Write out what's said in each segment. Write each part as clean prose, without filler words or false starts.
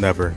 Never.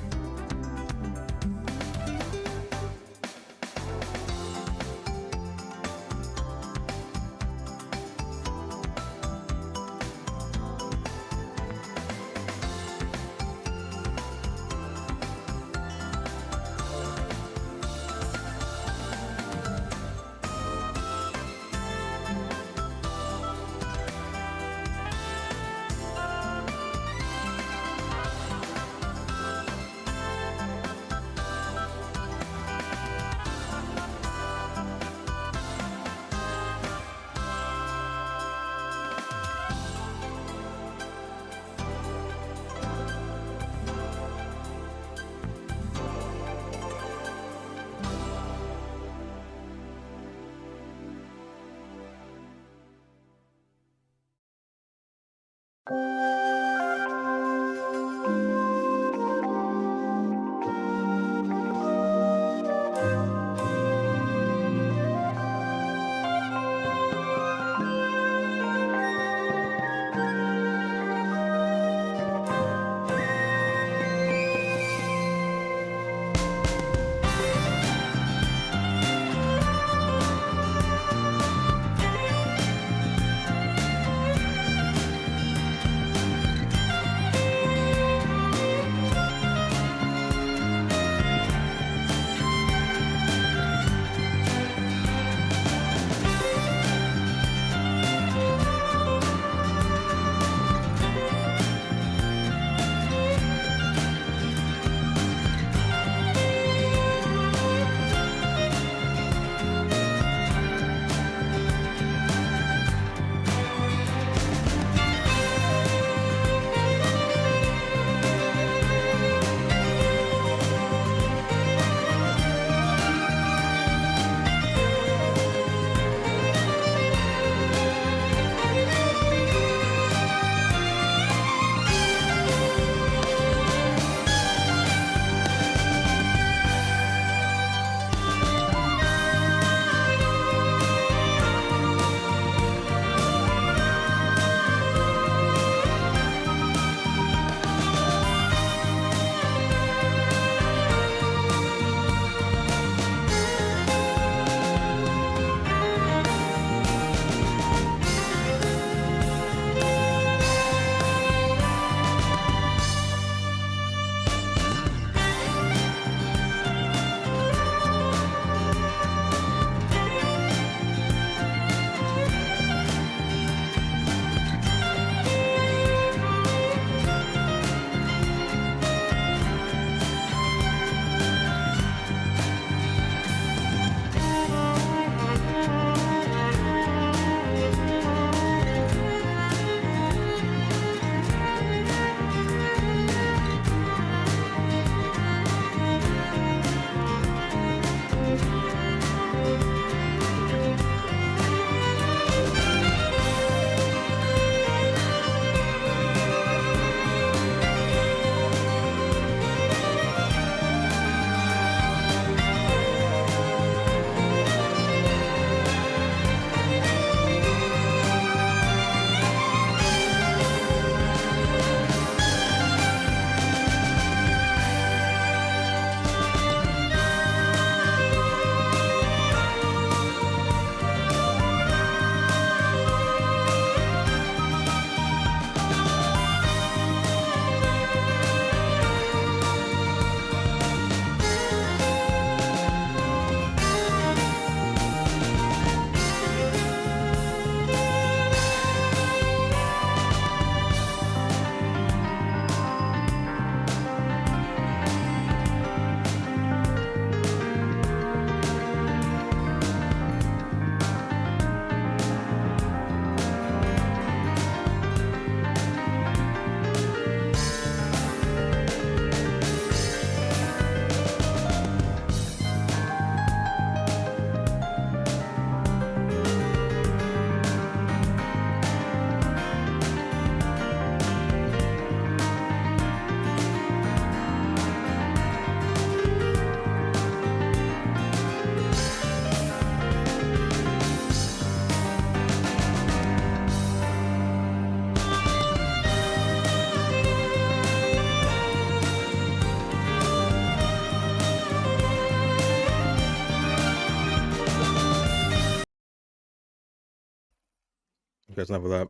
That's enough of that.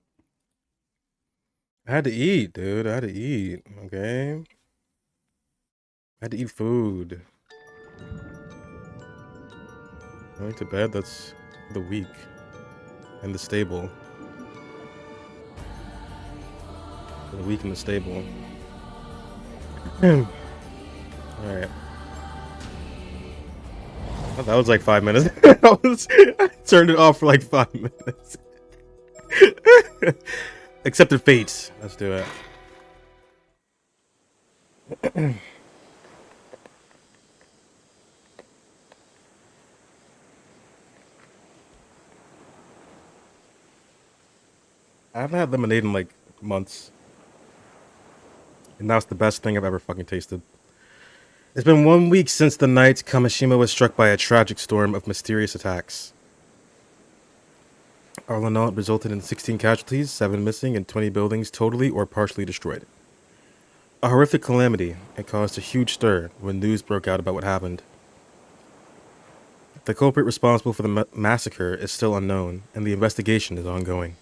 I had to eat, dude. I had to eat. Okay. I had to eat food. Going to bed, that's the weak and the stable. The weak and the stable. Alright. Oh, that was like 5 minutes. I turned it off for like 5 minutes. Accepted fate. Let's do it. I haven't had lemonade in like months. And that's the best thing I've ever fucking tasted. It's been 1 week since the night Kamishima was struck by a tragic storm of mysterious attacks. All in all, it resulted in 16 casualties, 7 missing, and 20 buildings totally or partially destroyed. A horrific calamity. It caused a huge stir when news broke out about what happened. The culprit responsible for the massacre is still unknown, and the investigation is ongoing.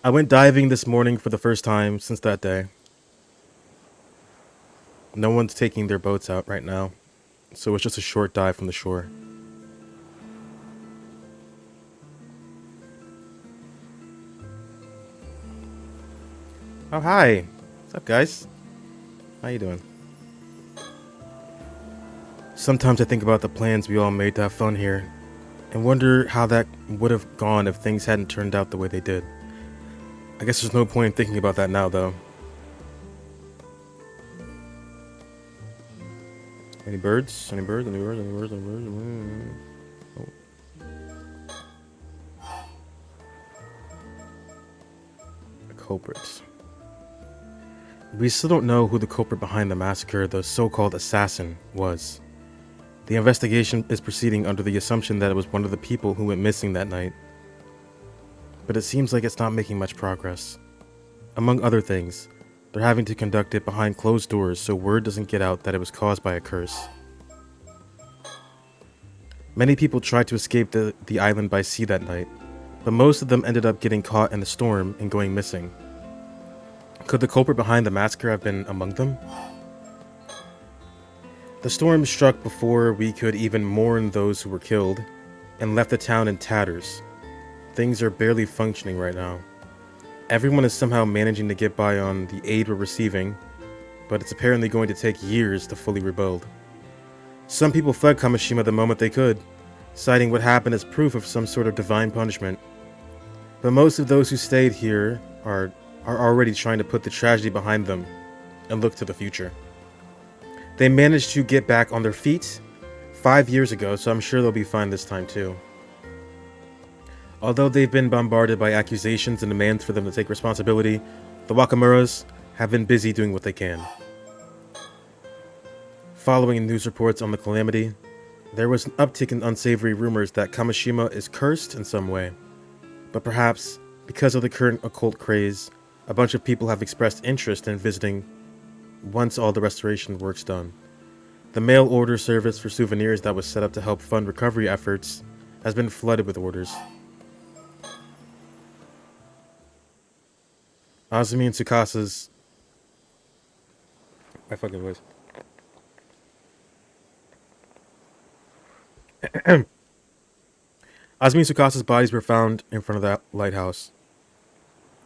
I went diving this morning for the first time since that day. No one's taking their boats out right now, so it's just a short dive from the shore. Oh, hi. What's up, guys? How you doing? Sometimes I think about the plans we all made to have fun here, and wonder how that would have gone if things hadn't turned out the way they did. I guess there's no point in thinking about that now, though. Any birds? Any birds? Any birds? Any birds? Any birds? Oh. The culprits. We still don't know who the culprit behind the massacre, the so-called assassin, was. The investigation is proceeding under the assumption that it was one of the people who went missing that night. But it seems like it's not making much progress. Among other things, they're having to conduct it behind closed doors so word doesn't get out that it was caused by a curse. Many people tried to escape the island by sea that night, but most of them ended up getting caught in the storm and going missing. Could the culprit behind the massacre have been among them? The storm struck before we could even mourn those who were killed, and left the town in tatters. Things are barely functioning right now. Everyone is somehow managing to get by on the aid we're receiving, but it's apparently going to take years to fully rebuild. Some people fled Kamishima the moment they could, citing what happened as proof of some sort of divine punishment. But most of those who stayed here are already trying to put the tragedy behind them and look to the future. They managed to get back on their feet 5 years ago, so I'm sure they'll be fine this time too. Although they've been bombarded by accusations and demands for them to take responsibility, the Wakamuras have been busy doing what they can. Following news reports on the calamity, there was an uptick in unsavory rumors that Kamishima is cursed in some way. But perhaps, because of the current occult craze, a bunch of people have expressed interest in visiting once all the restoration work's done. The mail order service for souvenirs that was set up to help fund recovery efforts has been flooded with orders. Azumi and Tsukasa's... My fucking voice. Azumi and Tsukasa's bodies were found in front of that lighthouse.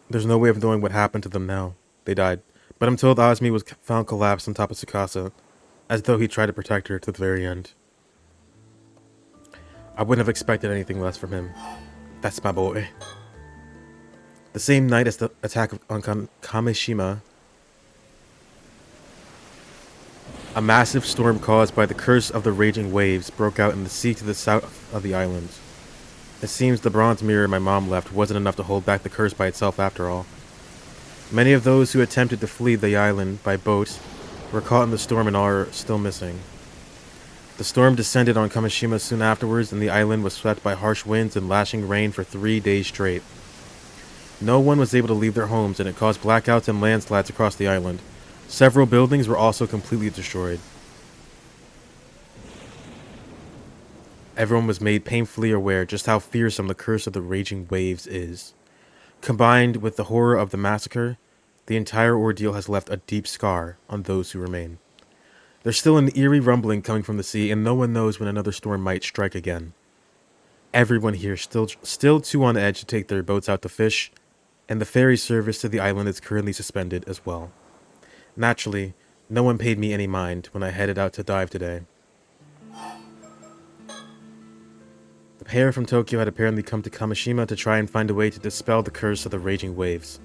There's no way of knowing what happened to them now. They died. But I'm told Azumi was found collapsed on top of Tsukasa, as though he tried to protect her to the very end. I wouldn't have expected anything less from him. That's my boy. The same night as the attack on Kamishima, a massive storm caused by the curse of the raging waves broke out in the sea to the south of the island. It seems the bronze mirror my mom left wasn't enough to hold back the curse by itself after all. Many of those who attempted to flee the island by boat were caught in the storm and are still missing. The storm descended on Kamishima soon afterwards, and the island was swept by harsh winds and lashing rain for 3 days straight. No one was able to leave their homes, and it caused blackouts and landslides across the island. Several buildings were also completely destroyed. Everyone was made painfully aware just how fearsome the curse of the raging waves is. Combined with the horror of the massacre, the entire ordeal has left a deep scar on those who remain. There's still an eerie rumbling coming from the sea, and no one knows when another storm might strike again. Everyone here still too on edge to take their boats out to fish, and the ferry service to the island is currently suspended as well. Naturally, no one paid me any mind when I headed out to dive today. The pair from Tokyo had apparently come to Kamishima to try and find a way to dispel the curse of the raging waves.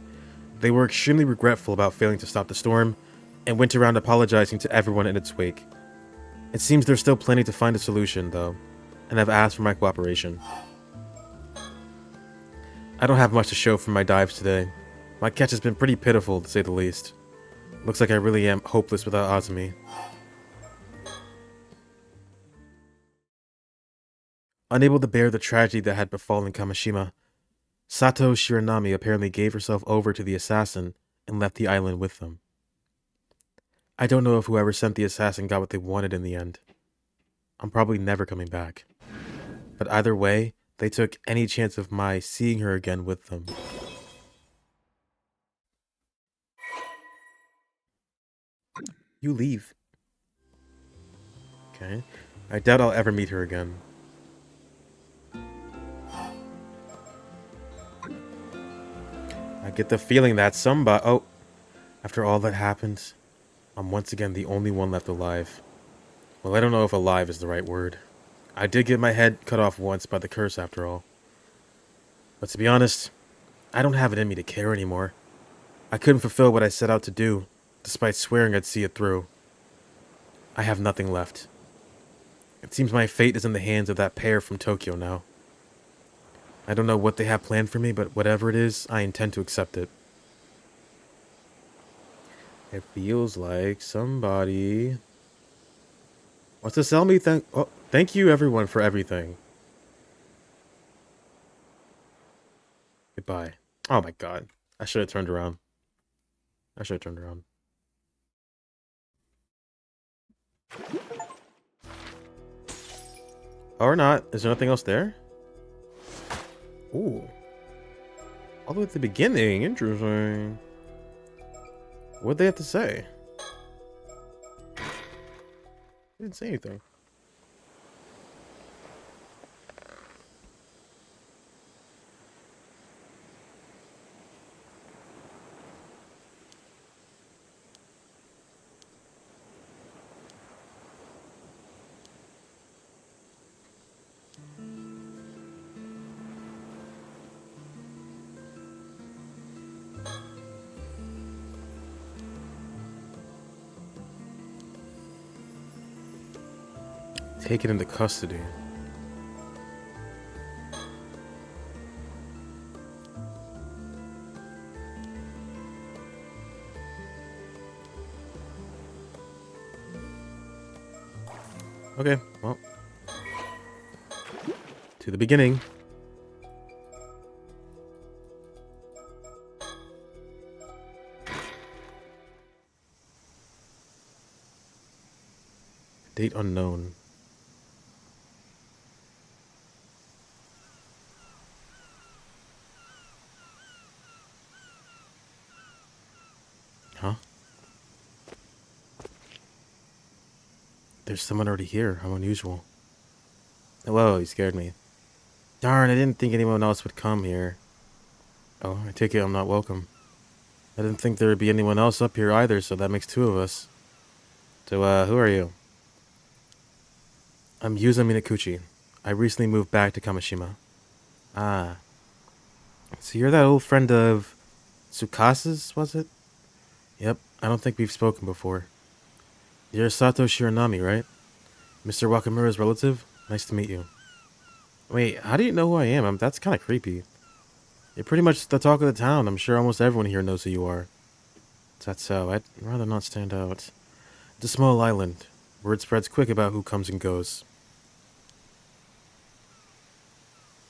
They were extremely regretful about failing to stop the storm, and went around apologizing to everyone in its wake. It seems they're still planning to find a solution, though, and have asked for my cooperation. I don't have much to show from my dives today. My catch has been pretty pitiful, to say the least. Looks like I really am hopeless without Azumi. Unable to bear the tragedy that had befallen Kamishima, Sato Shiranami apparently gave herself over to the assassin and left the island with them. I don't know if whoever sent the assassin got what they wanted in the end. I'm probably never coming back. But either way, they took any chance of my seeing her again with them. You leave. Okay. I doubt I'll ever meet her again. I get the feeling that somebody... Oh, after all that happened, I'm once again the only one left alive. Well, I don't know if alive is the right word. I did get my head cut off once by the curse after all. But to be honest, I don't have it in me to care anymore. I couldn't fulfill what I set out to do, despite swearing I'd see it through. I have nothing left. It seems my fate is in the hands of that pair from Tokyo now. I don't know what they have planned for me, but whatever it is, I intend to accept it. It feels like somebody wants to sell me thank you everyone for everything. Goodbye. Oh my god. I should have turned around. Or not. Is there nothing else there? Ooh. All the way at the beginning. Interesting. What'd they have to say? They didn't say anything. Taken into custody. Okay, well. To the beginning. Date unknown. Huh? There's someone already here. How unusual. Hello, you scared me. Darn, I didn't think anyone else would come here. Oh, I take it I'm not welcome. I didn't think there would be anyone else up here either, so that makes two of us. So, who are you? I'm Yuza Minakuchi. I recently moved back to Kamishima. Ah. So you're that old friend of Tsukasa's, was it? Yep, I don't think we've spoken before. You're Sato Shiranami, right? Mr. Wakamura's relative? Nice to meet you. Wait, how do you know who I am? That's kind of creepy. You're pretty much the talk of the town. I'm sure almost everyone here knows who you are. That's so. I'd rather not stand out. It's a small island. Word spreads quick about who comes and goes.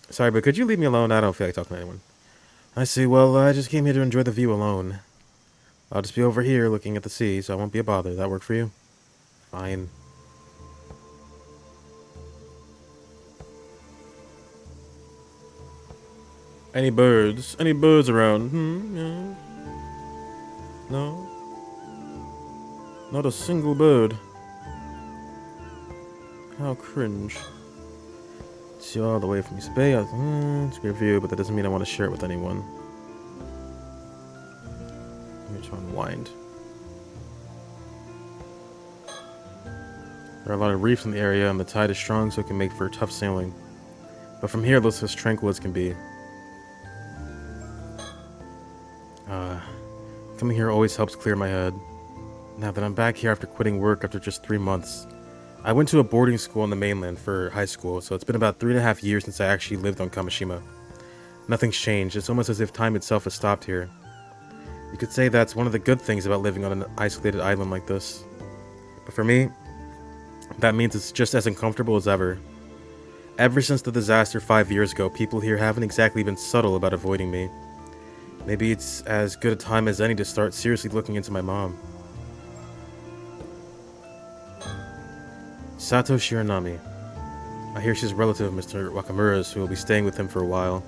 Sorry, but could you leave me alone? I don't feel like talking to anyone. I see. Well, I just came here to enjoy the view alone. I'll just be over here looking at the sea, so I won't be a bother. That work for you? Fine. Any birds? Any birds around? Yeah. No? Not a single bird. How cringe. See all the way from East Bay. It's a great view, but that doesn't mean I want to share it with anyone. Let me try and unwind. There are a lot of reefs in the area, and the tide is strong, so it can make for tough sailing. But from here, it looks as tranquil as can be. Coming here always helps clear my head. Now that I'm back here after quitting work after just 3 months. I went to a boarding school on the mainland for high school, so it's been about 3.5 years since I actually lived on Kamishima. Nothing's changed. It's almost as if time itself has stopped here. You could say that's one of the good things about living on an isolated island like this. But for me, that means it's just as uncomfortable as ever. Ever since the disaster 5 years ago, people here haven't exactly been subtle about avoiding me. Maybe it's as good a time as any to start seriously looking into my mom. Sato Shiranami. I hear she's a relative of Mr. Wakamura's who will be staying with him for a while.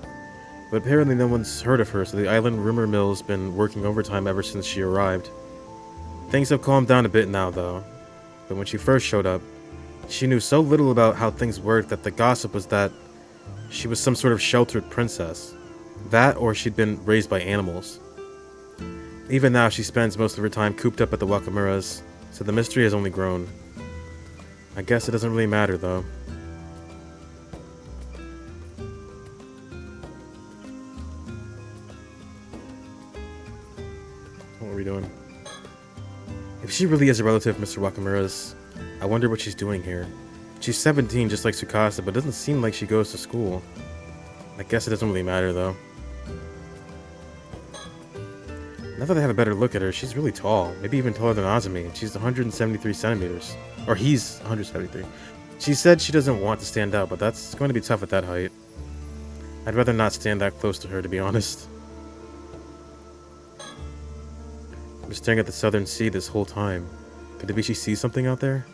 But apparently no one's heard of her, so the island rumor mill's been working overtime ever since she arrived. Things have calmed down a bit now, though. But when she first showed up, she knew so little about how things worked that the gossip was that she was some sort of sheltered princess. That, or she'd been raised by animals. Even now, she spends most of her time cooped up at the Wakamura's, so the mystery has only grown. I guess it doesn't really matter, though. What are we doing? If she really is a relative of Mr. Wakamura's, I wonder what she's doing here. She's 17, just like Tsukasa, but doesn't seem like she goes to school. I guess it doesn't really matter, though. Now that I have a better look at her, she's really tall. Maybe even taller than Azumi. She's 173 centimeters. Or he's 173. She said she doesn't want to stand out, but that's going to be tough at that height. I'd rather not stand that close to her, to be honest. I've been staring at the southern sea this whole time. Could it be she sees something out there?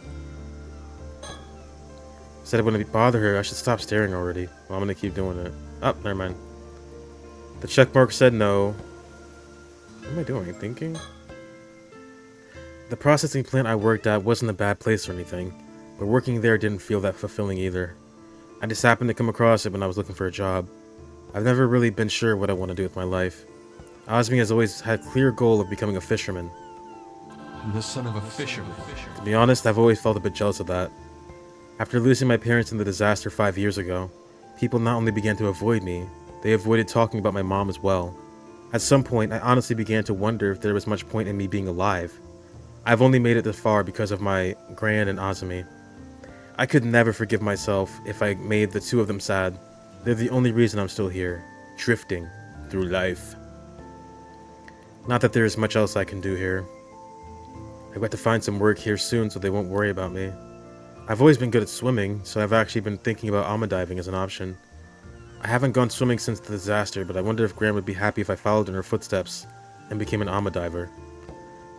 Said I wouldn't bother her. I should stop staring already. Well, I'm gonna keep doing it. Oh, never mind. The checkmark said no. What am I doing? Thinking? The processing plant I worked at wasn't a bad place or anything, but working there didn't feel that fulfilling either. I just happened to come across it when I was looking for a job. I've never really been sure what I want to do with my life. Azumi has always had a clear goal of becoming a fisherman. The son of a fisherman. To be honest, I've always felt a bit jealous of that. After losing my parents in the disaster 5 years ago, people not only began to avoid me, they avoided talking about my mom as well. At some point, I honestly began to wonder if there was much point in me being alive. I've only made it this far because of my Gran and Azumi. I could never forgive myself if I made the two of them sad. They're the only reason I'm still here, drifting through life. Not that there is much else I can do here. I've got to find some work here soon so they won't worry about me. I've always been good at swimming, so I've actually been thinking about alma diving as an option. I haven't gone swimming since the disaster, but I wonder if Gran would be happy if I followed in her footsteps and became an alma diver.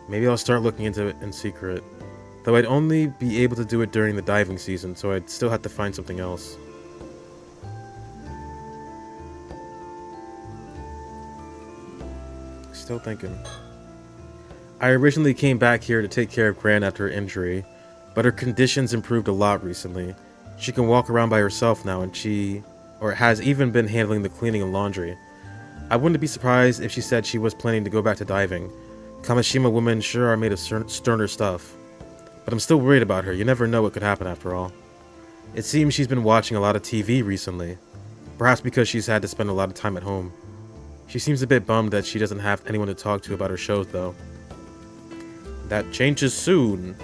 Maybe I'll start looking into it in secret. Though I'd only be able to do it during the diving season, so I'd still have to find something else. Still thinking. I originally came back here to take care of Gran after her injury, but her conditions improved a lot recently. She can walk around by herself now, and has even been handling the cleaning and laundry. I wouldn't be surprised if she said she was planning to go back to diving. Kamishima women sure are made of sterner stuff. But I'm still worried about her. You never know what could happen after all. It seems she's been watching a lot of TV recently. Perhaps because she's had to spend a lot of time at home. She seems a bit bummed that she doesn't have anyone to talk to about her shows, though. That changes soon.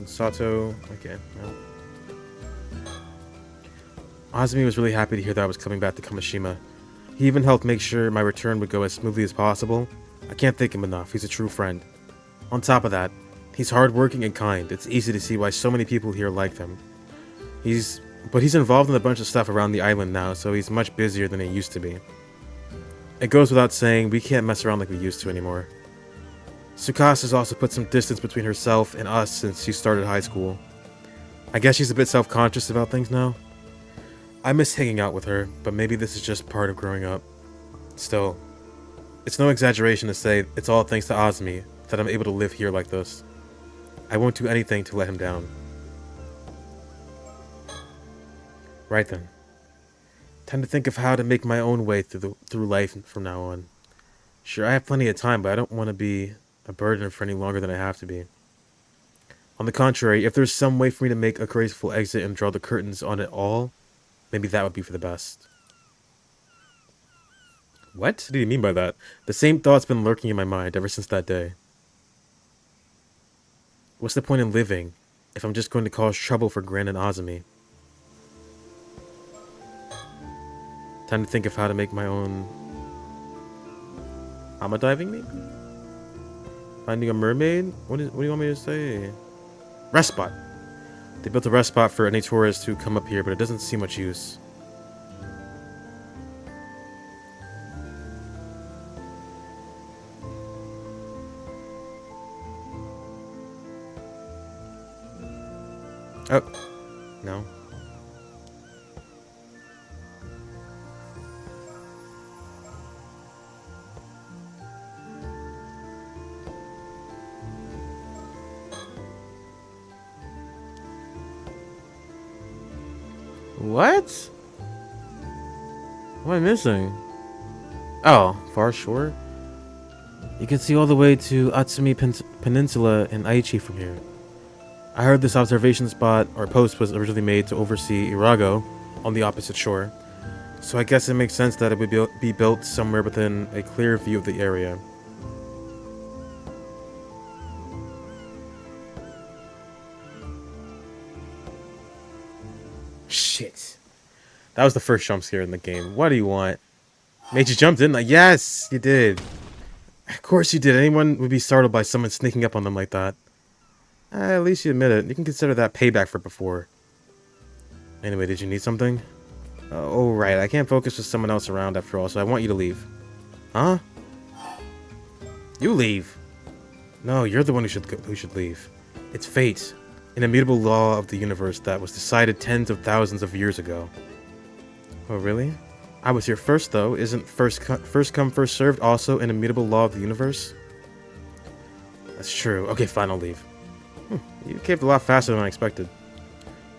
Sato. Okay. No. Azumi was really happy to hear that I was coming back to Kamishima. He even helped make sure my return would go as smoothly as possible. I can't thank him enough. He's a true friend. On top of that, he's hardworking and kind. It's easy to see why so many people here like him. But he's involved in a bunch of stuff around the island now, so he's much busier than he used to be. It goes without saying, we can't mess around like we used to anymore. Tsukasa's also put some distance between herself and us since she started high school. I guess she's a bit self-conscious about things now. I miss hanging out with her, but maybe this is just part of growing up. Still, it's no exaggeration to say it's all thanks to Azmi that I'm able to live here like this. I won't do anything to let him down. Right then. Time to think of how to make my own way through life from now on. Sure, I have plenty of time, but I don't want to be a burden for any longer than I have to be. On the contrary, if there's some way for me to make a graceful exit and draw the curtains on it all, maybe that would be for the best. What do you mean by that? The same thought's been lurking in my mind ever since that day. What's the point in living if I'm just going to cause trouble for Gran and Azumi? Time to think of how to make my own... Hama diving, maybe? Finding a mermaid? What do you want me to say? Rest spot. They built a rest spot for any tourists who come up here, but it doesn't seem much use. Oh. No. What? What am I missing? Oh, far shore? You can see all the way to Atsumi Peninsula and Aichi from here. I heard this observation spot or post was originally made to oversee Irago on the opposite shore, so I guess it makes sense that it would be built somewhere within a clear view of the area. Shit. That was the first jump scare in the game. What do you want? Made you jump, didn't I? Yes, you did. Of course you did. Anyone would be startled by someone sneaking up on them like that. At least you admit it. You can consider that payback for before. Anyway, did you need something? Oh, right. I can't focus with someone else around after all, so I want you to leave. Huh? You leave. No, you're the one who should leave. It's fate. An immutable law of the universe that was decided tens of thousands of years ago. Oh, really? I was here first, though. Isn't first come, first served also an immutable law of the universe? That's true. Okay, fine, I'll leave. You caved a lot faster than I expected.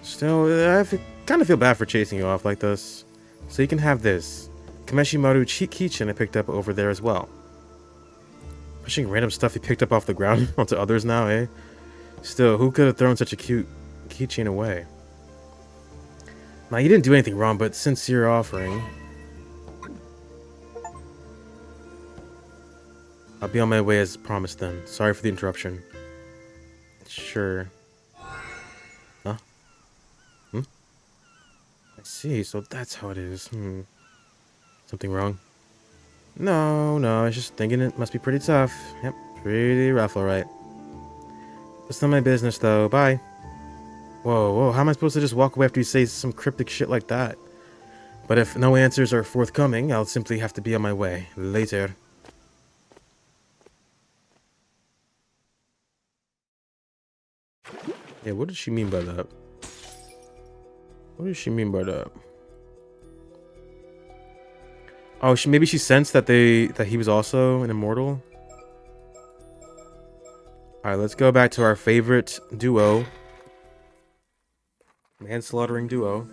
Still, I kind of feel bad for chasing you off like this. So you can have this. Kameshimaru keychain I picked up over there as well. Pushing random stuff you picked up off the ground onto others now, eh? Still, who could have thrown such a cute keychain away? Now, you didn't do anything wrong, but since you're offering... I'll be on my way as promised then. Sorry for the interruption. Sure. Huh? I see, so that's how it is. Something wrong? No, I was just thinking it must be pretty tough. Yep, pretty rough, alright. It's not my business, though. Bye. Whoa, how am I supposed to just walk away after you say some cryptic shit like that? But if no answers are forthcoming, I'll simply have to be on my way. Later. Yeah, what did she mean by that? What did she mean by that? Oh, maybe she sensed that he was also an immortal? Alright, let's go back to our favorite duo. Manslaughtering duo.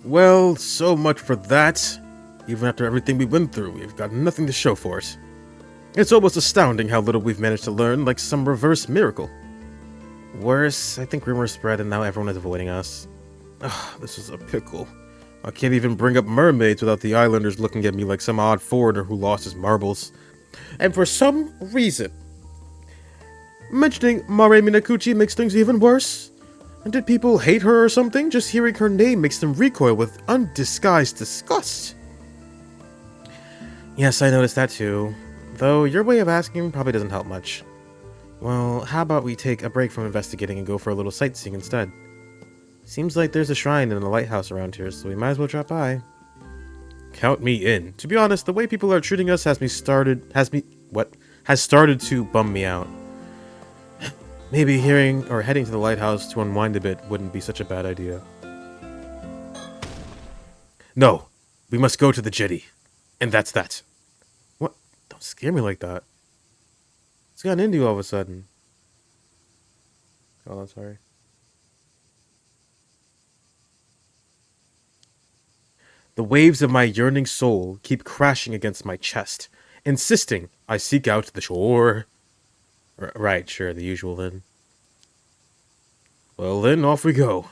Well, so much for that. Even after everything we went through, we've got nothing to show for it. It's almost astounding how little we've managed to learn, like some reverse miracle. Worse, I think rumors spread and now everyone is avoiding us. Ugh, this is a pickle. I can't even bring up mermaids without the islanders looking at me like some odd foreigner who lost his marbles. And for some reason, mentioning Mare Minakuchi makes things even worse. And did people hate her or something? Just hearing her name makes them recoil with undisguised disgust. Yes, I noticed that too. Though your way of asking probably doesn't help much. Well, how about we take a break from investigating and go for a little sightseeing instead? Seems like there's a shrine and a lighthouse around here, so we might as well drop by. Count me in. To be honest, the way people are treating us has me what has started to bum me out. Maybe hearing or heading to the lighthouse to unwind a bit wouldn't be such a bad idea. No, we must go to the jetty. And that's that. What? Don't scare me like that. It's gotten into you all of a sudden. Oh, I'm sorry. The waves of my yearning soul keep crashing against my chest, insisting I seek out the shore. Right, sure, the usual then. Well then, off we go.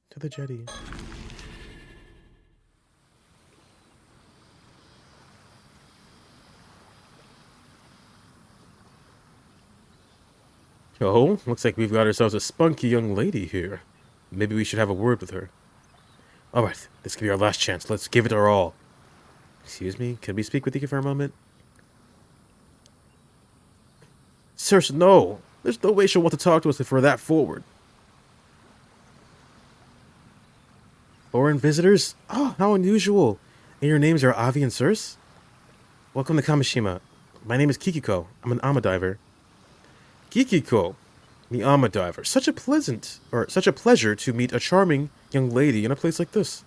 To the jetty. Oh, looks like we've got ourselves a spunky young lady here. Maybe we should have a word with her. Alright, this could be our last chance. Let's give it our all. Excuse me, can we speak with you for a moment? Sirs, no. There's no way she'll want to talk to us if we're that forward. Foreign visitors? Oh, how unusual. And your names are Avi and Circe? Welcome to Kamishima. My name is Kikiko. I'm an Amadiver. Kikiko, the Amadiver. Such a pleasure to meet a charming young lady in a place like this.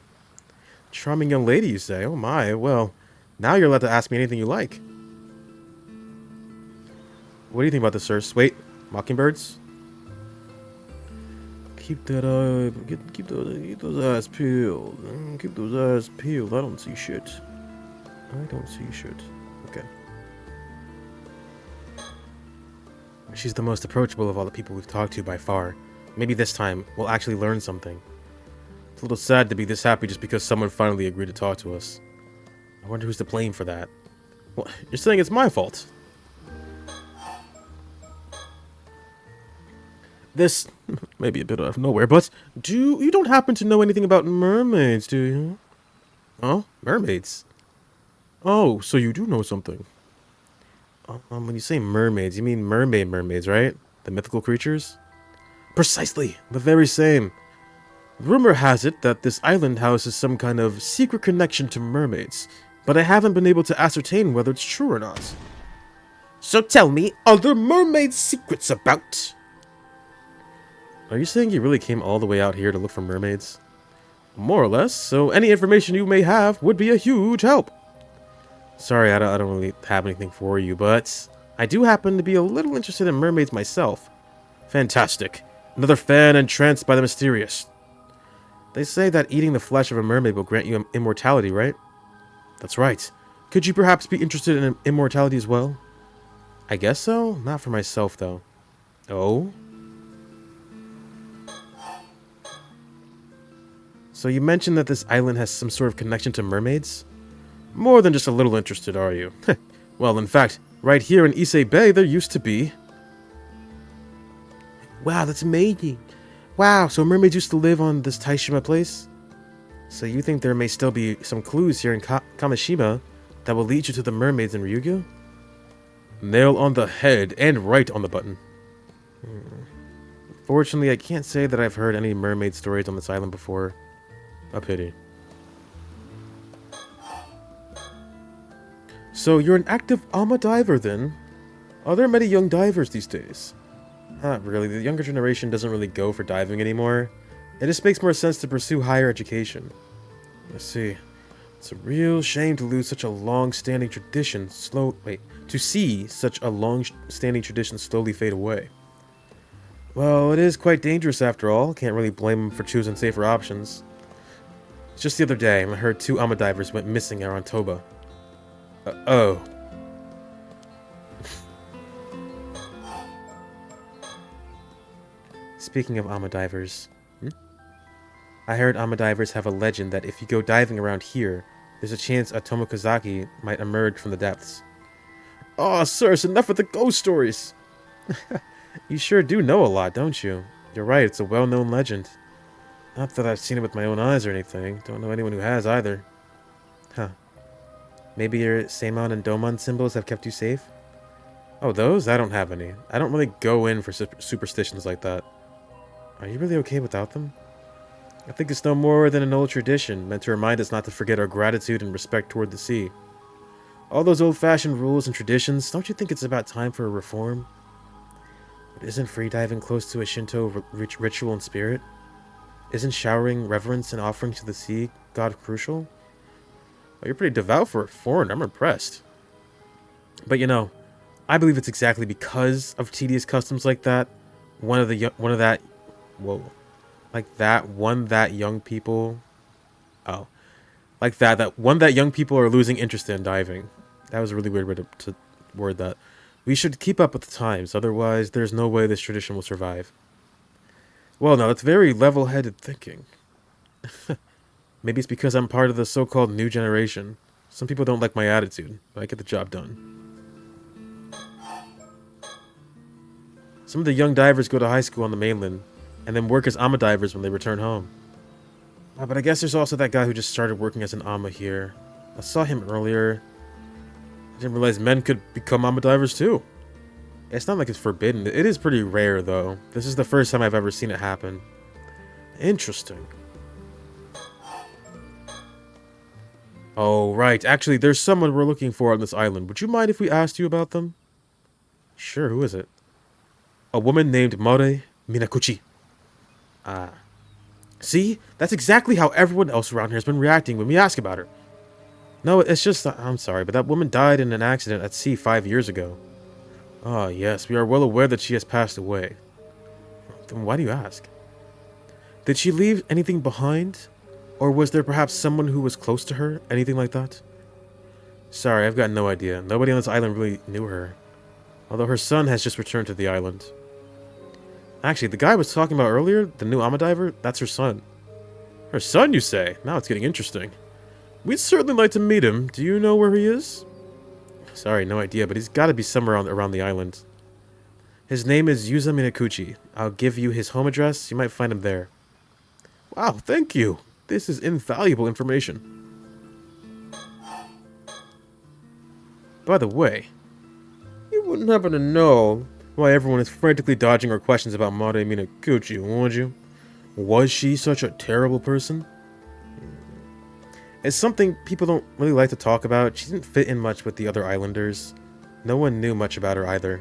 Charming young lady, you say? Oh my, well, now you're allowed to ask me anything you like. What do you think about this, Circe? Wait, mockingbirds? Keep those eyes peeled. Keep those eyes peeled. I don't see shit. I don't see shit. Okay. She's the most approachable of all the people we've talked to by far. Maybe this time, we'll actually learn something. It's a little sad to be this happy just because someone finally agreed to talk to us. I wonder who's to blame for that. Well, you're saying it's my fault. This may be a bit out of nowhere, but you don't happen to know anything about mermaids, do you? Oh, mermaids? Oh, so you do know something. When you say mermaids, you mean mermaids, right? The mythical creatures? Precisely, the very same. Rumor has it that this island houses some kind of secret connection to mermaids, but I haven't been able to ascertain whether it's true or not. So tell me, are there mermaid secrets about? Are you saying you really came all the way out here to look for mermaids? More or less, so any information you may have would be a huge help. Sorry, I don't really have anything for you, but I do happen to be a little interested in mermaids myself. Fantastic. Another fan entranced by the mysterious. They say that eating the flesh of a mermaid will grant you immortality, right? That's right. Could you perhaps be interested in immortality as well? I guess so. Not for myself, though. Oh? So you mentioned that this island has some sort of connection to mermaids? More than just a little interested, are you? Well, in fact, right here in Issei Bay, there used to be. Wow, that's amazing. Wow, so mermaids used to live on this Taishima place? So you think there may still be some clues here in Kamishima that will lead you to the mermaids in Ryugu? Nail on the head and right on the button. Fortunately, I can't say that I've heard any mermaid stories on this island before. A pity. So you're an active Ama diver then? Are there many young divers these days? Not really. The younger generation doesn't really go for diving anymore. It just makes more sense to pursue higher education. Let's see. It's a real shame to lose such a long-standing tradition to see such a long-standing tradition slowly fade away. Well, it is quite dangerous after all. Can't really blame them for choosing safer options. Just the other day, I heard 2 Ama divers went missing around Toba. Oh. Speaking of Ama divers, I heard Ama divers have a legend that if you go diving around here, there's a chance a Tomokozaki might emerge from the depths. Oh, sirs, enough with the ghost stories! You sure do know a lot, don't you? You're right, it's a well-known legend. Not that I've seen it with my own eyes or anything. Don't know anyone who has either. Huh. Maybe your Seimon and Domon symbols have kept you safe? Oh, those? I don't have any. I don't really go in for superstitions like that. Are you really okay without them? I think it's no more than an old tradition, meant to remind us not to forget our gratitude and respect toward the sea. All those old-fashioned rules and traditions, don't you think it's about time for a reform? But isn't freediving close to a Shinto ritual and spirit? Isn't showering reverence and offering to the sea god crucial? Well, you're pretty devout for a foreigner. I'm impressed. But you know, I believe it's exactly because of tedious customs like that, young people, oh, that young people are losing interest in diving. That was a really weird way to word that. We should keep up with the times, otherwise there's no way this tradition will survive. Well, now that's very level-headed thinking. Maybe it's because I'm part of the so-called new generation. Some people don't like my attitude, but I get the job done. Some of the young divers go to high school on the mainland, and then work as AMA divers when they return home. But I guess there's also that guy who just started working as an AMA here. I saw him earlier. I didn't realize men could become AMA divers too. It's not like it's forbidden. It is pretty rare though. This is the first time I've ever seen it happen. Interesting. Oh, right. Actually, there's someone we're looking for on this island. Would you mind if we asked you about them? Sure, who is it? A woman named Mare Minakuchi. Ah. See? That's exactly how everyone else around here has been reacting when we ask about her. No, it's just... I'm sorry, but that woman died in an accident at sea 5 years ago. Ah, yes, we are well aware that she has passed away. Then why do you ask? Did she leave anything behind? Or was there perhaps someone who was close to her? Anything like that? Sorry, I've got no idea. Nobody on this island really knew her. Although her son has just returned to the island. Actually, the guy I was talking about earlier, the new AMA diver, that's her son. Her son, you say? Now it's getting interesting. We'd certainly like to meet him. Do you know where he is? Sorry, no idea, but he's got to be somewhere around the island. His name is Yuza Minakuchi. I'll give you his home address. You might find him there. Wow, thank you. This is invaluable information. By the way, you wouldn't happen to know why everyone is frantically dodging our questions about Mare Minakuchi, would you? Was she such a terrible person? It's something people don't really like to talk about. She didn't fit in much with the other islanders. No one knew much about her either.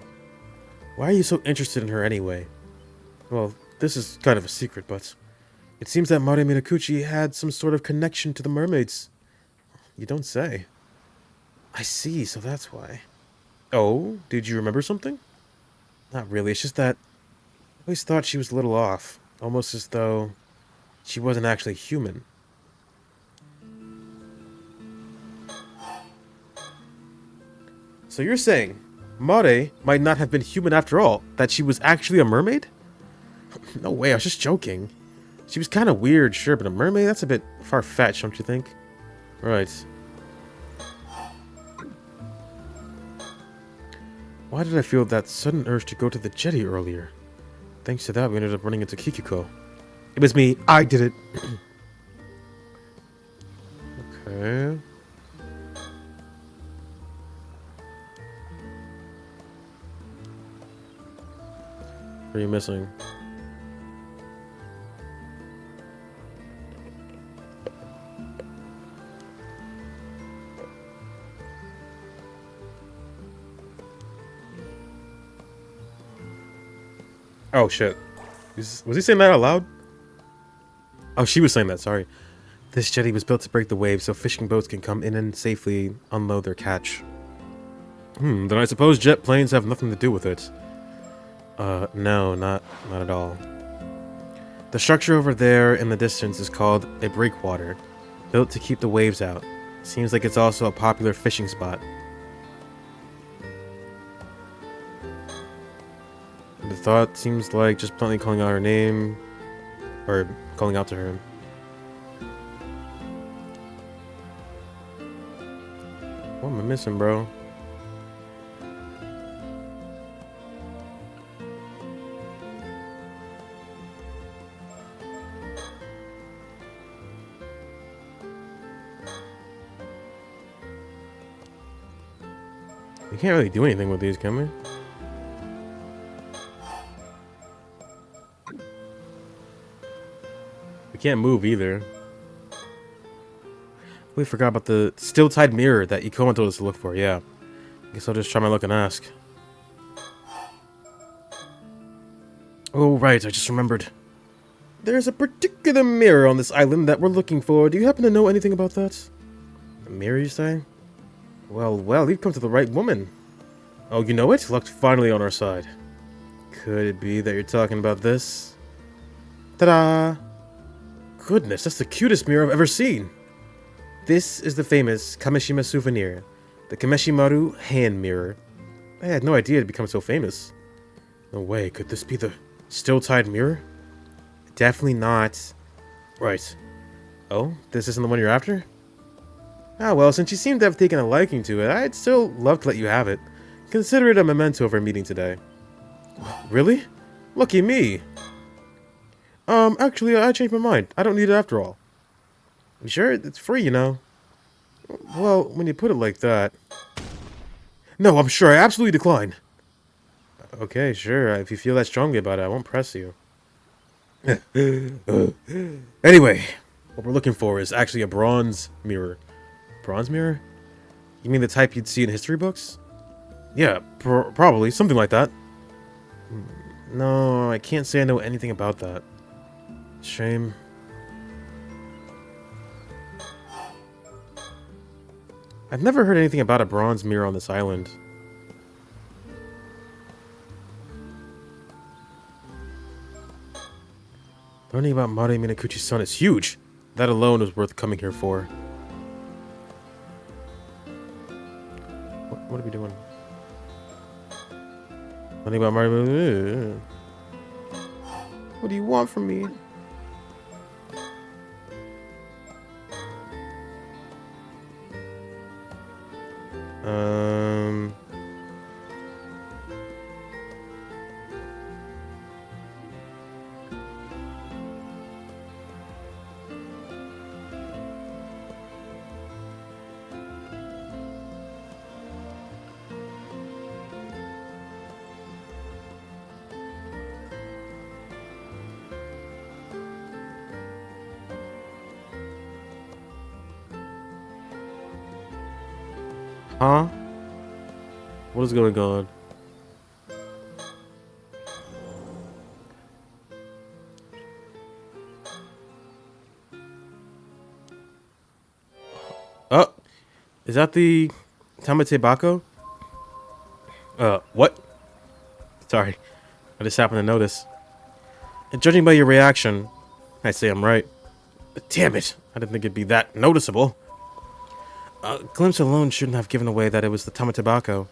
Why are you so interested in her anyway? Well, this is kind of a secret, but it seems that Mare Minakuchi had some sort of connection to the mermaids. You don't say. I see, so that's why. Oh, did you remember something? Not really, it's just that I always thought she was a little off. Almost as though she wasn't actually human. So you're saying Mare might not have been human after all? That she was actually a mermaid? No way, I was just joking. She was kind of weird, sure, but a mermaid? That's a bit far-fetched, don't you think? Right. Why did I feel that sudden urge to go to the jetty earlier? Thanks to that, we ended up running into Kikiko. It was me. I did it. Okay. What are you missing? Oh shit. Was he saying that out loud? Oh, she was saying that, sorry. This jetty was built to break the waves so fishing boats can come in and safely unload their catch. Then I suppose jet planes have nothing to do with it. No, not at all. The structure over there in the distance is called a breakwater, built to keep the waves out. Seems like it's also a popular fishing spot. The thought seems like just bluntly calling out her name, or calling out to her. What am I missing, bro? We can't really do anything with these, can we? We can't move either. We forgot about the still-tied mirror that Ikoma told us to look for, yeah. Guess I'll just try my luck and ask. Oh, right, I just remembered. There's a particular mirror on this island that we're looking for. Do you happen to know anything about that? A mirror, you say? Well, you've come to the right woman. Oh, you know it? Luck's finally on our side. Could it be that you're talking about this? Ta-da! Goodness, that's the cutest mirror I've ever seen. This is the famous Kameshima souvenir, the Kameshimaru hand mirror. I had no idea it'd become so famous. No way, could this be the still-tied mirror? Definitely not. Right. Oh, this isn't the one you're after? Ah, well, since you seem to have taken a liking to it, I'd still love to let you have it. Consider it a memento of our meeting today. Really? Lucky me. Actually, I changed my mind. I don't need it after all. You sure? It's free, you know. Well, when you put it like that... No, I'm sure I absolutely decline. Okay, sure. If you feel that strongly about it, I won't press you. Anyway, what we're looking for is actually a bronze mirror. Bronze mirror? You mean the type you'd see in history books? Yeah, probably. Something like that. No, I can't say I know anything about that. Shame. I've never heard anything about a bronze mirror on this island. Learning about Mare Minakuchi's son is huge. That alone is worth coming here for. What are we doing? Learning about Mare... What do you want from me? Huh? What is going on? Oh, is that the Tamate Bako? What? Sorry, I just happened to notice. And judging by your reaction, I say I'm right. Damn it, I didn't think it'd be that noticeable. A glimpse alone shouldn't have given away that it was the Tamate Bako.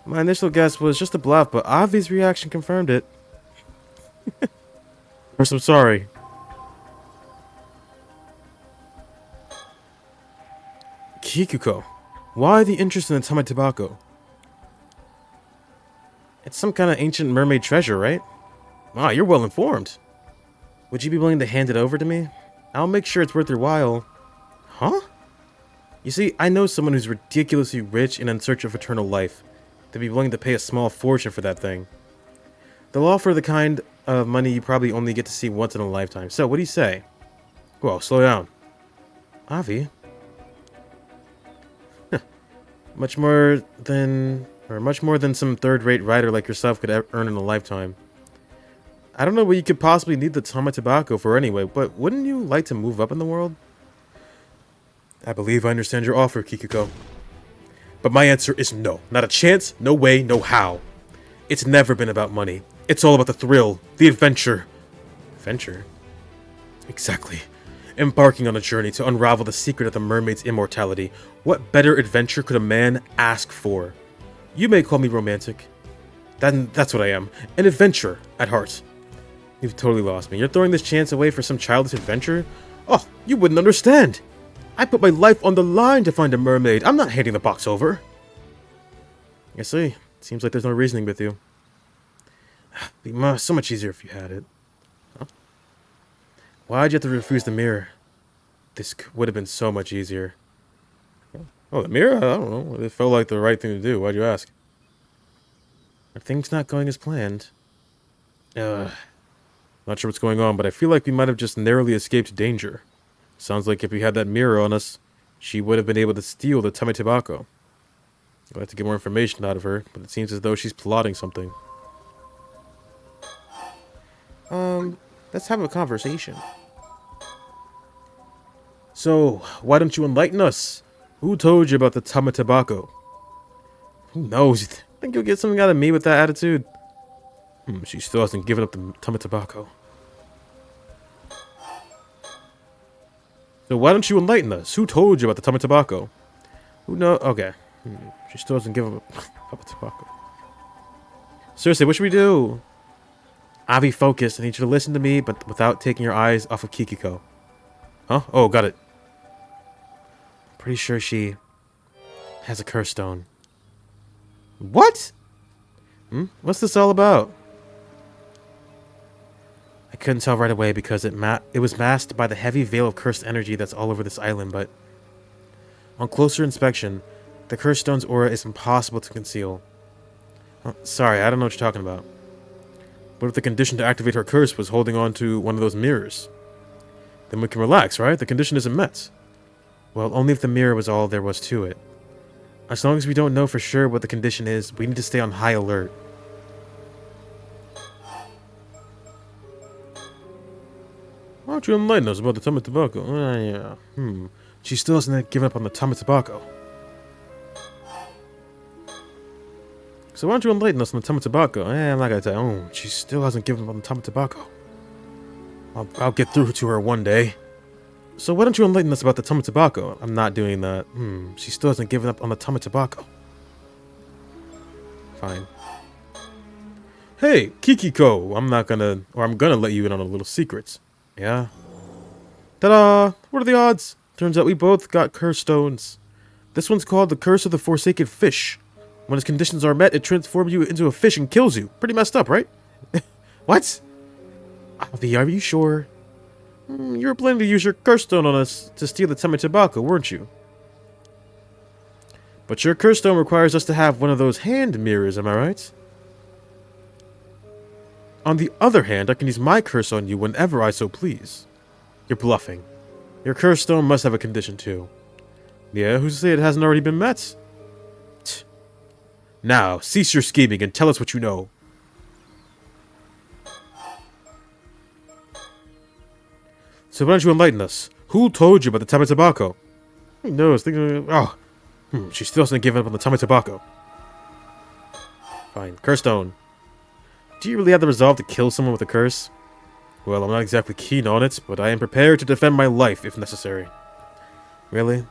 My initial guess was just a bluff, but Avi's reaction confirmed it. First, I'm sorry. Kikuko, why the interest in the Tamate Bako? It's some kind of ancient mermaid treasure, right? Wow, you're well informed. Would you be willing to hand it over to me? I'll make sure it's worth your while. Huh? You see, I know someone who's ridiculously rich and in search of eternal life. They'd be willing to pay a small fortune for that thing. They'll offer the kind of money you probably only get to see once in a lifetime. So, what do you say? Whoa, slow down. Avi? Much more than some third-rate writer like yourself could earn in a lifetime. I don't know what you could possibly need the Tamate Bako for anyway, but wouldn't you like to move up in the world? I believe I understand your offer, Kikuko. But my answer is no. Not a chance, no way, no how. It's never been about money. It's all about the thrill, the adventure. Adventure? Exactly. Embarking on a journey to unravel the secret of the mermaid's immortality. What better adventure could a man ask for? You may call me romantic. That's what I am. An adventurer at heart. You've totally lost me. You're throwing this chance away for some childish adventure? Oh, you wouldn't understand. I put my life on the line to find a mermaid. I'm not handing the box over. I see. Seems like there's no reasoning with you. It'd be so much easier if you had it. Huh? Why'd you have to refuse the mirror? This would have been so much easier. Oh, the mirror? I don't know. It felt like the right thing to do. Why'd you ask? Are things not going as planned? Not sure what's going on, but I feel like we might have just narrowly escaped danger. Sounds like if we had that mirror on us, she would have been able to steal the Tame Tobacco. I'd like to get more information out of her, but it seems as though she's plotting something. Let's have a conversation. So, why don't you enlighten us? Who told you about the Tame Tobacco? Who knows? You think you'll get something out of me with that attitude? She still hasn't given up the Tame Tobacco. So why don't you enlighten us? Who told you about the Tame Tobacco? Who knows? Okay. She still hasn't given up Tame Tobacco. Seriously, what should we do? Avi, focus. I need you to listen to me, but without taking your eyes off of Kikiko. Huh? Oh, got it. Pretty sure she has a curse stone. What? What's this all about? I couldn't tell right away because it was masked by the heavy veil of cursed energy that's all over this island, but on closer inspection, the cursed stone's aura is impossible to conceal. Sorry, I don't know what you're talking about. What if the condition to activate her curse was holding on to one of those mirrors? Then we can relax, right? The condition isn't met. Well, only if the mirror was all there was to it. As long as we don't know for sure what the condition is, we need to stay on high alert. Why don't you enlighten us about the Tame Tobacco? Yeah. She still hasn't given up on the Tame Tobacco. So why don't you enlighten us on the Tame Tobacco? I'm not gonna tell. Oh, she still hasn't given up on the Tame Tobacco. I'll get through to her one day. So why don't you enlighten us about the Tame Tobacco? I'm not doing that. She still hasn't given up on the Tame Tobacco. Fine. Hey, Kikiko, I'm gonna let you in on a little secret. Yeah? Ta-da! What are the odds? Turns out we both got curse stones. This one's called the Curse of the Forsaken Fish. When its conditions are met, it transforms you into a fish and kills you. Pretty messed up, right? What? Avi, are you sure? You were planning to use your curse stone on us to steal the Tame Tobacco, weren't you? But your curse stone requires us to have one of those hand mirrors, am I right? On the other hand, I can use my curse on you whenever I so please. You're bluffing. Your curse stone must have a condition too. Yeah, who's to say it hasn't already been met? Now, cease your scheming and tell us what you know. So why don't you enlighten us? Who told you about the Tame Tobacco? Who knows? She still hasn't given up on the Tame Tobacco. Fine. Curse stone. Do you really have the resolve to kill someone with a curse? Well, I'm not exactly keen on it, but I am prepared to defend my life if necessary. Really?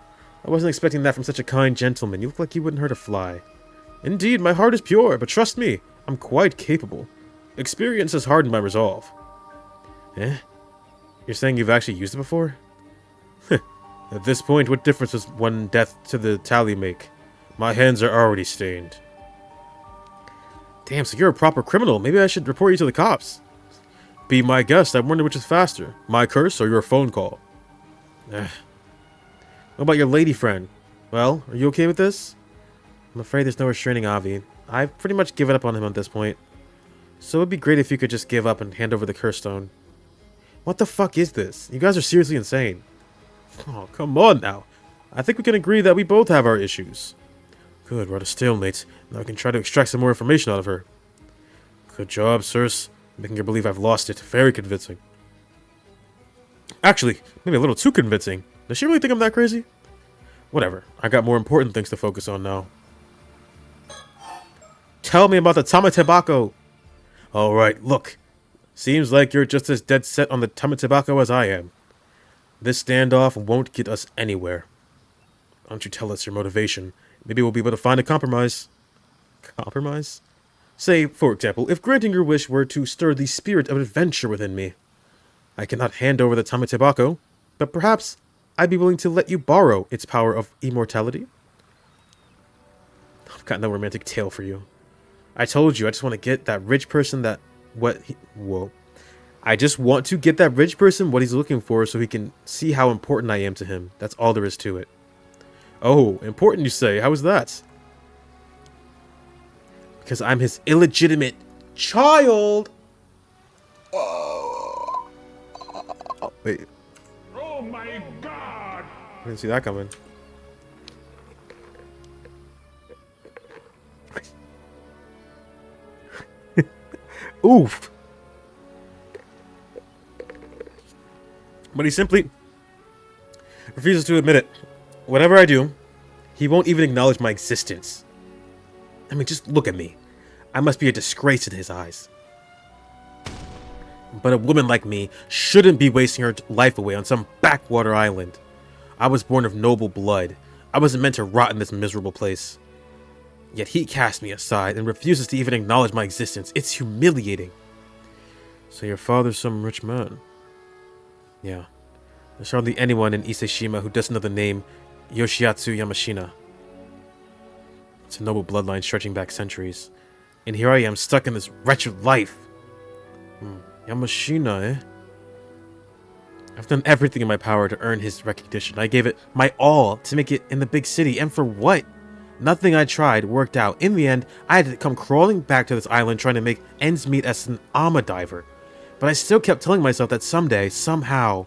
I wasn't expecting that from such a kind gentleman. You look like you wouldn't hurt a fly. Indeed, my heart is pure, but trust me, I'm quite capable. Experience has hardened my resolve. Eh? You're saying you've actually used it before? At this point, what difference does one death to the tally make? My hands are already stained. Damn, so you're a proper criminal. Maybe I should report you to the cops. Be my guest. I wonder which is faster, my curse or your phone call. What about your lady friend? Well, are you okay with this? I'm afraid there's no restraining Avi. I've pretty much given up on him at this point. So it'd be great if you could just give up and hand over the curse stone. What the fuck is this? You guys are seriously insane. Oh, come on now. I think we can agree that we both have our issues. Good, we're at a stalemate. Now I can try to extract some more information out of her. Good job, sirs. Making her believe I've lost it. Very convincing. Actually, maybe a little too convincing. Does she really think I'm that crazy? Whatever. I got more important things to focus on now. Tell me about the Tame Tobacco. Alright, look. Seems like you're just as dead set on the Tame Tobacco as I am. This standoff won't get us anywhere. Why don't you tell us your motivation? Maybe we'll be able to find a compromise. Compromise? Say, for example, if granting your wish were to stir the spirit of adventure within me. I cannot hand over the Tame Tobacco, but perhaps I'd be willing to let you borrow its power of immortality. I've got no romantic tale for you. I told you, I just want to get that rich person I just want to get that rich person what he's looking for so he can see how important I am to him. That's all there is to it. Oh, important you say. How is that? Because I'm his illegitimate child. Oh, wait. Oh my God! I didn't see that coming. Oof. But he simply refuses to admit it. Whatever I do, he won't even acknowledge my existence. I mean, just look at me. I must be a disgrace in his eyes. But a woman like me shouldn't be wasting her life away on some backwater island. I was born of noble blood. I wasn't meant to rot in this miserable place. Yet he casts me aside and refuses to even acknowledge my existence. It's humiliating. So your father's some rich man? Yeah. There's hardly anyone in Iseshima who doesn't know the name Yoshiatsu Yamashina. It's a noble bloodline stretching back centuries. And here I am, stuck in this wretched life. Yamashina, eh? I've done everything in my power to earn his recognition. I gave it my all to make it in the big city, and for what? Nothing I tried worked out. In the end, I had to come crawling back to this island trying to make ends meet as an ama diver. But I still kept telling myself that someday, somehow...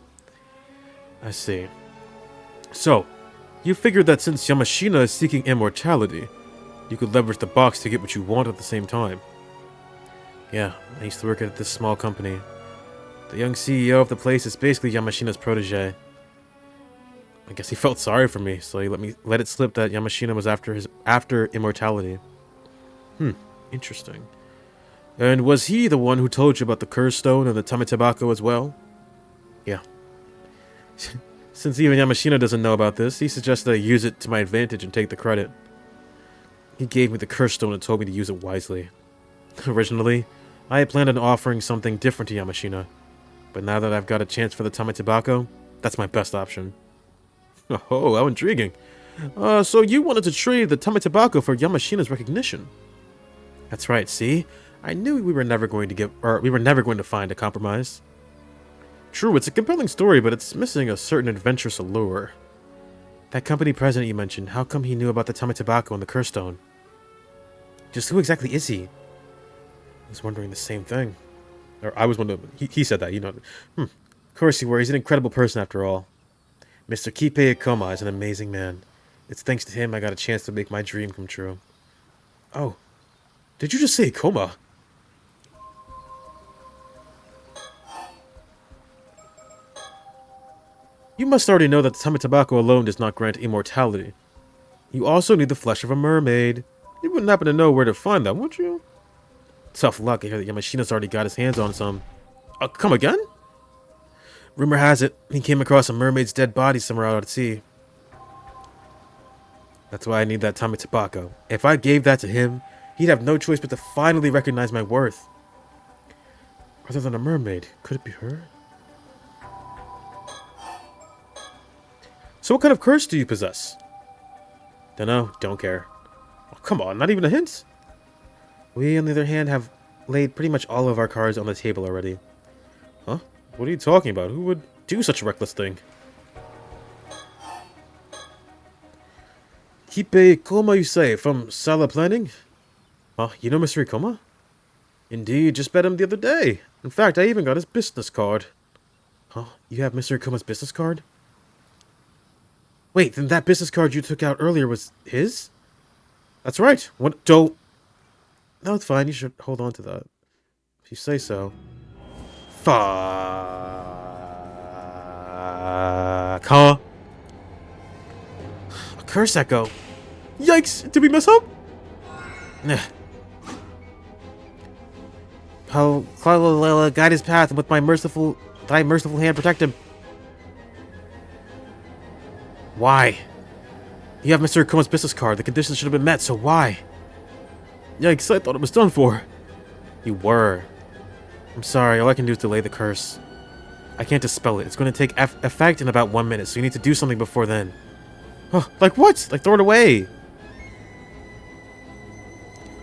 I see. So, you figured that since Yamashina is seeking immortality, you could leverage the box to get what you want at the same time. Yeah, I used to work at this small company. The young CEO of the place is basically Yamashina's protege. I guess he felt sorry for me, so he let it slip that Yamashina was after immortality. Interesting. And was he the one who told you about the curse stone and the Tametobako as well? Yeah. Since even Yamashina doesn't know about this, he suggested I use it to my advantage and take the credit. He gave me the curse stone and told me to use it wisely. Originally, I had planned on offering something different to Yamashina, but now that I've got a chance for the Tametobako, that's my best option. Oh, how intriguing. So you wanted to trade the Tametobako for Yamashina's recognition? That's right, see? I knew we were never going to find a compromise. True, it's a compelling story, but it's missing a certain adventurous allure. That company president you mentioned, how come he knew about the Tametobako and the curse stone? Just who exactly is he? I was wondering the same thing. Or I was wondering... He said that, you know. Of course he were. He's an incredible person after all. Mr. Kipe Ikoma is an amazing man. It's thanks to him I got a chance to make my dream come true. Oh. Did you just say Ikoma? You must already know that the Tametobako alone does not grant immortality. You also need the flesh of a mermaid. You wouldn't happen to know where to find that, would you? Tough luck, I hear that Yamashina's already got his hands on some. Come again? Rumor has it, he came across a mermaid's dead body somewhere out at sea. That's why I need that Tametobako. If I gave that to him, he'd have no choice but to finally recognize my worth. Other than a mermaid, could it be her? So what kind of curse do you possess? Dunno, don't care. Oh, come on, not even a hint? We, on the other hand, have laid pretty much all of our cards on the table already. Huh? What are you talking about? Who would do such a reckless thing? Kipe Ikoma, you say, from Sala Planning? Huh? You know Mr. Ikoma? Indeed, just met him the other day. In fact, I even got his business card. Huh? You have Mr. Ikoma's business card? Wait, then that business card you took out earlier was his? That's right. What? Don't... No, it's fine. You should hold on to that. If you say so. Fuck. Huh? A curse echo. Yikes! Did we mess up? Nah. I'll guide his path with my merciful hand protect him. Why? You have Mr. Ikoma's business card. The conditions should have been met, so why? Yikes, I thought it was done for. You were. I'm sorry, all I can do is delay the curse. I can't dispel it. It's going to take effect in about 1 minute, so you need to do something before then. Oh, like what? Like throw it away.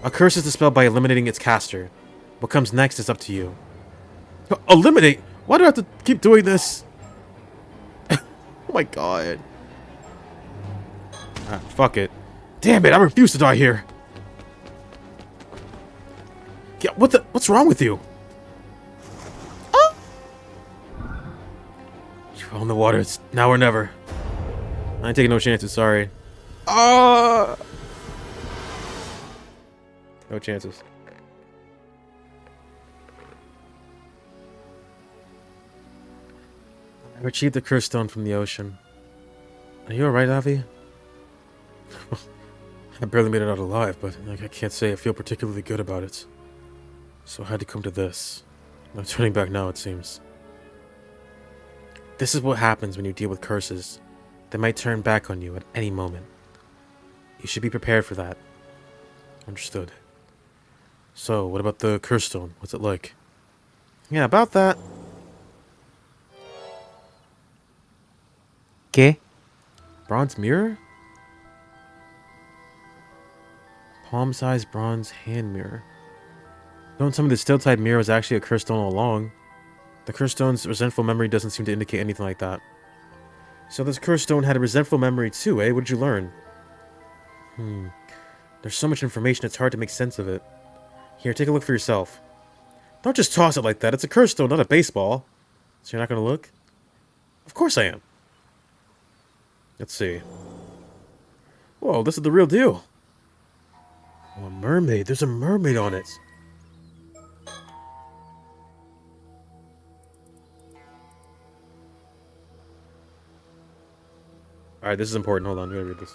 A curse is dispelled by eliminating its caster. What comes next is up to you. Eliminate? Why do I have to keep doing this? Oh my god. Ah, fuck it. Damn it, I refuse to die here. Yeah, what's wrong with you? Oh. You fell in the water. It's now or never. I ain't taking no chances, sorry. No chances. I retrieved the curse stone from the ocean. Are you alright, Avi? I barely made it out alive, but I can't say I feel particularly good about it. So I had to come to this. No turning back now, it seems. This is what happens when you deal with curses. They might turn back on you at any moment. You should be prepared for that. Understood. So, what about the curse stone? What's it like? Yeah, about that. ¿Qué? Bronze mirror? Palm-sized bronze hand mirror. Don't tell me the steel-type mirror was actually a curse stone all along. The curse stone's resentful memory doesn't seem to indicate anything like that. So this curse stone had a resentful memory too, eh? What did you learn? There's so much information it's hard to make sense of it. Here, take a look for yourself. Don't just toss it like that. It's a curse stone, not a baseball. So you're not gonna look? Of course I am. Let's see. Whoa, this is the real deal. Oh, a mermaid. There's a mermaid on it. Alright, this is important. Hold on, I'm gonna read this.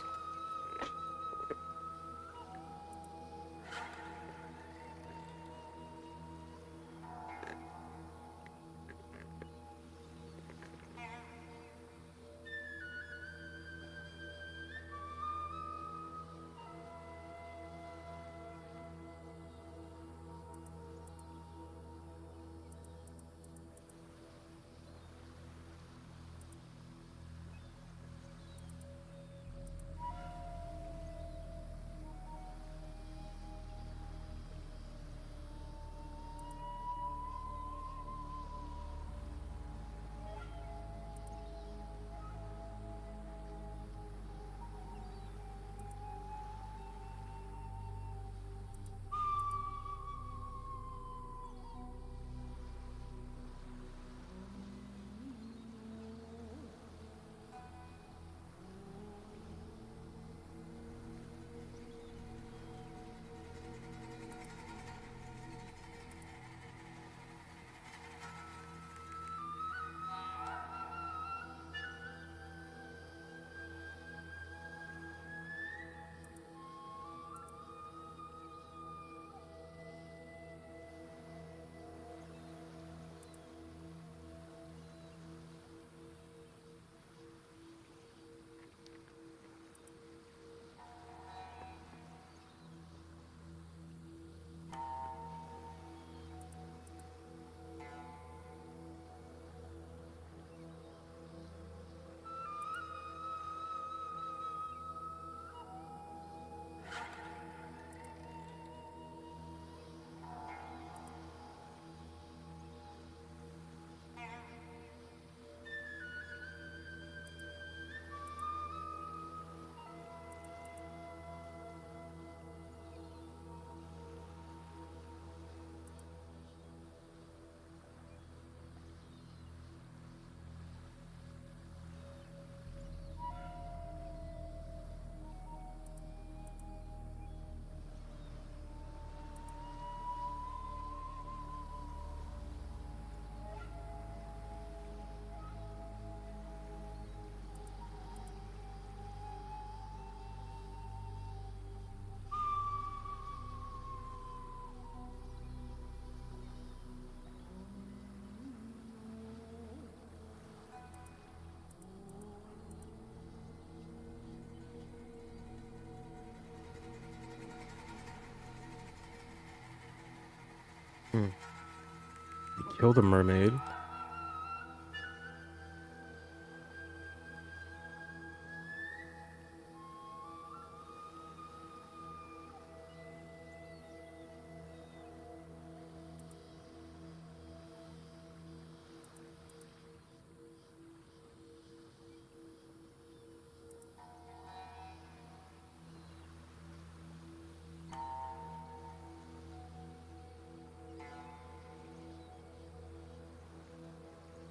Kill the mermaid.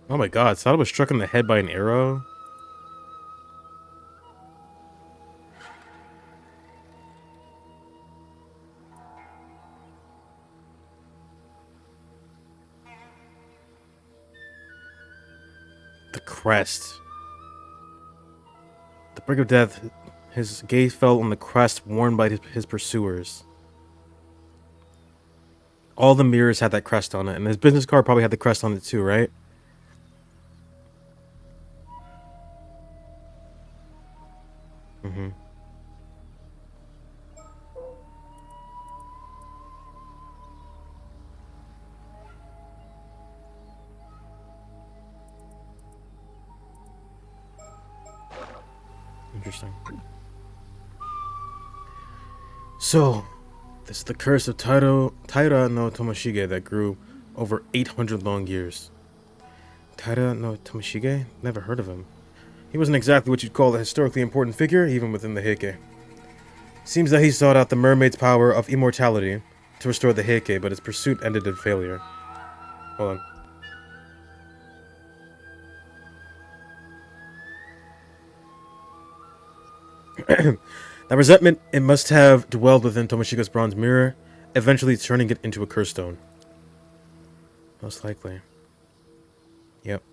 Oh my god, Sada was struck in the head by an arrow? The crest. The Brick of Death, his gaze fell on the crest worn by his pursuers. All the mirrors had that crest on it, and his business card probably had the crest on it too, right? Mm-hmm. Interesting. So, this is the curse of Taira no Tomoshige that grew over 800 long years. Taira no Tomoshige? Never heard of him. He wasn't exactly what you'd call a historically important figure, even within the Heike. Seems that he sought out the mermaid's power of immortality to restore the Heike, but his pursuit ended in failure. Hold on. That resentment, it must have dwelled within Tomoshiga's bronze mirror, eventually turning it into a curse stone. Most likely. Yep.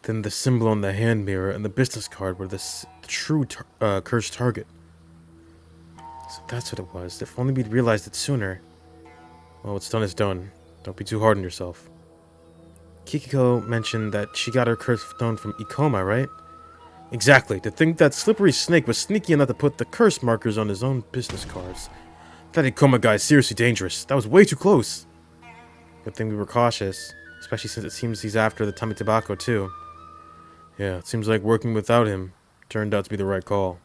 Then the symbol on the hand mirror and the business card were the true cursed target. So that's what it was. If only we'd realized it sooner. Well, what's done is done. Don't be too hard on yourself. Kikiko mentioned that she got her cursed stone from Ikoma, right? Exactly. To think that slippery snake was sneaky enough to put the curse markers on his own business cards. That Ikoma guy is seriously dangerous. That was way too close. Good thing we were cautious. Especially since it seems he's after the Tami Tobacco too. Yeah, it seems like working without him turned out to be the right call.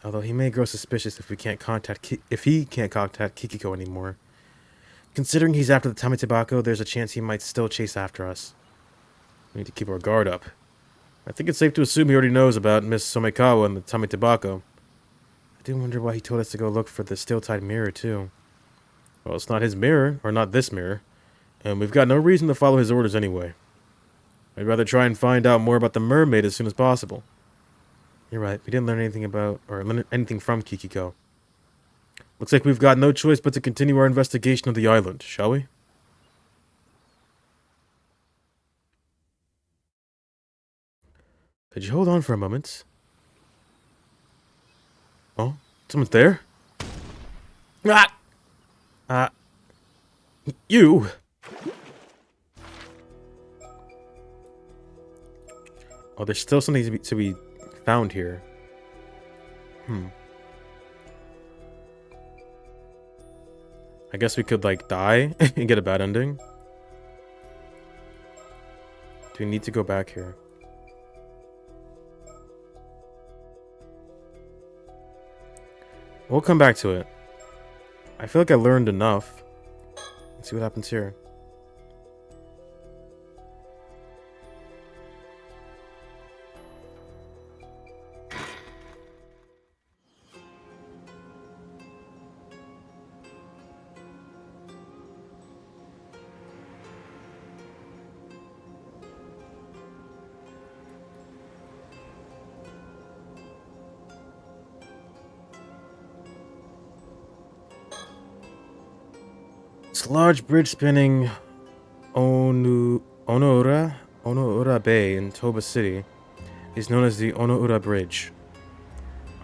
Although he may grow suspicious if he can't contact Kikiko anymore. Considering he's after the Tami Tobacco, there's a chance he might still chase after us. We need to keep our guard up. I think it's safe to assume he already knows about Miss Somekawa and the Tami Tobacco. I do wonder why he told us to go look for the steel-tied mirror, too. Well, it's not his mirror, or not this mirror, and we've got no reason to follow his orders anyway. I'd rather try and find out more about the mermaid as soon as possible. You're right, we didn't learn anything about, or learn anything from Kikiko. Looks like we've got no choice but to continue our investigation of the island, shall we? Could you hold on for a moment? Oh, someone's there? Ah! You! Oh, there's still something to be found here. I guess we could, like, die and get a bad ending. Do we need to go back here? We'll come back to it. I feel like I learned enough. Let's see what happens here. This large bridge spanning Onoura Bay in Toba City is known as the Onoura Bridge.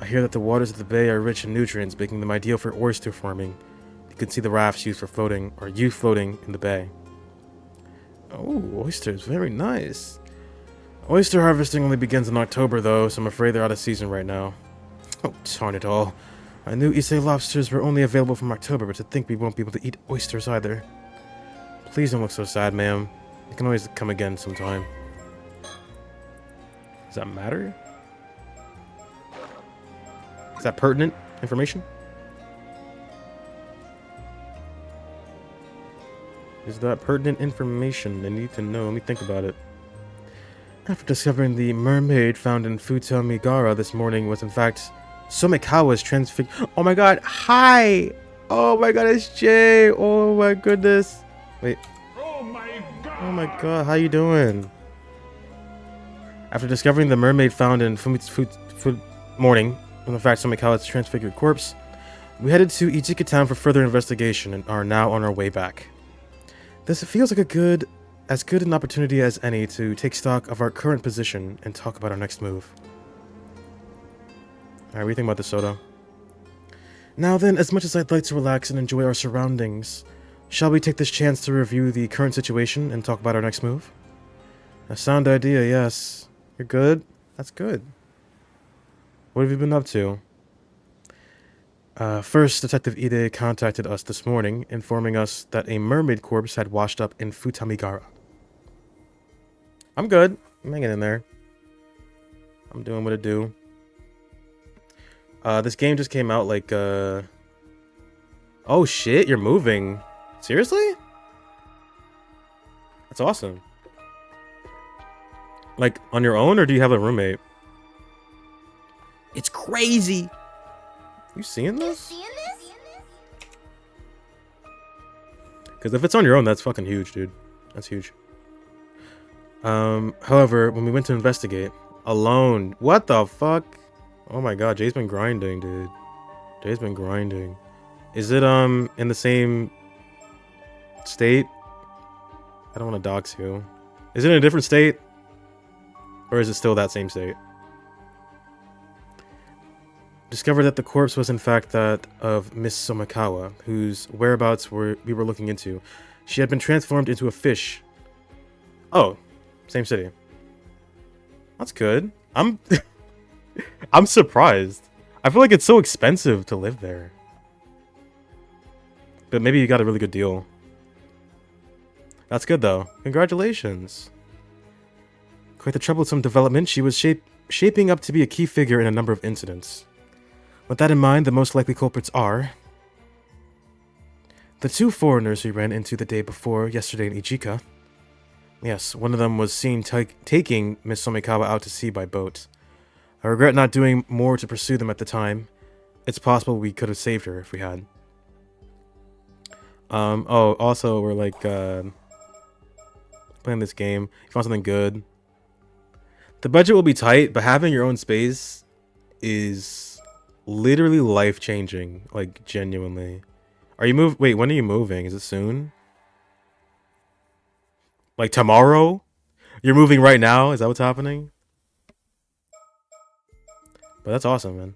I hear that the waters of the bay are rich in nutrients, making them ideal for oyster farming. You can see the rafts used for floating in the bay. Oh, oysters, very nice. Oyster harvesting only begins in October though, so I'm afraid they're out of season right now. Oh, darn it all. I knew Issei lobsters were only available from October, but to think we won't be able to eat oysters either. Please don't look so sad, ma'am. You can always come again sometime. Does that matter? Is that pertinent information? Is that pertinent information I need to know? Let me think about it. After discovering the mermaid found in Futomigara this morning was in fact Somekawa's transfigured. Oh my god, hi! Oh my god, it's Jay! Oh my goodness. Wait. Oh my god, how you doing? After discovering the mermaid found in morning, in fact Somekawa's transfigured corpse, we headed to Ichika town for further investigation and are now on our way back. This feels like a good as good an opportunity as any to take stock of our current position and talk about our next move. Alright, what do you think about the soda? Now then, as much as I'd like to relax and enjoy our surroundings, shall we take this chance to review the current situation and talk about our next move? A sound idea, yes. You're good? That's good. What have you been up to? First, Detective Ide contacted us this morning, informing us that a mermaid corpse had washed up in Futamigara. I'm good. I'm hanging in there. I'm doing what it do. This game just came out like, Oh shit, you're moving. Seriously? That's awesome. Like, on your own, or do you have a roommate? It's crazy! You seeing this? Because if it's on your own, that's fucking huge, dude. That's huge. However, when we went to investigate, alone. What the fuck? Oh my god, Jay's been grinding, dude. Jay's been grinding. Is it, in the same state? I don't want to dox you. Is it in a different state? Or is it still that same state? Discovered that the corpse was in fact that of Miss Somikawa, whose whereabouts we were looking into. She had been transformed into a fish. Oh, same city. That's good. I'm I'm surprised. I feel like it's so expensive to live there. But maybe you got a really good deal. That's good though. Congratulations. Quite the troublesome development. She was shaping up to be a key figure in a number of incidents. With that in mind, the most likely culprits are the two foreigners we ran into the day before yesterday in Ichika. Yes, one of them was seen taking Miss Somikawa out to sea by boat. I regret not doing more to pursue them at the time. It's possible we could have saved her if we had. Oh, also, we're like, playing this game. You found something good. The budget will be tight, but having your own space is literally life-changing. Like, genuinely. Are you wait, when are you moving? Is it soon? Like, tomorrow? You're moving right now? Is that what's happening? But that's awesome, man.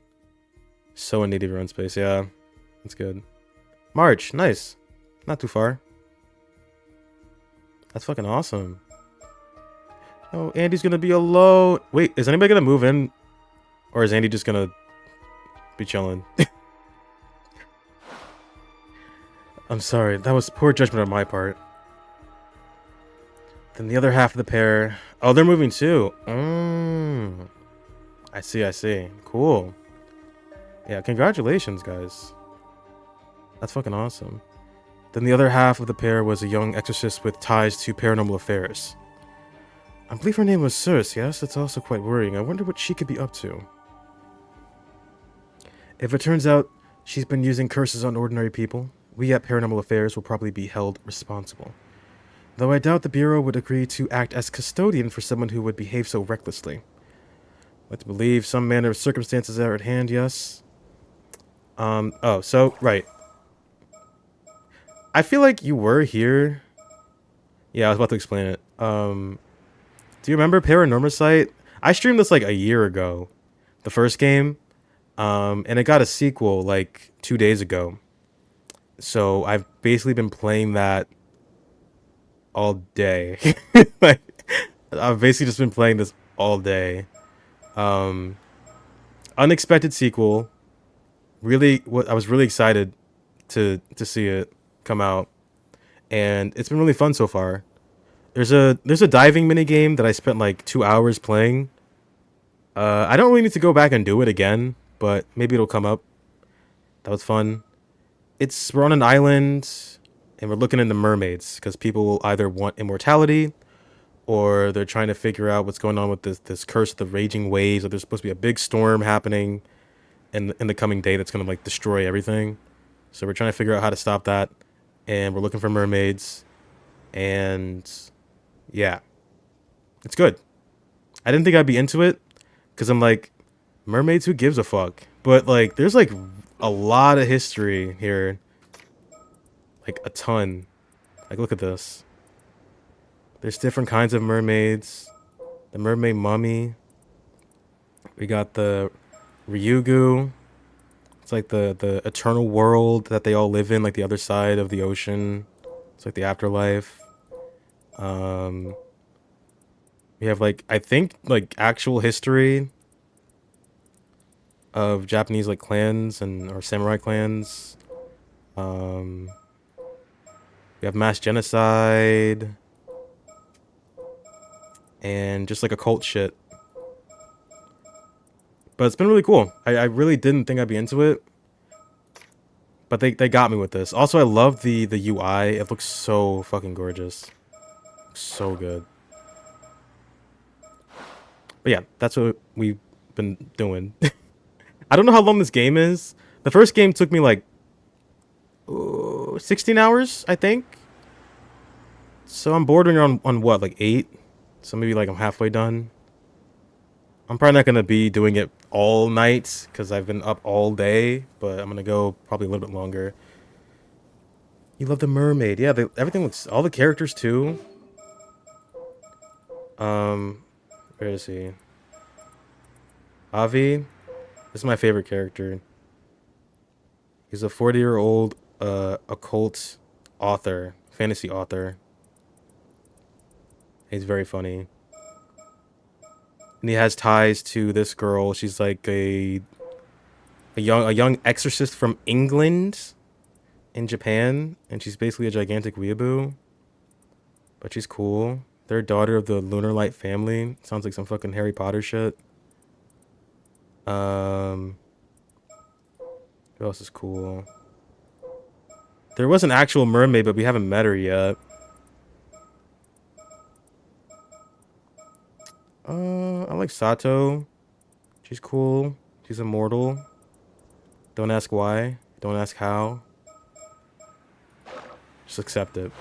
So in need of your own space. Yeah, that's good. March, nice. Not too far. That's fucking awesome. Oh, Andy's gonna be alone. Wait, is anybody gonna move in? Or is Andy just gonna be chilling? I'm sorry, that was poor judgment on my part. Then the other half of the pair... Oh, they're moving too. I see, I see. Cool. Yeah, congratulations, guys. That's fucking awesome. Then the other half of the pair was a young exorcist with ties to paranormal affairs. I believe her name was Circe, yes? That's also quite worrying. I wonder what she could be up to. If it turns out she's been using curses on ordinary people, we at Paranormal Affairs will probably be held responsible. Though I doubt the Bureau would agree to act as custodian for someone who would behave so recklessly. I'd like to believe some manner of circumstances are at hand, yes? Oh, so, right. I feel like you were here. Yeah, I was about to explain it. Do you remember Paranormasight? I streamed this like a year ago. The first game. And it got a sequel like 2 days ago. So I've basically been playing that all day. Like, I've basically just been playing this all day. Unexpected sequel. Really, I was really excited to see it come out, and it's been really fun so far. There's a diving mini game that I spent like 2 hours playing. I don't really need to go back and do it again, but maybe it'll come up. That was fun. We're on an island, and we're looking into mermaids because people will either want immortality, or they're trying to figure out what's going on with this curse of the raging waves. Or there's supposed to be a big storm happening in the coming day that's gonna like destroy everything. So we're trying to figure out how to stop that, and we're looking for mermaids, and yeah, it's good. I didn't think I'd be into it because I'm like, mermaids, who gives a fuck? But like, there's like a lot of history here, like a ton. Like, look at this. There's different kinds of mermaids. The mermaid mummy. We got the Ryugu. It's like the eternal world that they all live in, like the other side of the ocean. It's like the afterlife. Um, we have like, I think like actual history of Japanese like clans and or samurai clans. Um, we have mass genocide and just like occult shit. But it's been really cool. I really didn't think I'd be into it. But they got me with this. Also, I love the UI. It looks so fucking gorgeous. So good. But yeah, that's what we've been doing. I don't know how long this game is. The first game took me like 16 hours, I think. So I'm bordering on what, like 8? So maybe like I'm halfway done. I'm probably not going to be doing it all night because I've been up all day. But I'm going to go probably a little bit longer. You love the mermaid. Yeah, everything looks... All the characters too. Where is he? Avi. This is my favorite character. He's a 40-year-old occult author, fantasy author. He's very funny. And he has ties to this girl. She's like a young exorcist from England in Japan, and she's basically a gigantic weeaboo. But she's cool. They're a daughter of the Lunar Light family. Sounds like some fucking Harry Potter shit. Who else is cool? There was an actual mermaid, but we haven't met her yet. I like Sato. She's cool. She's immortal. Don't ask why. Don't ask how. Just accept it.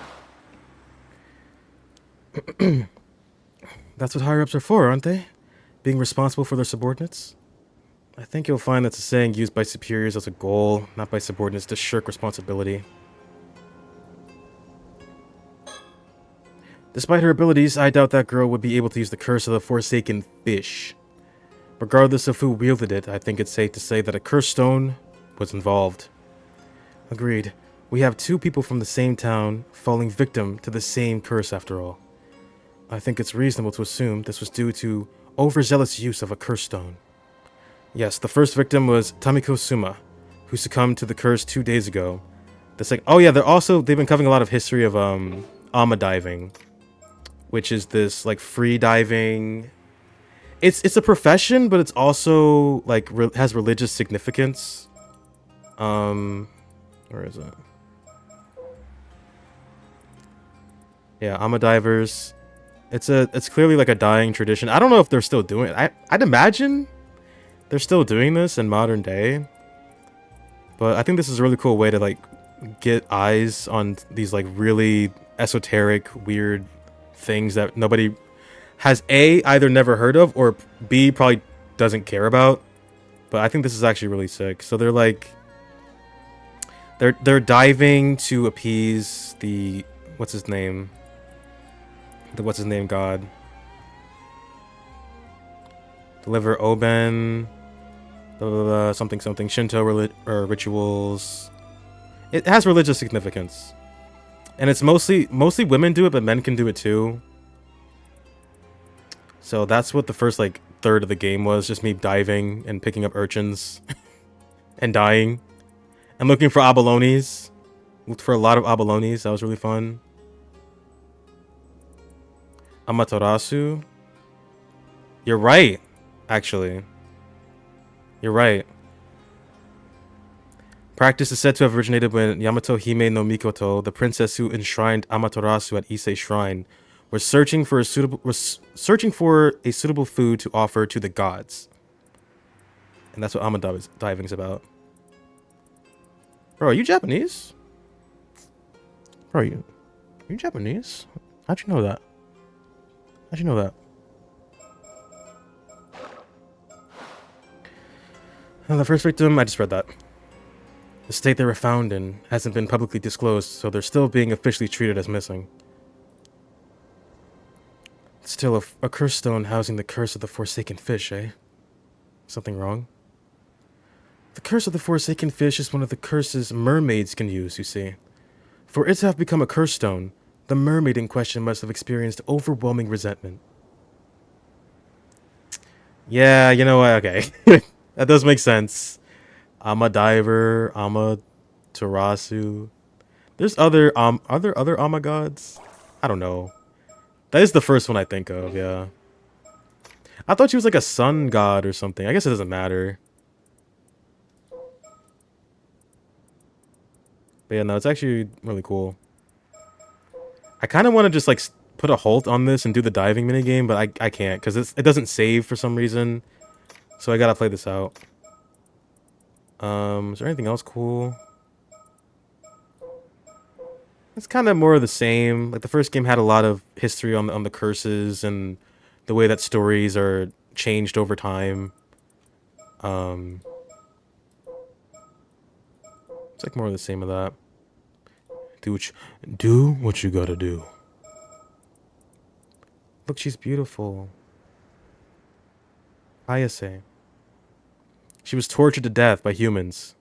That's what higher-ups are for, aren't they? Being responsible for their subordinates? I think you'll find that's a saying used by superiors as a goal, not by subordinates to shirk responsibility. Despite her abilities, I doubt that girl would be able to use the curse of the Forsaken Fish. Regardless of who wielded it, I think it's safe to say that a curse stone was involved. Agreed. We have 2 people from the same town falling victim to the same curse after all. I think it's reasonable to assume this was due to overzealous use of a curse stone. Yes, the first victim was Tamiko Suma, who succumbed to the curse 2 days ago. Oh yeah, they've been covering a lot of history of ama diving, which is this like free diving. It's a profession, but it's also like has religious significance. Where is it? Yeah, ama divers. It's clearly like a dying tradition. I don't know if they're still doing it. I'd imagine they're still doing this in modern day. But I think this is a really cool way to like get eyes on these like really esoteric, weird things that nobody has either never heard of or B probably doesn't care about. But I think this is actually really sick. So they're like they're diving to appease the what's his name god. Deliver Oben, blah, blah, blah, something Shinto rituals. It has religious significance, and it's mostly women do it, but men can do it too. So that's what the first like third of the game was, just me diving and picking up urchins and dying and looking for abalones. Looked for a lot of abalones. That was really fun. Amaterasu. You're right, actually. You're right. Practice is said to have originated when Yamato Hime no Mikoto, the princess who enshrined Amaterasu at Ise Shrine, was searching for a suitable food to offer to the gods. And that's what diving is about. Bro, are you Japanese? Bro, are you Japanese? How'd you know that? How'd you know that? The first victim, I just read that. The state they were found in hasn't been publicly disclosed, so they're still being officially treated as missing. Still, a curse stone housing the curse of the Forsaken Fish, eh? Something wrong? The curse of the Forsaken Fish is one of the curses mermaids can use, you see. For it to have become a curse stone, the mermaid in question must have experienced overwhelming resentment. Yeah, you know what? Okay. That does make sense. I'm a diver. I'm a Tarasu. There's other are there other Ama gods? I don't know. That is the first one I think of, yeah. I thought she was like a sun god or something. I guess it doesn't matter. But yeah, no, it's actually really cool. I kind of want to just like put a halt on this and do the diving minigame, but I can't because it doesn't save for some reason. So I gotta play this out. Is there anything else cool? It's kind of more of the same. Like the first game had a lot of history on the curses and the way that stories are changed over time. It's like more of the same of that. Do what you gotta do. Look, she's beautiful. Ayase. She was tortured to death by humans.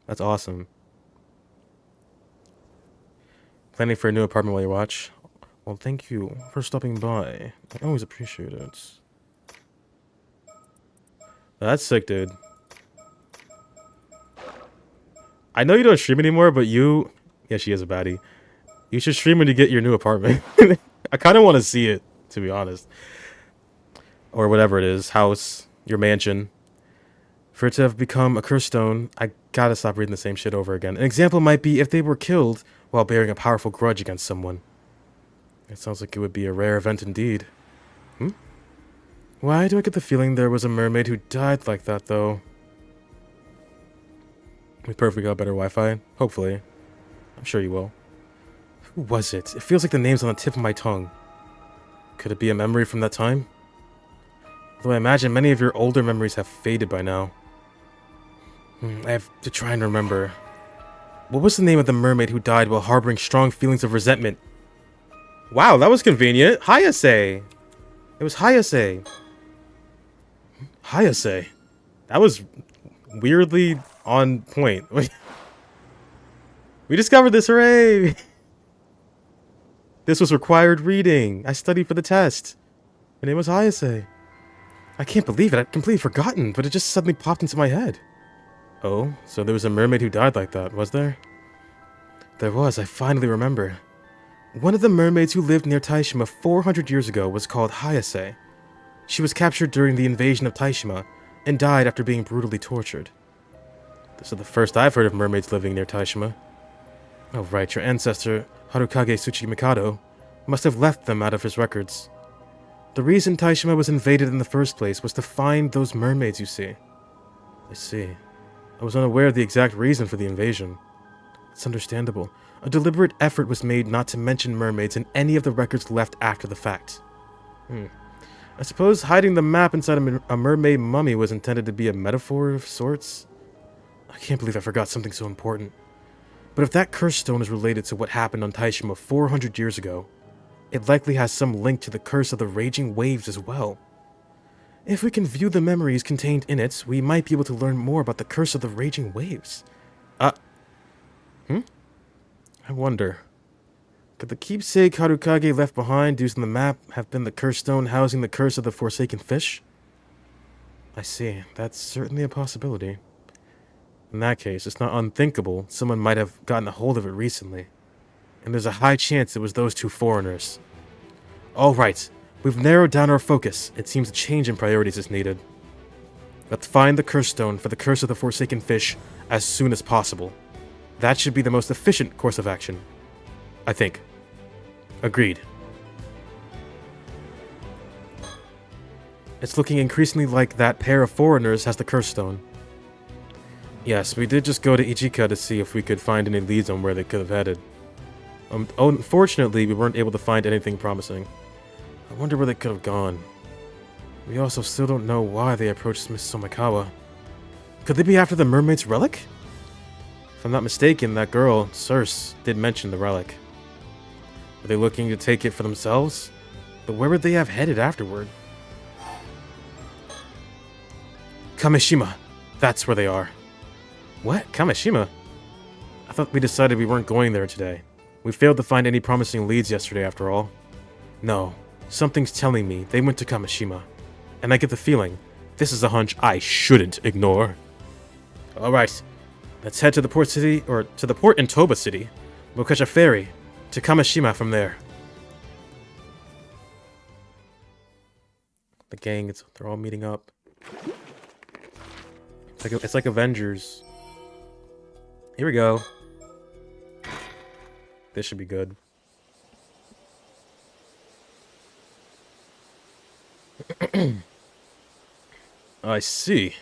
That's awesome. Planning for a new apartment while you watch? Well, thank you for stopping by. I always appreciate it. That's sick, dude. I know you don't stream anymore, but you... Yeah, she is a baddie. You should stream when you get your new apartment. I kind of want to see it, to be honest. Or whatever it is. House. Your mansion. For it to have become a curse stone, I gotta stop reading the same shit over again. An example might be if they were killed while bearing a powerful grudge against someone. It sounds like it would be a rare event indeed. Why do I get the feeling there was a mermaid who died like that, though? We perfectly got better Wi-Fi. Hopefully. I'm sure you will. Who was it? It feels like the name's on the tip of my tongue. Could it be a memory from that time? Though I imagine many of your older memories have faded by now. I have to try and remember. What was the name of the mermaid who died while harboring strong feelings of resentment? Wow, that was convenient. Hayase. It was Hayase. Hayase. That was weirdly on point. We discovered this, hooray! This was required reading. I studied for the test. Her name was Hayase. I can't believe it. I'd completely forgotten, but it just suddenly popped into my head. Oh, so there was a mermaid who died like that, was there? There was, I finally remember. One of the mermaids who lived near Taishima 400 years ago was called Hayase. She was captured during the invasion of Taishima and died after being brutally tortured. This is the first I've heard of mermaids living near Taishima. Oh right, your ancestor, Harukage Tsuchimikado, must have left them out of his records. The reason Taishima was invaded in the first place was to find those mermaids, you see. I see. I was unaware of the exact reason for the invasion. It's understandable. A deliberate effort was made not to mention mermaids in any of the records left after the fact. I suppose hiding the map inside a mermaid mummy was intended to be a metaphor of sorts? I can't believe I forgot something so important. But if that curse stone is related to what happened on Taishima 400 years ago, it likely has some link to the curse of the raging waves as well. If we can view the memories contained in it, we might be able to learn more about the curse of the raging waves. I wonder. Could the keepsake Harukage left behind using the map have been the curse stone housing the curse of the Forsaken Fish? I see. That's certainly a possibility. In that case, it's not unthinkable someone might have gotten a hold of it recently. And there's a high chance it was those two foreigners. All right. We've narrowed down our focus. It seems a change in priorities is needed. Let's find the curse stone for the curse of the Forsaken Fish as soon as possible. That should be the most efficient course of action. I think. Agreed. It's looking increasingly like that pair of foreigners has the curse stone. Yes, we did just go to Ichika to see if we could find any leads on where they could have headed. Unfortunately, we weren't able to find anything promising. I wonder where they could have gone. We also still don't know why they approached Miss Somikawa. Could they be after the mermaid's relic? If I'm not mistaken, that girl, Circe, did mention the relic. Are they looking to take it for themselves? But where would they have headed afterward? Kamishima. That's where they are. What? Kamishima? I thought we decided we weren't going there today. We failed to find any promising leads yesterday after all. No, something's telling me they went to Kamishima. And I get the feeling this is a hunch I shouldn't ignore. Alright, let's head to the port city, or to the port in Toba City. We'll catch a ferry to Kamishima from there. The gang, they're all meeting up. It's like Avengers. Here we go. This should be good. I see.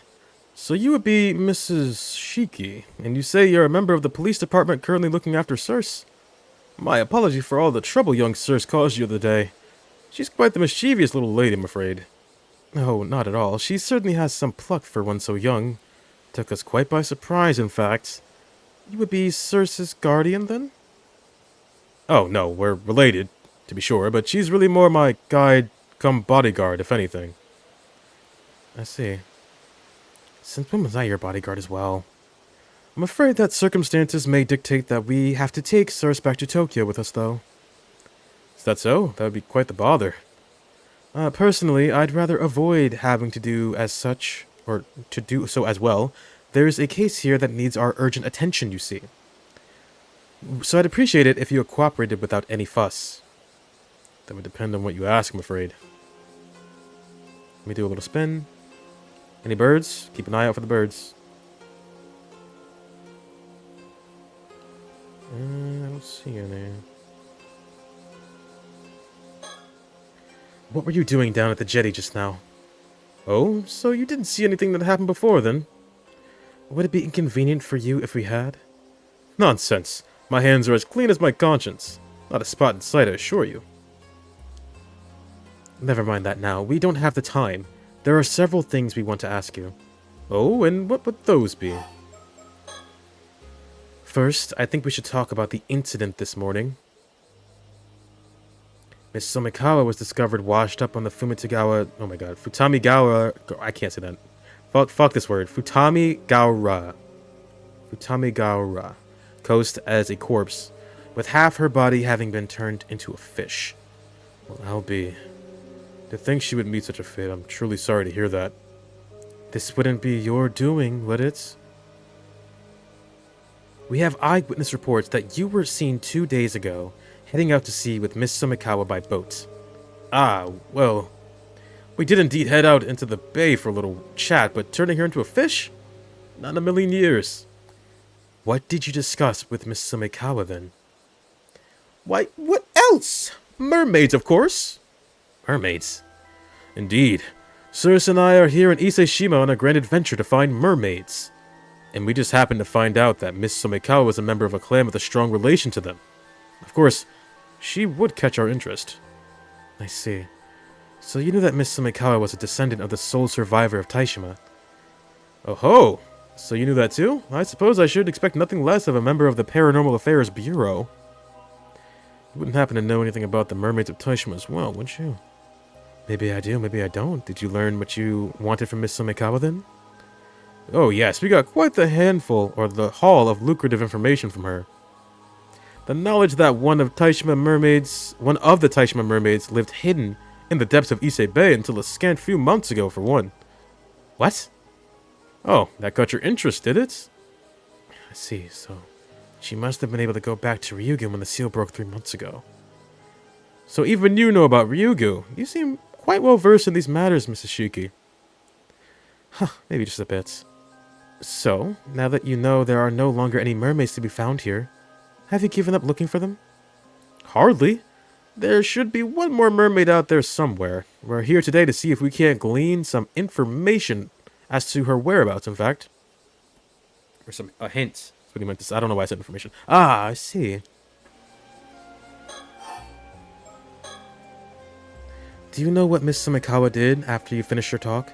So you would be Mrs. Shiki, and you say you're a member of the police department currently looking after Circe? My apology for all the trouble young Circe caused you the other day. She's quite the mischievous little lady, I'm afraid. Oh, not at all. She certainly has some pluck for one so young. Took us quite by surprise, in fact. You would be Circe's guardian, then? Oh, no, we're related, to be sure, but she's really more my guide come bodyguard, if anything. I see. Since when was I your bodyguard as well? I'm afraid that circumstances may dictate that we have to take Circe back to Tokyo with us, though. Is that so? That would be quite the bother. Personally, I'd rather avoid having to do as such, or to do so as well. There's a case here that needs our urgent attention, you see. So I'd appreciate it if you cooperated without any fuss. That would depend on what you ask, I'm afraid. Let me do a little spin. Any birds? Keep an eye out for the birds. I don't see any. What were you doing down at the jetty just now? Oh, so you didn't see anything that happened before, then? Would it be inconvenient for you if we had? Nonsense. My hands are as clean as my conscience. Not a spot in sight, I assure you. Never mind that now. We don't have the time. There are several things we want to ask you. Oh, and what would those be? First, I think we should talk about the incident this morning. Miss Somikawa was discovered washed up on the Futamigawa... I can't say that. Fuck this word. Futamigawa coast as a corpse, with half her body having been turned into a fish. Well, I'll be... To think she would meet such a fate, I'm truly sorry to hear that. This wouldn't be your doing, would it? We have eyewitness reports that you were seen 2 days ago, heading out to sea with Miss Somikawa by boat. Ah, well, we did indeed head out into the bay for a little chat, but turning her into a fish? Not in a million years. What did you discuss with Miss Somikawa, then? Why, what else? Mermaids, of course. Mermaids? Indeed. Circe and I are here in Ise-shima on a grand adventure to find mermaids. And we just happened to find out that Miss Somikawa was a member of a clan with a strong relation to them. Of course, she would catch our interest. I see. So you knew that Miss Somikawa was a descendant of the sole survivor of Taishima. Oh ho! So you knew that too? I suppose I should expect nothing less of a member of the Paranormal Affairs Bureau. You wouldn't happen to know anything about the mermaids of Taishima as well, wouldn't you? Maybe I do, maybe I don't. Did you learn what you wanted from Miss Somikawa then? Oh yes, we got quite the handful, or the haul of lucrative information from her. The knowledge that one of the Taishima mermaids lived hidden in the depths of Ise Bay until a scant few months ago, for one. What? Oh, that got your interest, did it? I see, so she must have been able to go back to Ryugu when the seal broke 3 months ago. So even you know about Ryugu. You seem quite well versed in these matters, Mrs. Shiki. Huh, maybe just a bit. So, now that you know there are no longer any mermaids to be found here, have you given up looking for them? Hardly. There should be one more mermaid out there somewhere. We're here today to see if we can't glean some information as to her whereabouts, in fact. Or a hint. That's what he meant to say. I don't know why I said information. Ah, I see. Do you know what Miss Somikawa did after you finished your talk?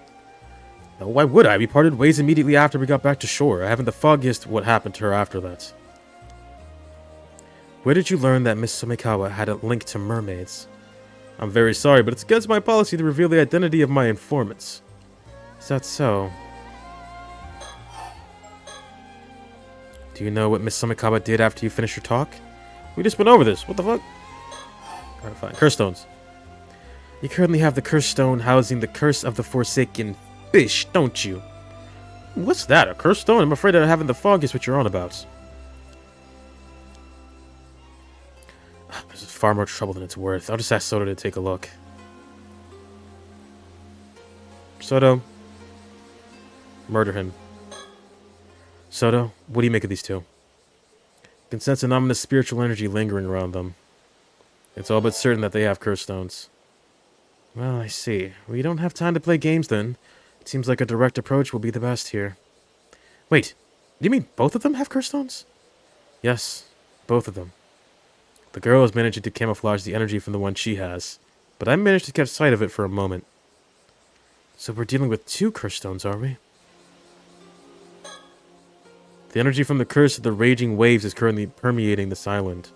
No, why would I? We parted ways immediately after we got back to shore. I haven't the foggiest what happened to her after that. Where did you learn that Miss Somikawa had a link to mermaids? I'm very sorry, but it's against my policy to reveal the identity of my informants. Is that so? Do you know what Miss Sumikawa did after you finished your talk? We just went over this. What the fuck? Alright, fine. Curse stones. You currently have the curse stone housing the curse of the Forsaken Fish, don't you? What's that? A curse stone? I'm afraid I haven't the foggiest what you're on about. This is far more trouble than it's worth. I'll just ask Soto to take a look. Soto. Murder him. Soto, what do you make of these two? You can sense an ominous spiritual energy lingering around them. It's all but certain that they have curse stones. Well, I see. We don't have time to play games then. It seems like a direct approach will be the best here. Wait, do you mean both of them have curse stones? Yes, both of them. The girl is managing to camouflage the energy from the one she has, but I managed to catch sight of it for a moment. So we're dealing with two curse stones, are we? The energy from the curse of the raging waves is currently permeating this island.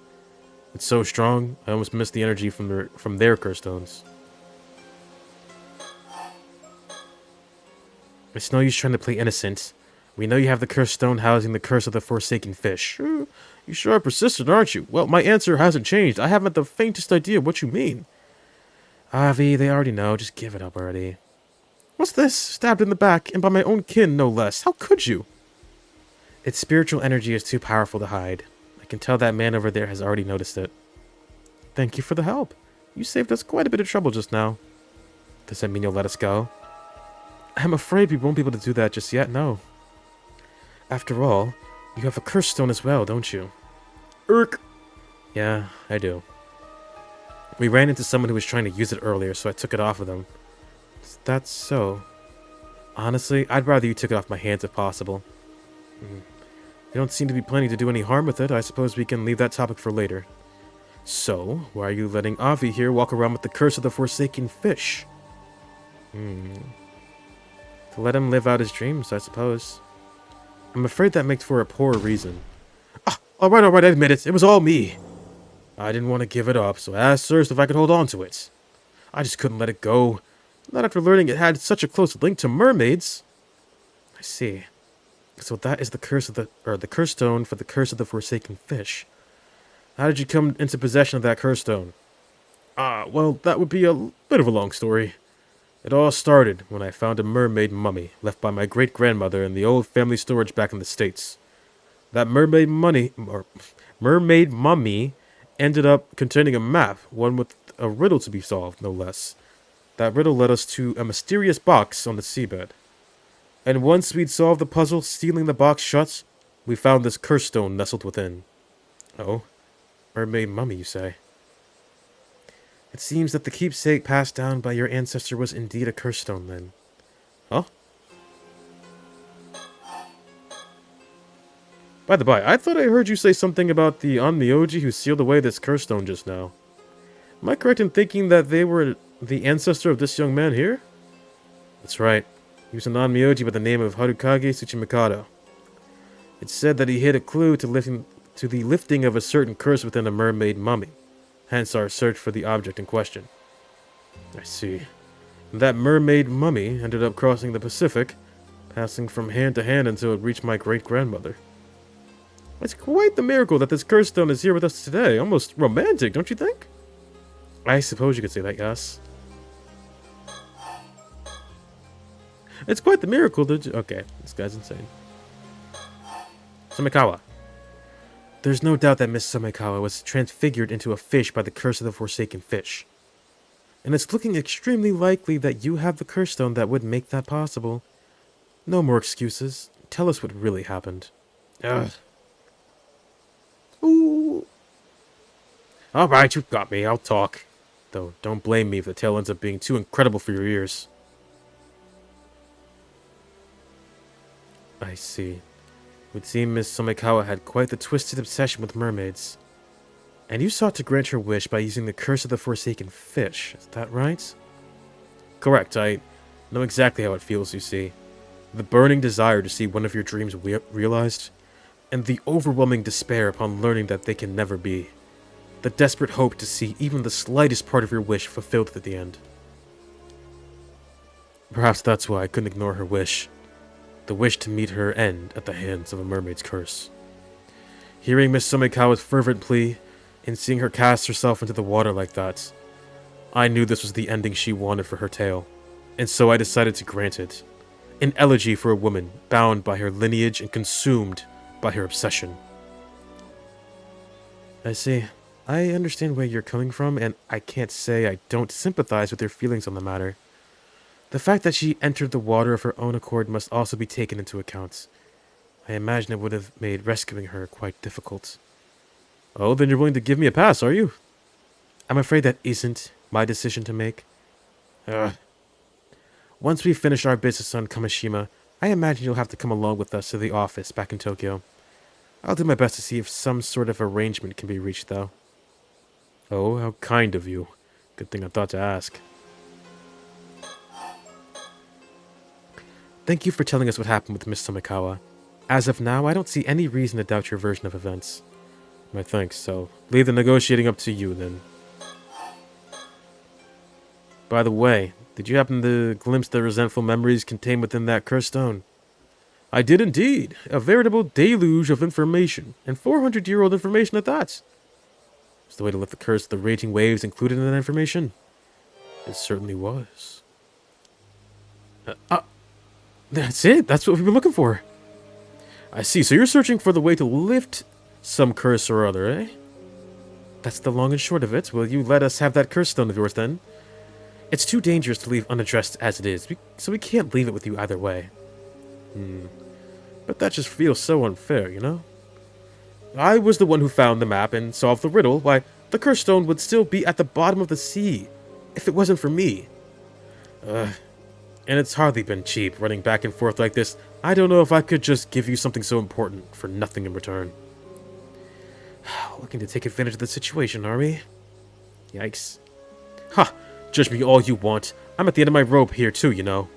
It's so strong, I almost missed the energy from their curse stones. It's no use trying to play innocent. We know you have the cursed stone housing the curse of the Forsaken Fish. You sure are persistent, aren't you? Well, my answer hasn't changed. I haven't the faintest idea what you mean. Avi, they already know. Just give it up already. What's this? Stabbed in the back, and by my own kin, no less. How could you? Its spiritual energy is too powerful to hide. I can tell that man over there has already noticed it. Thank you for the help. You saved us quite a bit of trouble just now. Does that mean you'll let us go? I'm afraid we won't be able to do that just yet, no. After all, you have a curse stone as well, don't you? Yeah, I do. We ran into someone who was trying to use it earlier, so I took it off of them. Is that so? Honestly, I'd rather you took it off my hands if possible. You don't seem to be planning to do any harm with it. I suppose we can leave that topic for later. So, why are you letting Avi here walk around with the curse of the Forsaken Fish? To let him live out his dreams, I suppose. I'm afraid that makes for a poor reason. Alright, I admit it. It was all me. I didn't want to give it up, so I asked Thirst if I could hold on to it. I just couldn't let it go. Not after learning it had such a close link to mermaids. I see. So that is the curse of the curse stone for the curse of the Forsaken Fish. How did you come into possession of that curse stone? Well, that would be a bit of a long story. It all started when I found a mermaid mummy left by my great-grandmother in the old family storage back in the States. That mermaid mummy ended up containing a map, one with a riddle to be solved, no less. That riddle led us to a mysterious box on the seabed. And once we'd solved the puzzle, sealing the box shut, we found this curse stone nestled within. Oh, mermaid mummy, you say? It seems that the keepsake passed down by your ancestor was indeed a curse stone, then. Huh? By the by, I thought I heard you say something about the Onmyoji who sealed away this curse stone just now. Am I correct in thinking that they were the ancestor of this young man here? That's right. He was an Onmyoji by the name of Harukage Tsuchimikado. It's said that he hid a clue to the lifting of a certain curse within a mermaid mummy. Hence our search for the object in question. I see. That mermaid mummy ended up crossing the Pacific, passing from hand to hand until it reached my great-grandmother. It's quite the miracle that this curse stone is here with us today. Almost romantic, don't you think? I suppose you could say that, yes. It's quite the miracle, okay, this guy's insane. Sumikawa. There's no doubt that Miss Sumikawa was transfigured into a fish by the curse of the Forsaken Fish. And it's looking extremely likely that you have the curse stone that would make that possible. No more excuses. Tell us what really happened. Ugh. Ooh. Alright, you've got me. I'll talk. Though, don't blame me if the tale ends up being too incredible for your ears. I see. It would seem Miss Sumikawa had quite the twisted obsession with mermaids. And you sought to grant her wish by using the curse of the Forsaken Fish, is that right? Correct, I know exactly how it feels, you see. The burning desire to see one of your dreams realized, and the overwhelming despair upon learning that they can never be. The desperate hope to see even the slightest part of your wish fulfilled at the end. Perhaps that's why I couldn't ignore her wish. The wish to meet her end at the hands of a mermaid's curse. Hearing Miss Sumikawa's fervent plea, and seeing her cast herself into the water like that, I knew this was the ending she wanted for her tale, and so I decided to grant it. An elegy for a woman bound by her lineage and consumed by her obsession. I see. I understand where you're coming from, and I can't say I don't sympathize with your feelings on the matter. The fact that she entered the water of her own accord must also be taken into account. I imagine it would have made rescuing her quite difficult. Oh, then you're willing to give me a pass, are you? I'm afraid that isn't my decision to make. Once we finish our business on Kamishima, I imagine you'll have to come along with us to the office back in Tokyo. I'll do my best to see if some sort of arrangement can be reached, though. Oh, how kind of you. Good thing I thought to ask. Thank you for telling us what happened with Miss Sumikawa. As of now, I don't see any reason to doubt your version of events. My thanks, so leave the negotiating up to you, then. By the way, did you happen to glimpse the resentful memories contained within that cursed stone? I did indeed. A veritable deluge of information, and 400-year-old information at that. Was the way to lift the curse of the raging waves included in that information? It certainly was. That's it. That's what we've been looking for. I see. So you're searching for the way to lift some curse or other, eh? That's the long and short of it. Will you let us have that curse stone of yours, then? It's too dangerous to leave unaddressed as it is, so we can't leave it with you either way. But that just feels so unfair, you know? I was the one who found the map and solved the riddle. Why, the curse stone would still be at the bottom of the sea if it wasn't for me. And it's hardly been cheap, running back and forth like this. I don't know if I could just give you something so important for nothing in return. Looking to take advantage of the situation, are we? Yikes. Ha! Judge me all you want. I'm at the end of my rope here too, you know.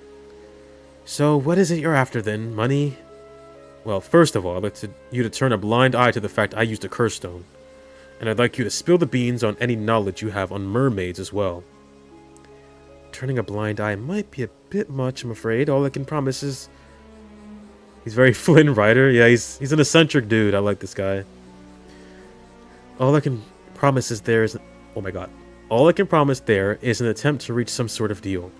So, what is it you're after then? Money? Well, first of all, I'd like you to turn a blind eye to the fact I used a curse stone. And I'd like you to spill the beans on any knowledge you have on mermaids as well. Turning a blind eye might be a bit much, I'm afraid. All I can promise is... He's very Flynn Rider. Yeah, he's an eccentric dude. I like this guy. All I can promise is there is... Oh my god. All I can promise there is an attempt to reach some sort of deal.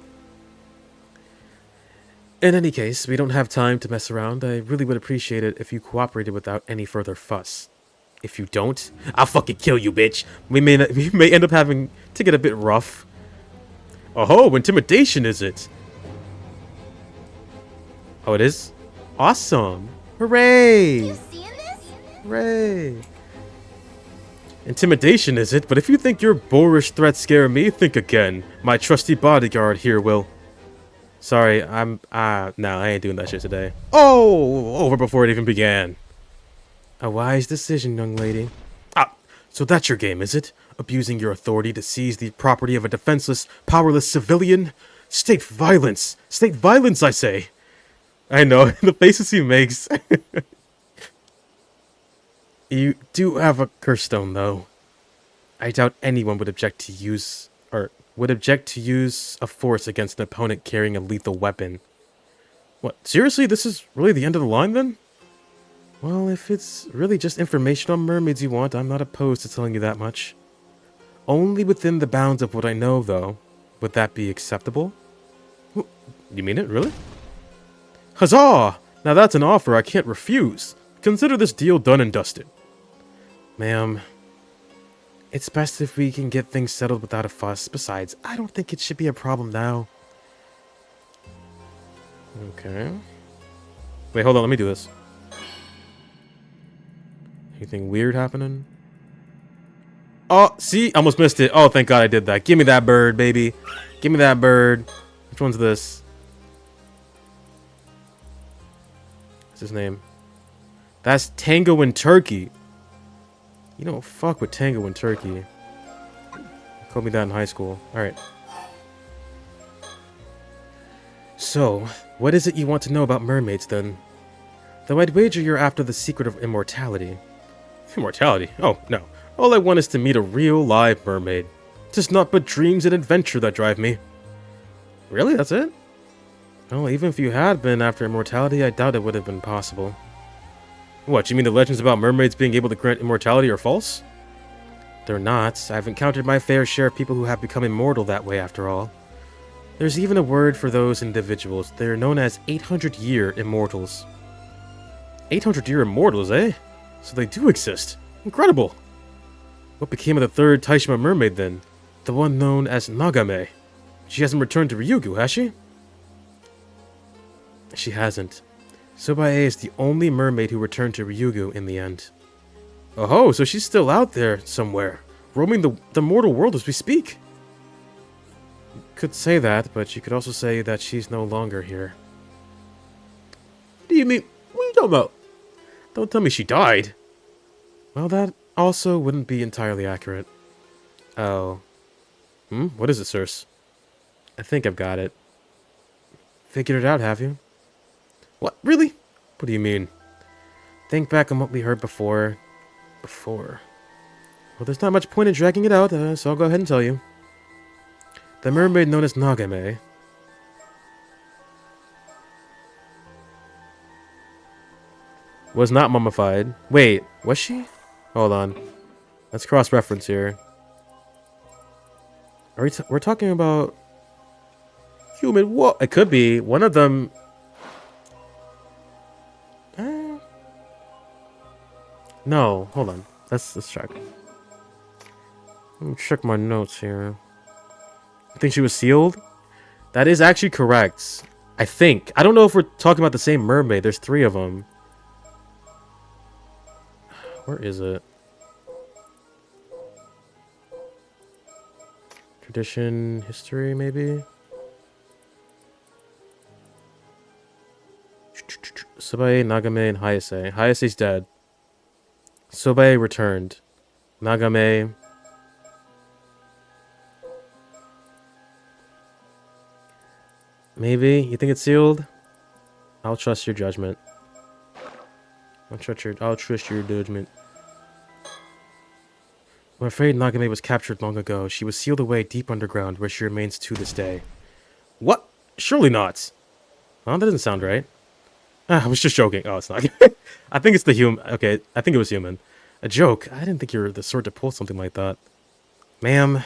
In any case, we don't have time to mess around. I really would appreciate it if you cooperated without any further fuss. If you don't, I'll fucking kill you, bitch. We may end up having to get a bit rough. Oh, intimidation is it? Oh, it is? Awesome. Hooray! You seeing this? Hooray! Intimidation is it? But if you think your boorish threats scare me, think again. My trusty bodyguard here will... Sorry, no, I ain't doing that shit today. Oh, over before it even began. A wise decision, young lady. So that's your game, is it? Abusing your authority to seize the property of a defenseless, powerless civilian? State violence! State violence, I say! I know, the faces he makes. You do have a curse stone, though. I doubt anyone would object to use a force against an opponent carrying a lethal weapon. What, seriously? This is really the end of the line, then? Well, if it's really just information on mermaids you want, I'm not opposed to telling you that much. Only within the bounds of what I know, though. Would that be acceptable? You mean it, really? Huzzah! Now that's an offer I can't refuse. Consider this deal done and dusted. Ma'am, it's best if we can get things settled without a fuss. Besides, I don't think it should be a problem now. Okay. Wait, hold on, let me do this. Anything weird happening? Oh, see? Almost missed it. Oh, thank God I did that. Give me that bird, baby. Give me that bird. Which one's this? What's his name? That's Tango in Turkey. You don't fuck with Tango in Turkey. Called me that in high school. Alright. So, what is it you want to know about mermaids, then? Though I'd wager you're after the secret of immortality. Immortality? Oh, no. All I want is to meet a real, live mermaid. 'Tis naught but dreams and adventure that drive me. Really? That's it? Well, even if you had been after immortality, I doubt it would have been possible. What, you mean the legends about mermaids being able to grant immortality are false? They're not. I've encountered my fair share of people who have become immortal that way after all. There's even a word for those individuals. They're known as 800-year immortals. 800-year immortals, eh? So they do exist. Incredible! What became of the third Taishima mermaid then? The one known as Nagame. She hasn't returned to Ryugu, has she? She hasn't. Sobae is the only mermaid who returned to Ryugu in the end. Oh, so she's still out there somewhere, roaming the mortal world as we speak. You could say that, but you could also say that she's no longer here. What do you mean? What are you talking about? Don't tell me she died. Well, that also wouldn't be entirely accurate. Oh. What is it, sirs? I think I've got it. Figured it out, have you? What? Really? What do you mean? Think back on what we heard before. Well, there's not much point in dragging it out, so I'll go ahead and tell you. The mermaid known as Nagame was not mummified. Wait, was she? Hold on. Let's cross-reference here. We're talking about human what? It could be. One of them... No, hold on. Let's check. Let me check my notes here. I think she was sealed? That is actually correct. I think. I don't know if we're talking about the same mermaid. There's 3 of them. Where is it? Tradition, history, maybe? Sobae, Nagame, and Hayase. Hayase's dead. Sobae returned. Nagame... Maybe? You think it's sealed? I'll trust your judgment. I'll trust your judgment. I'm afraid Nagame was captured long ago. She was sealed away deep underground, where she remains to this day. What? Surely not. Well, that doesn't sound right. I was just joking. Oh, it's not. I think it's the human. Okay, I think it was human. A joke? I didn't think you were the sort to pull something like that. Ma'am.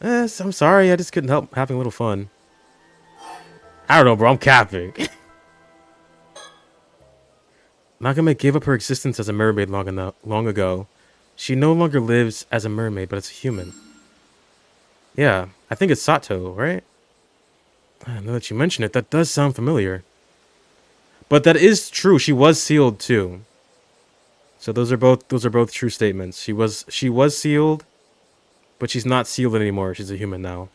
I'm sorry, I just couldn't help having a little fun. I don't know, bro. I'm capping. Nagame gave up her existence as a mermaid long ago. She no longer lives as a mermaid, but as a human. Yeah, I think it's Sato, right? Now that you mention it, that does sound familiar. But that is true. She was sealed too. So those are both true statements. She was sealed, but she's not sealed anymore. She's a human now.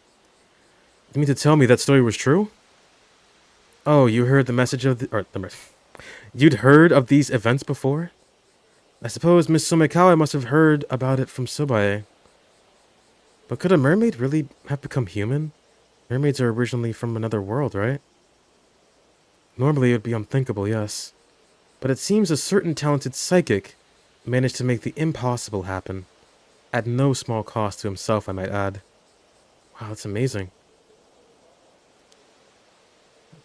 You mean to tell me that story was true? Oh, you heard the message of you'd heard of these events before? I suppose Miss Somekawa must have heard about it from Sobae. But could a mermaid really have become human? Mermaids are originally from another world, right? Normally it would be unthinkable, yes. But it seems a certain talented psychic managed to make the impossible happen. At no small cost to himself, I might add. Wow, that's amazing.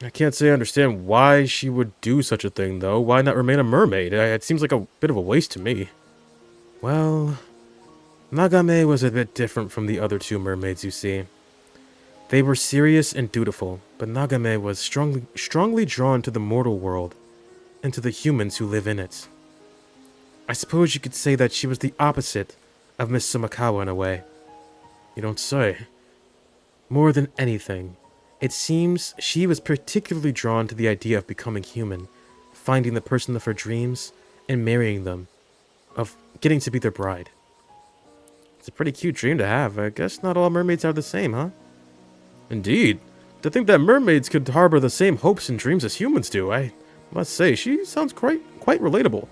I can't say I understand why she would do such a thing, though. Why not remain a mermaid? It seems like a bit of a waste to me. Well, Nagame was a bit different from the other 2 mermaids, you see. They were serious and dutiful, but Nagame was strongly drawn to the mortal world and to the humans who live in it. I suppose you could say that she was the opposite of Miss Somekawa in a way. You don't say. More than anything, it seems she was particularly drawn to the idea of becoming human, finding the person of her dreams, and marrying them, of getting to be their bride. It's a pretty cute dream to have. I guess not all mermaids are the same, huh? Indeed. To think that mermaids could harbor the same hopes and dreams as humans do, I must say, she sounds quite relatable.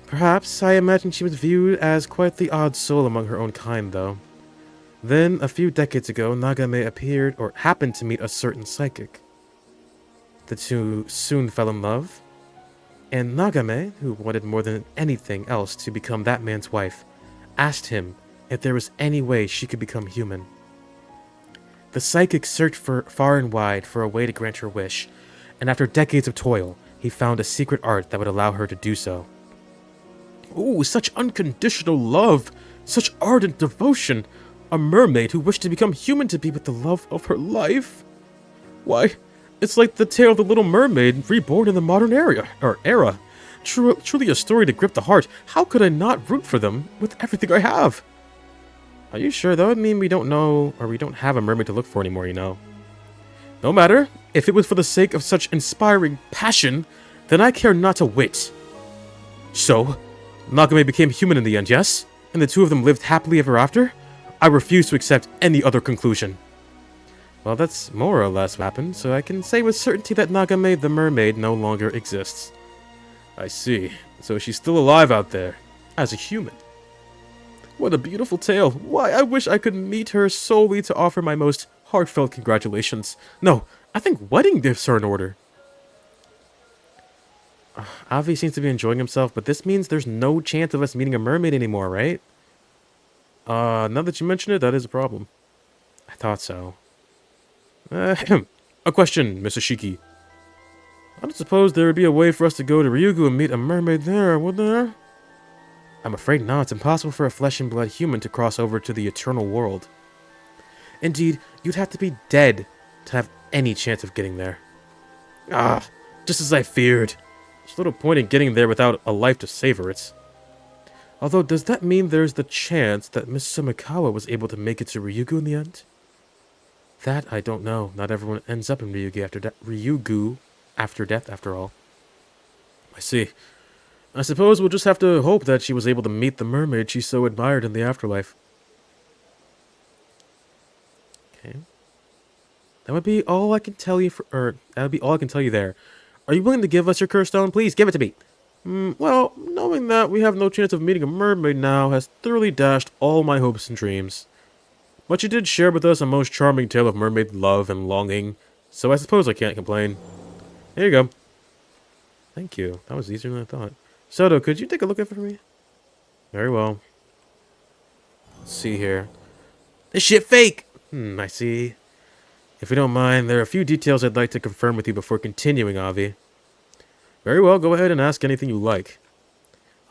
Perhaps I imagine she was viewed as quite the odd soul among her own kind, though. Then, a few decades ago, Nagame appeared or happened to meet a certain psychic. The 2 soon fell in love. And Nagame, who wanted more than anything else to become that man's wife, asked him if there was any way she could become human. The psychic searched for far and wide for a way to grant her wish, and after decades of toil, he found a secret art that would allow her to do so. Ooh, such unconditional love! Such ardent devotion! A mermaid who wished to become human to be with the love of her life? Why, it's like the tale of the Little Mermaid reborn in the modern era. Truly a story to grip the heart. How could I not root for them with everything I have? Are you sure? That would mean we don't know, or we don't have a mermaid to look for anymore, you know. No matter. If it was for the sake of such inspiring passion, then I care not a whit. So, Nagame became human in the end, yes? And the two of them lived happily ever after? I refuse to accept any other conclusion. Well, that's more or less what happened, so I can say with certainty that Nagame the mermaid no longer exists. I see. So she's still alive out there, as a human. What a beautiful tale. Why, I wish I could meet her solely to offer my most heartfelt congratulations. No, I think wedding gifts are in order. Avi seems to be enjoying himself, but this means there's no chance of us meeting a mermaid anymore, right? Now that you mention it, that is a problem. I thought so. A question, Mr. Shiki. I don't suppose there would be a way for us to go to Ryugu and meet a mermaid there, would there? I'm afraid not. It's impossible for a flesh and blood human to cross over to the eternal world. Indeed, you'd have to be dead to have any chance of getting there. Ah, just as I feared. There's little point in getting there without a life to savor it. Although, does that mean there's the chance that Miss Sumikawa was able to make it to Ryugu in the end? That I don't know. Not everyone ends up in Ryugu after death, after all. I see. I suppose we'll just have to hope that she was able to meet the mermaid she so admired in the afterlife. Okay. That would be all I can tell you that would be all I can tell you there. Are you willing to give us your curse stone? Please give it to me. Well, knowing that we have no chance of meeting a mermaid now has thoroughly dashed all my hopes and dreams. But you did share with us a most charming tale of mermaid love and longing, so I suppose I can't complain. Here you go. Thank you. That was easier than I thought. Soto, could you take a look at it for me? Very well. Let's see here. This shit fake! I see. If you don't mind, there are a few details I'd like to confirm with you before continuing, Avi. Very well, go ahead and ask anything you like.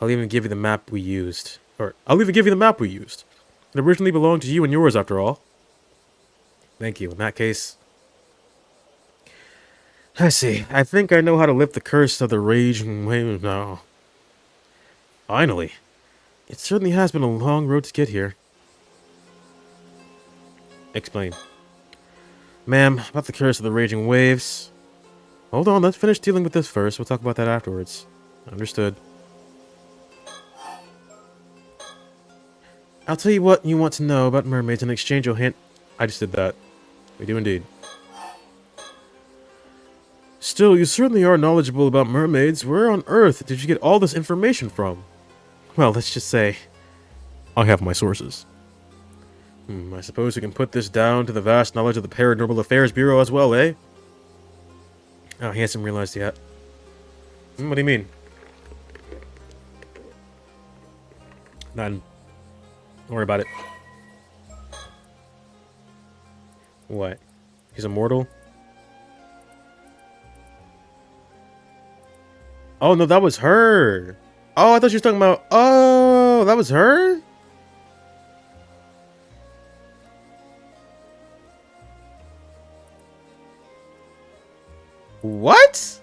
I'll even give you the map we used. It originally belonged to you and yours, after all. Thank you. In that case... I see. I think I know how to lift the curse of the raging wave now. Finally. It certainly has been a long road to get here. Explain. Ma'am, about the curse of the raging waves. Hold on, let's finish dealing with this first. We'll talk about that afterwards. Understood. I'll tell you what you want to know about mermaids in exchange you'll hand... I just did that. We do indeed. Still, you certainly are knowledgeable about mermaids. Where on earth did you get all this information from? Well, let's just say... I have my sources. I suppose we can put this down to the vast knowledge of the Paranormal Affairs Bureau as well, eh? Oh, he hasn't realized yet. What do you mean? None. Don't worry about it. What? He's immortal? Oh, no, that was her! Oh, I thought she was talking about... Oh, that was her? What?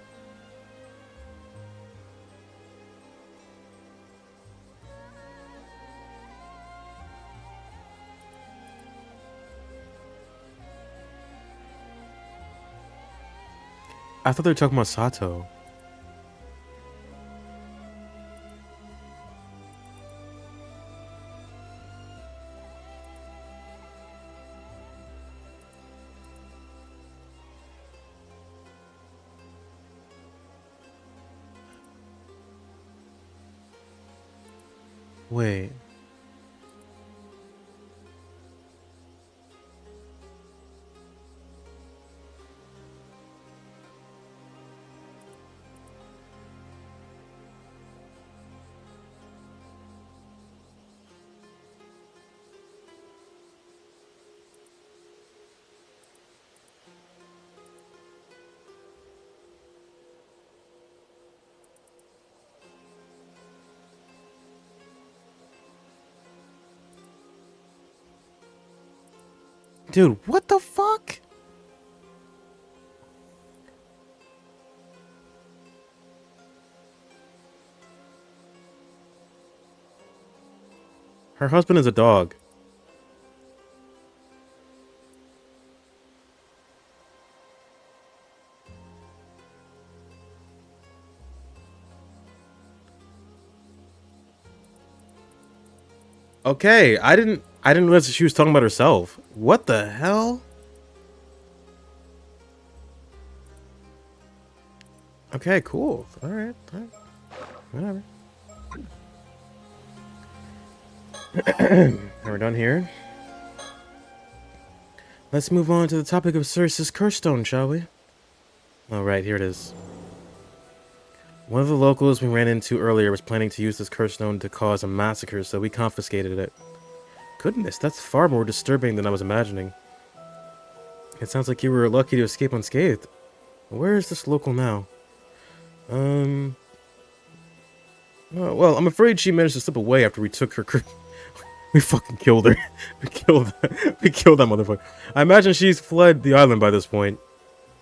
I thought they were talking about Sato. Wait. Dude, what the fuck? Her husband is a dog. Okay, I didn't realize she was talking about herself. What the hell? Okay, cool. Alright, whatever. We're done here. Let's move on to the topic of Cersei's curse stone, shall we? Alright, here it is. One of the locals we ran into earlier was planning to use this curse stone to cause a massacre, so we confiscated it. Goodness, that's far more disturbing than I was imagining. It sounds like you were lucky to escape unscathed. Where is this local now? Oh, well, I'm afraid she managed to slip away after we took her. We fucking killed her. we killed that motherfucker. I imagine she's fled the island by this point.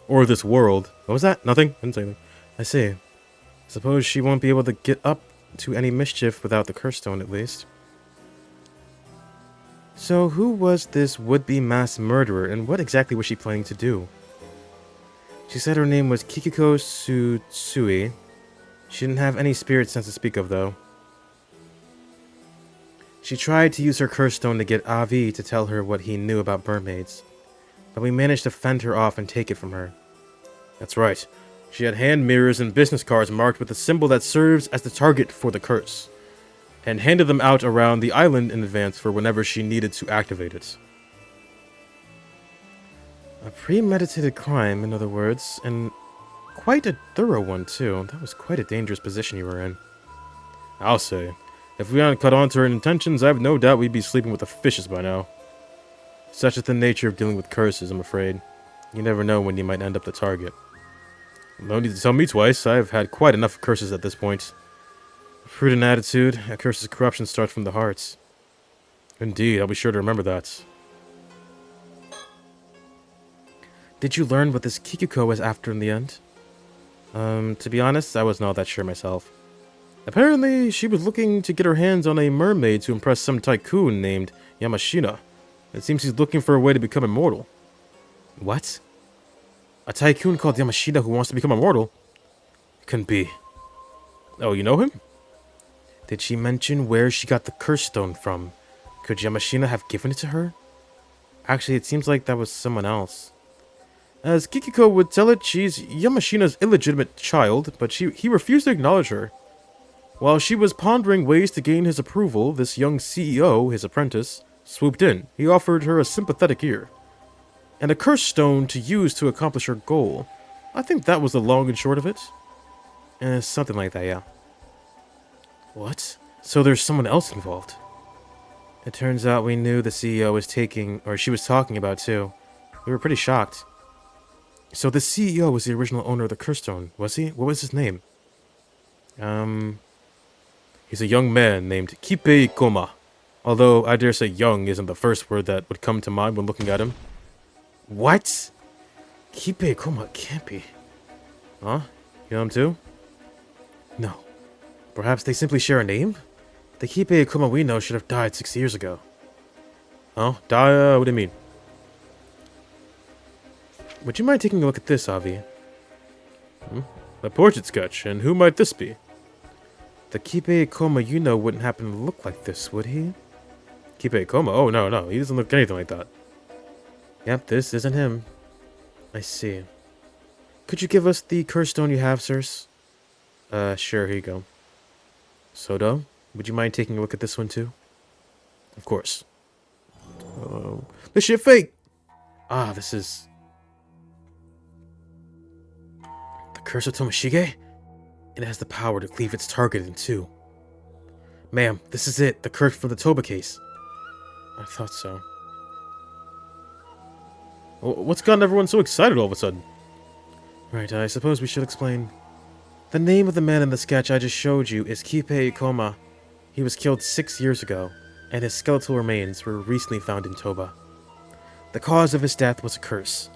Or this world. What was that? Nothing? I didn't say anything. I see. Suppose she won't be able to get up to any mischief without the curse stone, at least. So, who was this would-be mass murderer, and what exactly was she planning to do? She said her name was Kikiko Tsutsui. She didn't have any spirit sense to speak of, though. She tried to use her curse stone to get Avi to tell her what he knew about mermaids, but we managed to fend her off and take it from her. That's right. She had hand mirrors and business cards marked with the symbol that serves as the target for the curse, and handed them out around the island in advance for whenever she needed to activate it. A premeditated crime, in other words, and quite a thorough one, too. That was quite a dangerous position you were in. I'll say. If we hadn't caught on to her intentions, I have no doubt we'd be sleeping with the fishes by now. Such is the nature of dealing with curses, I'm afraid. You never know when you might end up the target. No need to tell me twice, I've had quite enough curses at this point. A prudent attitude, a curse's corruption starts from the heart. Indeed, I'll be sure to remember that. Did you learn what this Kikiko was after in the end? To be honest, I was not that sure myself. Apparently, she was looking to get her hands on a mermaid to impress some tycoon named Yamashina. It seems he's looking for a way to become immortal. What? A tycoon called Yamashina who wants to become immortal? It couldn't be. Oh, you know him? Did she mention where she got the curse stone from? Could Yamashina have given it to her? Actually, it seems like that was someone else. As Kikiko would tell it, she's Yamashina's illegitimate child, but he refused to acknowledge her. While she was pondering ways to gain his approval, this young CEO, his apprentice, swooped in. He offered her a sympathetic ear, and a curse stone to use to accomplish her goal. I think that was the long and short of it. Something like that, yeah. What? So there's someone else involved? It turns out we knew the CEO was she was talking about too. We were pretty shocked. So the CEO was the original owner of the curse stone, was he? What was his name? He's a young man named Kippei Koma. Although, I dare say young isn't the first word that would come to mind when looking at him. What? Kippei Koma can't be. Huh? You know him too? No. Perhaps they simply share a name? The Kippei Koma we know should have died 6 years ago. Oh? Die? What do you mean? Would you mind taking a look at this, Avi? A portrait sketch, and who might this be? The Kippei Koma you know wouldn't happen to look like this, would he? Kippei Koma? Oh, no, he doesn't look anything like that. Yep, this isn't him. I see. Could you give us the curse stone you have, sirs? Sure, here you go. Sodo, would you mind taking a look at this one too? Of course. This shit fake! Ah, this is... the curse of Tomoshige? It has the power to cleave its target in two. Ma'am, this is it, the curse from the Toba case. I thought so. What's gotten everyone so excited all of a sudden? Right, I suppose we should explain. The name of the man in the sketch I just showed you is Kippei Koma. He was killed 6 years ago, and his skeletal remains were recently found in Toba. The cause of his death was a curse,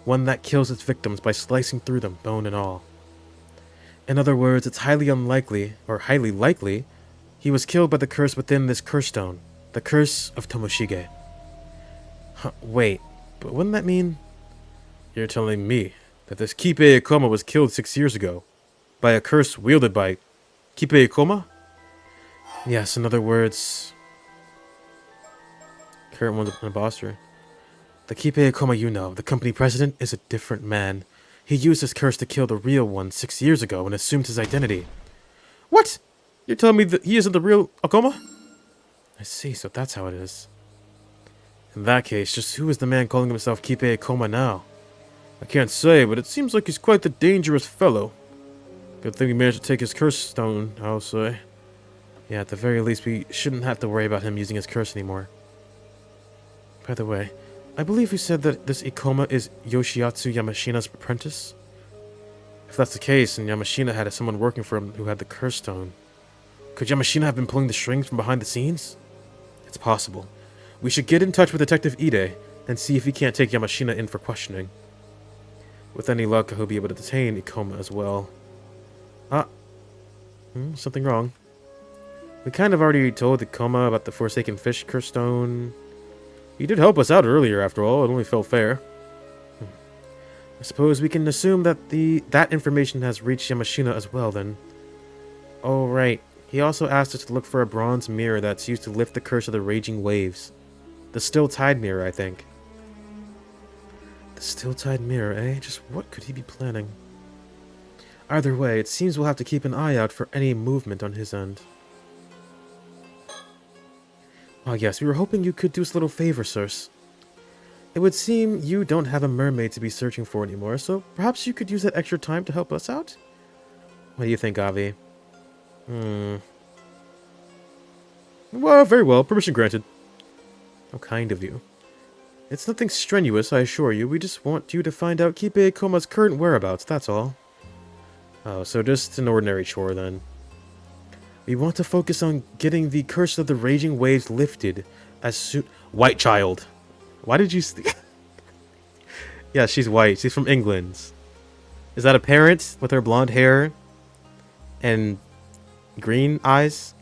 one that kills its victims by slicing through them, bone and all. In other words, it's highly unlikely, or highly likely, he was killed by the curse within this curse stone, the curse of Tomoshige. Huh, wait, but wouldn't that mean... You're telling me that this Kipe Ikoma was killed 6 years ago by a curse wielded by Kipe Ikoma? Yes, in other words... Current one's an imposter. The Kipe Ikoma you know, the company president, is a different man. He used his curse to kill the real one 6 years ago and assumed his identity. What? You're telling me that he isn't the real Ikoma? I see, so that's how it is. In that case, just who is the man calling himself Kipe Ikoma now? I can't say, but it seems like he's quite the dangerous fellow. Good thing we managed to take his curse stone, I'll say. Yeah, at the very least, we shouldn't have to worry about him using his curse anymore. By the way, I believe you said that this Ikoma is Yoshiatsu Yamashina's apprentice? If that's the case, and Yamashina had someone working for him who had the curse stone, could Yamashina have been pulling the strings from behind the scenes? It's possible. We should get in touch with Detective Ide and see if he can't take Yamashina in for questioning. With any luck, he'll be able to detain Ikoma as well. Something wrong. We kind of already told Ikoma about the Forsaken Fish curse stone. He did help us out earlier, after all. It only felt fair. I suppose we can assume that that information has reached Yamashina as well, then. Oh, right. He also asked us to look for a bronze mirror that's used to lift the curse of the raging waves. The Still Tide mirror, I think. The Still Tide mirror, eh? Just what could he be planning? Either way, it seems we'll have to keep an eye out for any movement on his end. Oh yes, we were hoping you could do us a little favor, sirs. It would seem you don't have a mermaid to be searching for anymore, so perhaps you could use that extra time to help us out? What do you think, Avi? Well, very well. Permission granted. How kind of you. It's nothing strenuous, I assure you. We just want you to find out Kipe Ikoma's current whereabouts, that's all. Oh, so just an ordinary chore, then. We want to focus on getting the curse of the raging waves lifted as soon... White child. Why did you... Yeah, she's white. She's from England. Is that a parent with her blonde hair and green eyes?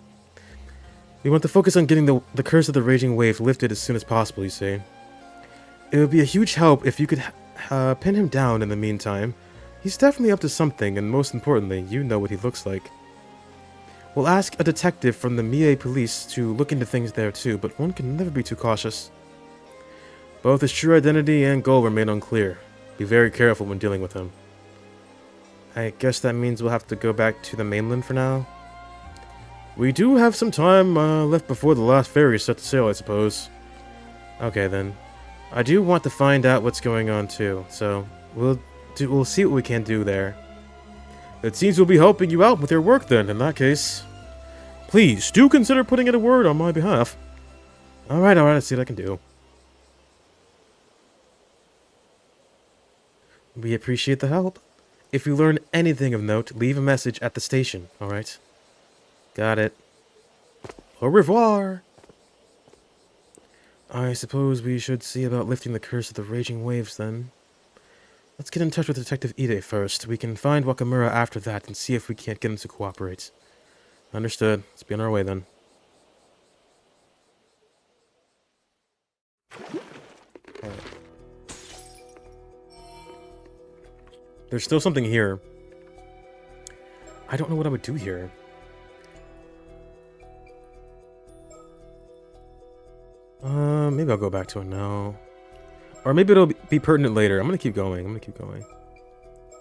We want to focus on getting the curse of the raging waves lifted as soon as possible, you see. It would be a huge help if you could pin him down in the meantime. He's definitely up to something, and most importantly, you know what he looks like. We'll ask a detective from the Mie police to look into things there too, but one can never be too cautious. Both his true identity and goal remain unclear. Be very careful when dealing with him. I guess that means we'll have to go back to the mainland for now. We do have some time left before the last ferry is set to sail, I suppose. Okay then. I do want to find out what's going on too, so we'll see what we can do there. It seems we'll be helping you out with your work then, in that case. Please, do consider putting in a word on my behalf. Alright, let's see what I can do. We appreciate the help. If you learn anything of note, leave a message at the station, alright? Got it. Au revoir! I suppose we should see about lifting the curse of the raging waves then. Let's get in touch with Detective Ide first. We can find Wakamura after that and see if we can't get him to cooperate. Understood. Let's be on our way then. Alright. There's still something here. I don't know what I would do here. Maybe I'll go back to it now. Or maybe it'll be pertinent later. I'm gonna keep going.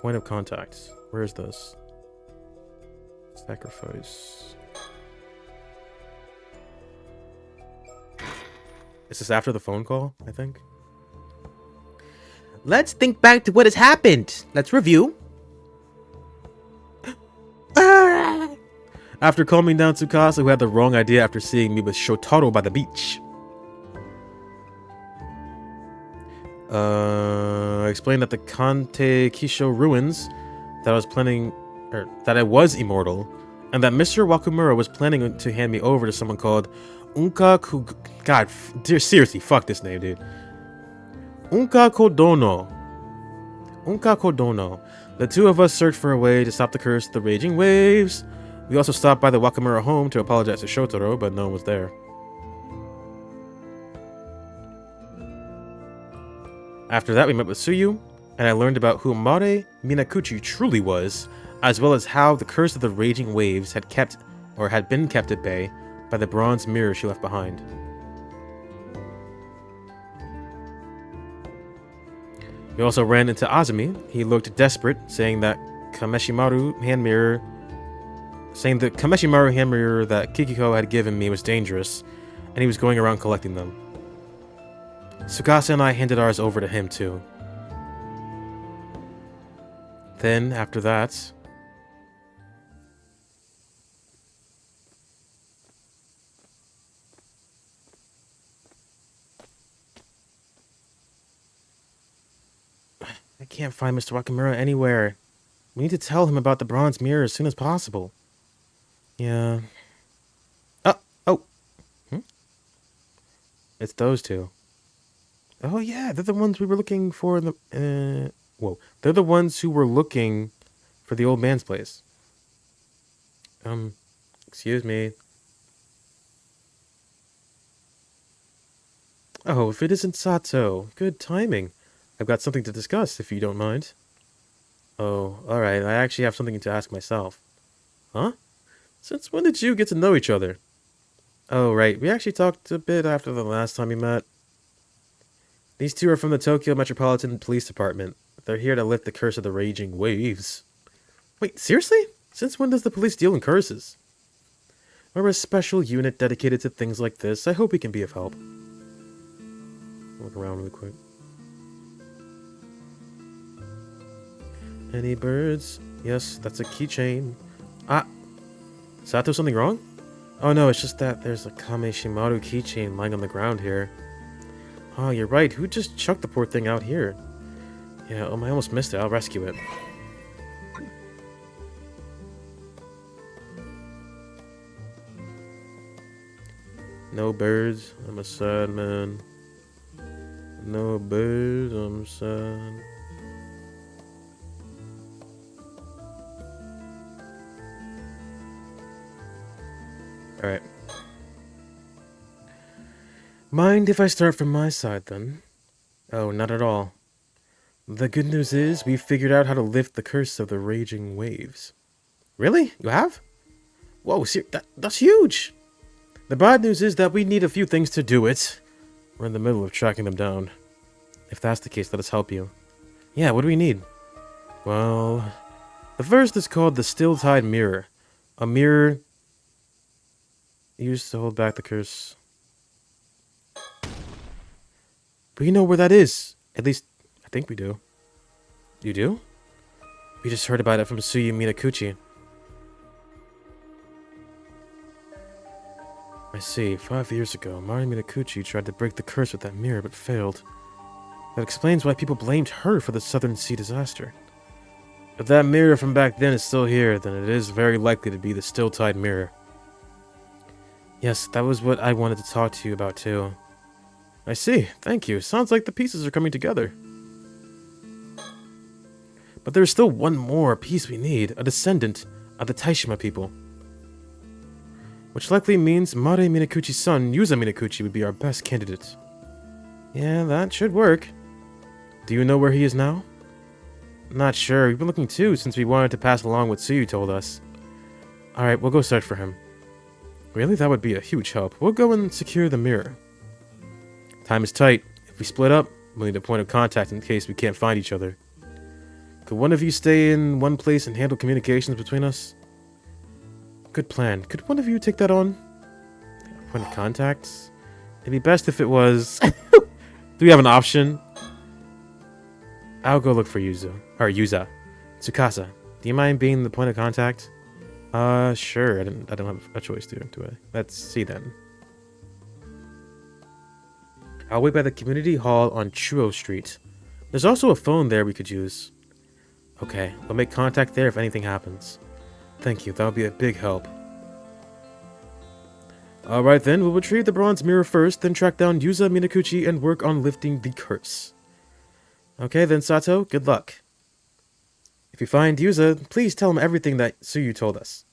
Point of contact. Where is this? Sacrifice. Is this after the phone call, I think? Let's think back to what has happened. Let's review. After calming down Tsukasa, who had the wrong idea after seeing me with Shotaro by the beach. I explained that the Kante Kisho ruins, that I was immortal, and that Mr. Wakumura was planning to hand me over to someone called Unka Kug... God, seriously, fuck this name, dude. Unka Kodono. Unka Kodono. The two of us searched for a way to stop the curse of the raging waves. We also stopped by the Wakamura home to apologize to Shotaro, but no one was there. After that, we met with Tsuyu, and I learned about who Mare Minakuchi truly was, as well as how the curse of the raging waves had been kept at bay by the bronze mirror she left behind. We also ran into Azumi. He looked desperate, saying the Kameshimaru hand mirror that Kikiko had given me was dangerous, and he was going around collecting them. Tsukasa and I handed ours over to him too. Then, after that... I can't find Mr. Wakamura anywhere. We need to tell him about the bronze mirror as soon as possible. Yeah. Oh. It's those two. Oh yeah, they're the ones we were looking for in the... They're the ones who were looking for the old man's place. Excuse me. Oh, if it isn't Sato. Good timing. I've got something to discuss, if you don't mind. Oh, alright, I actually have something to ask myself. Huh? Since when did you get to know each other? Oh, right, we actually talked a bit after the last time we met. These two are from the Tokyo Metropolitan Police Department. They're here to lift the curse of the raging waves. Wait, seriously? Since when does the police deal in curses? We're a special unit dedicated to things like this. I hope we can be of help. Look around really quick. Any birds? Yes, that's a keychain. Ah! Sato, something wrong? Oh no, it's just that there's a Kameshimaru keychain lying on the ground here. Oh, you're right. Who just chucked the poor thing out here? Yeah, I almost missed it. I'll rescue it. No birds. I'm a sad man. No birds. I'm sad. Alright. Mind if I start from my side, then? Oh, not at all. The good news is, we figured out how to lift the curse of the raging waves. Really? You have? Whoa, that's huge! The bad news is that we need a few things to do it. We're in the middle of tracking them down. If that's the case, let us help you. Yeah, what do we need? Well, the first is called the Still Tide Mirror. A mirror used to hold back the curse. We know where that is. At least, I think we do. You do? We just heard about it from Tsuyu Minakuchi. I see. 5 years ago, Mari Minakuchi tried to break the curse with that mirror, but failed. That explains why people blamed her for the Southern Sea disaster. If that mirror from back then is still here, then it is very likely to be the Still Tide Mirror. Yes, that was what I wanted to talk to you about too. I see. Thank you. Sounds like the pieces are coming together. But there's still one more piece we need. A descendant of the Taishima people. Which likely means Mare Minakuchi's son, Yuza Minakuchi, would be our best candidate. Yeah, that should work. Do you know where he is now? Not sure. We've been looking too, since we wanted to pass along what Tsuyu told us. Alright, we'll go search for him. Really? That would be a huge help. We'll go and secure the mirror. Time is tight. If we split up, we'll need a point of contact in case we can't find each other. Could one of you stay in one place and handle communications between us? Good plan. Could one of you take that on? Point of contacts? It'd be best if it was... Do we have an option? I'll go look for Yuza. Yuza. Tsukasa, do you mind being the point of contact? Sure. I don't have a choice, do I? Let's see then. I'll wait by the community hall on Chuo Street. There's also a phone there we could use. Okay, we'll make contact there if anything happens. Thank you, that'll be a big help. Alright then, we'll retrieve the bronze mirror first, then track down Yuza Minakuchi and work on lifting the curse. Okay then, Sato, good luck. If you find Yuza, please tell him everything that Suyu told us.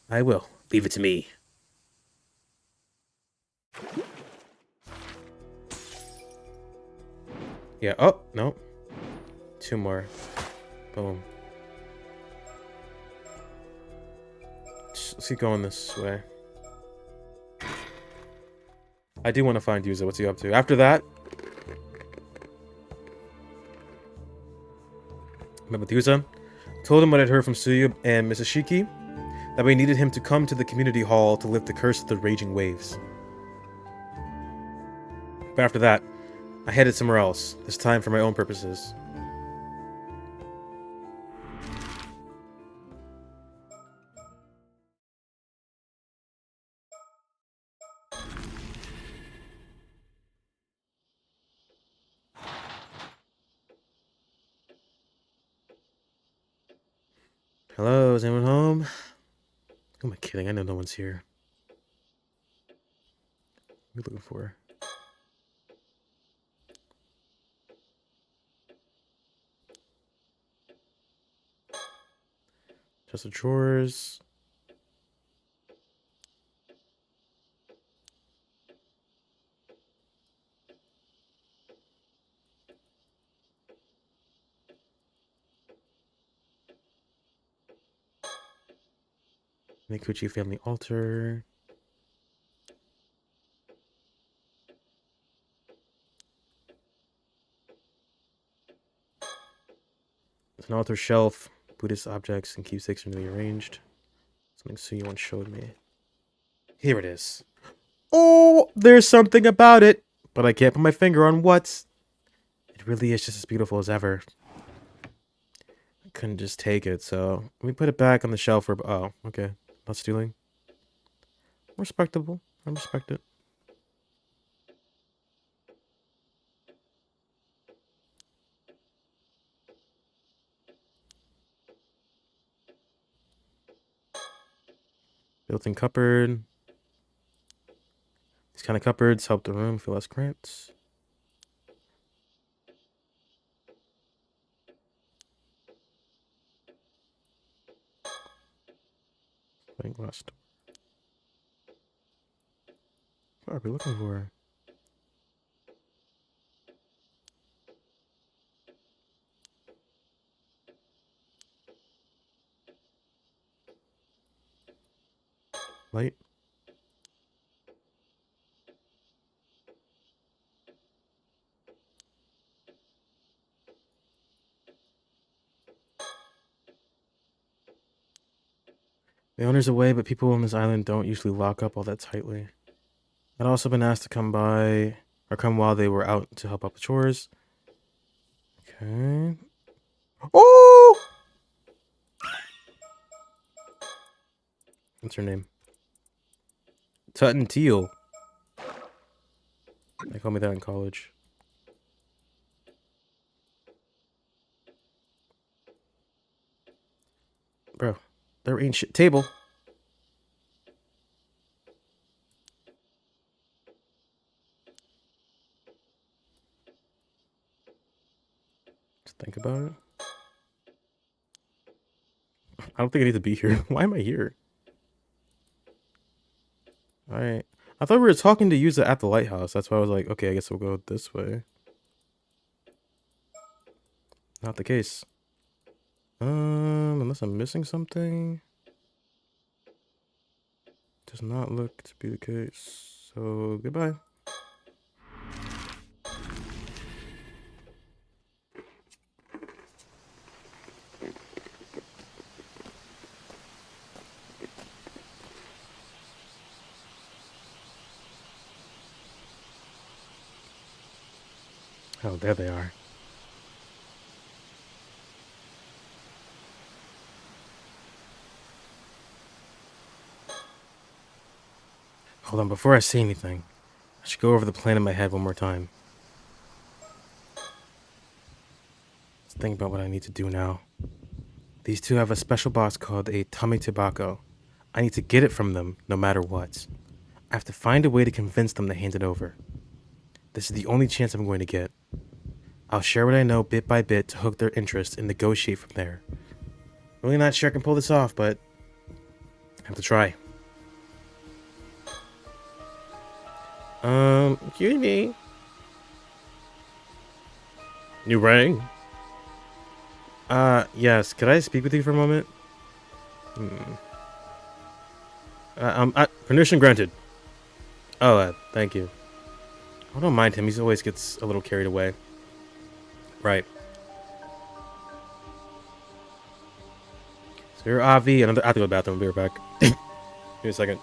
I will. Leave it to me. Yeah, oh, no. 2 more. Boom. Let's keep going this way. I do want to find Yuza. What's he up to? After that, I met with Yuza. Told him what I'd heard from Suyu and Mrs. Shiki. That we needed him to come to the community hall to lift the curse of the raging waves. But after that, I headed somewhere else. This time for my own purposes. Hello, is anyone home? Who am I kidding? I know no one's here. What are you looking for? Just the drawers. Mikuchi family altar. There's an altar shelf. Buddhist objects and keepsakes are neatly arranged. Something Suyu once showed me. Here it is. Oh, there's something about it, but I can't put my finger on what. It really is just as beautiful as ever. I couldn't just take it, so let me put it back on the shelf for. Oh, okay. Not stealing. Respectable. I respect it. Built-in cupboard. These kind of cupboards help the room feel less cramped. Sliding glass door. What are we looking for? Light. The owner's away, but people on this island don't usually lock up all that tightly. I'd also been asked to come by, or come while they were out to help out with chores. Okay. Oh! What's her name? Tutton Teal. They called me that in college. Bro, there ain't shit. Table. Just think about it. I don't think I need to be here. Why am I here? Alright. I thought we were talking to Yuza at the lighthouse. That's why I was like, okay, I guess we'll go this way. Not the case. Unless I'm missing something. Does not look to be the case. So, goodbye. Oh, there they are. Hold on, before I say anything, I should go over the plan in my head one more time. Let's think about what I need to do now. These two have a special box called a tummy tobacco. I need to get it from them, no matter what. I have to find a way to convince them to hand it over. This is the only chance I'm going to get. I'll share what I know bit by bit to hook their interest and negotiate from there. Really not sure I can pull this off, but I have to try. Excuse me. You rang? Yes. Could I speak with you for a moment? Permission granted. Oh, thank you. I don't mind him. He always gets a little carried away. Right. So you're Avi, and I have to go to the bathroom. I'll be right back. Give me a second.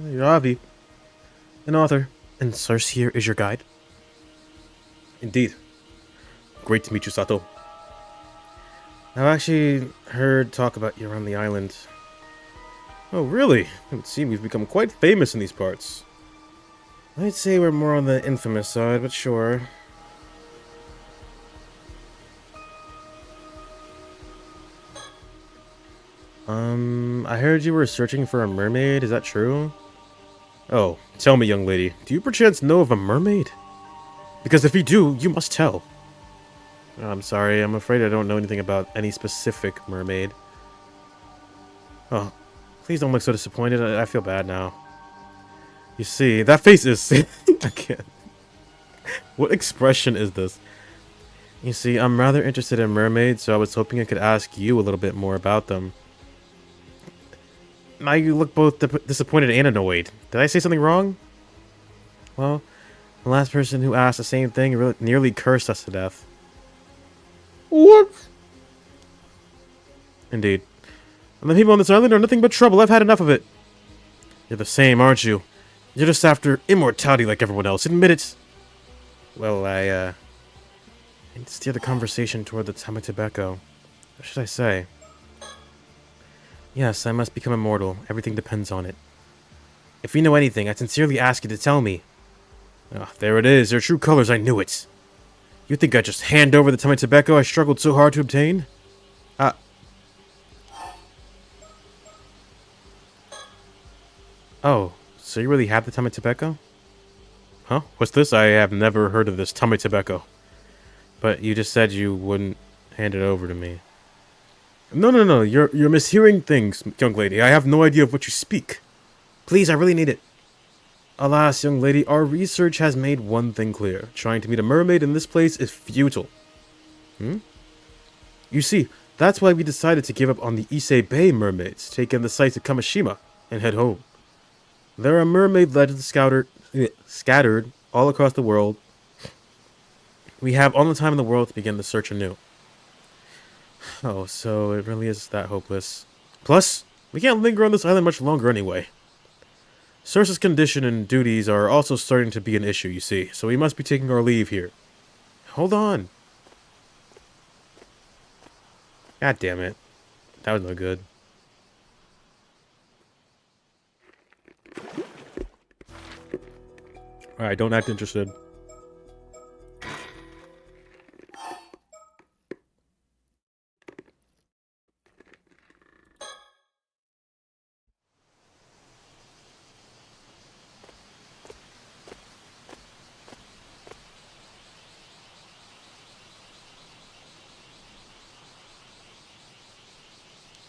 You're Avi, an author, and Circe here is your guide. Indeed. Great to meet you, Sato. I've actually heard talk about you around the island. Oh, really? It would seem we've become quite famous in these parts. I'd say we're more on the infamous side, but sure. I heard you were searching for a mermaid, is that true? Oh, tell me, young lady, do you perchance know of a mermaid? Because if you do, you must tell. I'm sorry, I'm afraid I don't know anything about any specific mermaid. Oh, please don't look so disappointed, I feel bad now. You see, that face is... I can't. What expression is this? You see, I'm rather interested in mermaids, so I was hoping I could ask you a little bit more about them. Now you look both disappointed and annoyed. Did I say something wrong? Well, the last person who asked the same thing really nearly cursed us to death. What? Indeed. And the people on this island are nothing but trouble. I've had enough of it. You're the same, aren't you? You're just after immortality like everyone else. Admit it. Well, I steer the conversation toward the Tamatibeko. What should I say? Yes, I must become immortal. Everything depends on it. If you know anything, I sincerely ask you to tell me. Ah, there it is. Their true colors. I knew it. You think I'd just hand over the Tamatibeko I struggled so hard to obtain? Oh, so you really have the Tamatibeko? Huh? What's this? I have never heard of this Tamatibeko. But you just said you wouldn't hand it over to me. No. You're mishearing things, young lady. I have no idea of what you speak. Please, I really need it. Alas, young lady, our research has made one thing clear. Trying to meet a mermaid in this place is futile. You see, that's why we decided to give up on the Ise Bay mermaids, take in the sights of Kamishima, and head home. There are mermaid legends scattered all across the world. We have all the time in the world to begin the search anew. Oh, so it really is that hopeless. Plus, we can't linger on this island much longer anyway. Circe's condition and duties are also starting to be an issue, you see, so we must be taking our leave here. Hold on. God damn it. That was no good. Alright, don't act interested.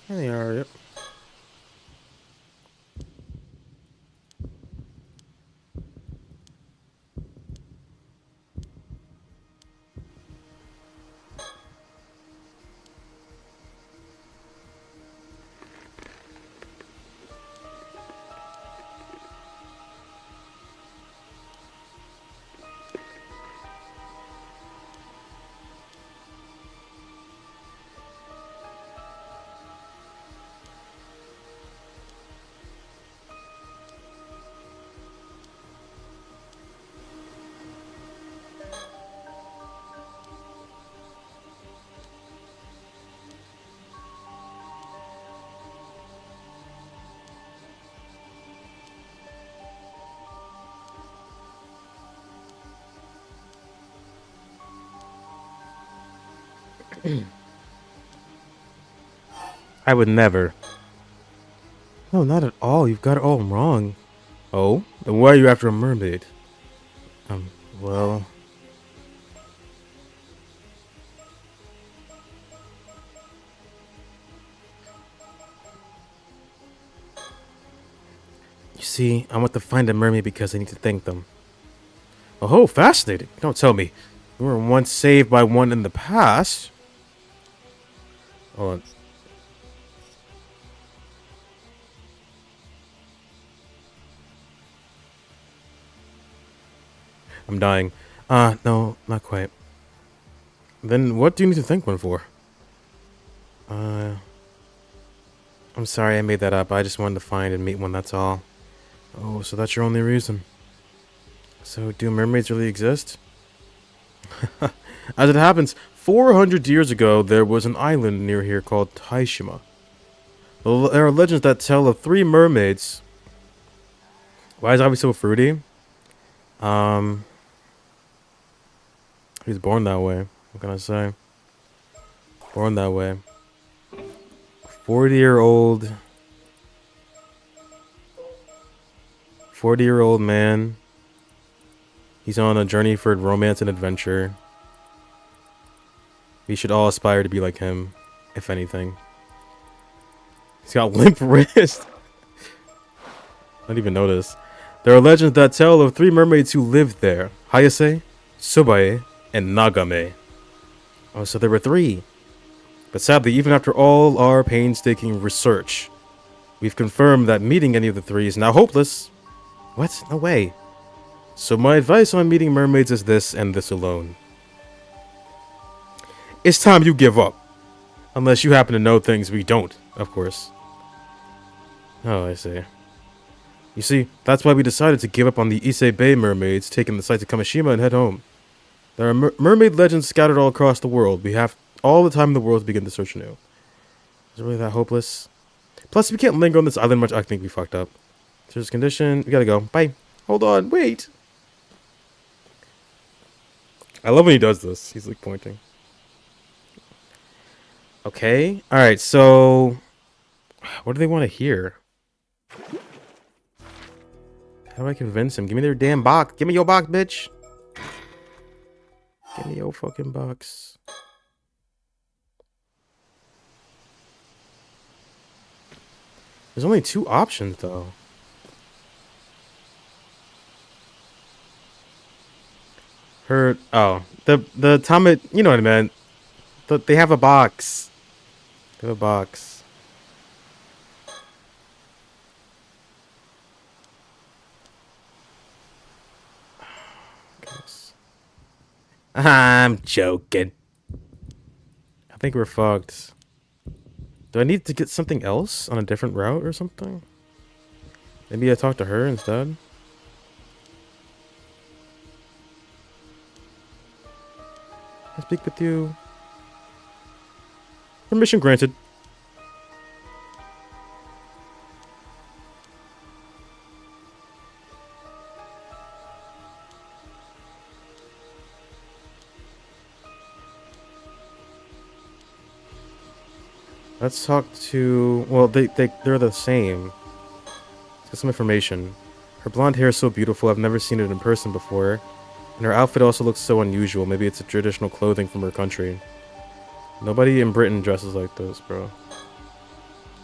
There they are, yep. I would never. No, not at all. You've got it all wrong. Oh? Then why are you after a mermaid? Well... You see, I want to find a mermaid because I need to thank them. Oh, fascinating. Don't tell me. You were once saved by one in the past. Hold on. I'm dying. No, not quite. Then what do you need to thank one for? I'm sorry I made that up. I just wanted to find and meet one, that's all. Oh, so that's your only reason. So do mermaids really exist? As it happens, 400 years ago, there was an island near here called Taishima. There are legends that tell of 3 mermaids. Why is Abby so fruity? He's born that way. What can I say? Born that way. 40-year-old 40-year-old man. He's on a journey for romance and adventure. We should all aspire to be like him, if anything. He's got limp wrist. I didn't even notice. There are legends that tell of 3 mermaids who lived there. Hayase, Sobae, and Nagame. Oh, so there were 3. But sadly, even after all our painstaking research, we've confirmed that meeting any of the 3 is now hopeless. What? No way. So my advice on meeting mermaids is this and this alone. It's time you give up. Unless you happen to know things we don't, of course. Oh, I see. You see, that's why we decided to give up on the Issei Bay mermaids, taking the site to Kamishima and head home. There are mermaid legends scattered all across the world. We have all the time in the world to begin to search anew. Is it really that hopeless? Plus, we can't linger on this island much. I think we fucked up. Serious condition. We gotta go. Bye. Hold on. Wait. I love when he does this. He's like pointing. Okay. Alright, so... what do they want to hear? How do I convince him? Give me their damn box. Give me your box, bitch. Give me your fucking box. There's only 2 options, though. Her... oh. The Tomet... you know what I meant. They have a box. They have a box. I'm joking. I think we're fucked. Do I need to get something else on a different route or something? Maybe I talk to her instead? I speak with you. Permission granted. Let's talk to... well, they're the same. Let's get some information. Her blonde hair is so beautiful. I've never seen it in person before. And her outfit also looks so unusual. Maybe it's a traditional clothing from her country. Nobody in Britain dresses like this, bro.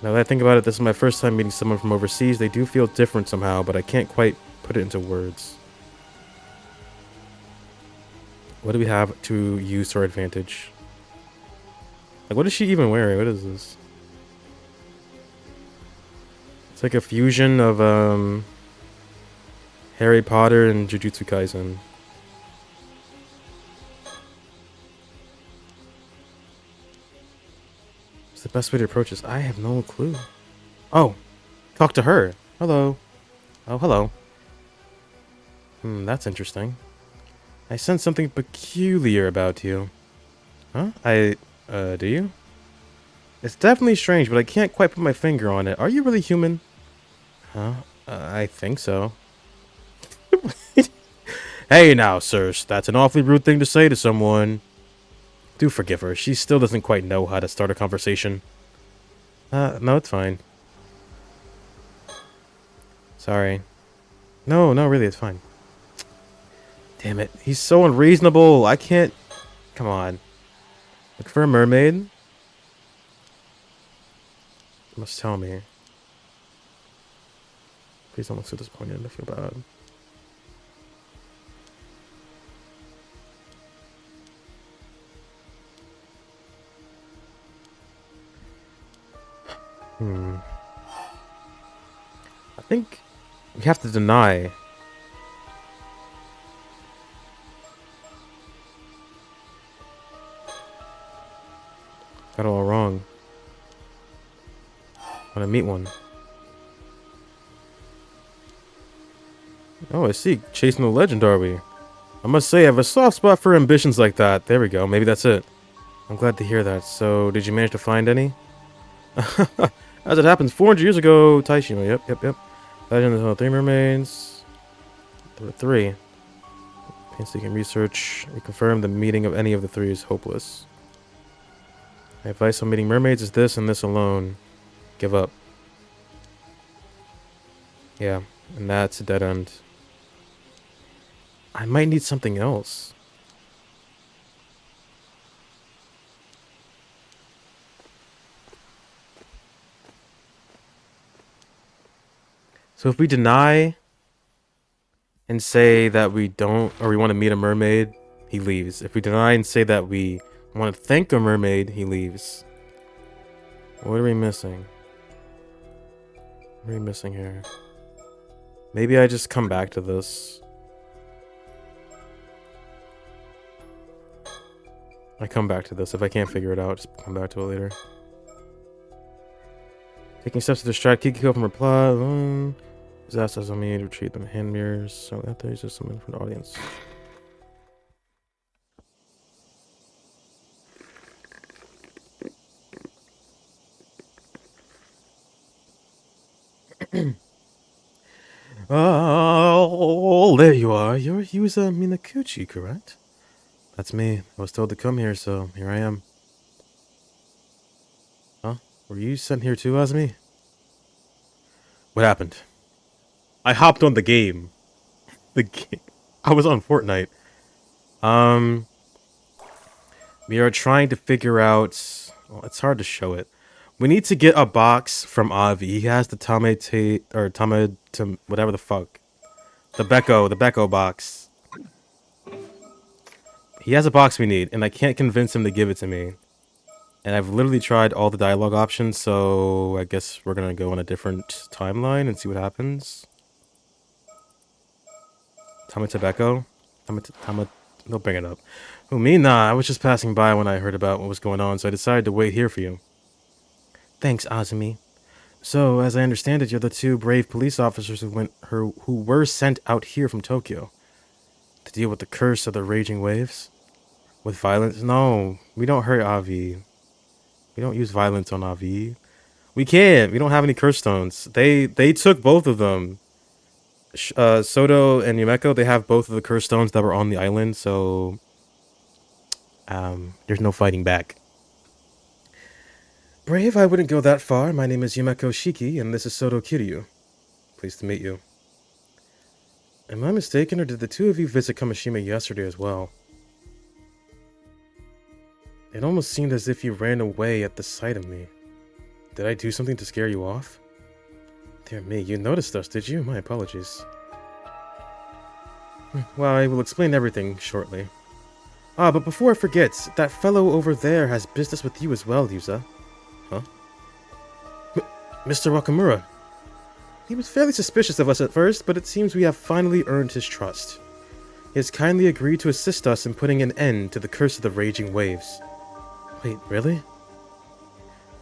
Now that I think about it, this is my first time meeting someone from overseas. They do feel different somehow, but I can't quite put it into words. What do we have to use to our advantage? Like, what is she even wearing? What is this? It's like a fusion of Harry Potter and Jujutsu Kaisen. What's the best way to approach this? I have no clue. Oh, talk to her. Hello. Oh, hello. That's interesting. I sense something peculiar about you. Huh? Do you? It's definitely strange, but I can't quite put my finger on it. Are you really human? Huh? I think so. Hey now, sirs. That's an awfully rude thing to say to someone. Do forgive her. She still doesn't quite know how to start a conversation. No, it's fine. Sorry. No, really, it's fine. Damn it. He's so unreasonable. I can't... come on. Look for a mermaid. You must tell me. Please don't look so disappointed. I feel bad. I think we have to deny. Got it all wrong. Want to meet one. Oh, I see. Chasing the legend, are we? I must say, I have a soft spot for ambitions like that. There we go. Maybe that's it. I'm glad to hear that. So, did you manage to find any? As it happens, 400 years ago, Taishima. Yep. Legend of the 3 mermaids. There were 3. Painstaking research. We confirm the meeting of any of the 3 is hopeless. My advice on meeting mermaids is this and this alone. Give up. Yeah, and that's a dead end. I might need something else. So if we deny and say that we don't, or we want to meet a mermaid, he leaves. If we deny and say that we want to thank a mermaid, he leaves. What are we missing? What are we missing here? Maybe I just come back to this. I come back to this. If I can't figure it out, just come back to it later. Taking steps to distract Kikiko from her plot. Disasters on me to retreat them hand mirrors. So that there's just someone from the audience. Oh, there you are. You're Yuza Minakuchi, correct? That's me. I was told to come here, so here I am. Huh? Were you sent here too, Azumi? What happened? I hopped on the game. I was on Fortnite. We are trying to figure out... Well, it's hard to show it. We need to get a box from Avi. He has the whatever the fuck. The Becco box. He has a box we need, and I can't convince him to give it to me. And I've literally tried all the dialogue options, so I guess we're gonna go on a different timeline and see what happens. Becco? They'll bring it up. Oh, me? Nah, I was just passing by when I heard about what was going on, so I decided to wait here for you. Thanks, Azumi. So, as I understand it, you're the 2 brave police officers who were sent out here from Tokyo to deal with the curse of the raging waves. With violence? No, we don't hurt Avi. We don't use violence on Avi. We can't. We don't have any curse stones. They took both of them. Soto and Yumeko, they have both of the curse stones that were on the island, so there's no fighting back. Brave, I wouldn't go that far. My name is Yumeko Shiki, and this is Soto Kiryu. Pleased to meet you. Am I mistaken, or did the 2 of you visit Kamishima yesterday as well? It almost seemed as if you ran away at the sight of me. Did I do something to scare you off? Dear me, you noticed us, did you? My apologies. Well, I will explain everything shortly. Ah, but before I forget, that fellow over there has business with you as well, Yuza. Huh? Mr. Wakamura. He was fairly suspicious of us at first, but it seems we have finally earned his trust. He has kindly agreed to assist us in putting an end to the curse of the raging waves. Wait, really?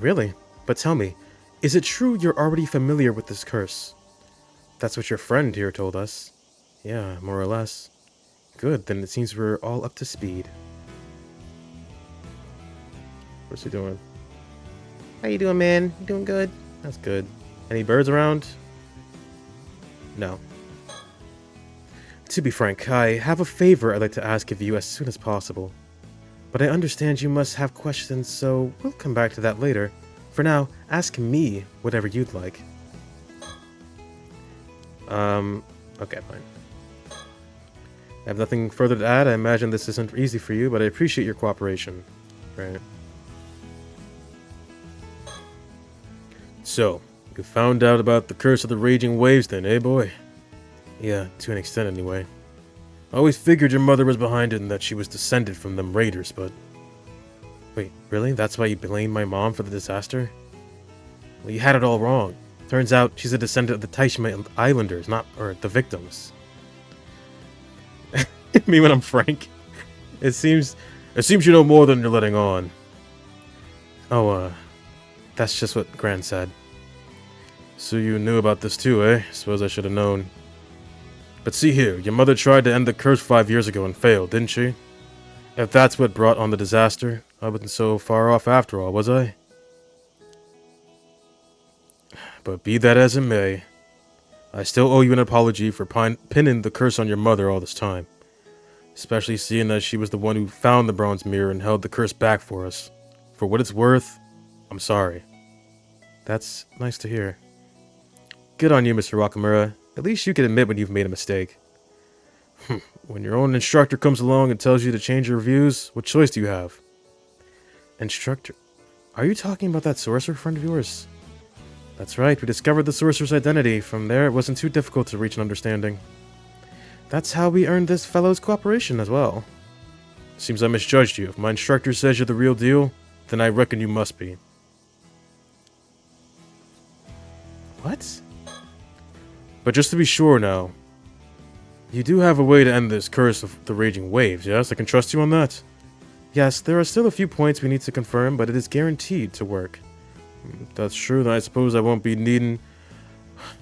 Really? But tell me, is it true you're already familiar with this curse? That's what your friend here told us. Yeah, more or less. Good, then it seems we're all up to speed. What's he doing? How you doing, man? You doing good? That's good. Any birds around? No. To be frank, I have a favor I'd like to ask of you as soon as possible. But I understand you must have questions, so we'll come back to that later. For now, ask me whatever you'd like. Okay, fine. I have nothing further to add. I imagine this isn't easy for you, but I appreciate your cooperation. Right. So, you found out about the curse of the raging waves then, eh, boy? Yeah, to an extent anyway. I always figured your mother was behind it and that she was descended from them raiders, but... Wait, really? That's why you blame my mom for the disaster? Well, you had it all wrong. Turns out she's a descendant of the Taishima Islanders, or the victims. Me when I'm frank. It seems you know more than you're letting on. Oh, that's just what Gran said. So you knew about this too, eh? Suppose I should have known. But see here, your mother tried to end the curse 5 years ago and failed, didn't she? If that's what brought on the disaster, I wasn't so far off after all, was I? But be that as it may, I still owe you an apology for pinning the curse on your mother all this time. Especially seeing that she was the one who found the bronze mirror and held the curse back for us. For what it's worth, I'm sorry. That's nice to hear. Good on you, Mr. Wakamura. At least you can admit when you've made a mistake. When your own instructor comes along and tells you to change your views, what choice do you have? Instructor? Are you talking about that sorcerer friend of yours? That's right, we discovered the sorcerer's identity. From there, it wasn't too difficult to reach an understanding. That's how we earned this fellow's cooperation as well. Seems I misjudged you. If my instructor says you're the real deal, then I reckon you must be. What? But just to be sure now, you do have a way to end this curse of the raging waves, yes? I can trust you on that? Yes, there are still a few points we need to confirm, but it is guaranteed to work. If that's true, then I suppose I won't be needing...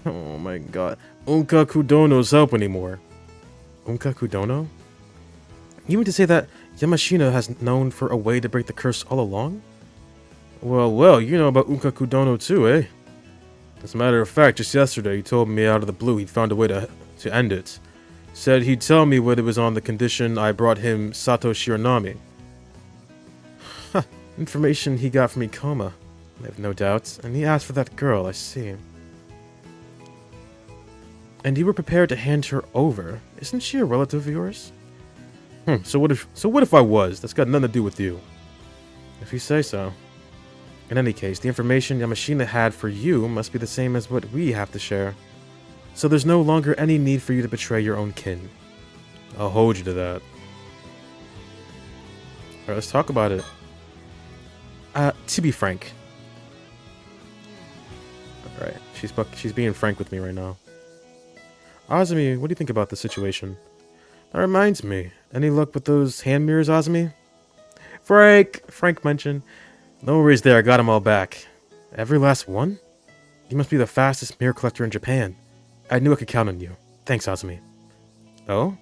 Oh my god. Unka Kudono's help anymore. Unka Kudono? You mean to say that Yamashina has known for a way to break the curse all along? Well, you know about Unka Kudono too, eh? As a matter of fact, just yesterday he told me out of the blue he'd found a way to end it. Said he'd tell me what it was on the condition I brought him Sato Shiranami. Information he got from Ikoma. I have no doubts. And he asked for that girl, I see. And you were prepared to hand her over. Isn't she a relative of yours? So what if I was? That's got nothing to do with you. If you say so. In any case, the information Yamashina had for you must be the same as what we have to share. So there's no longer any need for you to betray your own kin. I'll hold you to that. Alright, let's talk about it. To be frank. Alright, she's being frank with me right now. Azumi, what do you think about the situation? That reminds me. Any luck with those hand mirrors, Azumi? Frank mentioned. No worries there, I got them all back. Every last one? You must be the fastest mirror collector in Japan. I knew I could count on you. Thanks, Azumi. Oh?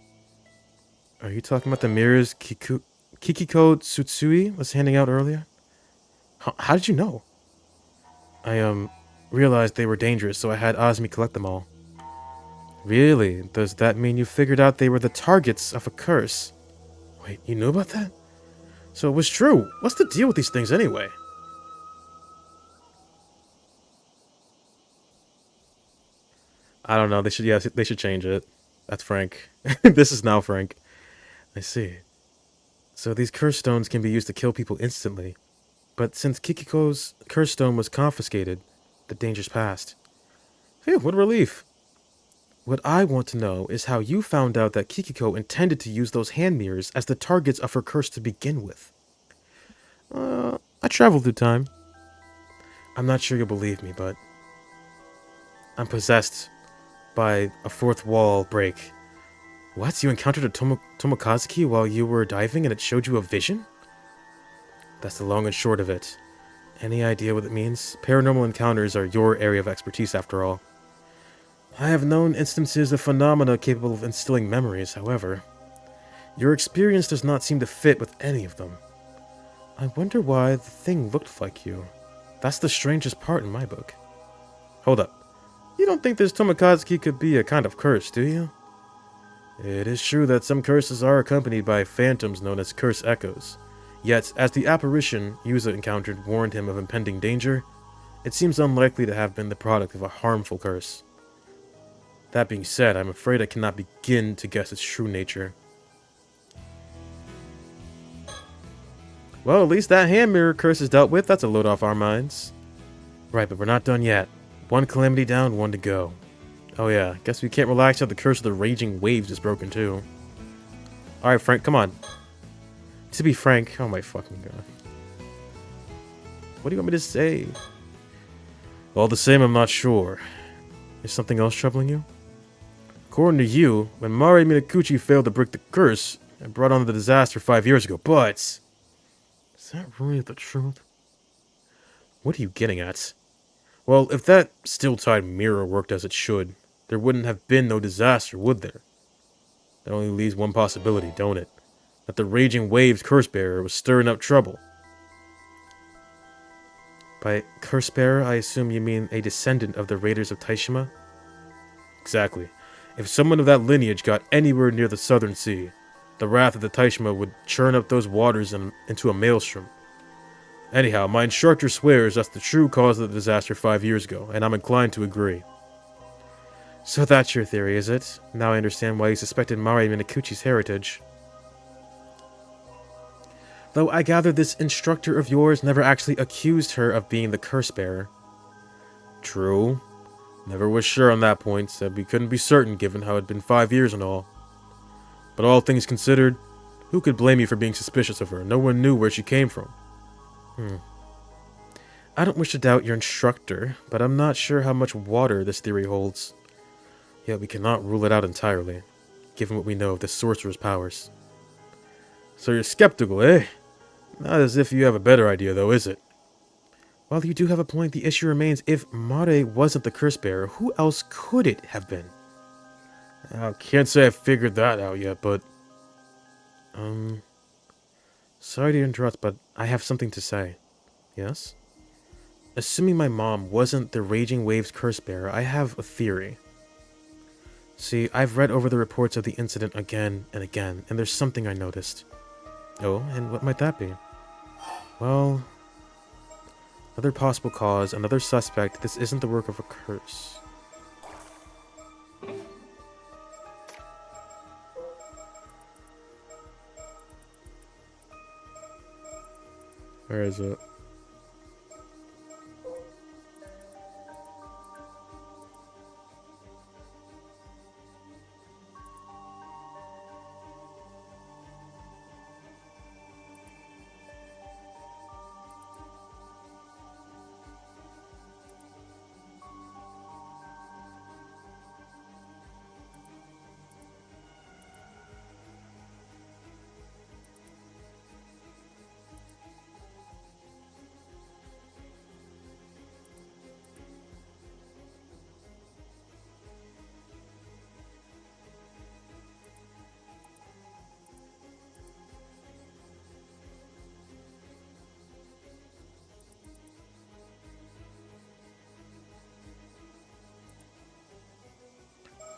Are you talking about the mirrors Kikiko Tsutsui was handing out earlier? How did you know? I, realized they were dangerous, so I had Azumi collect them all. Really? Does that mean you figured out they were the targets of a curse? Wait, you knew about that? So it was true. What's the deal with these things anyway? I don't know. They should change it. That's Frank. This is now Frank. I see. So these curse stones can be used to kill people instantly. But since Kikiko's curse stone was confiscated, the danger's passed. Phew, what a relief. What I want to know is how you found out that Kikiko intended to use those hand mirrors as the targets of her curse to begin with. I traveled through time. I'm not sure you'll believe me, but I'm possessed by a fourth wall break. What? You encountered a Tomokazuki while you were diving and it showed you a vision? That's the long and short of it. Any idea what it means? Paranormal encounters are your area of expertise after all. I have known instances of phenomena capable of instilling memories, however. Your experience does not seem to fit with any of them. I wonder why the thing looked like you. That's the strangest part in my book. Hold up. You don't think this Tomokazuki could be a kind of curse, do you? It is true that some curses are accompanied by phantoms known as curse echoes. Yet, as the apparition Yuza encountered warned him of impending danger, it seems unlikely to have been the product of a harmful curse. That being said, I'm afraid I cannot begin to guess its true nature. Well, at least that hand mirror curse is dealt with. That's a load off our minds. Right, but we're not done yet. One calamity down, one to go. Oh yeah, guess we can't relax till the curse of the raging waves is broken too. Alright, Frank, come on. To be frank, oh my fucking god. What do you want me to say? All the same, I'm not sure. Is something else troubling you? According to you, when Mari Minakuchi failed to break the curse, it brought on the disaster 5 years ago, but... Is that really the truth? What are you getting at? Well, if that steel-tied mirror worked as it should, there wouldn't have been no disaster, would there? That only leaves one possibility, don't it? That the raging waves curse-bearer was stirring up trouble. By curse-bearer, I assume you mean a descendant of the Raiders of Taishima? Exactly. If someone of that lineage got anywhere near the Southern Sea, the wrath of the Taishima would churn up those waters into a maelstrom. Anyhow, my instructor swears that's the true cause of the disaster 5 years ago, and I'm inclined to agree. So that's your theory, is it? Now I understand why you suspected Mari Minakuchi's heritage. Though I gather this instructor of yours never actually accused her of being the curse-bearer. True. Never was sure on that point, said we couldn't be certain given how it'd been 5 years and all. But all things considered, who could blame you for being suspicious of her? No one knew where she came from. I don't wish to doubt your instructor, but I'm not sure how much water this theory holds. Yet we cannot rule it out entirely, given what we know of the sorcerer's powers. So you're skeptical, eh? Not as if you have a better idea, though, is it? While you do have a point, the issue remains, if Mare wasn't the curse-bearer, who else could it have been? I can't say I've figured that out yet, but... Sorry to interrupt, but I have something to say. Yes? Assuming my mom wasn't the Raging Waves curse-bearer, I have a theory. See, I've read over the reports of the incident again and again, and there's something I noticed. Oh, and what might that be? Well, another possible cause, another suspect. This isn't the work of a curse. Where is it?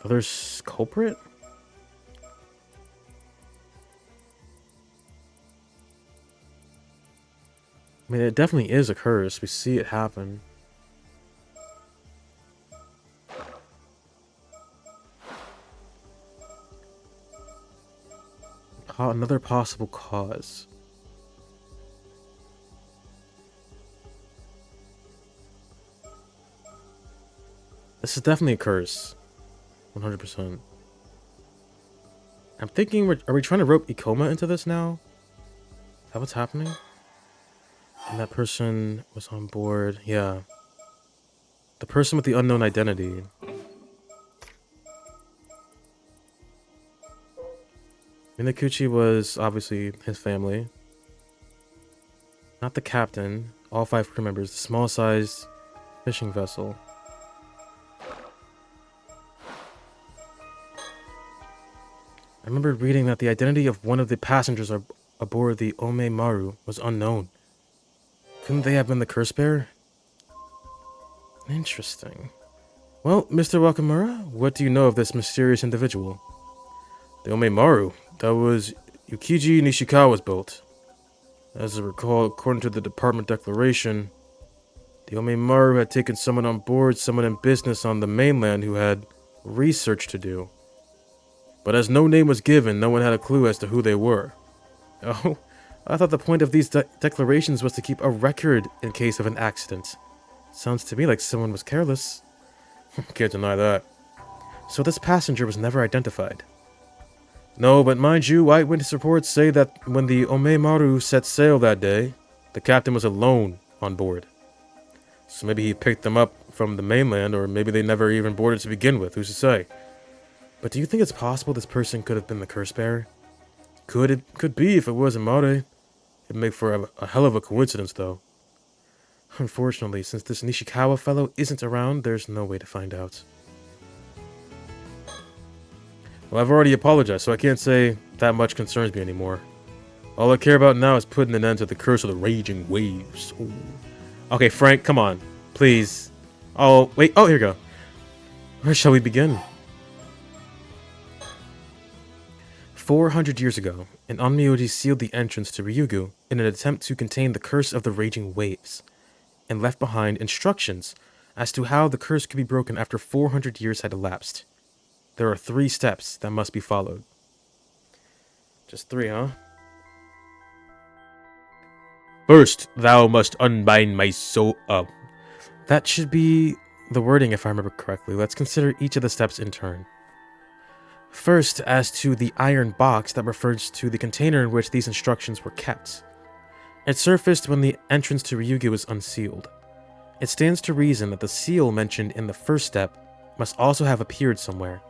Other culprit? I mean, it definitely is a curse. We see it happen. Another possible cause. This is definitely a curse. 100%. I'm thinking, are we trying to rope Ikoma into this now? Is that what's happening? And that person was on board. Yeah. The person with the unknown identity. Minakuchi was obviously his family. Not the captain. All 5 crew members. The small-sized fishing vessel. I remember reading that the identity of one of the passengers aboard the Ome Maru was unknown. Couldn't they have been the curse bearer? Interesting. Well, Mr. Wakamura, what do you know of this mysterious individual? The Ome Maru, that was Yukiji Nishikawa's boat. As I recall, according to the department declaration, the Ome Maru had taken someone on board, someone in business on the mainland who had research to do. But as no name was given, no one had a clue as to who they were. Oh, I thought the point of these declarations was to keep a record in case of an accident. Sounds to me like someone was careless. Can't deny that. So this passenger was never identified? No, but mind you, eyewitness reports say that when the Ome Maru set sail that day, the captain was alone on board. So maybe he picked them up from the mainland, or maybe they never even boarded to begin with, who's to say? But do you think it's possible this person could have been the curse bearer? Could be if it wasn't Mare. It'd make for a hell of a coincidence, though. Unfortunately, since this Nishikawa fellow isn't around, there's no way to find out. Well, I've already apologized, so I can't say that much concerns me anymore. All I care about now is putting an end to the curse of the raging waves. Ooh. Okay, Frank, come on. Please. Oh, wait. Oh, here we go. Where shall we begin? 400 years ago, an Onmyoji sealed the entrance to Ryugu in an attempt to contain the curse of the raging waves, and left behind instructions as to how the curse could be broken after 400 years had elapsed. There are 3 steps that must be followed. Just 3, huh? First, thou must unbind my soul up. That should be the wording if I remember correctly. Let's consider each of the steps in turn. First, as to the iron box, that refers to the container in which these instructions were kept. It surfaced when the entrance to Ryugu was unsealed. It stands to reason that the seal mentioned in the first step must also have appeared somewhere.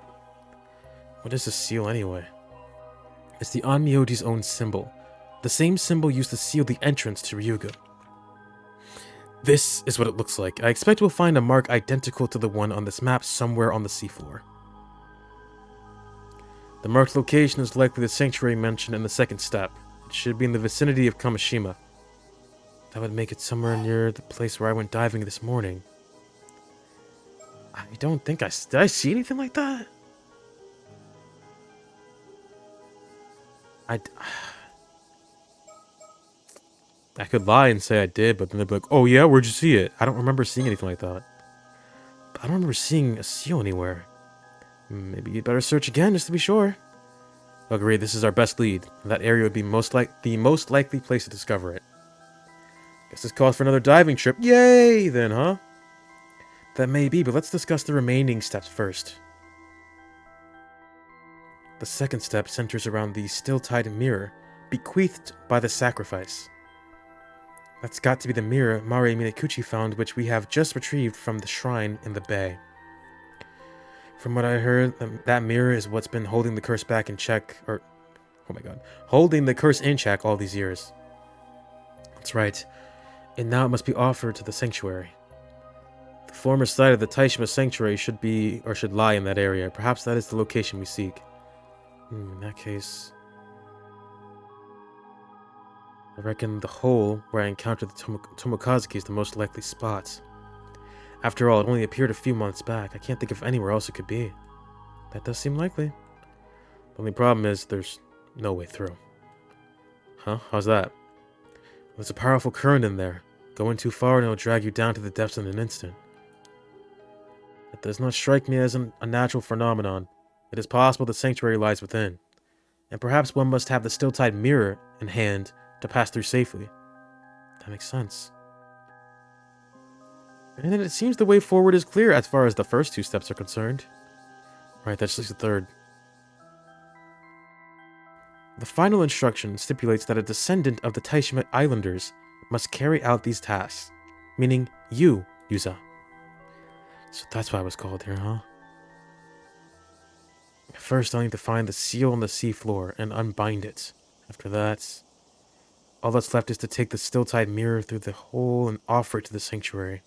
What is a seal anyway? It's the Onmyoji's own symbol. The same symbol used to seal the entrance to Ryugu. This is what it looks like. I expect we'll find a mark identical to the one on this map somewhere on the seafloor. The marked location is likely the sanctuary mentioned in the second step. It should be in the vicinity of Kamishima. That would make it somewhere near the place where I went diving this morning. I don't think did I see anything like that? I could lie and say I did, but then they'd be like, oh yeah, where'd you see it? I don't remember seeing anything like that. But I don't remember seeing a seal anywhere. Maybe you'd better search again just to be sure. Agreed, this is our best lead. That area would be the most likely place to discover it. Guess this calls for another diving trip. Yay, then, huh? That may be, but let's discuss the remaining steps first. The second step centers around the still-tied mirror, bequeathed by the sacrifice. That's got to be the mirror Mare Minakuchi found, which we have just retrieved from the shrine in the bay. From what I heard, that mirror is what's been holding the curse back in check, holding the curse in check all these years. That's right, and now it must be offered to the sanctuary. The former site of the Taishima sanctuary should lie in that area. Perhaps that is the location we seek. In that case, I reckon the hole where I encountered the Tomokazuki is the most likely spot. After all, it only appeared a few months back. I can't think of anywhere else it could be. That does seem likely. The only problem is there's no way through. Huh? How's that? There's a powerful current in there. Going too far and it'll drag you down to the depths in an instant. It does not strike me as a natural phenomenon. It is possible the sanctuary lies within. And perhaps one must have the still-tied mirror in hand to pass through safely. That makes sense. And then it seems the way forward is clear as far as the first 2 steps are concerned. Right, that's just the third. The final instruction stipulates that a descendant of the Taishima Islanders must carry out these tasks. Meaning you, Yuza. So that's why I was called here, huh? First, I'll need to find the seal on the seafloor and unbind it. After that, all that's left is to take the still-tied mirror through the hole and offer it to the sanctuary.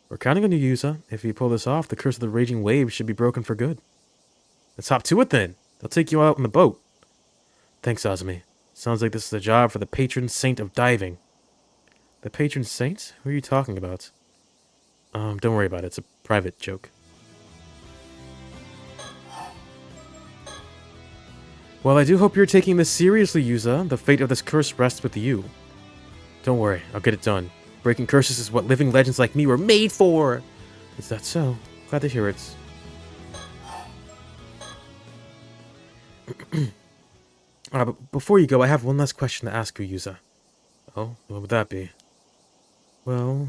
We're counting on you, Yuza. If you pull this off, the curse of the raging waves should be broken for good. Let's hop to it then. They'll take you out on the boat. Thanks, Azumi. Sounds like this is a job for the patron saint of diving. The patron saint? Who are you talking about? Don't worry about it. It's a private joke. Well, I do hope you're taking this seriously, Yuza. The fate of this curse rests with you. Don't worry, I'll get it done. Breaking curses is what living legends like me were made for! Is that so? Glad to hear it. But before you go, I have one last question to ask you, Yuza. Oh, what would that be? Well,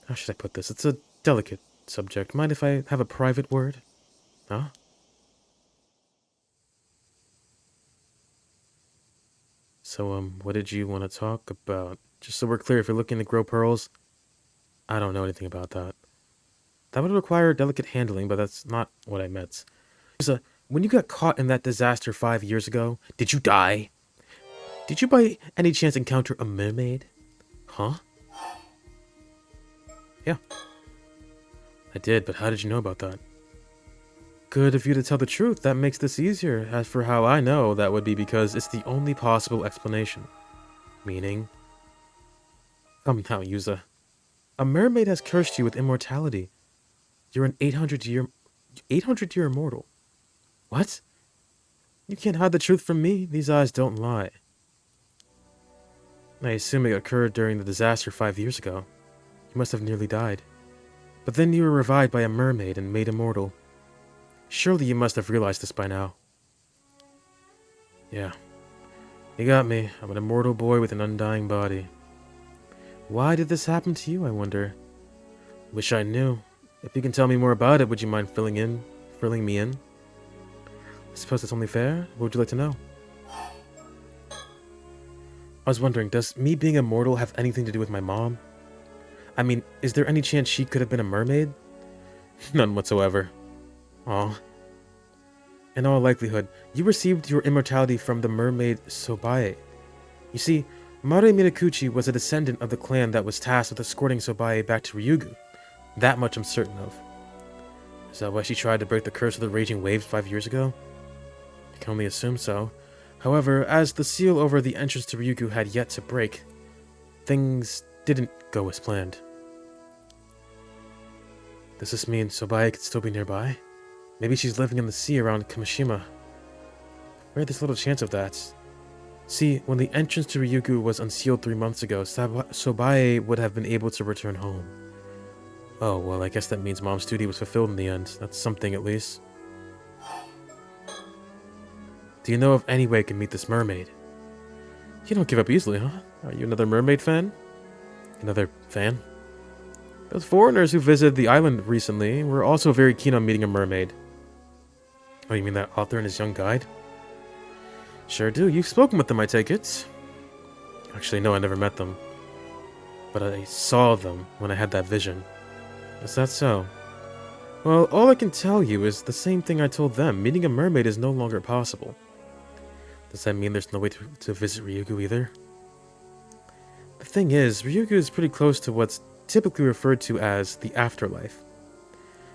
how should I put this? It's a delicate subject. Mind if I have a private word? Huh? So, what did you want to talk about? Just so we're clear, if you're looking to grow pearls, I don't know anything about that. That would require delicate handling, but that's not what I meant. So, when you got caught in that disaster 5 years ago, did you die? Did you by any chance encounter a mermaid? Huh? Yeah. I did, but how did you know about that? Good of you to tell the truth. That makes this easier. As for how I know, that would be because it's the only possible explanation. Meaning? Come now, Yuza. A mermaid has cursed you with immortality. You're an 800-year immortal. What? You can't hide the truth from me. These eyes don't lie. I assume it occurred during the disaster 5 years ago. You must have nearly died. But then you were revived by a mermaid and made immortal. Surely you must have realized this by now. Yeah. You got me. I'm an immortal boy with an undying body. Why did this happen to you, I wonder? Wish I knew. If you can tell me more about it, would you mind filling me in? I suppose that's only fair. What would you like to know? I was wondering, does me being immortal have anything to do with my mom? I mean, is there any chance she could have been a mermaid? None whatsoever. Aw. In all likelihood, you received your immortality from the mermaid Sobae. You see, Mare Minakuchi was a descendant of the clan that was tasked with escorting Sobae back to Ryugu. That much I'm certain of. Is that why she tried to break the curse of the raging waves 5 years ago? I can only assume so. However, as the seal over the entrance to Ryugu had yet to break, things didn't go as planned. Does this mean Sobae could still be nearby? Maybe she's living in the sea around Kamishima. Where there's little chance of that. See, when the entrance to Ryugu was unsealed 3 months ago, Sobae would have been able to return home. Oh, well, I guess that means Mom's duty was fulfilled in the end. That's something, at least. Do you know of any way I can meet this mermaid? You don't give up easily, huh? Are you another mermaid fan? Another fan? Those foreigners who visited the island recently were also very keen on meeting a mermaid. Oh, you mean that author and his young guide? Sure do. You've spoken with them, I take it. Actually, no, I never met them. But I saw them when I had that vision. Is that so? Well, all I can tell you is the same thing I told them. Meeting a mermaid is no longer possible. Does that mean there's no way to visit Ryugu either? The thing is, Ryugu is pretty close to what's typically referred to as the afterlife.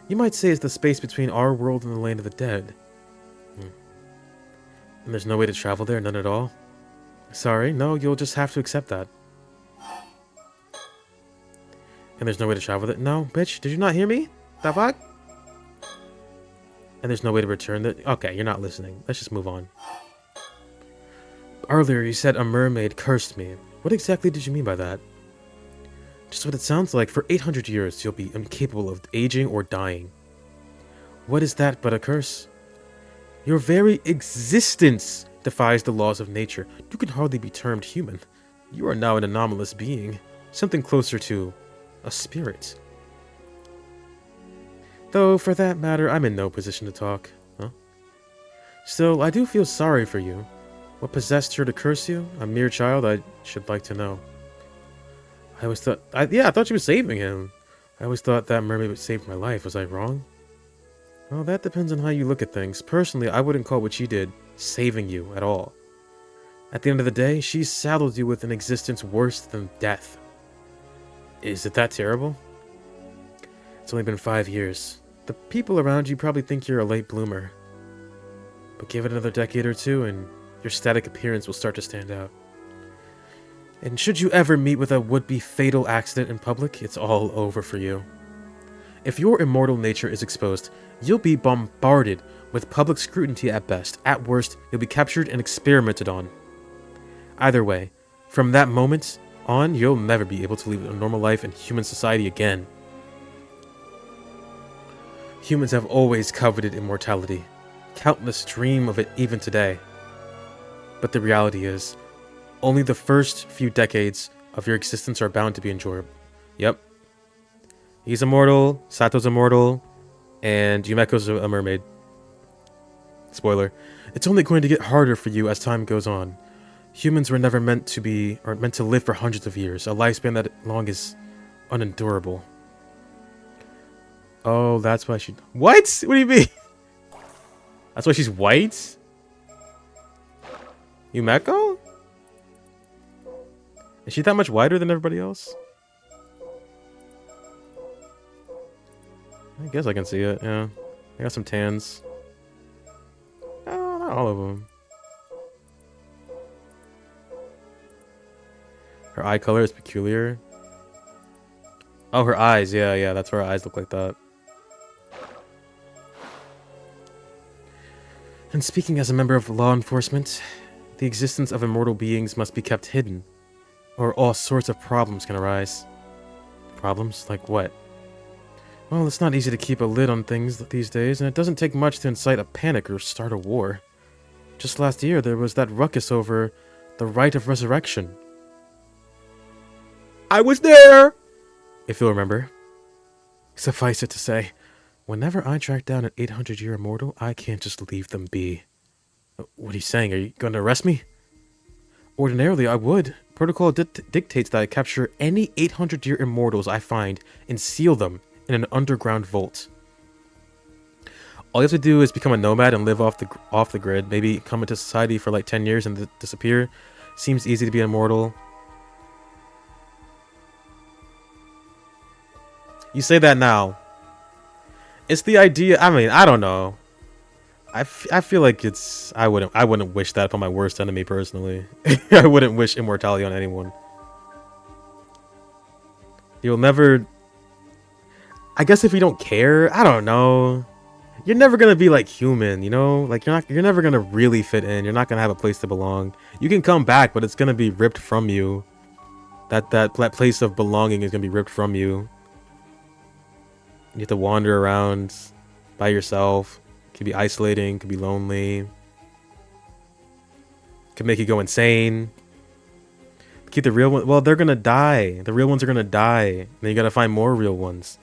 You might say it's the space between our world and the land of the dead. And there's no way to travel there, none at all? Sorry, no, you'll just have to accept that. And there's no way to travel there? No, bitch, did you not hear me? The fuck? And there's no way to return there? Okay, you're not listening. Let's just move on. Earlier, you said a mermaid cursed me. What exactly did you mean by that? Just what it sounds like. For 800 years, you'll be incapable of aging or dying. What is that but a curse? Your very existence defies the laws of nature. You can hardly be termed human. You are now an anomalous being. Something closer to a spirit. Though, for that matter, I'm in no position to talk. Huh? Still, I do feel sorry for you. What possessed her to curse you? A mere child? I should like to know. I always thought... I thought she was saving him. I always thought that mermaid would save my life. Was I wrong? Well, that depends on how you look at things. Personally, I wouldn't call what she did saving you at all. At the end of the day, she saddled you with an existence worse than death. Is it that terrible? It's only been 5 years. The people around you probably think you're a late bloomer. But give it another decade or two and your static appearance will start to stand out. And should you ever meet with a would-be fatal accident in public, it's all over for you. If your immortal nature is exposed, you'll be bombarded with public scrutiny at best. At worst, you'll be captured and experimented on. Either way, from that moment on, you'll never be able to live a normal life in human society again. Humans have always coveted immortality. Countless dream of it even today. But the reality is, only the first few decades of your existence are bound to be enjoyable. Yep. He's immortal, Sato's immortal, and Yumeko's a mermaid. Spoiler. It's only going to get harder for you as time goes on. Humans were never meant to live for hundreds of years. A lifespan that long is unendurable. Oh, that's why she... What? What do you mean? That's why she's white? Yumeko? Is she that much whiter than everybody else? I guess I can see it, yeah. I got some tans. Oh, not all of them. Her eye color is peculiar. Oh, her eyes. Yeah, that's why her eyes look like that. And speaking as a member of law enforcement, the existence of immortal beings must be kept hidden, or all sorts of problems can arise. Problems? Like what? Well, it's not easy to keep a lid on things these days, and it doesn't take much to incite a panic or start a war. Just last year, there was that ruckus over the right of resurrection. I was there! If you'll remember. Suffice it to say, whenever I track down an 800-year immortal, I can't just leave them be. What are you saying? Are you going to arrest me? Ordinarily, I would. Protocol dictates that I capture any 800-year immortals I find and seal them in an underground vault. All you have to do is become a nomad and live off the grid. Maybe come into society for like 10 years and disappear. Seems easy to be immortal. You say that now. It's the idea. I mean, I don't know. I feel like it's. I wouldn't wish that upon my worst enemy personally. I wouldn't wish immortality on anyone. You'll never. I guess if you don't care, I don't know. You're never gonna be like human, you know? Like you're never gonna really fit in. You're not gonna have a place to belong. You can come back, but it's gonna be ripped from you. That place of belonging is gonna be ripped from you. You have to wander around by yourself. It can be isolating, it can be lonely. It can make you go insane. Keep the real one. Well, they're gonna die. The real ones are gonna die. Then you gotta find more real ones.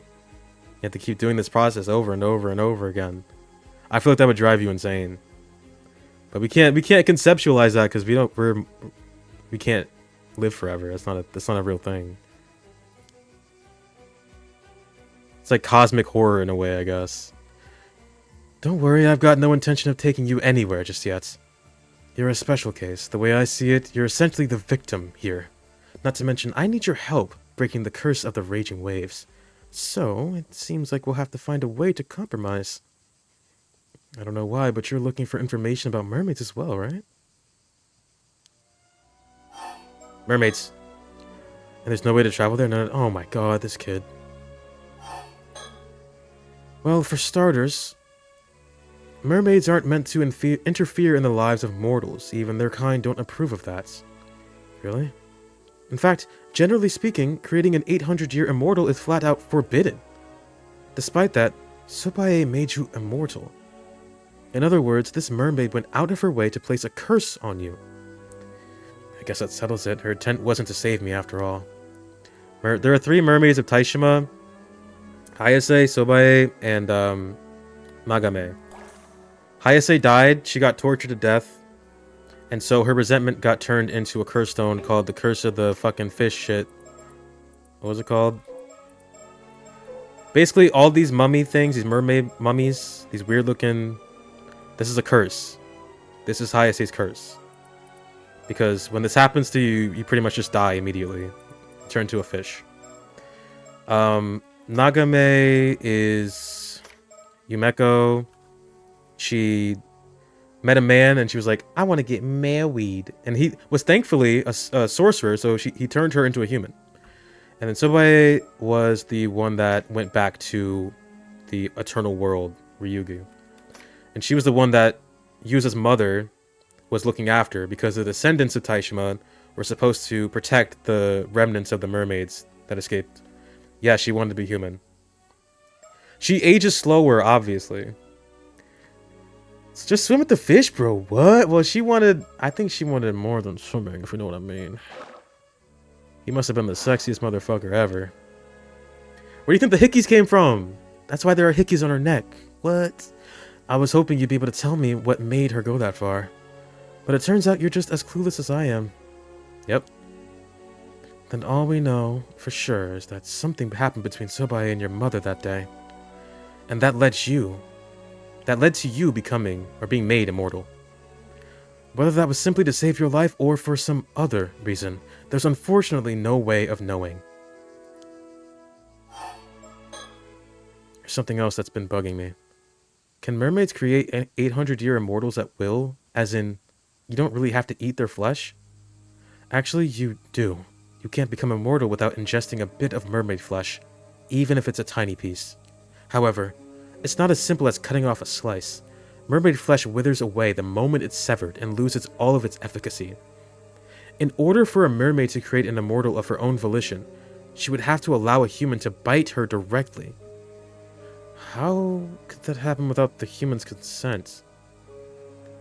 You have to keep doing this process over and over and over again. I feel like that would drive you insane. But we can't conceptualize that because we can't live forever. That's not a real thing. It's like cosmic horror in a way, I guess. Don't worry, I've got no intention of taking you anywhere just yet. You're a special case. The way I see it, you're essentially the victim here. Not to mention, I need your help breaking the curse of the raging waves. So, it seems like we'll have to find a way to compromise. I don't know why, but you're looking for information about mermaids as well, right? Mermaids. And there's no way to travel there? No, oh my god, this kid. Well, for starters, mermaids aren't meant to interfere in the lives of mortals. Even their kind don't approve of that. Really? In fact, generally speaking, creating an 800-year immortal is flat out forbidden. Despite that, Sobae made you immortal. In other words, this mermaid went out of her way to place a curse on you. I guess that settles it. Her intent wasn't to save me after all. There are 3 mermaids of Taishima. Hayase, Sobae, and Nagame. Hayase died. She got tortured to death. And so her resentment got turned into a curse stone called the Curse of the fucking Fish shit. What was it called? Basically, all these mummy things, these mermaid mummies, these weird looking... This is a curse. This is Hayase's curse. Because when this happens to you, you pretty much just die immediately. Turn into a fish. Nagame is Yumeko. She met a man and she was like, I want to get married. And he was thankfully a sorcerer, so he turned her into a human. And then Sobae was the one that went back to the eternal world, Ryugu. And she was the one that Yuza's mother was looking after because the descendants of Taishima were supposed to protect the remnants of the mermaids that escaped. Yeah, she wanted to be human. She ages slower, obviously. Just swim with the fish, bro. What? Well, I think she wanted more than swimming, if you know what I mean. He must have been the sexiest motherfucker ever. Where do you think the hickeys came from? That's why there are hickeys on her neck. What? I was hoping you'd be able to tell me what made her go that far. But it turns out you're just as clueless as I am. Yep. Then all we know for sure is that something happened between Sobae and your mother that day. And that led to you becoming or being made immortal. Whether that was simply to save your life or for some other reason, there's unfortunately no way of knowing. You're something else that's been bugging me. Can mermaids create 800-year immortals at will? As in, you don't really have to eat their flesh? Actually, you do. You can't become immortal without ingesting a bit of mermaid flesh, even if it's a tiny piece. However, it's not as simple as cutting off a slice. Mermaid flesh withers away the moment it's severed and loses all of its efficacy. In order for a mermaid to create an immortal of her own volition, she would have to allow a human to bite her directly. How could that happen without the human's consent?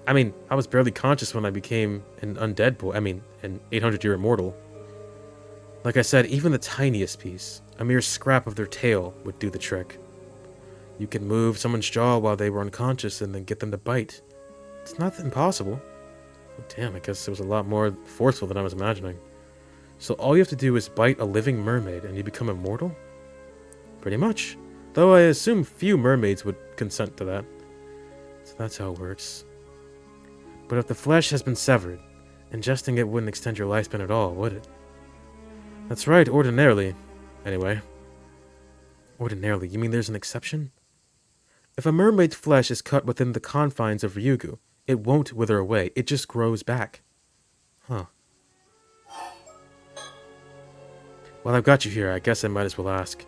I mean, I was barely conscious when I became an undead boy. I mean, an 800-year immortal. Like I said, even the tiniest piece, a mere scrap of their tail, would do the trick. You can move someone's jaw while they were unconscious and then get them to bite. It's not impossible. Oh, damn, I guess it was a lot more forceful than I was imagining. So all you have to do is bite a living mermaid and you become immortal? Pretty much. Though I assume few mermaids would consent to that. So that's how it works. But if the flesh has been severed, ingesting it wouldn't extend your lifespan at all, would it? That's right, ordinarily. Anyway. Ordinarily, you mean there's an exception? If a mermaid's flesh is cut within the confines of Ryugu, it won't wither away, it just grows back. Huh. While I've got you here, I guess I might as well ask.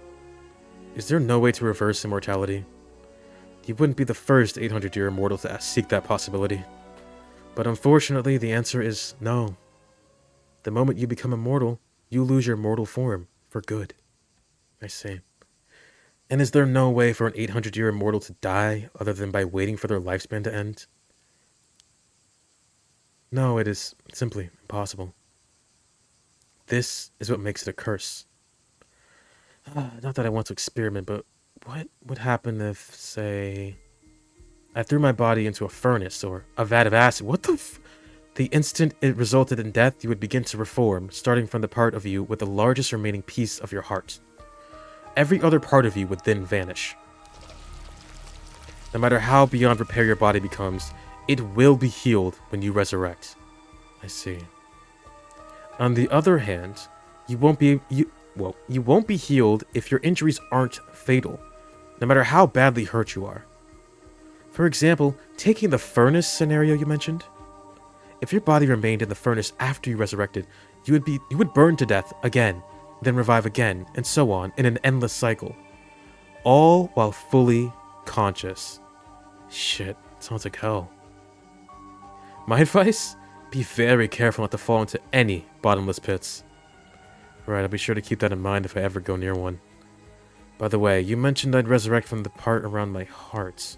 Is there no way to reverse immortality? You wouldn't be the first 800-year immortal to seek that possibility. But unfortunately, the answer is no. The moment you become immortal, you lose your mortal form, for good. I see. And is there no way for an 800-year immortal to die other than by waiting for their lifespan to end? No, it is simply impossible. This is what makes it a curse. Not that I want to experiment, but what would happen if, say, I threw my body into a furnace or a vat of acid? What the The instant it resulted in death, you would begin to reform, starting from the part of you with the largest remaining piece of your heart. Every other part of you would then vanish. No matter how beyond repair your body becomes, it will be healed when you resurrect. I see. On the other hand, you won't be healed if your injuries aren't fatal, no matter how badly hurt you are. For example, taking the furnace scenario you mentioned, if your body remained in the furnace after you resurrected, you would burn to death again, then revive again, and so on in an endless cycle, all while fully conscious. Shit, sounds like hell. My advice? Be very careful not to fall into any bottomless pits. Right, I'll be sure to keep that in mind if I ever go near one. By the way, you mentioned I'd resurrect from the part around my heart.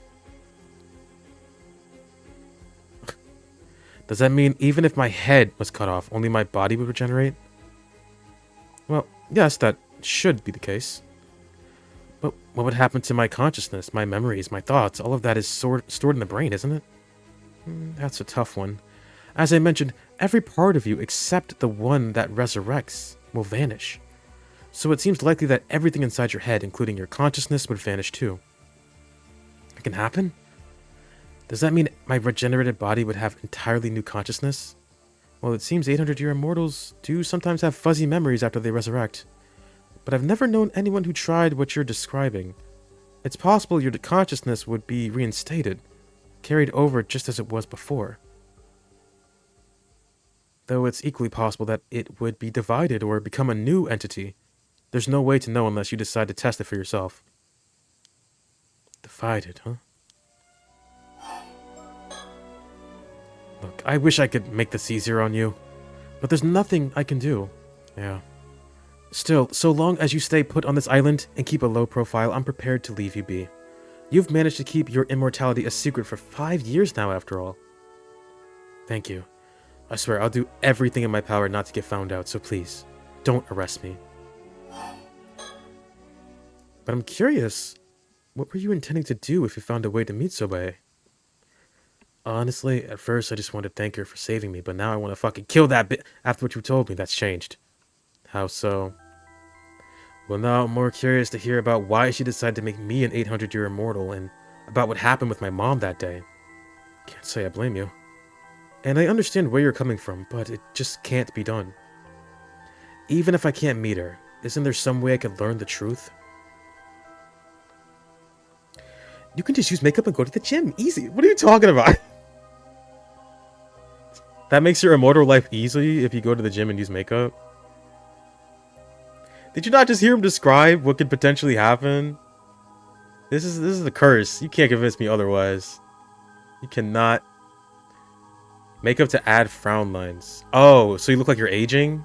Does that mean even if my head was cut off, only my body would regenerate? Well, yes, that should be the case. But what would happen to my consciousness, my memories, my thoughts? All of that is stored in the brain, isn't it? That's a tough one. As I mentioned, every part of you except the one that resurrects will vanish. So it seems likely that everything inside your head, including your consciousness, would vanish too. It can happen? Does that mean my regenerated body would have entirely new consciousness? Well, it seems 800-year immortals do sometimes have fuzzy memories after they resurrect. But I've never known anyone who tried what you're describing. It's possible your consciousness would be reinstated, carried over just as it was before. Though it's equally possible that it would be divided or become a new entity. There's no way to know unless you decide to test it for yourself. Divided, huh? Look, I wish I could make this easier on you, but there's nothing I can do. Yeah. Still, so long as you stay put on this island and keep a low profile, I'm prepared to leave you be. You've managed to keep your immortality a secret for 5 years now, after all. Thank you. I swear, I'll do everything in my power not to get found out, so please, don't arrest me. But I'm curious, what were you intending to do if you found a way to meet Sobae? Honestly, at first I just wanted to thank her for saving me, but now I want to fucking kill that bit after what you told me. That's changed. How so? Well, now I'm more curious to hear about why she decided to make me an 800-year immortal and about what happened with my mom that day. Can't say I blame you. And I understand where you're coming from, but it just can't be done. Even if I can't meet her, isn't there some way I could learn the truth? You can just use makeup and go to the gym. Easy. What are you talking about? That makes your immortal life easy if you go to the gym and use makeup. Did you not just hear him describe what could potentially happen? This is the curse. You can't convince me otherwise. You cannot. Makeup to add frown lines. Oh, so you look like you're aging?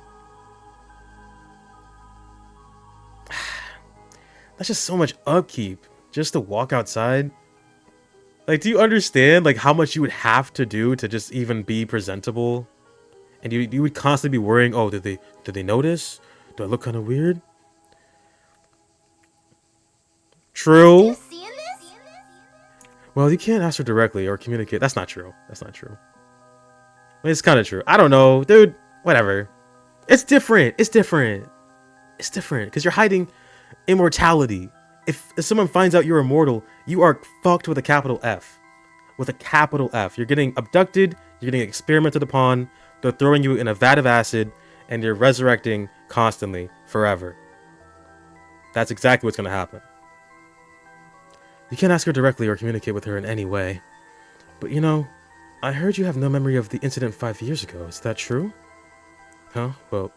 That's just so much upkeep just to walk outside. Like, do you understand like how much you would have to do to just even be presentable? And you would constantly be worrying, oh, did they notice? Do I look kind of weird? True. Well, you can't ask her directly or communicate. That's not true. That's not true. I mean, it's kind of true. I don't know, dude. Whatever. It's different. It's different. It's different because you're hiding immortality. If someone finds out you're immortal, you are fucked with a capital F. With a capital F. You're getting abducted. You're getting experimented upon. They're throwing you in a vat of acid, and you're resurrecting constantly, forever. That's exactly what's going to happen. You can't ask her directly or communicate with her in any way. But you know, I heard you have no memory of the incident 5 years ago. Is that true? Huh? Well,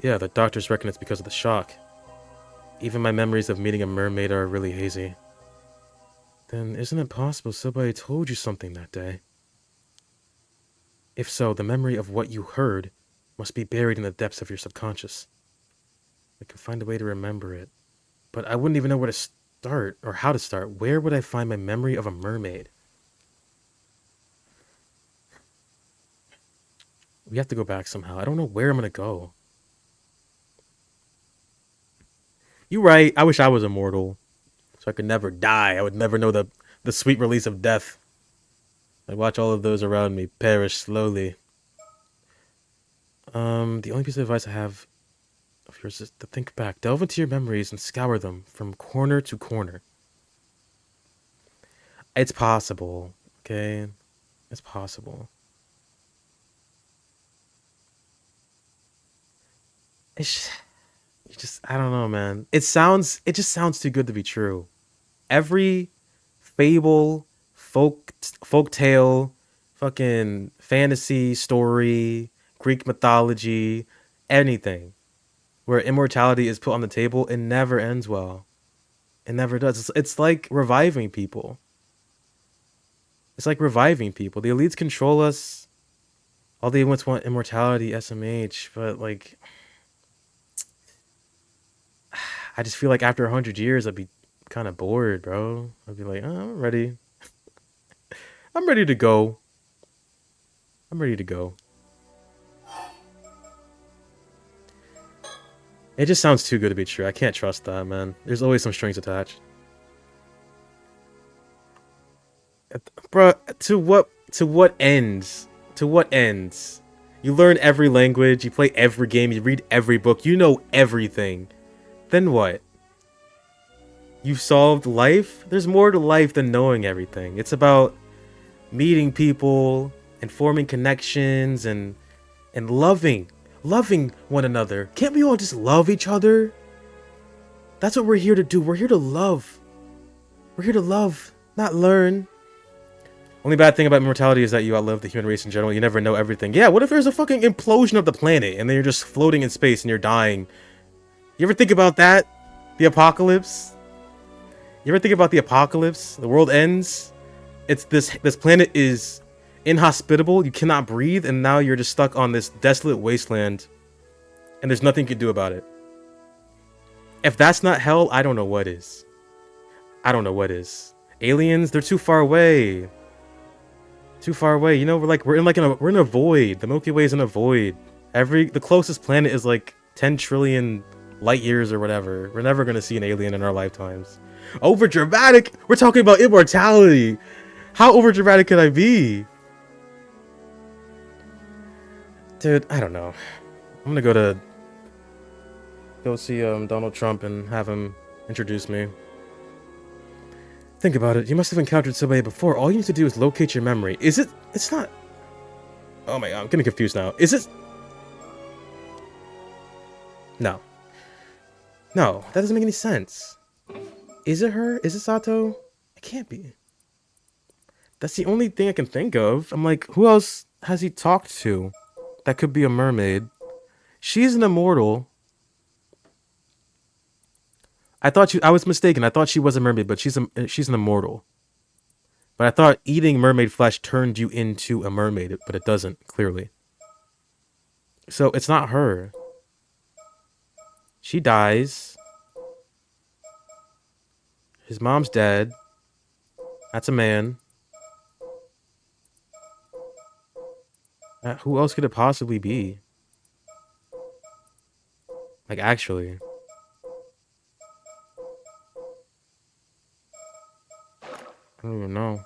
yeah, the doctors reckon it's because of the shock. Even my memories of meeting a mermaid are really hazy. Then isn't it possible somebody told you something that day? If so, the memory of what you heard must be buried in the depths of your subconscious. I can find a way to remember it, but I wouldn't even know where to start or how to start. Where would I find my memory of a mermaid? We have to go back somehow. I don't know where I'm gonna go. You're right. I wish I was immortal, so I could never die. I would never know the sweet release of death. I'd watch all of those around me perish slowly. The only piece of advice I have of yours is to think back. Delve into your memories and scour them from corner to corner. It's possible, okay? It's possible. I don't know, man. It just sounds too good to be true. Every fable, folk tale, fucking fantasy story, Greek mythology, anything where immortality is put on the table, it never ends well. It never does. It's like reviving people. It's like reviving people. The elites control us. All they want immortality, SMH, but like, I just feel like after 100 years, I'd be kind of bored, bro. I'd be like, oh, I'm ready. I'm ready to go. I'm ready to go. It just sounds too good to be true. I can't trust that, man. There's always some strings attached. Bro, to what ends? To what ends? You learn every language, you play every game, you read every book, you know everything. Then what? You've solved life? There's more to life than knowing everything. It's about meeting people and forming connections and loving one another. Can't we all just love each other? That's what we're here to do. We're here to love. We're here to love, not learn. Only bad thing about immortality is that you outlive the human race in general. You never know everything. Yeah, what if there's a fucking implosion of the planet and then you're just floating in space and you're dying? You ever think about that? The apocalypse? You ever think about the apocalypse? The world ends. It's this planet is inhospitable. You cannot breathe, and now you're just stuck on this desolate wasteland, and there's nothing you can do about it. If that's not hell, I don't know what is. I don't know what is. Aliens, they're too far away. Too far away. You know, we're in a void. The Milky Way is in a void. The closest planet is like 10 trillion light years or whatever. We're never gonna see an alien in our lifetimes. Over dramatic. We're talking about immortality. How over dramatic could I be? Dude, I don't know. I'm gonna go see Donald Trump and have him introduce me. Think about it. You must have encountered somebody before. All you need to do is locate your memory. Is it? It's not. Oh my god, I'm getting confused now. Is it? No. No, that doesn't make any sense. Is it her? Is it Sato? It can't be. That's the only thing I can think of. I'm like, who else has he talked to that could be a mermaid? She's an immortal. I was mistaken. I thought she was a mermaid, but she's an immortal. But I thought eating mermaid flesh turned you into a mermaid, but it doesn't, clearly. So it's not her. She dies. His mom's dead. That's a man. Who else could it possibly be? Like, actually. I don't even know.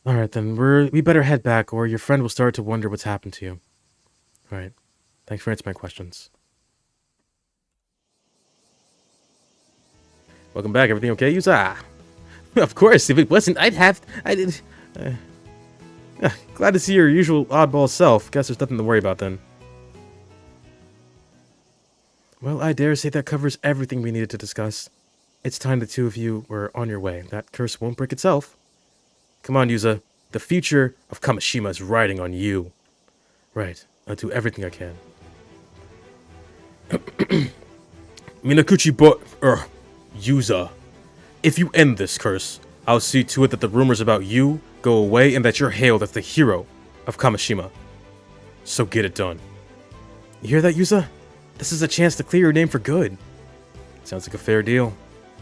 Alright, then we better head back, or your friend will start to wonder what's happened to you. Alright. Thanks for answering my questions. Welcome back. Everything okay, Yuza? Of course. If it wasn't, I did. Glad to see your usual oddball self. Guess there's nothing to worry about then. Well, I dare say that covers everything we needed to discuss. It's time the two of you were on your way. That curse won't break itself. Come on, Yuza. The future of Kamishima is riding on you. Right. I'll do everything I can. Minakuchi Yuza. If you end this curse, I'll see to it that the rumors about you go away and that you're hailed as the hero of Kamishima. So get it done. You hear that, Yuza? This is a chance to clear your name for good. Sounds like a fair deal.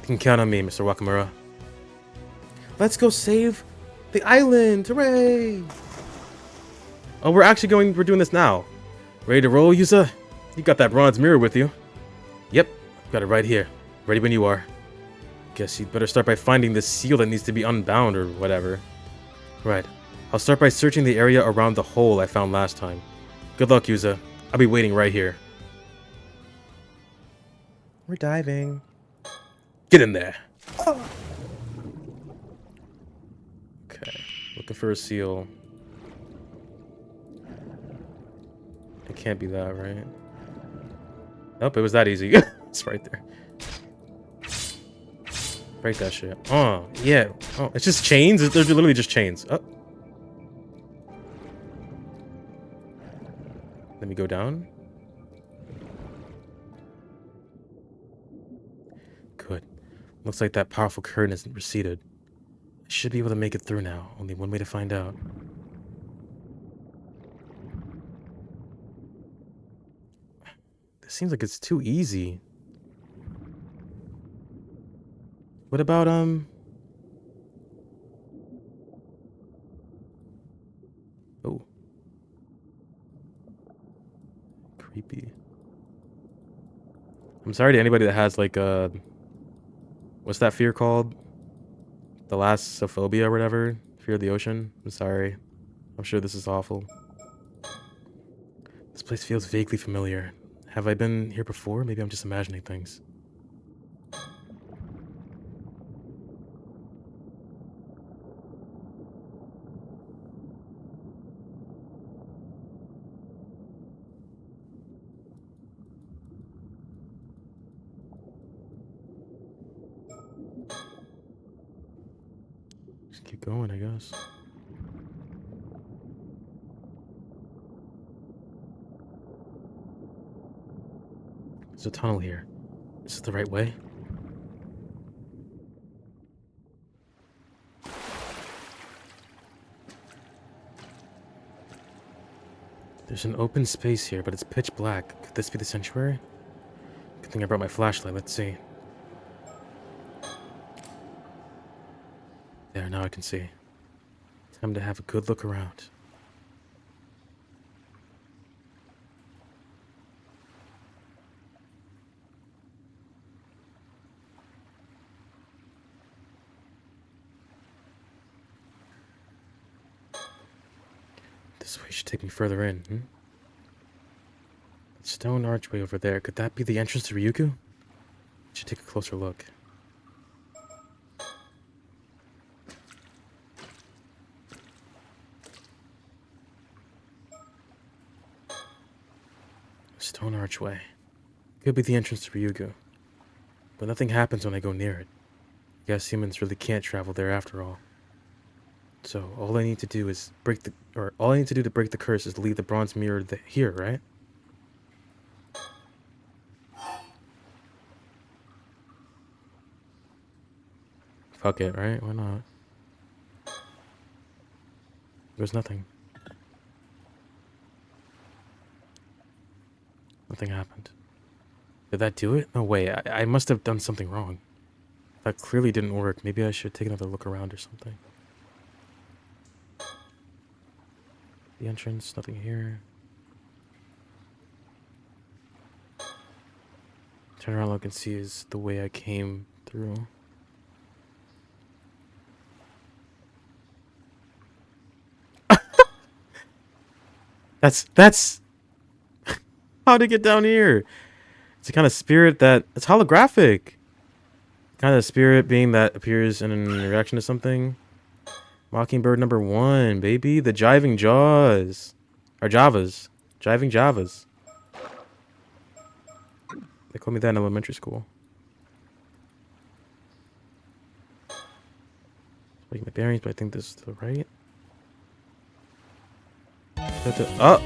You can count on me, Mr. Wakamura. Let's go save the island! Hooray! Oh, we're doing this now. Ready to roll, Yuza? You got that bronze mirror with you. Yep, got it right here. Ready when you are. Guess you'd better start by finding this seal that needs to be unbound or whatever. Right. I'll start by searching the area around the hole I found last time. Good luck, Yuza. I'll be waiting right here. We're diving. Get in there. Oh. Okay. Looking for a seal. It can't be that, right? Nope, it was that easy. It's right there. Break that shit. Oh, yeah. Oh, it's just chains? They're literally just chains. Oh. Let me go down. Good. Looks like that powerful current hasn't receded. I should be able to make it through now. Only one way to find out. This seems like it's too easy. What about, Oh. Creepy. I'm sorry to anybody that has, like, what's that fear called? Thalassophobia or whatever? Fear of the ocean? I'm sorry. I'm sure this is awful. This place feels vaguely familiar. Have I been here before? Maybe I'm just imagining things. Just keep going, I guess. There's a tunnel here. Is it the right way? There's an open space here, but it's pitch black. Could this be the sanctuary? Good thing I brought my flashlight. Let's see. There, now I can see. Time to have a good look around. This way should take me further in, hmm? Stone archway over there. Could that be the entrance to Ryukyu? Should take a closer look. Stone archway. Could be the entrance to Ryukyu. But nothing happens when I go near it. Guess humans really can't travel there after all. So all I need to do is all I need to do to break the curse is leave the bronze mirror here, right? Fuck it, right? Why not? There's nothing. Nothing happened. Did that do it? No way. I must have done something wrong. That clearly didn't work. Maybe I should take another look around or something. The entrance, nothing here. Turn around, look and see is the way I came through. That's how to get down here. It's a kind of spirit it's holographic. Kind of spirit being that appears in a reaction to something. Mockingbird number 1, baby. The jiving jaws. Or Javas. Jiving Javas. They called me that in elementary school. Taking my bearings, but I think this is the right. Oh!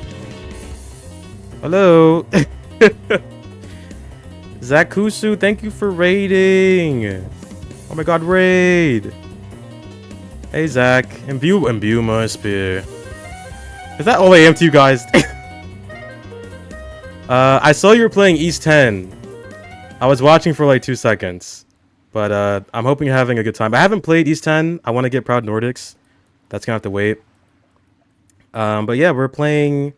Hello! Zakusu, thank you for raiding! Oh my god, raid! Hey Zach, imbue my spear. Is that all I am to you guys? I saw you were playing East 10. I was watching for like 2 seconds. But I'm hoping you're having a good time. I haven't played East 10. I want to get Proud Nordics. That's gonna have to wait. But yeah, we're playing.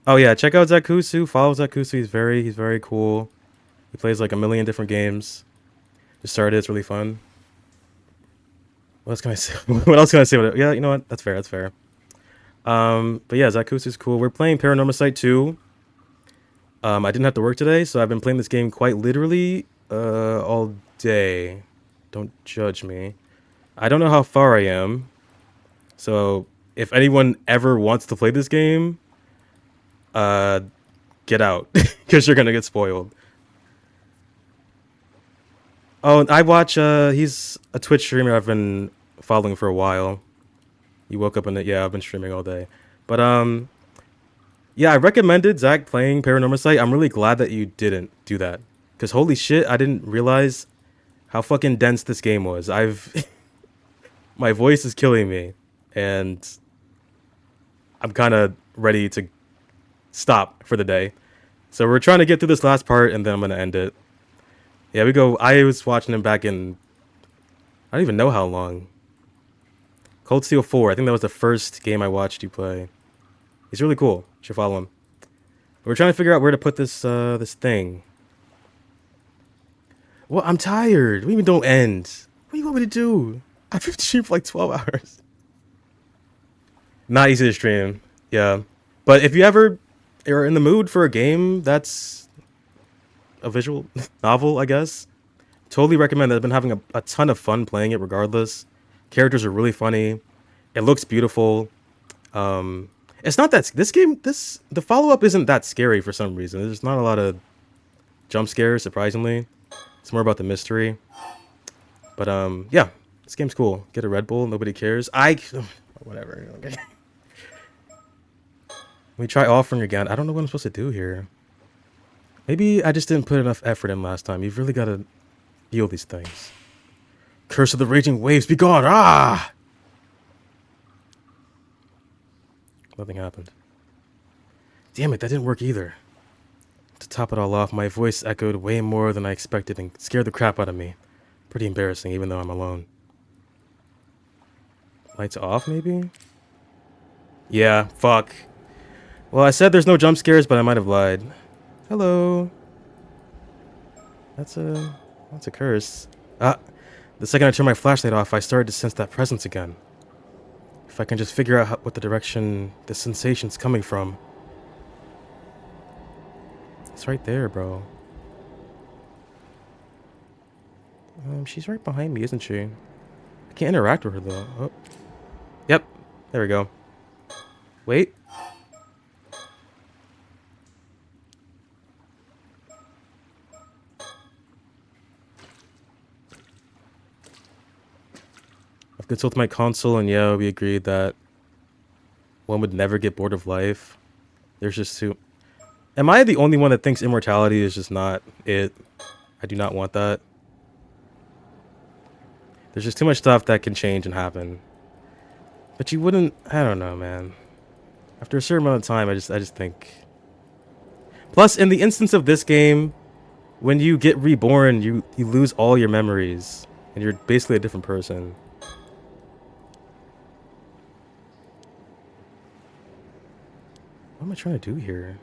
Oh yeah, check out Zakusu. Follow Zakusu. He's very cool. He plays like a million different games. Just started. It's really fun. What else can I say? What else can I say? Yeah, you know what? That's fair. That's fair. But yeah, Zakusu's cool. We're playing Paranormasight 2. I didn't have to work today, so I've been playing this game quite literally all day. Don't judge me. I don't know how far I am. So if anyone ever wants to play this game, get out because you're gonna get spoiled. Oh, I watch. He's a Twitch streamer I've been following for a while. He woke up in it. Yeah, I've been streaming all day. But yeah, I recommended Zach playing Paranormasight. I'm really glad that you didn't do that, because holy shit, I didn't realize how fucking dense this game was. My voice is killing me, and I'm kind of ready to stop for the day. So we're trying to get through this last part, and then I'm gonna end it. Yeah, we go. I was watching him back in, I don't even know how long. Cold Steel 4. I think that was the first game I watched you play. He's really cool. You should follow him. We're trying to figure out where to put this this thing. Well, I'm tired. We even don't end. What do you want me to do? I've been streaming for like 12 hours. Not easy to stream. Yeah. But if you ever are in the mood for a game that's a visual novel, I guess, totally recommend it. I've been having a ton of fun playing it regardless. Characters are really funny. It looks beautiful. It's not that the follow-up isn't that scary for some reason. There's not a lot of jump scares, surprisingly. It's more about the mystery. But yeah, this game's cool. Get a Red Bull, nobody cares. Whatever. Okay. Let me try offering again. I don't know what I'm supposed to do here. Maybe I just didn't put enough effort in last time. You've really got to feel these things. Curse of the raging waves, be gone! Ah! Nothing happened. Damn it, that didn't work either. To top it all off, my voice echoed way more than I expected and scared the crap out of me. Pretty embarrassing, even though I'm alone. Lights off, maybe? Yeah, fuck. Well, I said there's no jump scares, but I might have lied. Hello. That's a curse. Ah, the second I turned my flashlight off, I started to sense that presence again. If I can just figure out what the direction the sensation's coming from. It's right there, bro. She's right behind me, isn't she? I can't interact with her, though. Oh. Yep. There we go. Wait. consulted my console, and yeah, we agreed that one would never get bored of life. There's just too... Am I the only one that thinks immortality is just not it? I do not want that. There's just too much stuff that can change and happen. But you wouldn't... I don't know, man. After a certain amount of time, I just think... Plus, in the instance of this game, when you get reborn, you lose all your memories. And you're basically a different person. What am I trying to do here?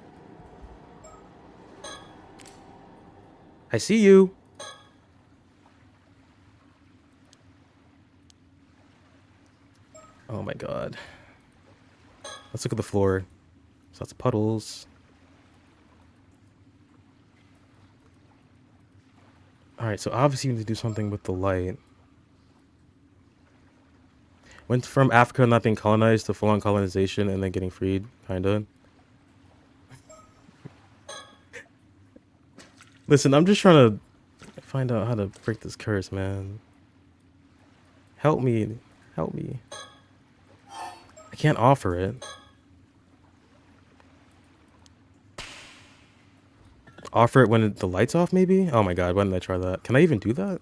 I see you. Oh my god. Let's look at the floor. There's lots of puddles. Alright, so obviously you need to do something with the light. Went from Africa not being colonized to full-on colonization and then getting freed, kinda. Listen, I'm just trying to find out how to break this curse, man. Help me. Help me. I can't offer it. Offer it when the light's off, maybe? Oh my god, why didn't I try that? Can I even do that?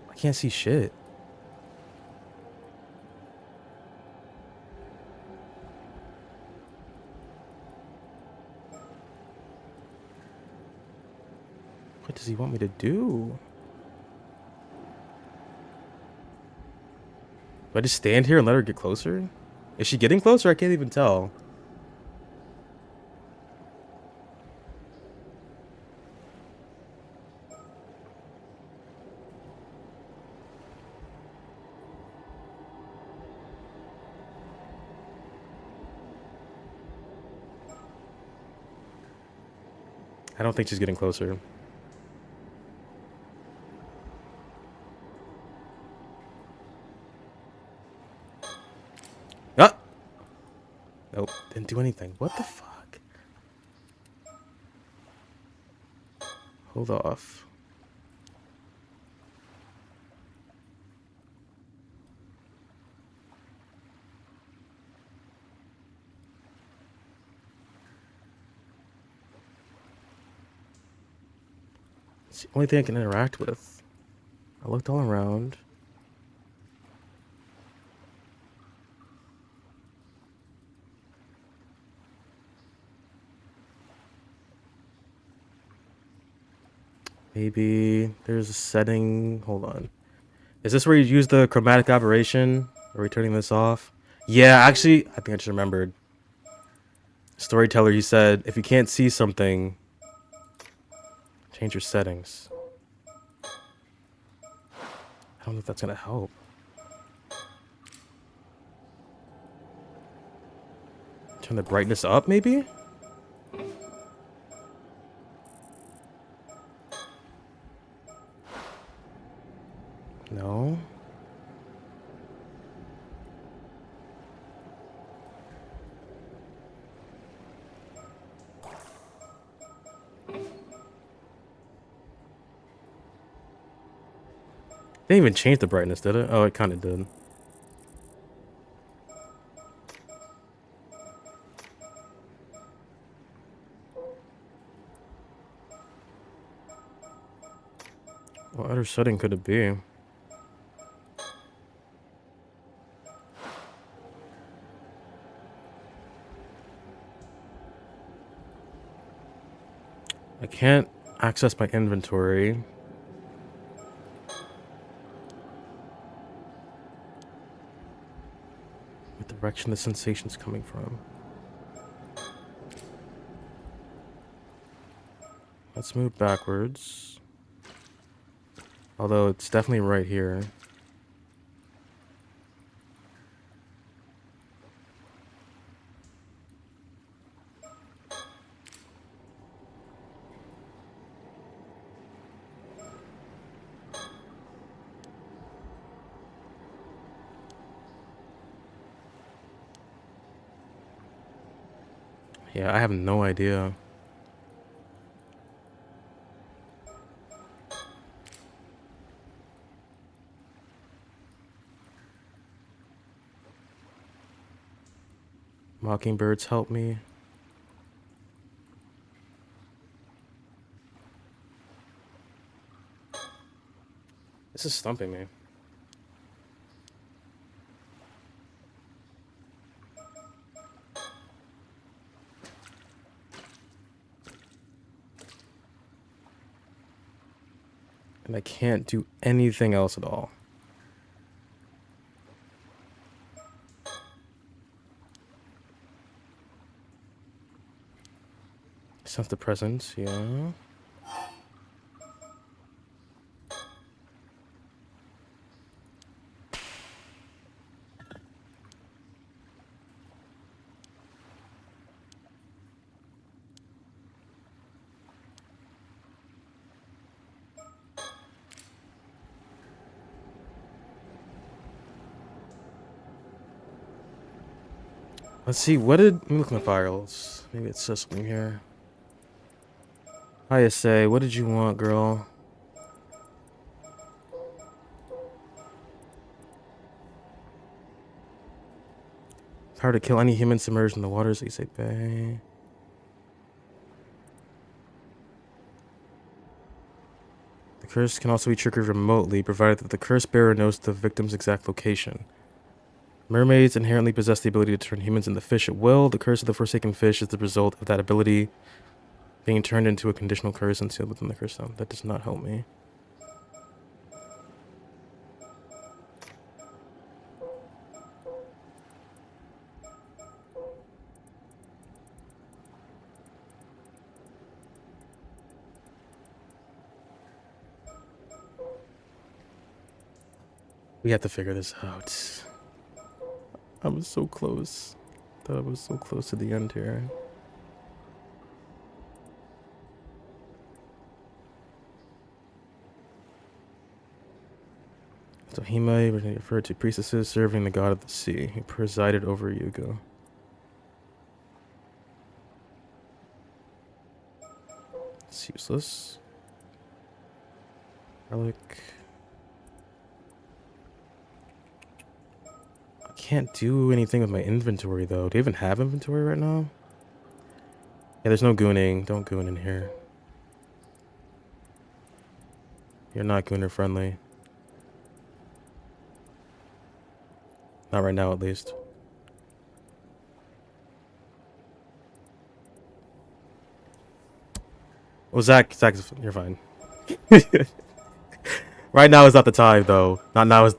I can't see shit. What does he want me to do? Do I just stand here and let her get closer? Is she getting closer? I can't even tell. I don't think she's getting closer. Ah! Nope, didn't do anything. What the fuck? Hold off. It's the only thing I can interact with. I looked all around. Maybe there's a setting. Hold on. Is this where you use the chromatic aberration? Are we turning this off? Yeah, actually, I think I just remembered. Storyteller, he said, if you can't see something, change your settings. I don't know if that's gonna help. Turn the brightness up, maybe? No. They didn't even change the brightness, did it? Oh, it kind of did. What other setting could it be? I can't access my inventory. What direction the sensation's coming from? Let's move backwards. Although it's definitely right here. Yeah, I have no idea. Mockingbirds help me. This is stumping me. And I can't do anything else at all. Sense the presence, yeah. Let's see, what did... Let me look in the files. Maybe it says something here. ISA, what did you want, girl? Power to kill any human submerged in the waters of Ise Bay. The curse can also be triggered remotely, provided that the curse bearer knows the victim's exact location. Mermaids inherently possess the ability to turn humans into fish at will. The curse of the Forsaken Fish is the result of that ability being turned into a conditional curse and sealed within the curse stone. That does not help me. We have to figure this out. I was so close. Thought I was so close to the end here. So Hime referred to priestesses serving the god of the sea, who presided over Yugo. It's useless. Relic. Can't do anything with my inventory though. Do you even have inventory right now? Yeah, there's no gooning. Don't goon in here. You're not gooner friendly. Not right now, at least. Well, Zach, you're fine. Right now is not the time though. Not now is.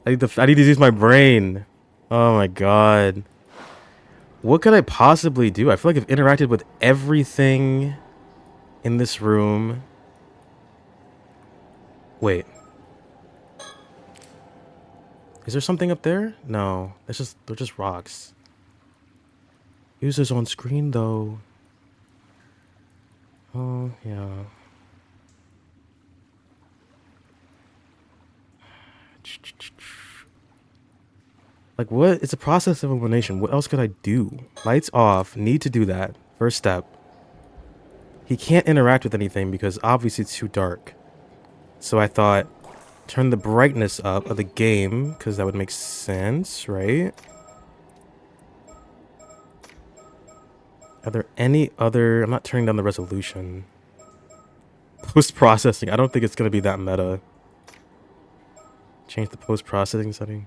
I need to use my brain. Oh my god. What could I possibly do? I feel like I've interacted with everything in this room. Wait. Is there something up there? No. They're just rocks. Users on screen though. Oh, yeah. Like, what? It's a process of elimination. What else could I do? Lights off. Need to do that. First step. He can't interact with anything because obviously it's too dark. So I thought, turn the brightness up of the game, because that would make sense, right? Are there any other... I'm not turning down the resolution. Post-processing. I don't think it's going to be that meta. Change the post-processing setting.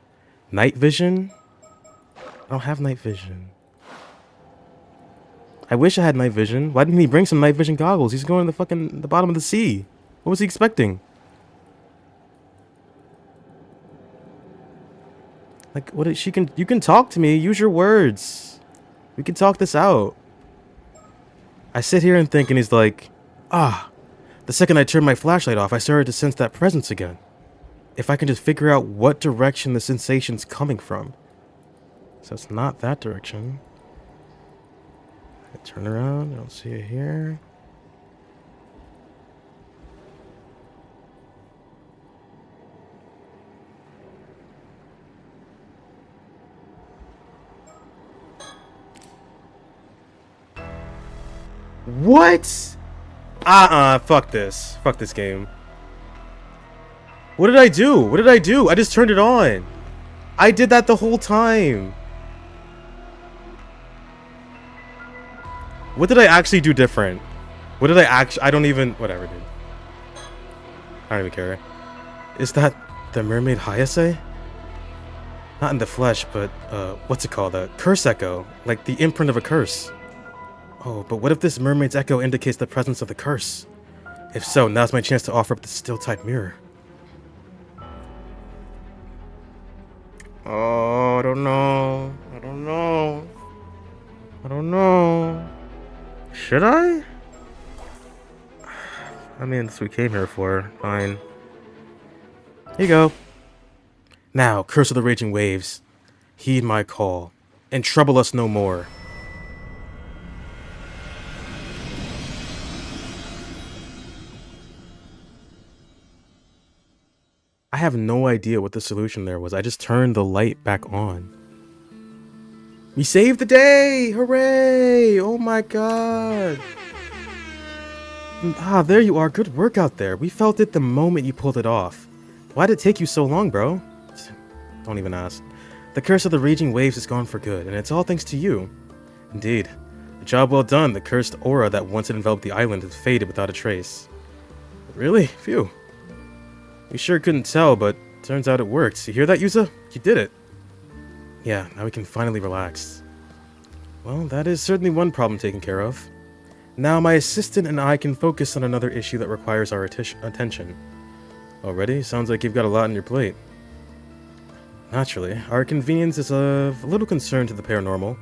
Night vision? I don't have night vision. I wish I had night vision. Why didn't he bring some night vision goggles? He's going to the bottom of the sea. What was he expecting? Like, what is you can talk to me. Use your words. We can talk this out. I sit here and think, and he's like, the second I turned my flashlight off, I started to sense that presence again. If I can just figure out what direction the sensation's coming from. So it's not that direction. I turn around, I don't see it here. What? Fuck this. Fuck this game. What did I do? What did I do? I just turned it on. I did that the whole time. What did I actually do different? What did I actually... I don't even... Whatever, dude. I don't even care. Is that the Mermaid Hayase? Not in the flesh, but, what's it called? A curse echo. Like the imprint of a curse. Oh, but what if this mermaid's echo indicates the presence of the curse? If so, now's my chance to offer up the still-type mirror. Oh, I don't know. I don't know. I don't know. Should I? I mean, that's what we came here for. Fine. Here you go. Now, curse of the raging waves, heed my call, and trouble us no more. I have no idea what the solution there was. I just turned the light back on. We saved the day! Hooray! Oh my god! Ah, there you are. Good work out there. We felt it the moment you pulled it off. Why did it take you so long, bro? Don't even ask. The curse of the raging waves is gone for good, and it's all thanks to you. Indeed. A job well done. The cursed aura that once had enveloped the island has faded without a trace. Really? Phew. We sure couldn't tell, but turns out it worked. You hear that, Yuza? You did it. Yeah, now we can finally relax. Well, that is certainly one problem taken care of. Now my assistant and I can focus on another issue that requires our attention. Already? Sounds like you've got a lot on your plate. Naturally, our convenience is of little concern to the paranormal.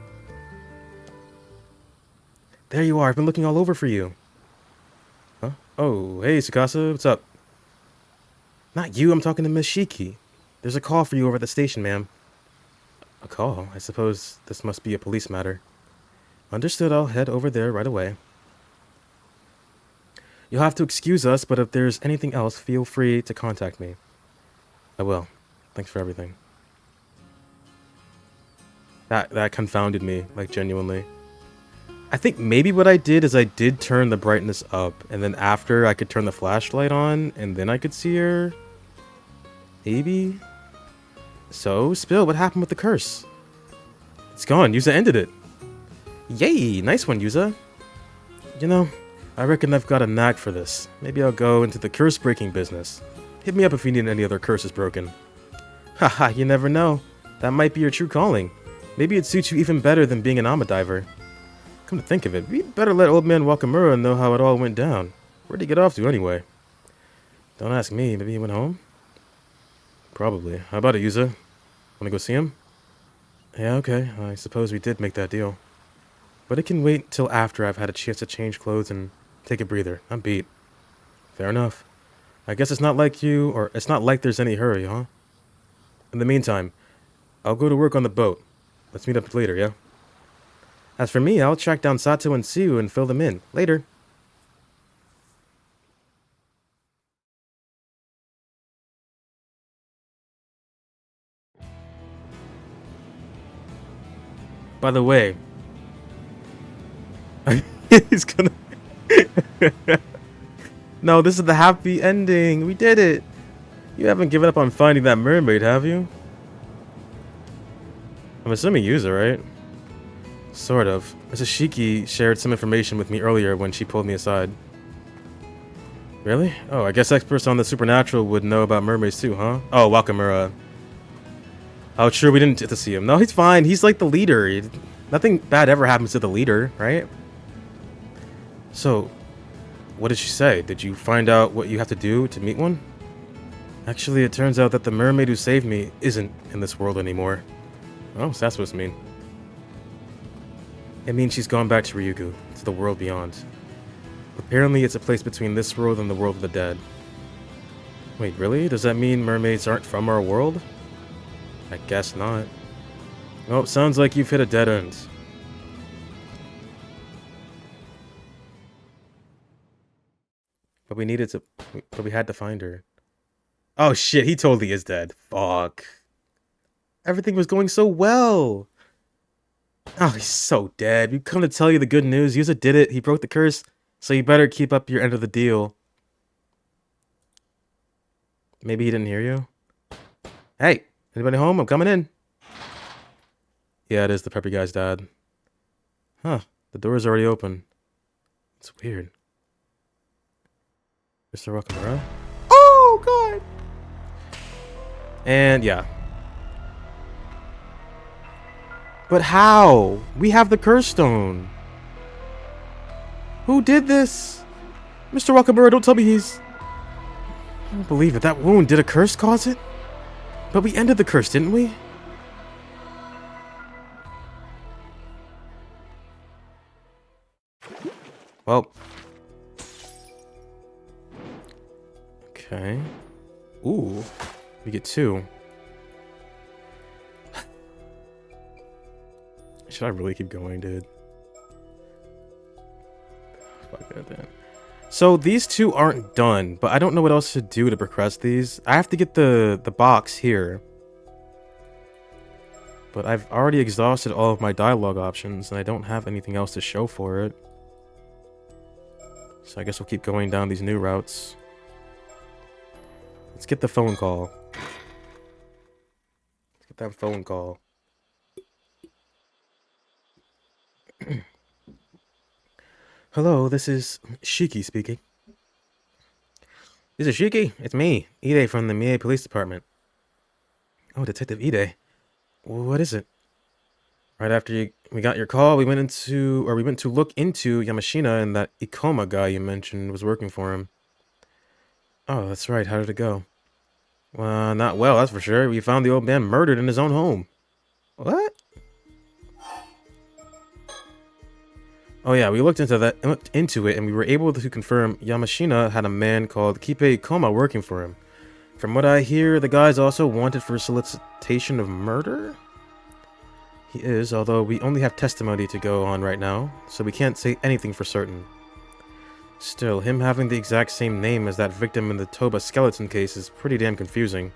There you are, I've been looking all over for you. Huh? Oh, hey Tsukasa, what's up? Not you, I'm talking to Miss Shiki. There's a call for you over at the station, ma'am. A call? I suppose this must be a police matter. Understood, I'll head over there right away. You'll have to excuse us, but if there's anything else, feel free to contact me. I will. Thanks for everything. That confounded me, like genuinely. I think maybe what I did is I did turn the brightness up, and then after I could turn the flashlight on, and then I could see her. Maybe? So, Spill, what happened with the curse? It's gone. Yuza ended it. Yay! Nice one, Yuza. You know, I reckon I've got a knack for this. Maybe I'll go into the curse-breaking business. Hit me up if you need any other curses broken. Haha, you never know. That might be your true calling. Maybe it suits you even better than being an Amadiver. Come to think of it, we'd better let old man Wakamura know how it all went down. Where'd he get off to anyway? Don't ask me, maybe he went home? Probably. How about it, Yuza? Wanna go see him? Yeah, okay. I suppose we did make that deal. But it can wait till after I've had a chance to change clothes and take a breather. I'm beat. Fair enough. I guess it's not like there's any hurry, huh? In the meantime, I'll go to work on the boat. Let's meet up later, yeah? As for me, I'll track down Sato and Siu and fill them in. Later. By the way, he's gonna... No, this is the happy ending. We did it. You haven't given up on finding that mermaid, have you? I'm assuming Yuza, right? Sort of. Mrs. Shiki shared some information with me earlier when she pulled me aside. Really? Oh, I guess experts on the supernatural would know about mermaids too, huh? Oh, Wakamura. Oh, true, we didn't get to see him. No, he's fine. He's like the leader. Nothing bad ever happens to the leader, right? So, what did she say? Did you find out what you have to do to meet one? Actually, it turns out that the mermaid who saved me isn't in this world anymore. Oh, what's that supposed to mean? It means she's gone back to Ryugu, to the world beyond. Apparently, it's a place between this world and the world of the dead. Wait, really? Does that mean mermaids aren't from our world? I guess not. Oh, sounds like you've hit a dead end. But we had to find her. Oh shit, he totally is dead. Fuck. Everything was going so well. Oh, he's so dead. We come to tell you the good news. Yuza did it. He broke the curse. So you better keep up your end of the deal. Maybe he didn't hear you? Hey, anybody home? I'm coming in. Yeah, it is the preppy guy's dad. Huh. The door is already open. It's weird. Mr. Wakamura? Oh, God! And, yeah. But how? We have the curse stone. Who did this? Mr. Wakamura, don't tell me he's... I don't believe it. That wound, did a curse cause it? But we ended the curse, didn't we? Well. Okay. Ooh. We get 2. Should I really keep going, dude? Fuck that, then. So these 2 aren't done, but I don't know what else to do to progress these. I have to get the box here. But I've already exhausted all of my dialogue options, and I don't have anything else to show for it. So I guess we'll keep going down these new routes. Let's get the phone call. Let's get that phone call. Hello, this is Shiki speaking. This is Shiki. It's me, Ide from the Mie Police Department. Oh, Detective Ide. What is it? Right after we got your call, we went to look into Yamashina, and that Ikoma guy you mentioned was working for him. Oh, that's right. How did it go? Well, not well, that's for sure. We found the old man murdered in his own home. What? Oh yeah, we looked into it, and we were able to confirm Yamashina had a man called Kipe Ikoma working for him. From what I hear, the guy's also wanted for solicitation of murder? He is, although we only have testimony to go on right now, so we can't say anything for certain. Still, him having the exact same name as that victim in the Toba skeleton case is pretty damn confusing.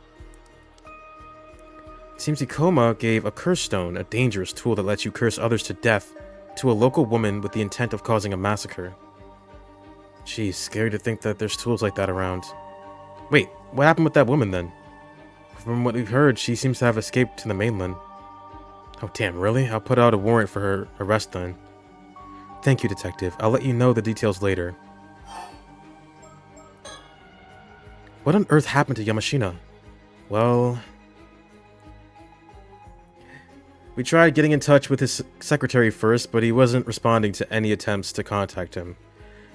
It seems Ikoma gave a curse stone, a dangerous tool that lets you curse others to death, to a local woman with the intent of causing a massacre. Geez, scary to think that there's tools like that around. Wait, what happened with that woman then? From what we've heard, she seems to have escaped to the mainland. Oh damn, really? I'll put out a warrant for her arrest then. Thank you, Detective. I'll let you know the details later. What on earth happened to Yamashina? Well... we tried getting in touch with his secretary first, but he wasn't responding to any attempts to contact him.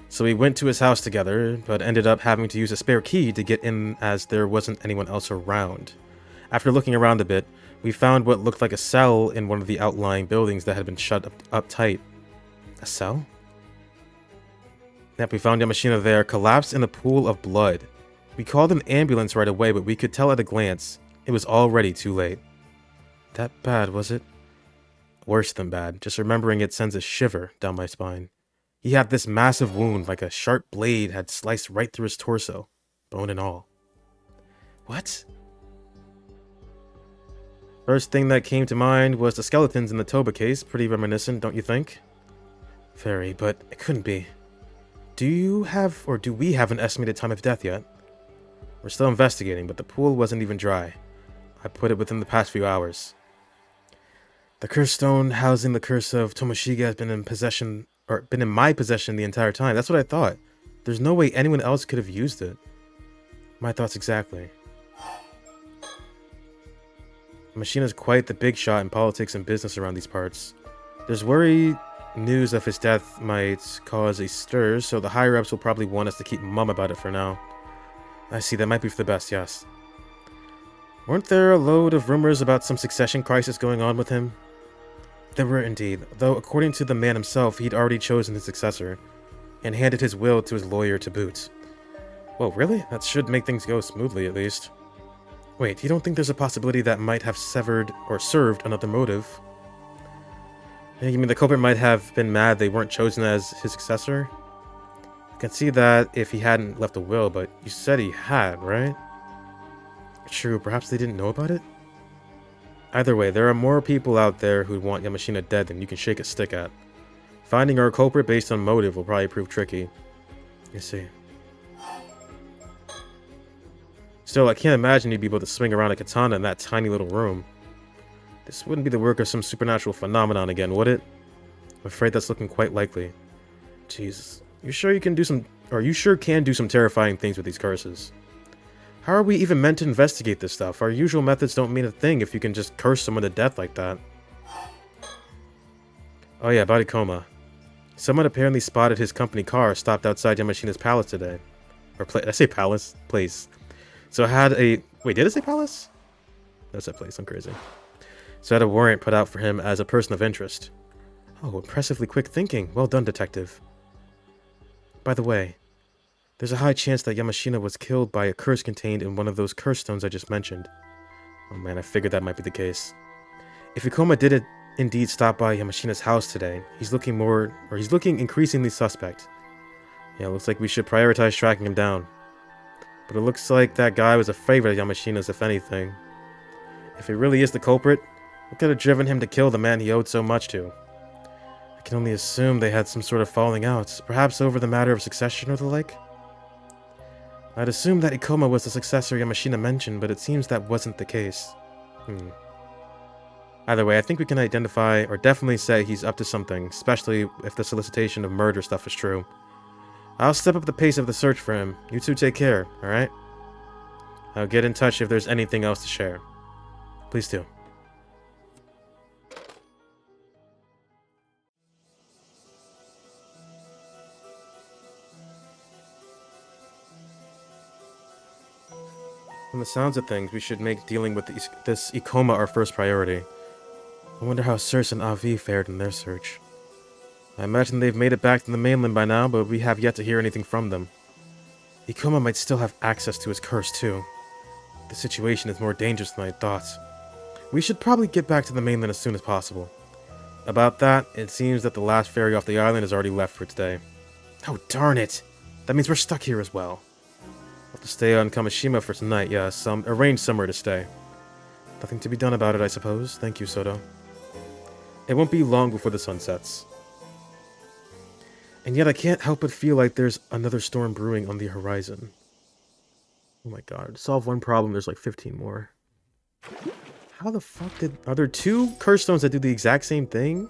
So we went to his house together, but ended up having to use a spare key to get in as there wasn't anyone else around. After looking around a bit, we found what looked like a cell in one of the outlying buildings that had been shut up tight. A cell? Yep, we found Yamashina there, collapsed in a pool of blood. We called an ambulance right away, but we could tell at a glance it was already too late. That bad, was it? Worse than bad. Just remembering it sends a shiver down my spine. He had this massive wound, like a sharp blade had sliced right through his torso, bone and all. What? First thing that came to mind was the skeletons in the Toba case. Pretty reminiscent, don't you think? Very, but it couldn't be. Do we have an estimated time of death yet? We're still investigating, but the pool wasn't even dry. I put it within the past few hours. The curse stone housing the curse of Tomoshiga has been in my possession the entire time. That's what I thought. There's no way anyone else could have used it. My thoughts exactly. Mashina's quite the big shot in politics and business around these parts. There's worry news of his death might cause a stir, so the higher-ups will probably want us to keep mum about it for now. I see, that might be for the best, yes. Weren't there a load of rumors about some succession crisis going on with him? There were indeed, though according to the man himself, he'd already chosen his successor, and handed his will to his lawyer to boot. Whoa, really? That should make things go smoothly, at least. Wait, you don't think there's a possibility that might have severed or served another motive? You mean the culprit might have been mad they weren't chosen as his successor? I can see that if he hadn't left a will, but you said he had, right? True, perhaps they didn't know about it? Either way, there are more people out there who want Yamashina dead than you can shake a stick at. Finding our culprit based on motive will probably prove tricky. You see. Still, I can't imagine you'd be able to swing around a katana in that tiny little room. This wouldn't be the work of some supernatural phenomenon again, would it? I'm afraid that's looking quite likely. Jesus. You sure can do some terrifying things with these curses. How are we even meant to investigate this stuff? Our usual methods don't mean a thing if you can just curse someone to death like that. Oh yeah, about Ikoma. Someone apparently spotted his company car stopped outside Yamashina's palace today. Or did I say palace? Place. So I had a... Wait, did it say palace? That's a place, I'm crazy. So I had a warrant put out for him as a person of interest. Oh, impressively quick thinking. Well done, detective. By the way, there's a high chance that Yamashina was killed by a curse contained in one of those curse stones I just mentioned. Oh man, I figured that might be the case. If Ikoma did indeed stop by Yamashina's house today, he's looking increasingly suspect. Yeah, looks like we should prioritize tracking him down. But it looks like that guy was a favorite of Yamashina's, if anything. If he really is the culprit, what could have driven him to kill the man he owed so much to? I can only assume they had some sort of falling out, perhaps over the matter of succession or the like. I'd assume that Ikoma was the successor Yamashina mentioned, but it seems that wasn't the case. Either way, I think we can identify, or definitely say he's up to something, especially if the solicitation of murder stuff is true. I'll step up the pace of the search for him. You two take care, alright? I'll get in touch if there's anything else to share. Please do. From the sounds of things, we should make dealing with this Ikoma our first priority. I wonder how Circe and Avi fared in their search. I imagine they've made it back to the mainland by now, but we have yet to hear anything from them. Ikoma might still have access to his curse too. The situation is more dangerous than I thought. We should probably get back to the mainland as soon as possible. About that, it seems that the last ferry off the island has already left for today. Oh darn it! That means we're stuck here as well. We'll have to stay on Kamishima for tonight, yeah, arrange somewhere to stay. Nothing to be done about it, I suppose. Thank you, Soto. It won't be long before the sun sets. And yet I can't help but feel like there's another storm brewing on the horizon. Oh my god, solve one problem, there's like 15 more. How the fuck are there two curse stones that do the exact same thing?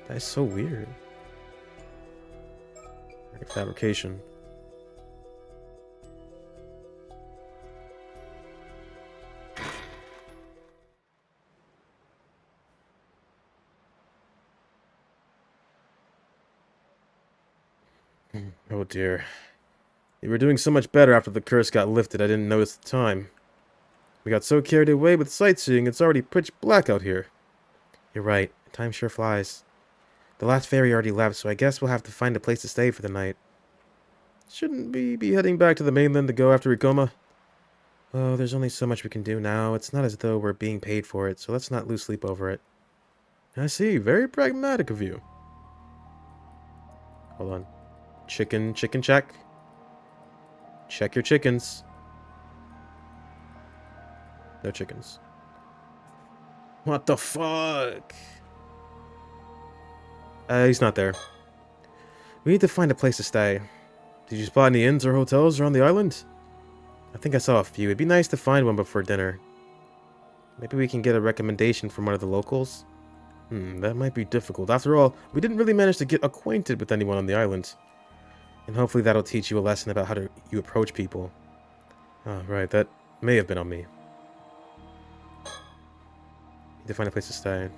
That is so weird. Fabrication. Oh dear. You were doing so much better after the curse got lifted, I didn't notice the time. We got so carried away with sightseeing, it's already pitch black out here. You're right, time sure flies. The last ferry already left, so I guess we'll have to find a place to stay for the night. Shouldn't we be heading back to the mainland to go after Ikoma? Oh, there's only so much we can do now. It's not as though we're being paid for it, so let's not lose sleep over it. I see, very pragmatic of you. Hold on. Chicken check. Check your chickens. No chickens. What the fuck? He's not there. We need to find a place to stay. Did you spot any inns or hotels around the island? I think I saw a few. It'd be nice to find one before dinner. Maybe we can get a recommendation from one of the locals? That might be difficult. After all, we didn't really manage to get acquainted with anyone on the island. And hopefully that'll teach you a lesson about how you approach people. Oh, right. That may have been on me. Need to find a place to stay.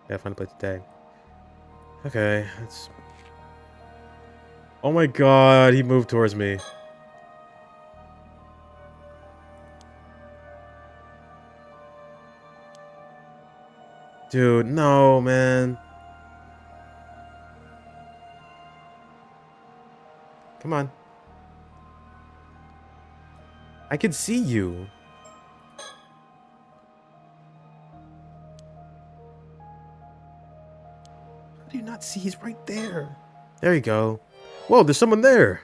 Yeah, find a place to stay. Okay, let's... Oh my god, he moved towards me. Dude, no, man. Come on. I can see you. How do you not see? He's right there. There you go. Whoa, there's someone there.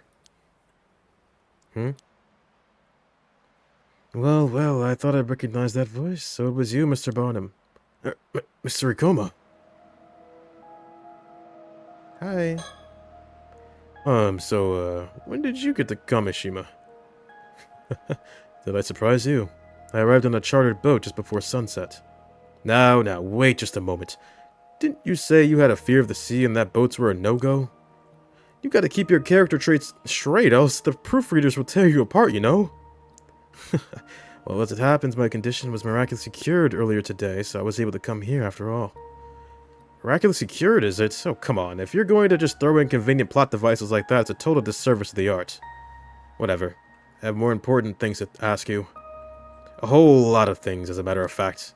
Well, I thought I recognized that voice. So it was you, Mr. Barnum. Mr. Ikoma. Hi. So, when did you get to Kamishima? Did I surprise you? I arrived on a chartered boat just before sunset. Now, wait just a moment. Didn't you say you had a fear of the sea and that boats were a no-go? You gotta keep your character traits straight, else the proofreaders will tear you apart, you know? Well, as it happens, my condition was miraculously cured earlier today, so I was able to come here after all. Miraculously cured, is it? Oh, come on. If you're going to just throw in convenient plot devices like that, it's a total disservice to the art. Whatever. I have more important things to ask you. A whole lot of things, as a matter of fact.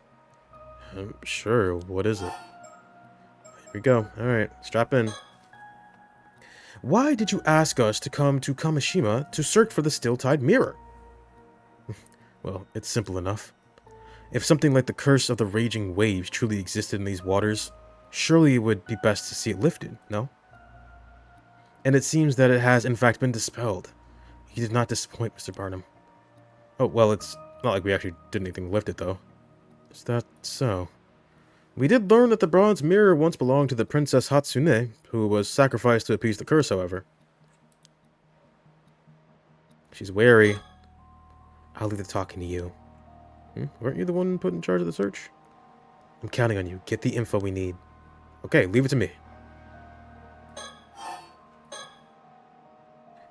Sure, what is it? Here we go. Alright, strap in. Why did you ask us to come to Kamishima to search for the still-tide mirror? Well, it's simple enough. If something like the curse of the raging waves truly existed in these waters, surely it would be best to see it lifted, no? And it seems that it has in fact been dispelled. You did not disappoint, Mr. Barnum. Oh, well, it's not like we actually did anything to lift it, though. Is that so? We did learn that the bronze mirror once belonged to the Princess Hatsune, who was sacrificed to appease the curse, however. She's wary. I'll leave the talking to you. Weren't you the one put in charge of the search? I'm counting on you. Get the info we need. Okay, leave it to me.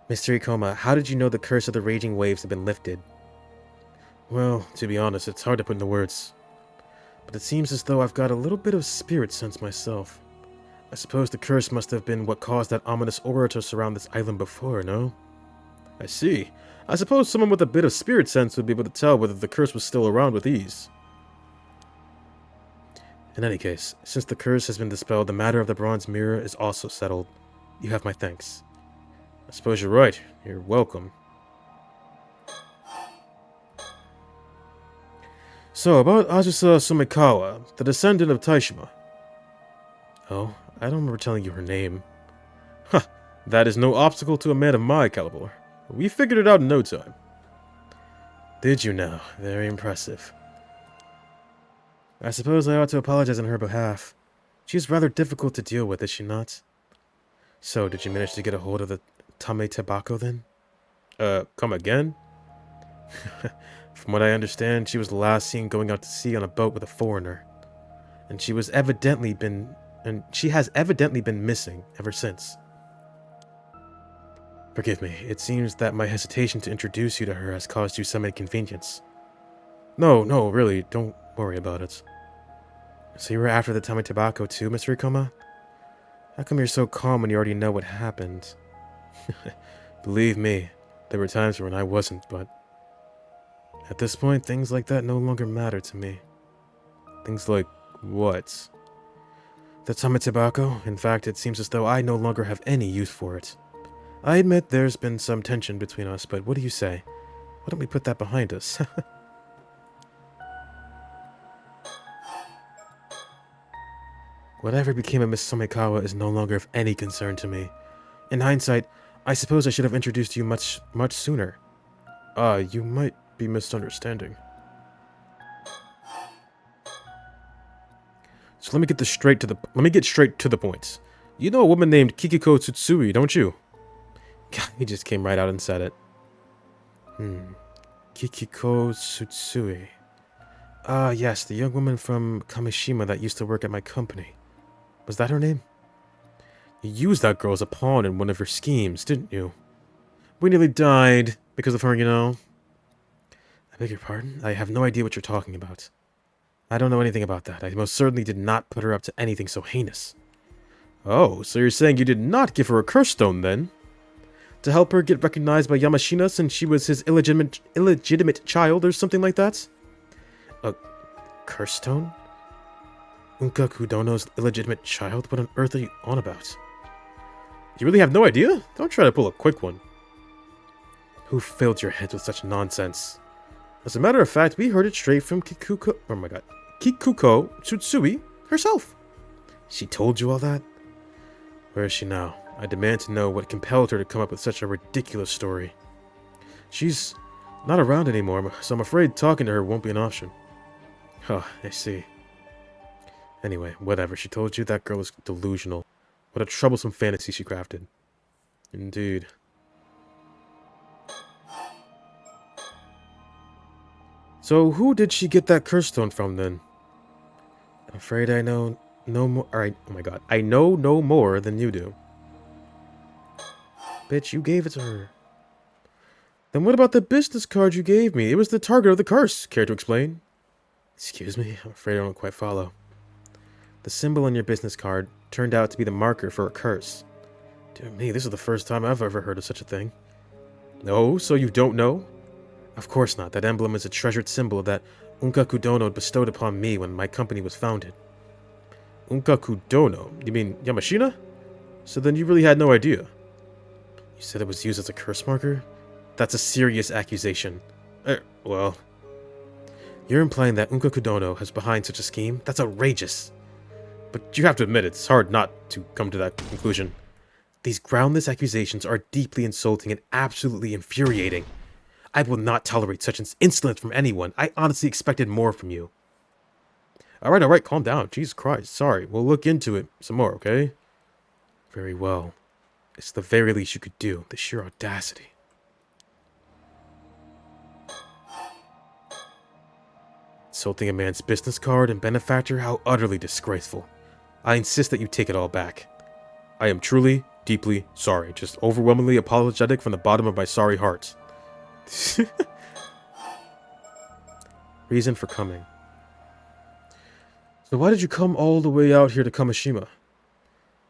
Mr. Ikoma, how did you know the curse of the raging waves had been lifted? Well, to be honest, it's hard to put into words. But it seems as though I've got a little bit of spirit sense myself. I suppose the curse must have been what caused that ominous aura to surround this island before, no? I see. I suppose someone with a bit of spirit sense would be able to tell whether the curse was still around with ease. In any case, since the curse has been dispelled, the matter of the bronze mirror is also settled. You have my thanks. I suppose you're right. You're welcome. So, about Azusa Sumikawa, the descendant of Taishima. Oh, I don't remember telling you her name. Huh, that is no obstacle to a man of my caliber. We figured it out in no time. Did you now? Very impressive. I suppose I ought to apologize on her behalf. She's rather difficult to deal with, is she not? So, did you manage to get a hold of the Tame Tobacco then? Come again? From what I understand, she was last seen going out to sea on a boat with a foreigner. And she has evidently been missing ever since. Forgive me, it seems that my hesitation to introduce you to her has caused you some inconvenience. No, really, don't worry about it. So you were after the Tame Tobacco too, Mr. Ikoma? How come you're so calm when you already know what happened? Believe me, there were times when I wasn't, but at this point, things like that no longer matter to me. Things like what? The Tame Tobacco? In fact, it seems as though I no longer have any use for it. I admit there's been some tension between us, but what do you say? Why don't we put that behind us? Whatever became of Miss Somikawa is no longer of any concern to me. In hindsight, I suppose I should have introduced you much sooner. You might be misunderstanding. So let me get straight to the point. You know a woman named Kikiko Tsutsui, don't you? God, he just came right out and said it. Kikiko Tsutsui. Yes, the young woman from Kamishima that used to work at my company. Was that her name? You used that girl as a pawn in one of your schemes, didn't you? We nearly died because of her, you know. I beg your pardon? I have no idea what you're talking about. I don't know anything about that. I most certainly did not put her up to anything so heinous. Oh, so you're saying you did not give her a curse stone, then? To help her get recognized by Yamashina since she was his illegitimate child or something like that? A curse stone? Unkaku Dono's illegitimate child? What on earth are you on about? You really have no idea? Don't try to pull a quick one. Who filled your heads with such nonsense? As a matter of fact, we heard it straight from Kikuko Tsutsui herself. She told you all that? Where is she now? I demand to know what compelled her to come up with such a ridiculous story. She's not around anymore, so I'm afraid talking to her won't be an option. Oh, I see. Anyway, whatever. She told you that girl is delusional. What a troublesome fantasy she crafted. Indeed. So who did she get that curse stone from then? I'm afraid I know no more. Alright, oh my god. I know no more than you do. Bitch, you gave it to her. Then what about the business card you gave me? It was the target of the curse. Care to explain? Excuse me? I'm afraid I don't quite follow. The symbol on your business card turned out to be the marker for a curse. Dear me, this is the first time I've ever heard of such a thing. No, so you don't know? Of course not. That emblem is a treasured symbol that Unkakudono bestowed upon me when my company was founded. Unkakudono? You mean Yamashina? So then you really had no idea. You said it was used as a curse marker? That's a serious accusation. Well... You're implying that Unkakudono is behind such a scheme? That's outrageous. But you have to admit it's hard not to come to that conclusion. These groundless accusations are deeply insulting and absolutely infuriating. I will not tolerate such insolence from anyone. I honestly expected more from you. Alright, calm down. Jesus Christ, sorry. We'll look into it some more, okay? Very well. It's the very least you could do. The sheer audacity. Insulting a man's business card and benefactor? How utterly disgraceful. I insist that you take it all back. I am truly, deeply sorry. Just overwhelmingly apologetic from the bottom of my sorry heart. Reason for coming. So why did you come all the way out here to Kamishima?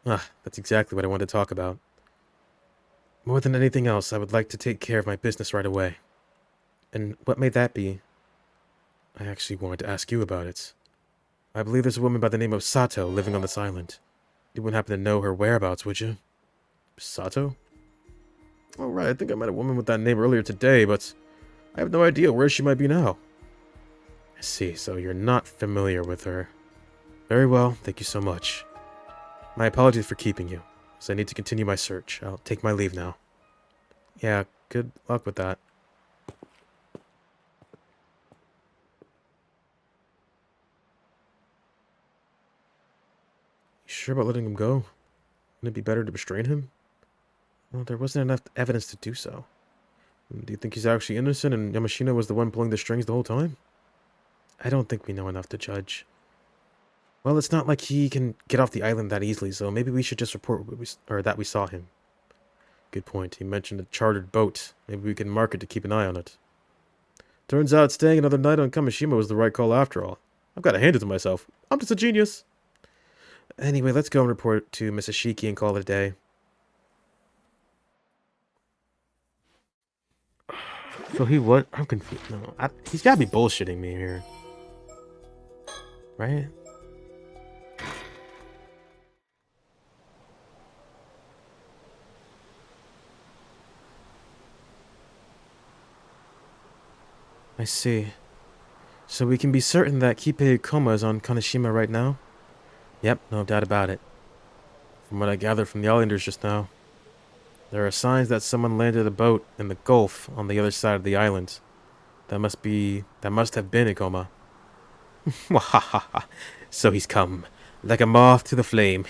That's exactly what I wanted to talk about. More than anything else, I would like to take care of my business right away. And what may that be? I actually wanted to ask you about it. I believe there's a woman by the name of Sato living on this island. You wouldn't happen to know her whereabouts, would you? Sato? Oh, right, I think I met a woman with that name earlier today, but I have no idea where she might be now. I see, so you're not familiar with her. Very well, thank you so much. My apologies for keeping you, as I need to continue my search. I'll take my leave now. Yeah, good luck with that. You sure about letting him go? Wouldn't it be better to restrain him? Well, there wasn't enough evidence to do so. Do you think he's actually innocent and Yamashina was the one pulling the strings the whole time? I don't think we know enough to judge. Well, it's not like he can get off the island that easily, so maybe we should just report that we saw him. Good point. He mentioned a chartered boat. Maybe we can mark it to keep an eye on it. Turns out staying another night on Kamishima was the right call after all. I've got to hand it to myself. I'm just a genius. Anyway, let's go and report to Mrs. Shiki and call it a day. So he what? I'm confused. No, he's got to be bullshitting me here. Right? I see. So we can be certain that Kipe Ikoma is on Kaneshima right now? Yep, no doubt about it. From what I gathered from the islanders just now, there are signs that someone landed a boat in the Gulf on the other side of the island. That must have been Ikoma. So he's come, like a moth to the flame.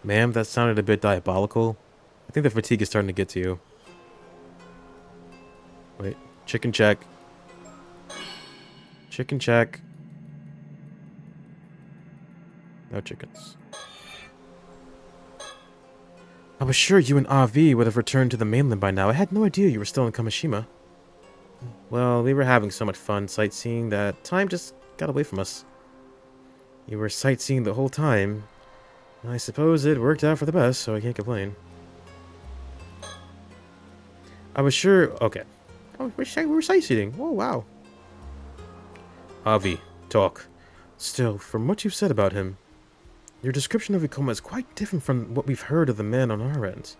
Ma'am, that sounded a bit diabolical. I think the fatigue is starting to get to you. Wait, chicken check. Chicken check. No chickens. I was sure you and Avi would have returned to the mainland by now. I had no idea you were still in Kamishima. Well, we were having so much fun sightseeing that time just got away from us. You were sightseeing the whole time. I suppose it worked out for the best, so I can't complain. I was sure... Okay. Oh, we were sightseeing. Oh, wow. Avi, talk. Still, from what you've said about him, your description of Ikoma is quite different from what we've heard of the man on our end.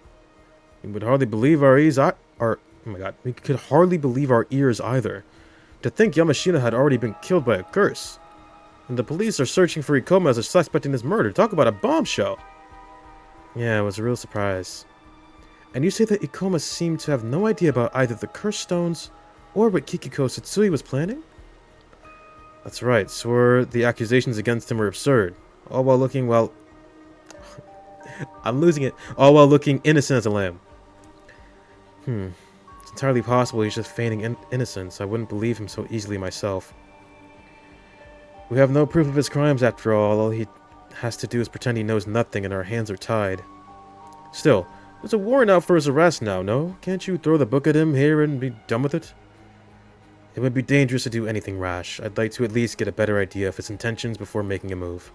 We would hardly believe our ears... oh my god. We could hardly believe our ears either. To think Yamashina had already been killed by a curse. And the police are searching for Ikoma as a suspect in his murder. Talk about a bombshell. Yeah, it was a real surprise. And you say that Ikoma seemed to have no idea about either the curse stones or what Kikiko Satsui was planning? That's right. Swore the accusations against him were absurd. All while looking, well... I'm losing it. All while looking innocent as a lamb. Since entirely possible he's just feigning innocence. I wouldn't believe him so easily myself. We have no proof of his crimes after all. All he has to do is pretend he knows nothing and our hands are tied. Still, there's a warrant out for his arrest now, no? Can't you throw the book at him here and be done with it? It would be dangerous to do anything rash. I'd like to at least get a better idea of his intentions before making a move.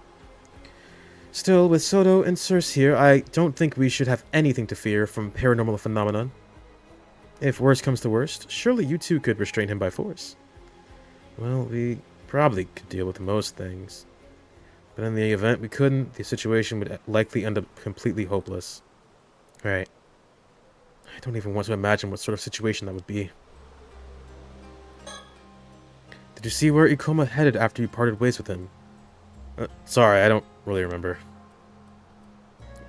Still, with Soto and Circe here, I don't think we should have anything to fear from paranormal phenomenon. If worst comes to worst, surely you two could restrain him by force. Well, we probably could deal with most things. But in the event we couldn't, the situation would likely end up completely hopeless. Right. I don't even want to imagine what sort of situation that would be. Did you see where Ikoma headed after you parted ways with him? Sorry, I don't really remember.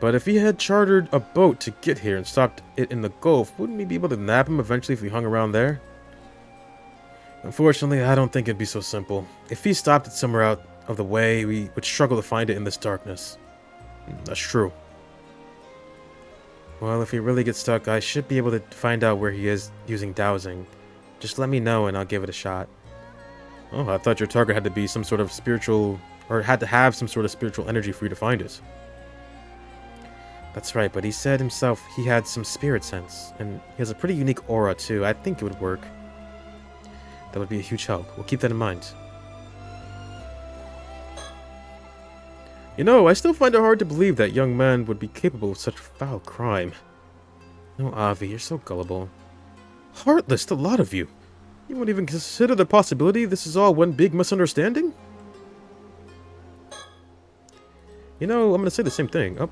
But if he had chartered a boat to get here and stopped it in the Gulf, wouldn't we be able to nab him eventually if we hung around there? Unfortunately, I don't think it'd be so simple. If he stopped it somewhere out of the way, we would struggle to find it in this darkness. That's true. Well, if he really gets stuck, I should be able to find out where he is using dowsing. Just let me know and I'll give it a shot. Oh, I thought your target had to be some sort of spiritual, or had to have some sort of spiritual energy for you to find it. That's right, but he said himself he had some spirit sense, and he has a pretty unique aura too. I think it would work. That would be a huge help. We'll keep that in mind. You know, I still find it hard to believe that young man would be capable of such foul crime. No, Avi, you're so gullible. Heartless, the lot of you. You won't even consider the possibility this is all one big misunderstanding? You know, I'm gonna say the same thing. Oh.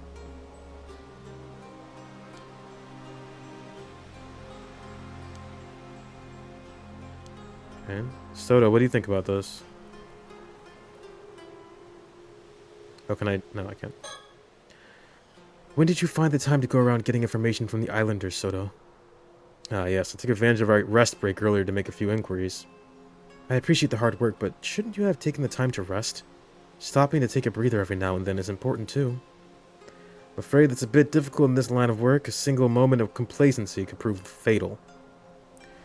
Okay. Soda, what do you think about this? Oh, can I? No, I can't. When did you find the time to go around getting information from the islanders, Soto? Ah, yes, I took advantage of our rest break earlier to make a few inquiries. I appreciate the hard work, but shouldn't you have taken the time to rest? Stopping to take a breather every now and then is important too. I'm afraid it's a bit difficult in this line of work. A single moment of complacency could prove fatal.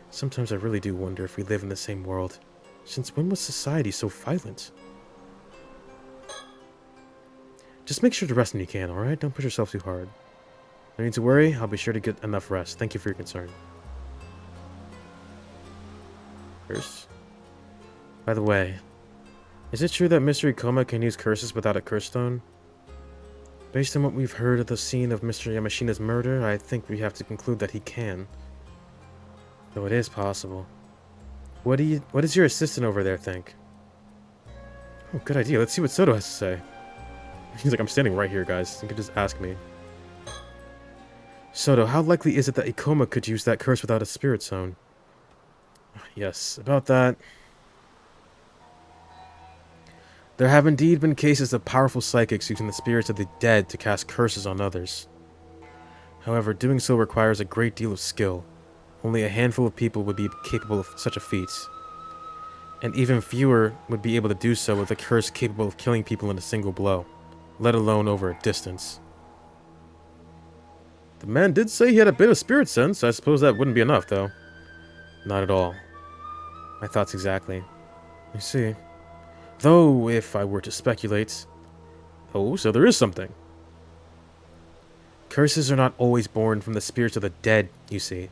Sometimes I really do wonder if we live in the same world. Since when was society so violent? Just make sure to rest when you can, alright? Don't push yourself too hard. No need to worry, I'll be sure to get enough rest. Thank you for your concern. Curse. By the way, is it true that Mr. Ikoma can use curses without a curse stone? Based on what we've heard of the scene of Mr. Yamashina's murder, I think we have to conclude that he can. Though it is possible. What does your assistant over there think? Oh, good idea. Let's see what Soto has to say. He's like, I'm standing right here, guys. You could just ask me. Soto, how likely is it that Ikoma could use that curse without a spirit zone? Yes, about that. There have indeed been cases of powerful psychics using the spirits of the dead to cast curses on others. However, doing so requires a great deal of skill. Only a handful of people would be capable of such a feat. And even fewer would be able to do so with a curse capable of killing people in a single blow, let alone over a distance. The man did say he had a bit of spirit sense. I suppose that wouldn't be enough, though. Not at all. My thoughts exactly. I see. Though, if I were to speculate... Oh, so there is something. Curses are not always born from the spirits of the dead, you see.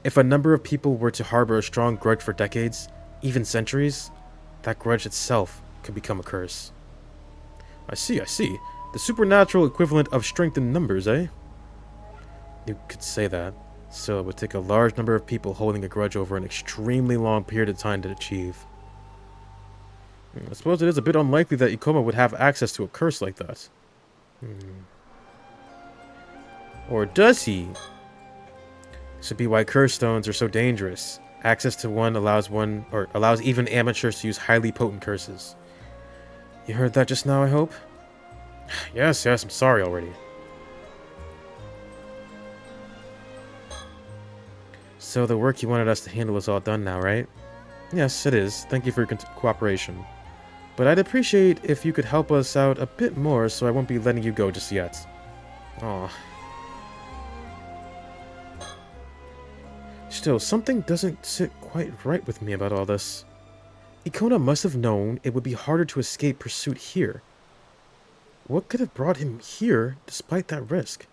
If a number of people were to harbor a strong grudge for decades, even centuries, that grudge itself could become a curse. I see, I see. The supernatural equivalent of strength in numbers, eh? You could say that. Still, it would take a large number of people holding a grudge over an extremely long period of time to achieve. I suppose it is a bit unlikely that Ikoma would have access to a curse like that. Or does he? This would be why curse stones are so dangerous. Access to one allows even amateurs to use highly potent curses. You heard that just now, I hope? Yes, I'm sorry already. So the work you wanted us to handle is all done now, right? Yes, it is. Thank you for your cooperation. But I'd appreciate if you could help us out a bit more so I won't be letting you go just yet. Aw. Still, something doesn't sit quite right with me about all this. Ikona must have known it would be harder to escape pursuit here. What could have brought him here despite that risk?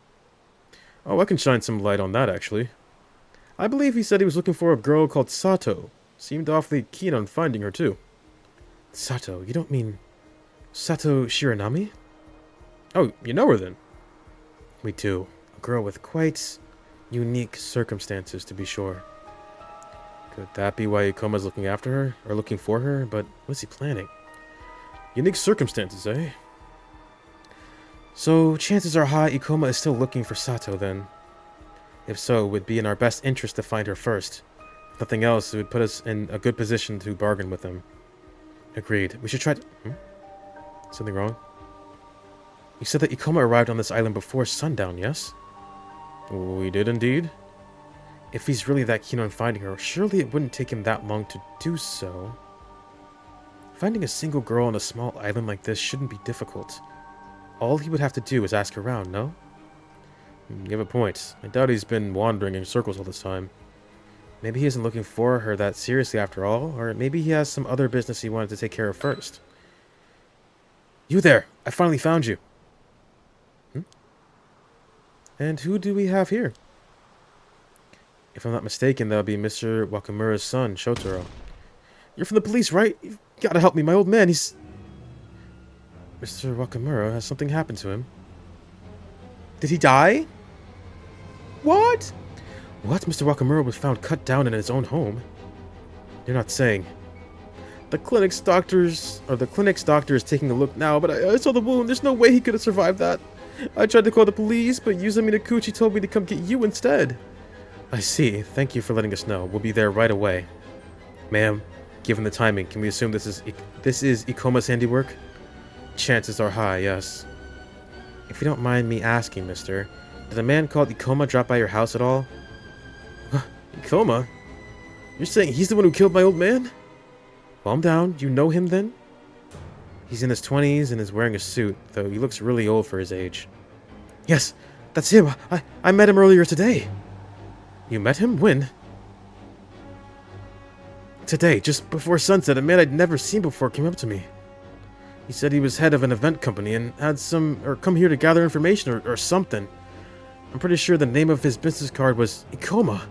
Oh, I can shine some light on that, actually. I believe he said he was looking for a girl called Sato. Seemed awfully keen on finding her, too. Sato? You don't mean Sato Shiranami? Oh, you know her then? We do. A girl with quite unique circumstances, to be sure. Could that be why Ikoma's looking after her? Or looking for her? But what's he planning? Unique circumstances, eh? So, chances are high Ikoma is still looking for Sato, then. If so, it would be in our best interest to find her first. If nothing else, it would put us in a good position to bargain with him. Agreed. We should try to... Something wrong? You said that Ikoma arrived on this island before sundown, yes? We did indeed. If he's really that keen on finding her, surely it wouldn't take him that long to do so. Finding a single girl on a small island like this shouldn't be difficult. All he would have to do is ask around, no? You have a point. I doubt he's been wandering in circles all this time. Maybe he isn't looking for her that seriously after all, or maybe he has some other business he wanted to take care of first. You there! I finally found you! And who do we have here? If I'm not mistaken, that would be Mr. Wakamura's son, Shotaro. You're from the police, right? You've got to help me. My old man, he's... Mr. Wakamura, has something happened to him? Did he die? What? What? Mr. Wakamura was found cut down in his own home. You're not saying. The clinic's doctor is taking a look now, but I saw the wound. There's no way he could have survived that. I tried to call the police, but Yuzumi Noguchi told me to come get you instead. I see. Thank you for letting us know. We'll be there right away. Ma'am, given the timing, can we assume this is Ikoma's handiwork? Chances are high, yes. If you don't mind me asking, mister, did a man called Ikoma drop by your house at all? Ikoma? You're saying he's the one who killed my old man? Calm down. You know him then? He's in his 20s and is wearing a suit, though he looks really old for his age. Yes, that's him. I met him earlier today. You met him? When? Today, just before sunset, a man I'd never seen before came up to me. He said he was head of an event company and had come here to gather information or something. I'm pretty sure the name of his business card was Ikoma.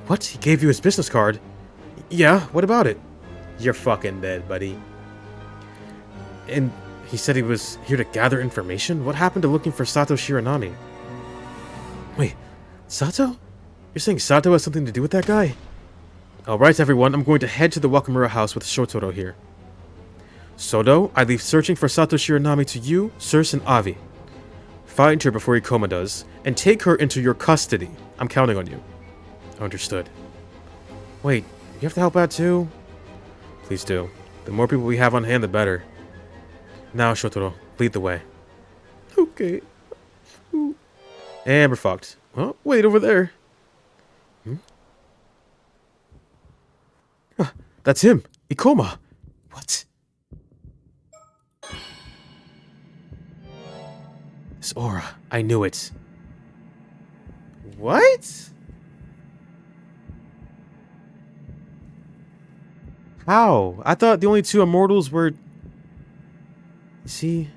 What? He gave you his business card? Yeah, what about it? You're fucking dead, buddy. And he said he was here to gather information? What happened to looking for Sato Shiranami? Wait, Sato? You're saying Sato has something to do with that guy? Alright everyone, I'm going to head to the Wakamura house with Shotaro here. Sodo, I leave searching for Sato Shiranami to you, Circe, and Avi. Find her before Ikoma does, and take her into your custody. I'm counting on you. Understood. Wait, you have to help out too? Please do. The more people we have on hand, the better. Now, Shotaro, lead the way. Okay. Ooh. And we're fucked. Oh, wait, over there. That's him. Ikoma. What? This aura. I knew it. What? How? I thought the only two immortals were... See?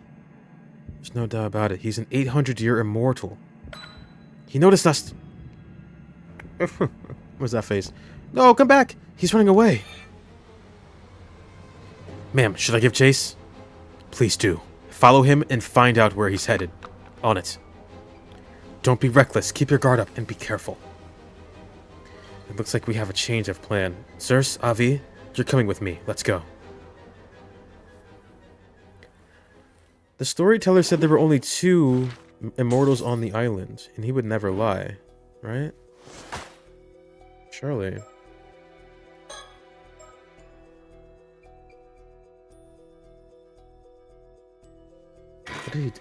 There's no doubt about it. He's an 800-year immortal. He noticed us... What's that face? No, come back! He's running away. Ma'am, should I give chase? Please do. Follow him and find out where he's headed. On it. Don't be reckless. Keep your guard up and be careful. It looks like we have a change of plan. Circe, Avi, you're coming with me. Let's go. The storyteller said there were only 2 immortals on the island, and he would never lie, right? Surely. What did he do?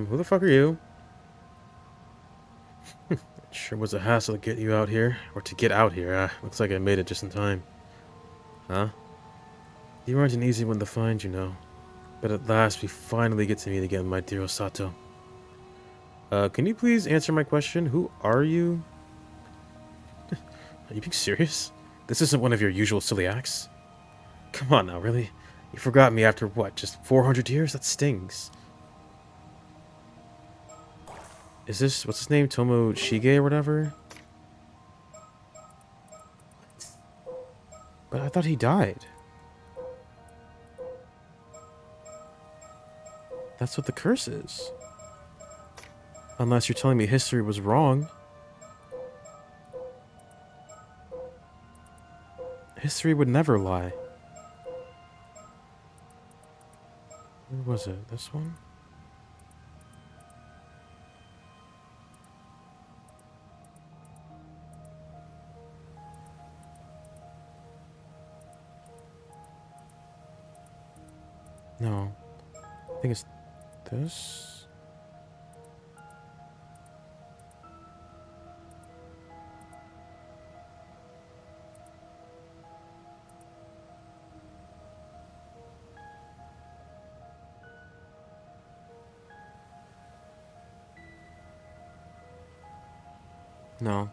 Who the fuck are you? It sure was a hassle to get you out here. Or to get out here. Looks like I made it just in time. Huh? You weren't an easy one to find, you know. But at last we finally get to meet again, my dear Osato. Can you please answer my question? Who are you? Are you being serious? This isn't one of your usual silly acts. Come on now, really? You forgot me after what, just 400 years? That stings. Is this, what's his name? Tomo Shige or whatever? But I thought he died. That's what the curse is. Unless you're telling me history was wrong. History would never lie. Where was it? This one? No. I think it's this? No.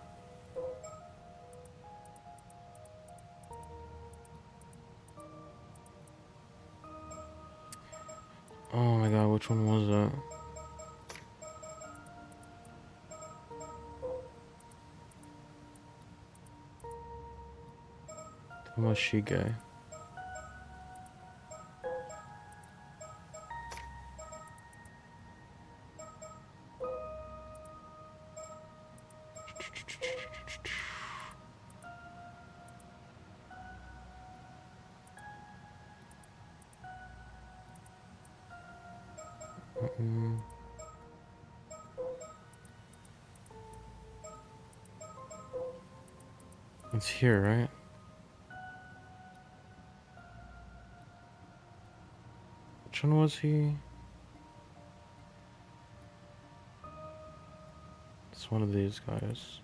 Oh my god, which one was that? Tomoshige. It's here, right? Which one was he? It's one of these guys.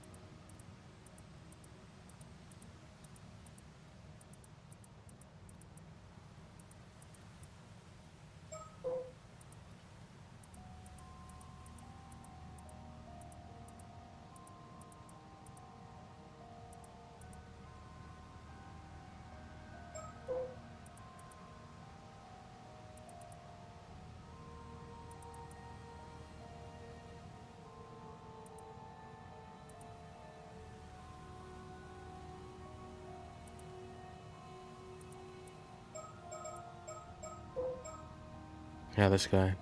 Yeah, this guy.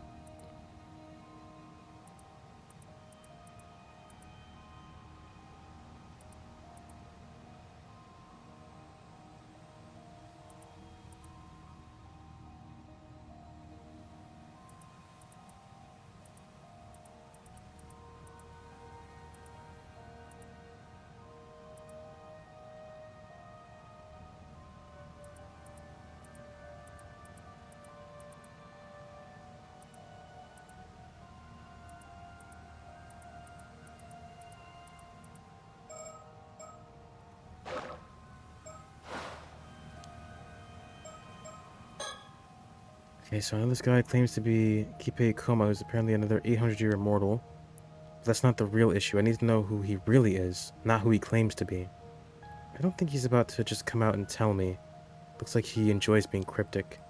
Okay, so I know this guy claims to be Kippei Koma, who's apparently another 800-year immortal. But that's not the real issue. I need to know who he really is, not who he claims to be. I don't think he's about to just come out and tell me. Looks like he enjoys being cryptic.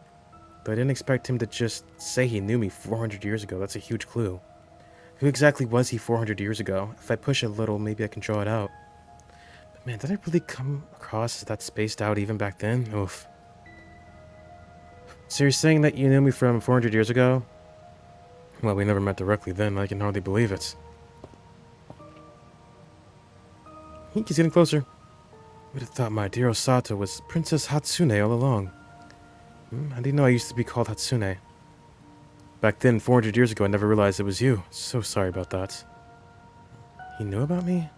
Though I didn't expect him to just say he knew me 400 years ago. That's a huge clue. Who exactly was he 400 years ago? If I push a little, maybe I can draw it out. But man, did I really come across as that spaced out even back then? Oof. So you're saying that you knew me from 400 years ago? Well, we never met directly then. I can hardly believe it. He's getting closer. Would have thought my dear Osato was Princess Hatsune all along. I didn't know I used to be called Hatsune. Back then, 400 years ago, I never realized it was you. So sorry about that. He knew about me?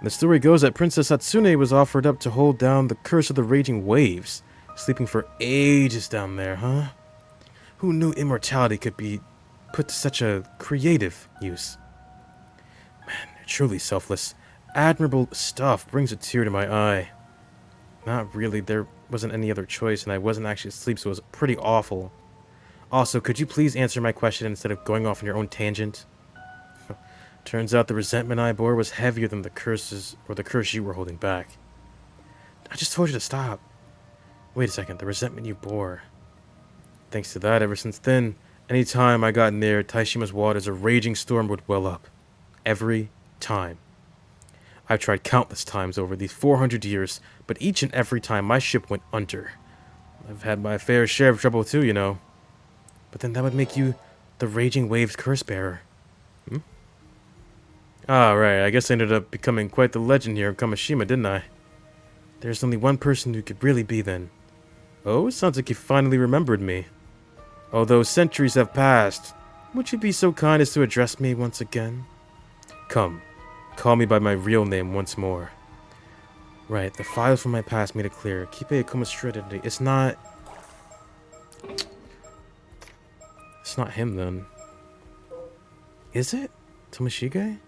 The story goes that Princess Hatsune was offered up to hold down the curse of the raging waves. Sleeping for ages down there, huh? Who knew immortality could be put to such a creative use? Man, truly selfless. Admirable stuff. Brings a tear to my eye. Not really. They're wasn't any other choice, and I wasn't actually asleep, so it was pretty awful. Also, could you please answer my question instead of going off on your own tangent? Turns out the resentment I bore was heavier than the curses or the curse you were holding back. I just told you to stop. Wait a second, the resentment you bore. Thanks to that, ever since then, any time I got near Taishima's waters, a raging storm would well up. Every time. I've tried countless times over these 400 years, but each and every time my ship went under. I've had my fair share of trouble too, you know. But then that would make you the raging waves curse bearer. Ah, right, I guess I ended up becoming quite the legend here in Kamishima, didn't I? There's only one person who could really be then. Oh, it sounds like you finally remembered me. Although centuries have passed, would you be so kind as to address me once again? Come, call me by my real name once more. Right, the files from my past made it clear. Kipe Akuma's true identity. It's not him then. Is it? Tomoshige?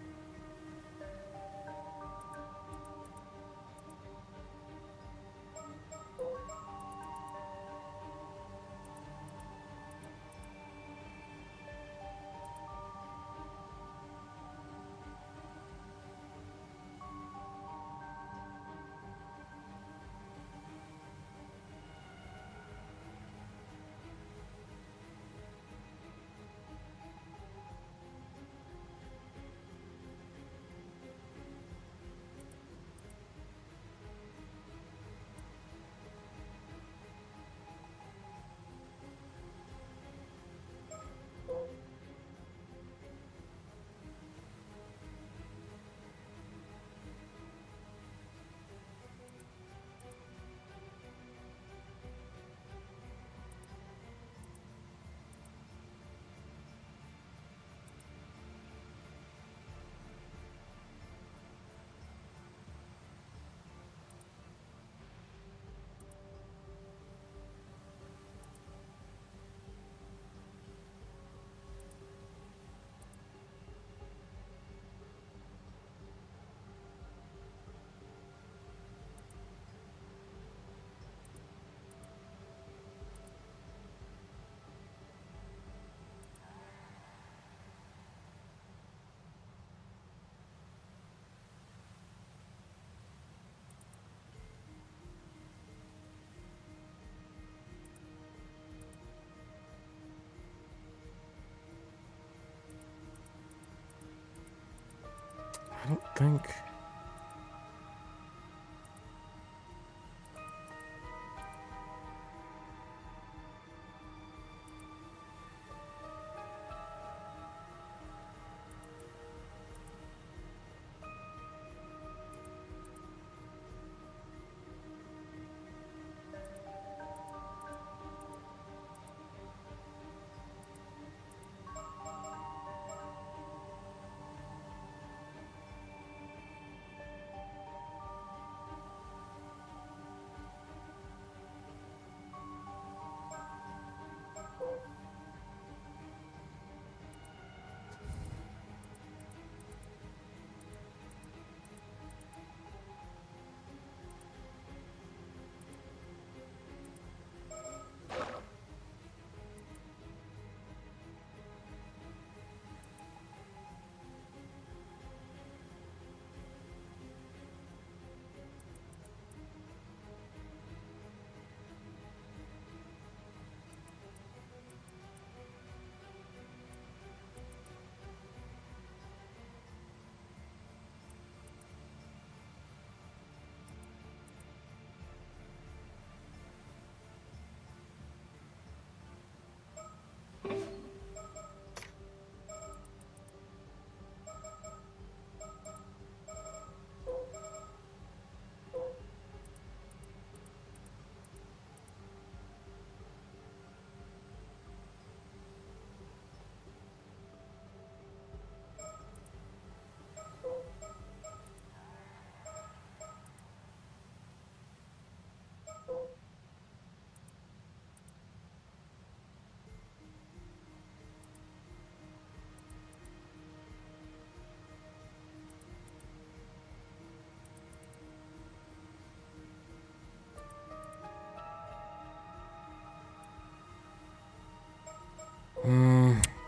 I don't think...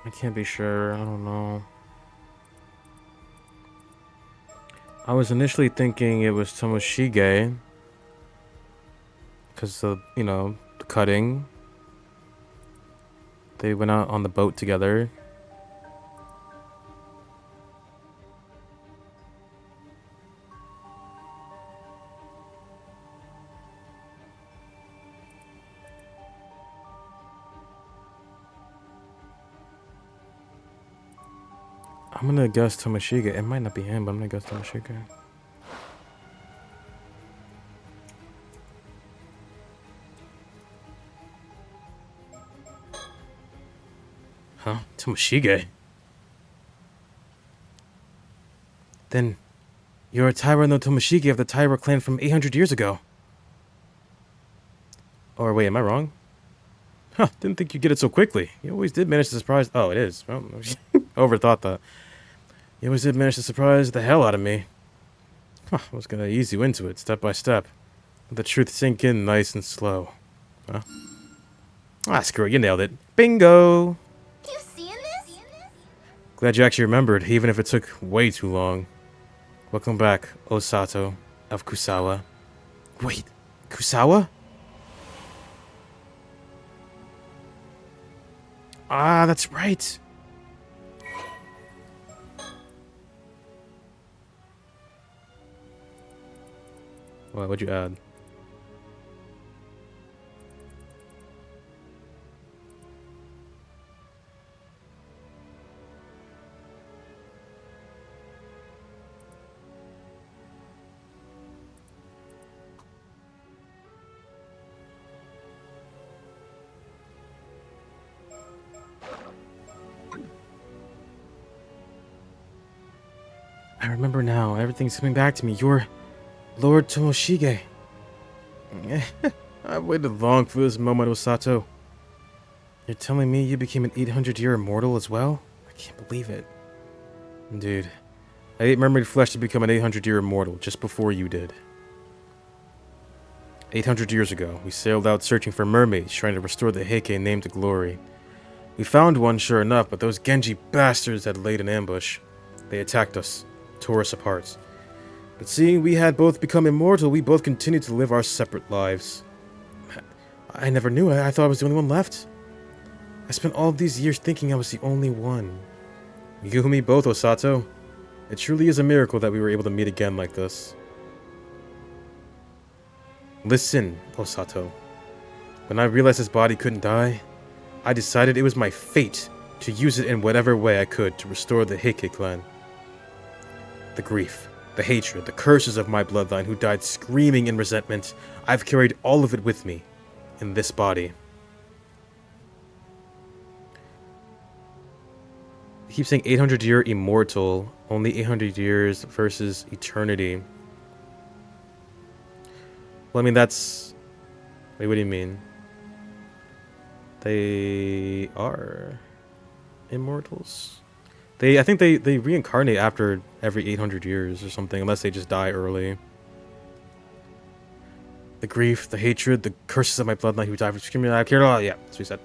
I can't be sure. I don't know. I was initially thinking it was Tomoshige. Because of, the cutting. They went out on the boat together. I'm gonna guess Tomoshige. It might not be him, but I'm gonna guess Tomoshige. Huh? Tomoshige? Then you're Taira no Tomoshige of the Taira clan from 800 years ago. Or wait, am I wrong? Huh, didn't think you'd get it so quickly. You always did manage to surprise... Oh, it is. Well, overthought that. You always did manage to surprise the hell out of me. Huh, I was gonna ease you into it, step by step. Let the truth sink in nice and slow. Huh? Ah, screw it, you nailed it. Bingo! You seeing this? Glad you actually remembered, even if it took way too long. Welcome back, Osato of Kusawa. Wait, Kusawa? Ah, that's right. What, what'd you add? I remember now. Everything's coming back to me. You're Lord Tomoshige. I've waited long for this moment, Osato. You're telling me you became an 800-year immortal as well? I can't believe it. Dude, I ate mermaid flesh to become an 800-year immortal just before you did. 800 years ago, we sailed out searching for mermaids, trying to restore the Heike name to glory. We found one, sure enough, but those Genji bastards had laid an ambush. They attacked us, tore us apart. But seeing we had both become immortal, we both continued to live our separate lives. I never knew. I thought I was the only one left. I spent all these years thinking I was the only one. You and me both, Osato. It truly is a miracle that we were able to meet again like this. Listen, Osato. When I realized this body couldn't die, I decided it was my fate to use it in whatever way I could to restore the Heike clan. The grief, the hatred, the curses of my bloodline who died screaming in resentment, I've carried all of it with me in this body. He keeps saying 800-year immortal, only 800 years versus eternity. Well, I mean, that's... Wait, what do you mean? They are immortals? I think they reincarnate after every 800 years or something, unless they just die early. The grief, the hatred, the curses of my bloodline who died for screaming out here. Oh, yeah, that's what he said.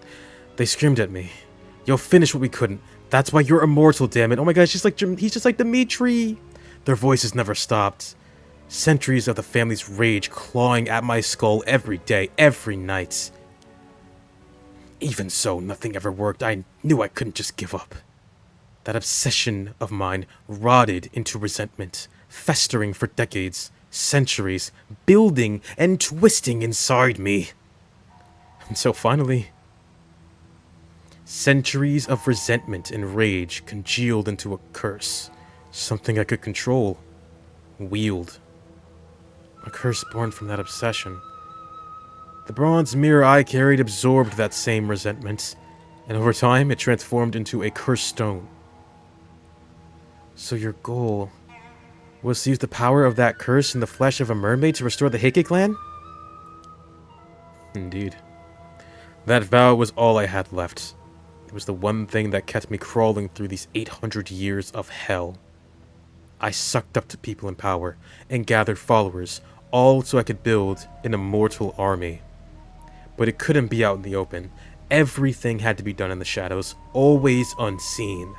They screamed at me. Yo, finish what we couldn't. That's why you're immortal, damn it. Oh my god, he's just like Dimitri. Their voices never stopped. Centuries of the family's rage clawing at my skull every day, every night. Even so, nothing ever worked. I knew I couldn't just give up. That obsession of mine rotted into resentment, festering for decades, centuries, building and twisting inside me. And so finally, centuries of resentment and rage congealed into a curse, something I could control, wield. A curse born from that obsession. The bronze mirror I carried absorbed that same resentment, and over time it transformed into a cursed stone. So your goal was to use the power of that curse in the flesh of a mermaid to restore the Heike clan? Indeed. That vow was all I had left. It was the one thing that kept me crawling through these 800 years of hell. I sucked up to people in power and gathered followers, all so I could build an immortal army. But it couldn't be out in the open. Everything had to be done in the shadows, always unseen.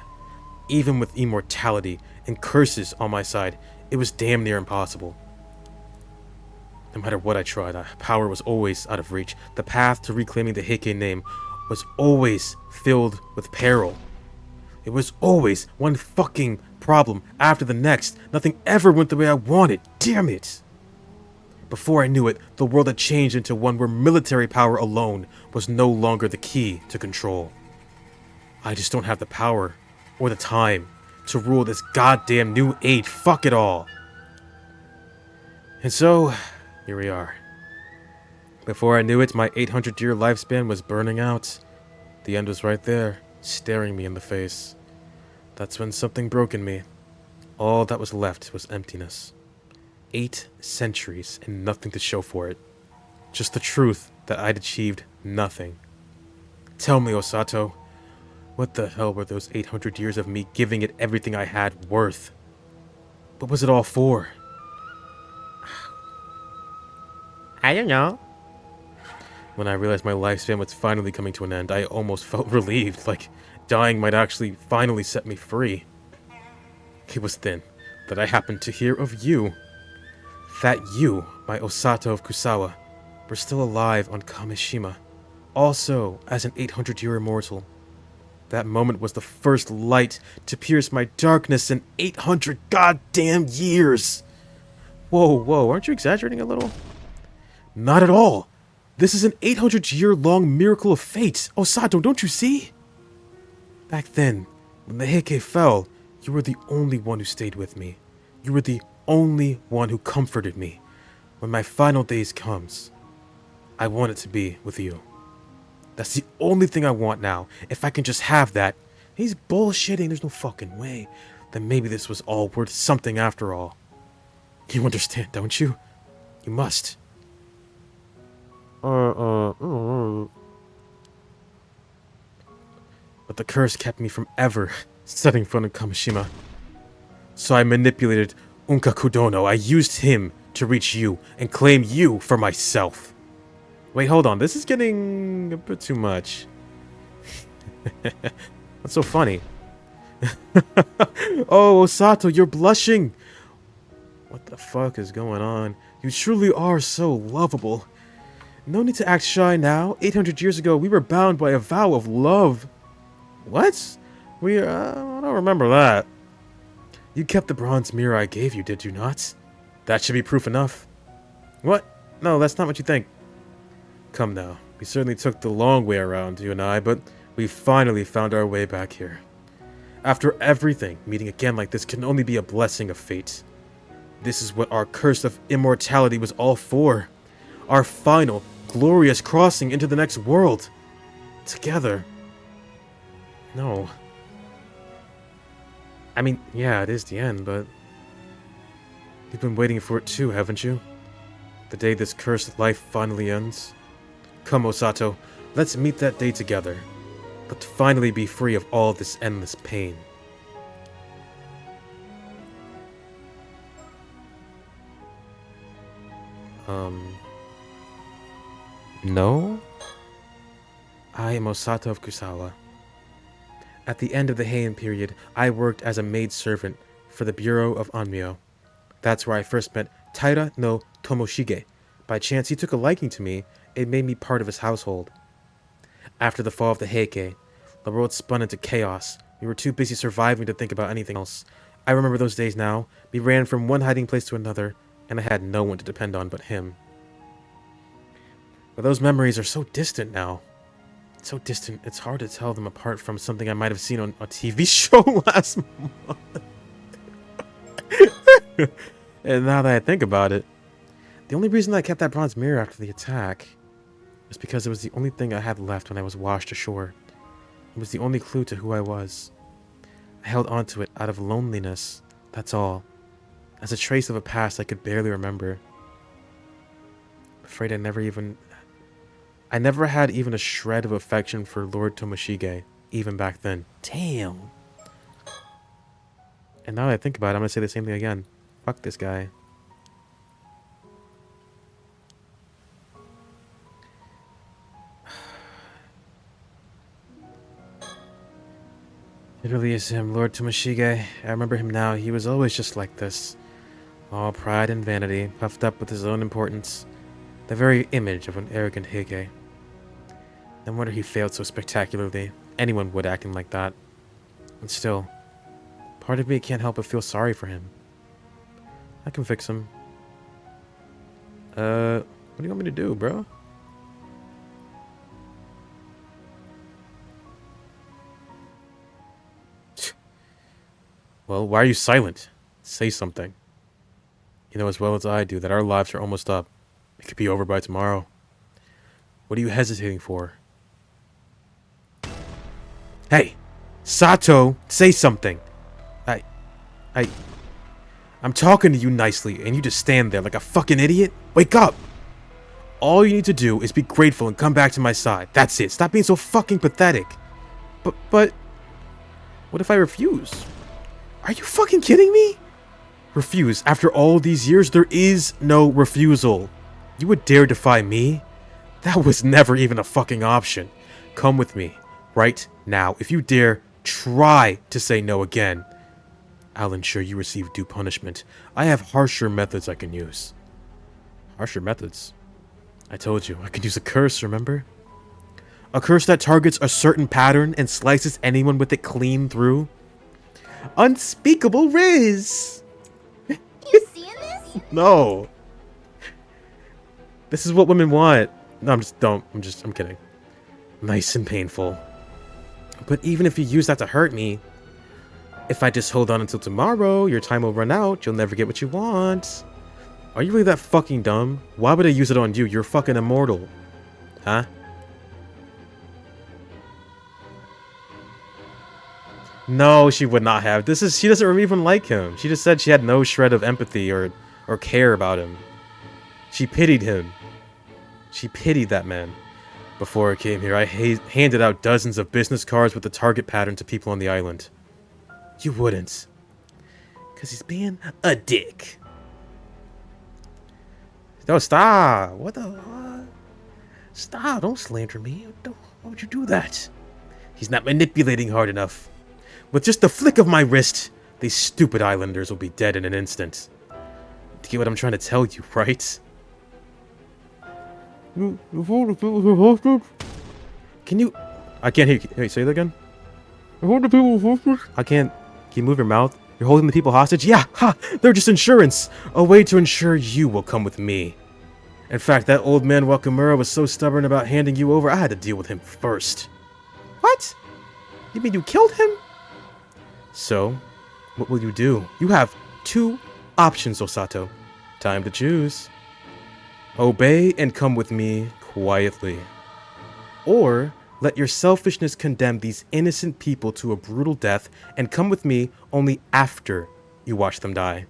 Even with immortality and curses on my side, it was damn near impossible. No matter what I tried, power was always out of reach. The path to reclaiming the Heike name was always filled with peril. It was always one fucking problem after the next. Nothing ever went the way I wanted. Damn it! Before I knew it, the world had changed into one where military power alone was no longer the key to control. I just don't have the power or the time to rule this goddamn new age. Fuck it all. And so, here we are. Before I knew it, my 800-year lifespan was burning out. The end was right there, staring me in the face. That's when something broke in me. All that was left was emptiness. 8 centuries and nothing to show for it. Just the truth that I'd achieved nothing. Tell me, Osato, what the hell were those 800 years of me giving it everything I had worth? What was it all for? I don't know. When I realized my lifespan was finally coming to an end, I almost felt relieved, like dying might actually finally set me free. It was then that I happened to hear of you. That you, my Osato of Kusawa, were still alive on Kamishima, also as an 800-year immortal. That moment was the first light to pierce my darkness in 800 goddamn years! Whoa, aren't you exaggerating a little? Not at all! This is an 800-year-long miracle of fate! Osato, don't you see? Back then, when the Heike fell, you were the only one who stayed with me. You were the only one who comforted me. When my final days comes, I want it to be with you. That's the only thing I want now. If I can just have that. He's bullshitting, there's no fucking way. Then maybe this was all worth something after all. You understand, don't you? You must. But the curse kept me from ever setting foot in Kamishima. So I manipulated Unkakudono. I used him to reach you and claim you for myself. Wait, hold on. This is getting a bit too much. What's so funny? Oh, Osato, you're blushing. What the fuck is going on? You truly are so lovable. No need to act shy now. 800 years ago, we were bound by a vow of love. What? I don't remember that. You kept the bronze mirror I gave you, did you not? That should be proof enough. What? No, that's not what you think. Come now. We certainly took the long way around, you and I, but we finally found our way back here. After everything, meeting again like this can only be a blessing of fate. This is what our curse of immortality was all for. Our final, glorious crossing into the next world. Together. No. I mean, yeah, it is the end, but... You've been waiting for it too, haven't you? The day this cursed life finally ends. Come, Osato, let's meet that day together. But finally be free of all this endless pain. No? I am Osato of Kusawa. At the end of the Heian period, I worked as a maid-servant for the Bureau of Onmyo. That's where I first met Taira no Tomoshige. By chance, he took a liking to me and made me part of his household. After the fall of the Heike, the world spun into chaos. We were too busy surviving to think about anything else. I remember those days now. We ran from one hiding place to another, and I had no one to depend on but him. But those memories are so distant now. So distant, it's hard to tell them apart from something I might have seen on a TV show last month. And now that I think about it, the only reason I kept that bronze mirror after the attack was because it was the only thing I had left when I was washed ashore. It was the only clue to who I was. I held onto it out of loneliness, that's all, as a trace of a past I could barely remember. I'm afraid I never had even a shred of affection for Lord Tomoshige, even back then. Damn. And now that I think about it, I'm gonna say the same thing again. Fuck this guy. It really is him, Lord Tomashige. I remember him now. He was always just like this. All pride and vanity, puffed up with his own importance. The very image of an arrogant Heike. No wonder he failed so spectacularly. Anyone would acting like that. And still, part of me can't help but feel sorry for him. I can fix him. What do you want me to do, bro? Well, why are you silent? Say something. You know as well as I do that our lives are almost up. It could be over by tomorrow. What are you hesitating for? Hey! Sato! Say something! I'm talking to you nicely, and you just stand there like a fucking idiot? Wake up! All you need to do is be grateful and come back to my side. That's it. Stop being so fucking pathetic. But... What if I refuse? Are you fucking kidding me? Refuse? After all these years, there is no refusal. You would dare defy me? That was never even a fucking option. Come with me. Right now. If you dare try to say no again, I'll ensure you receive due punishment. I have harsher methods I can use. Harsher methods? I told you, I could use a curse, remember? A curse that targets a certain pattern and slices anyone with it clean through. Unspeakable Riz! You seeing this? No. This is what women want. No, I'm kidding. Nice and painful. But even if you use that to hurt me, if I just hold on until tomorrow, your time will run out, you'll never get what you want. Are you really that fucking dumb? Why would I use it on you? You're fucking immortal. Huh? No, she would not have. She doesn't even like him. She just said she had no shred of empathy or care about him. She pitied him. She pitied that man. Before I came here, I handed out dozens of business cards with the target pattern to people on the island. You wouldn't. Because he's being a dick. No, stop. What the what? Stop. Don't slander me. Why would you do that? He's not manipulating hard enough. With just the flick of my wrist, these stupid islanders will be dead in an instant. Do you get what I'm trying to tell you, right? Can you... I can't hear you. Wait, say that again? I can't... Can you move your mouth? You're holding the people hostage? Yeah, ha! They're just insurance! A way to ensure you will come with me. In fact, that old man Wakamura was so stubborn about handing you over, I had to deal with him first. What? You mean you killed him? So, what will you do? You have two options, Osato. Time to choose. Obey and come with me quietly. Or let your selfishness condemn these innocent people to a brutal death and come with me only after you watch them die.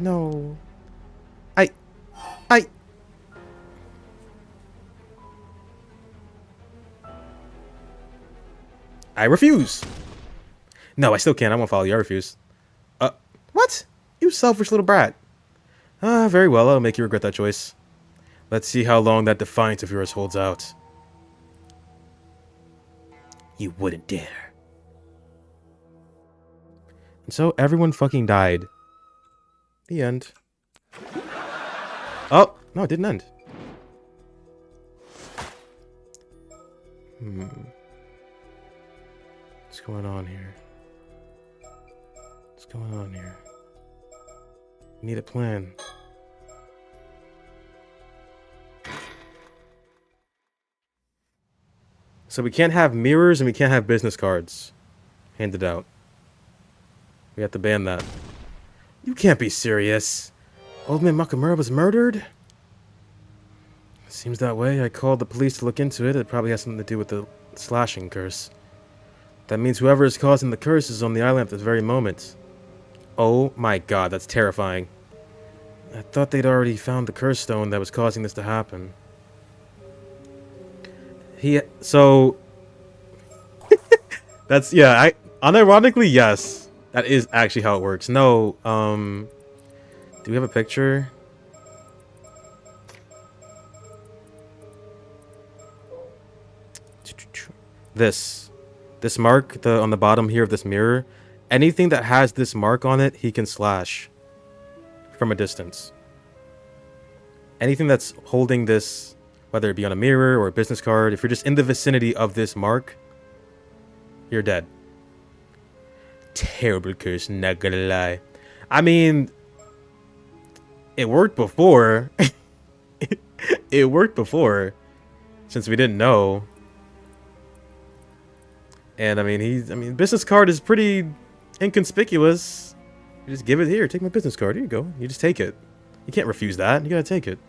No. I refuse. No, I still can't. I won't follow you. I refuse. What? You selfish little brat. Very well. I'll make you regret that choice. Let's see how long that defiance of yours holds out. You wouldn't dare. And so everyone fucking died. The end. Oh, no, it didn't end. What's going on here? What's going on here? We need a plan. So we can't have mirrors and we can't have business cards handed out. We have to ban that. You can't be serious. Old man Makamura was murdered? Seems that way. I called the police to look into it. It probably has something to do with the slashing curse. That means whoever is causing the curse is on the island at this very moment. Oh my god, that's terrifying. I thought they'd already found the curse stone that was causing this to happen. So... that's, yeah, unironically, yes. That is actually how it works. No, do we have a picture? This This mark on the bottom here of this mirror, anything that has this mark on it, he can slash from a distance. Anything that's holding this, whether it be on a mirror or a business card, if you're just in the vicinity of this mark, you're dead. Terrible curse, not gonna lie. I mean, it worked before. It worked before, since we didn't know. And I mean, business card is pretty inconspicuous. You just give it here. Take my business card. Here you go. You just take it. You can't refuse that. You gotta take it.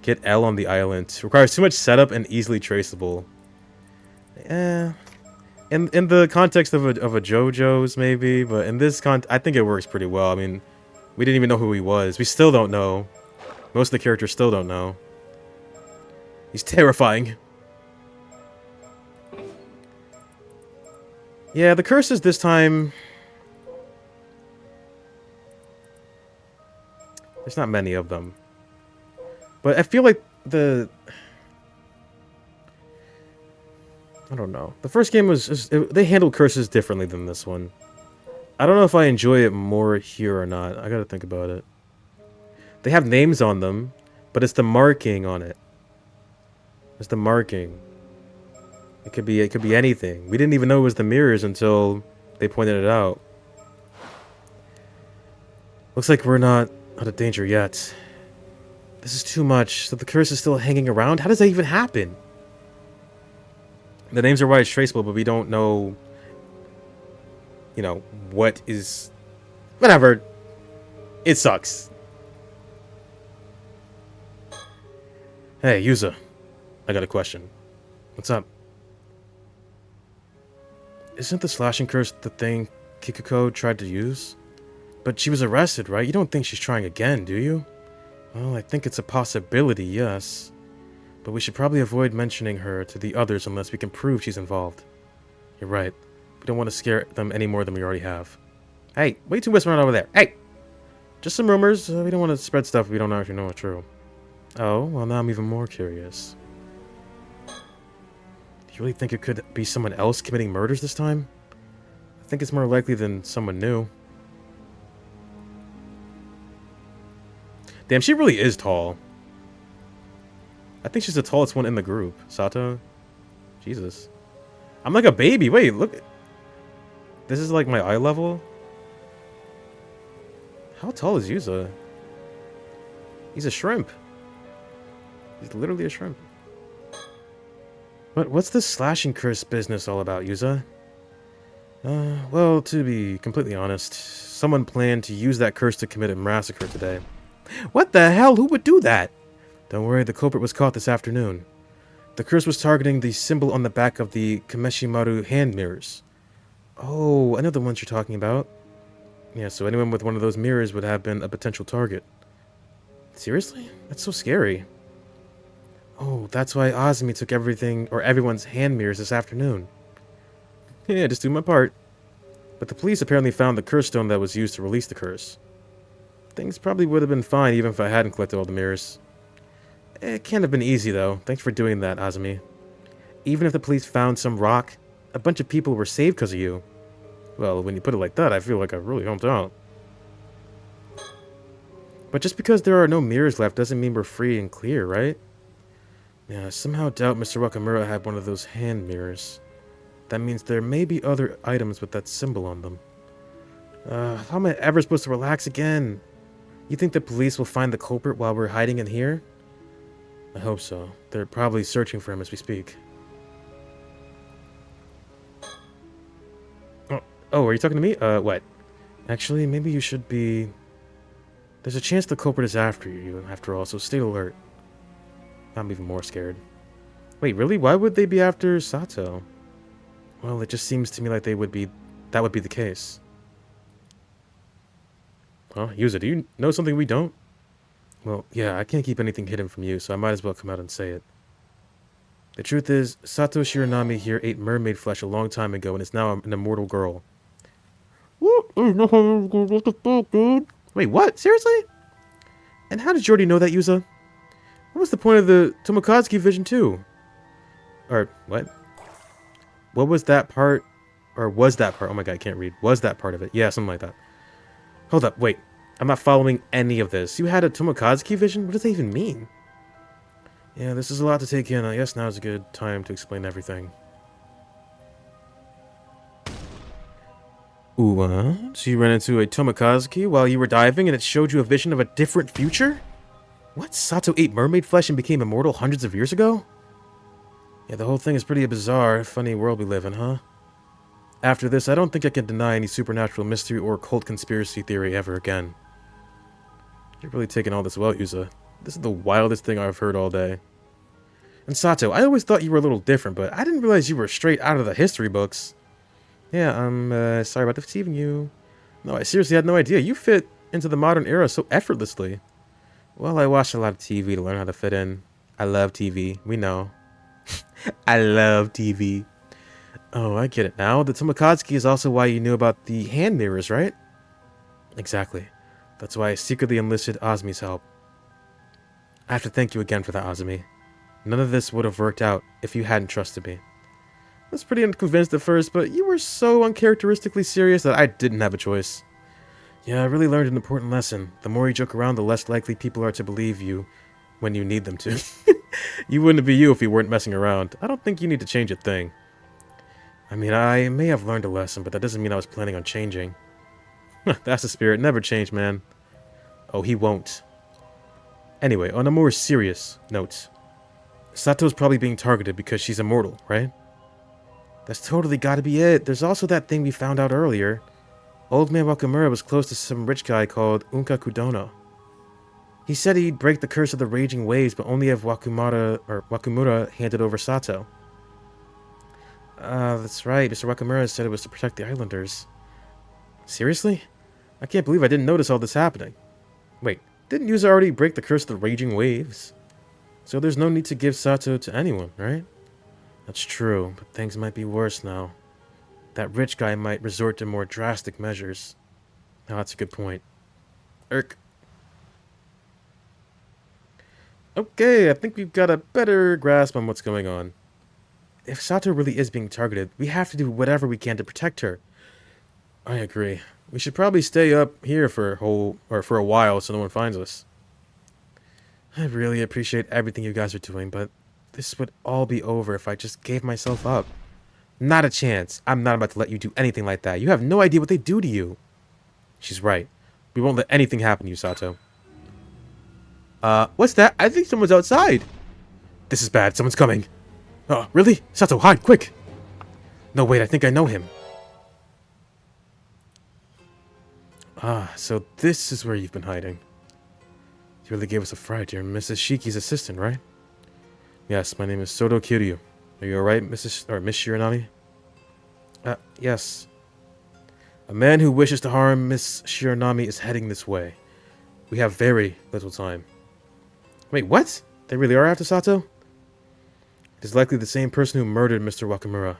Get L on the island. Requires too much setup and easily traceable. In the context of a JoJo's maybe, but in this I think it works pretty well. I mean, we didn't even know who he was. We still don't know. Most of the characters still don't know. He's terrifying. Yeah, the curses this time... There's not many of them. But I feel like I don't know. The first game was... they handled curses differently than this one. I don't know if I enjoy it more here or not. I gotta think about it. They have names on them, but it's the marking on it. It's the marking. It could be anything. We didn't even know it was the mirrors until they pointed it out. Looks like we're not out of danger yet. This is too much. So the curse is still hanging around? How does that even happen? The names are why it's traceable, but we don't know, you know, what is... Whatever. It sucks. Hey, Yuza. I got a question. What's up? Isn't the slashing curse the thing Kikuko tried to use? But she was arrested, right? You don't think she's trying again, do you? Well, I think it's a possibility, yes. But we should probably avoid mentioning her to the others unless we can prove she's involved. You're right. We don't want to scare them any more than we already have. Hey, way too whispering over there. Hey! Just some rumors. We don't want to spread stuff we don't actually know are true. Oh, well now I'm even more curious. Do you really think it could be someone else committing murders this time? I think it's more likely than someone new. Damn, she really is tall. I think she's the tallest one in the group. Sato? Jesus. I'm like a baby. Wait, look. This is like my eye level? How tall is Yuza? He's a shrimp. He's literally a shrimp. But what's this slashing curse business all about, Yuza? Well, to be completely honest, someone planned to use that curse to commit a massacre today. What the hell? Who would do that? Don't worry, the culprit was caught this afternoon. The curse was targeting the symbol on the back of the Kameshimaru hand mirrors. Oh, I know the ones you're talking about. Yeah, so anyone with one of those mirrors would have been a potential target. Seriously? That's so scary. Oh, that's why Azumi took everyone's hand mirrors this afternoon. Yeah, just do my part. But the police apparently found the curse stone that was used to release the curse. Things probably would have been fine even if I hadn't collected all the mirrors. It can't have been easy though. Thanks for doing that, Azumi. Even if the police found some rock, a bunch of people were saved because of you. Well, when you put it like that, I feel like I really helped out. But just because there are no mirrors left doesn't mean we're free and clear, right? Yeah, I somehow doubt Mr. Wakamura had one of those hand mirrors. That means there may be other items with that symbol on them. How am I ever supposed to relax again? You think the police will find the culprit while we're hiding in here? I hope so. They're probably searching for him as we speak. Oh, are you talking to me? What? Actually, maybe you should be... There's a chance the culprit is after you, after all, so stay alert. I'm even more scared. Wait, really? Why would they be after Sato? Well, it just seems to me like that would be the case. Huh? Yuza, do you know something we don't? Well, yeah, I can't keep anything hidden from you, so I might as well come out and say it. The truth is, Sato Shiranami here ate mermaid flesh a long time ago and is now an immortal girl. Wait, what? Seriously? And how did you already know that, Yuza? What was the point of the Tomokazuki vision too? Or, what? What was that part? Or was that part? Oh my god, I can't read. Was that part of it? Yeah, something like that. Hold up, wait. I'm not following any of this. You had a Tomokazuki vision? What does that even mean? Yeah, this is a lot to take in. I guess now is a good time to explain everything. Ooh, so you ran into a Tomokazuki while you were diving and it showed you a vision of a different future? What? Sato ate mermaid flesh and became immortal hundreds of years ago? Yeah, the whole thing is pretty bizarre. Funny world we live in, huh? After this, I don't think I can deny any supernatural mystery or cult conspiracy theory ever again. You're really taking all this well, Yuza. This is the wildest thing I've heard all day. And Sato, I always thought you were a little different, but I didn't realize you were straight out of the history books. Yeah, I'm sorry about deceiving you. No, I seriously had no idea. You fit into the modern era so effortlessly. Well, I watched a lot of TV to learn how to fit in. I love TV. We know. I love TV. Oh, I get it now. The Tomokazuki is also why you knew about the hand mirrors, right? Exactly. That's why I secretly enlisted Azmi's help. I have to thank you again for that, Azumi. None of this would have worked out if you hadn't trusted me. I was pretty unconvinced at first, but you were so uncharacteristically serious that I didn't have a choice. Yeah, I really learned an important lesson. The more you joke around, the less likely people are to believe you when you need them to. You wouldn't be you if you weren't messing around. I don't think you need to change a thing. I mean, I may have learned a lesson, but that doesn't mean I was planning on changing. That's the spirit. Never change, man. Oh, he won't. Anyway, on a more serious note, Sato's probably being targeted because she's immortal, right? That's totally gotta be it. There's also that thing we found out earlier. Old man Wakamura was close to some rich guy called Unka Kudono. He said he'd break the curse of the raging waves, but only if Wakumura handed over Sato. That's right. Mr. Wakamura said it was to protect the islanders. Seriously? I can't believe I didn't notice all this happening. Wait, didn't Yuza already break the curse of the raging waves? So there's no need to give Sato to anyone, right? That's true, but things might be worse now. That rich guy might resort to more drastic measures. Now that's a good point. Irk. Okay, I think we've got a better grasp on what's going on. If Sato really is being targeted, we have to do whatever we can to protect her. I agree. We should probably stay up here for a while so no one finds us. I really appreciate everything you guys are doing, but this would all be over if I just gave myself up. Not a chance. I'm not about to let you do anything like that. You have no idea what they do to you. She's right. We won't let anything happen to you, Sato. What's that? I think someone's outside. This is bad. Someone's coming. Oh, really? Sato, hide, quick! No, wait, I think I know him. Ah, so this is where you've been hiding. You really gave us a fright. You're Mrs. Shiki's assistant, right? Yes, my name is Soto Kiryu. Are you alright, Miss Shiranami? Yes. A man who wishes to harm Miss Shiranami is heading this way. We have very little time. Wait, what? They really are after Sato? It is likely the same person who murdered Mr. Wakamura.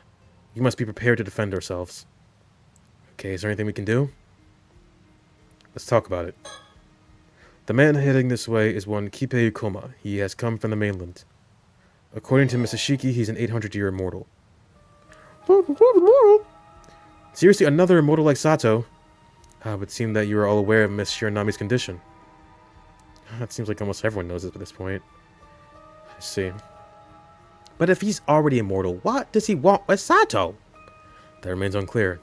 You must be prepared to defend ourselves. Okay, is there anything we can do? Let's talk about it. The man heading this way is one Kipe Ukoma. He has come from the mainland. According to Mrs. Shiki, he's an 800-year immortal. Seriously, another immortal like Sato? It would seem that you are all aware of Miss Shiranami's condition. It seems like almost everyone knows this at this point. I see. But if he's already immortal, what does he want with Sato? That remains unclear.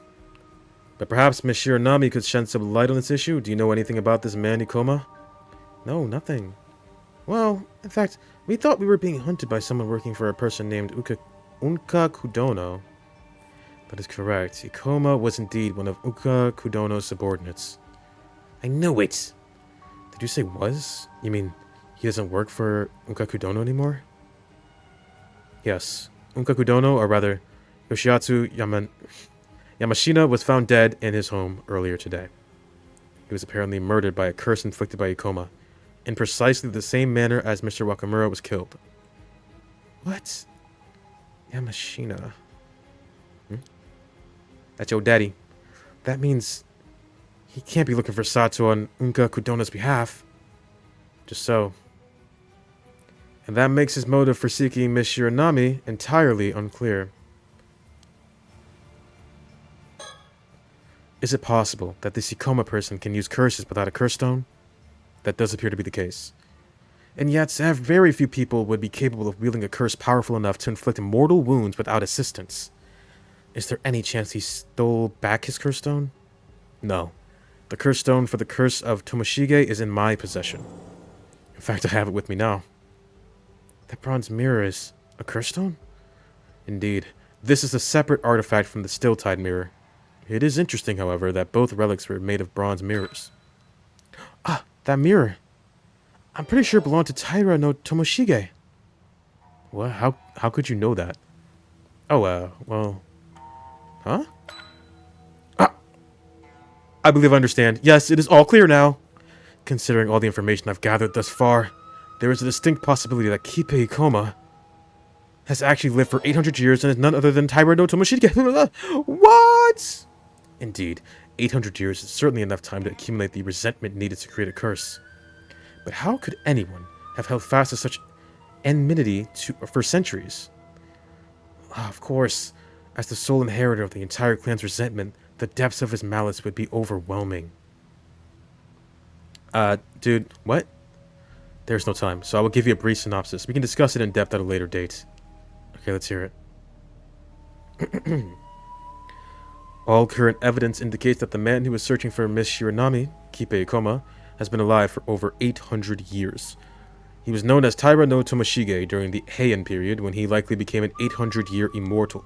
But perhaps Miss Shiranami could shed some light on this issue. Do you know anything about this man, Ikoma? No, nothing. Well, in fact, we thought we were being hunted by someone working for a person named Unka Kudono. That is correct. Ikoma was indeed one of Unka Kudono's subordinates. I knew it! Did you say was? You mean he doesn't work for Unka Kudono anymore? Yes. Unka Kudono, or rather, Yoshiatsu Yamashina, was found dead in his home earlier today. He was apparently murdered by a curse inflicted by Ikoma, in precisely the same manner as Mr. Wakamura was killed. What? Yamashina? That's your daddy. That means he can't be looking for Sato on Unka Kudono's behalf. Just so. And that makes his motive for seeking Miss Shiranami entirely unclear. Is it possible that this Ikoma person can use curses without a curse stone? That does appear to be the case. And yet, very few people would be capable of wielding a curse powerful enough to inflict mortal wounds without assistance. Is there any chance he stole back his curse stone? No. The curse stone for the curse of Tomoshige is in my possession. In fact, I have it with me now. That bronze mirror is a curse stone? Indeed. This is a separate artifact from the still-tide mirror. It is interesting, however, that both relics were made of bronze mirrors. Ah, that mirror. I'm pretty sure it belonged to Taira no Tomoshige. What? How could you know that? Oh, well... Huh? Ah! I believe I understand. Yes, it is all clear now. Considering all the information I've gathered thus far, there is a distinct possibility that Kipe Ikoma has actually lived for 800 years and is none other than Taira no Tomoshige. What? Indeed, 800 years is certainly enough time to accumulate the resentment needed to create a curse. But how could anyone have held fast to such enmity for centuries? Of course, as the sole inheritor of the entire clan's resentment, the depths of his malice would be overwhelming. Dude, what? There's no time, so I will give you a brief synopsis. We can discuss it in depth at a later date. Okay, let's hear it. All current evidence indicates that the man who was searching for Miss Shiranami, Kipe Ikoma, has been alive for over 800 years. He was known as Taira no Tomoshige during the Heian period, when he likely became an 800-year immortal.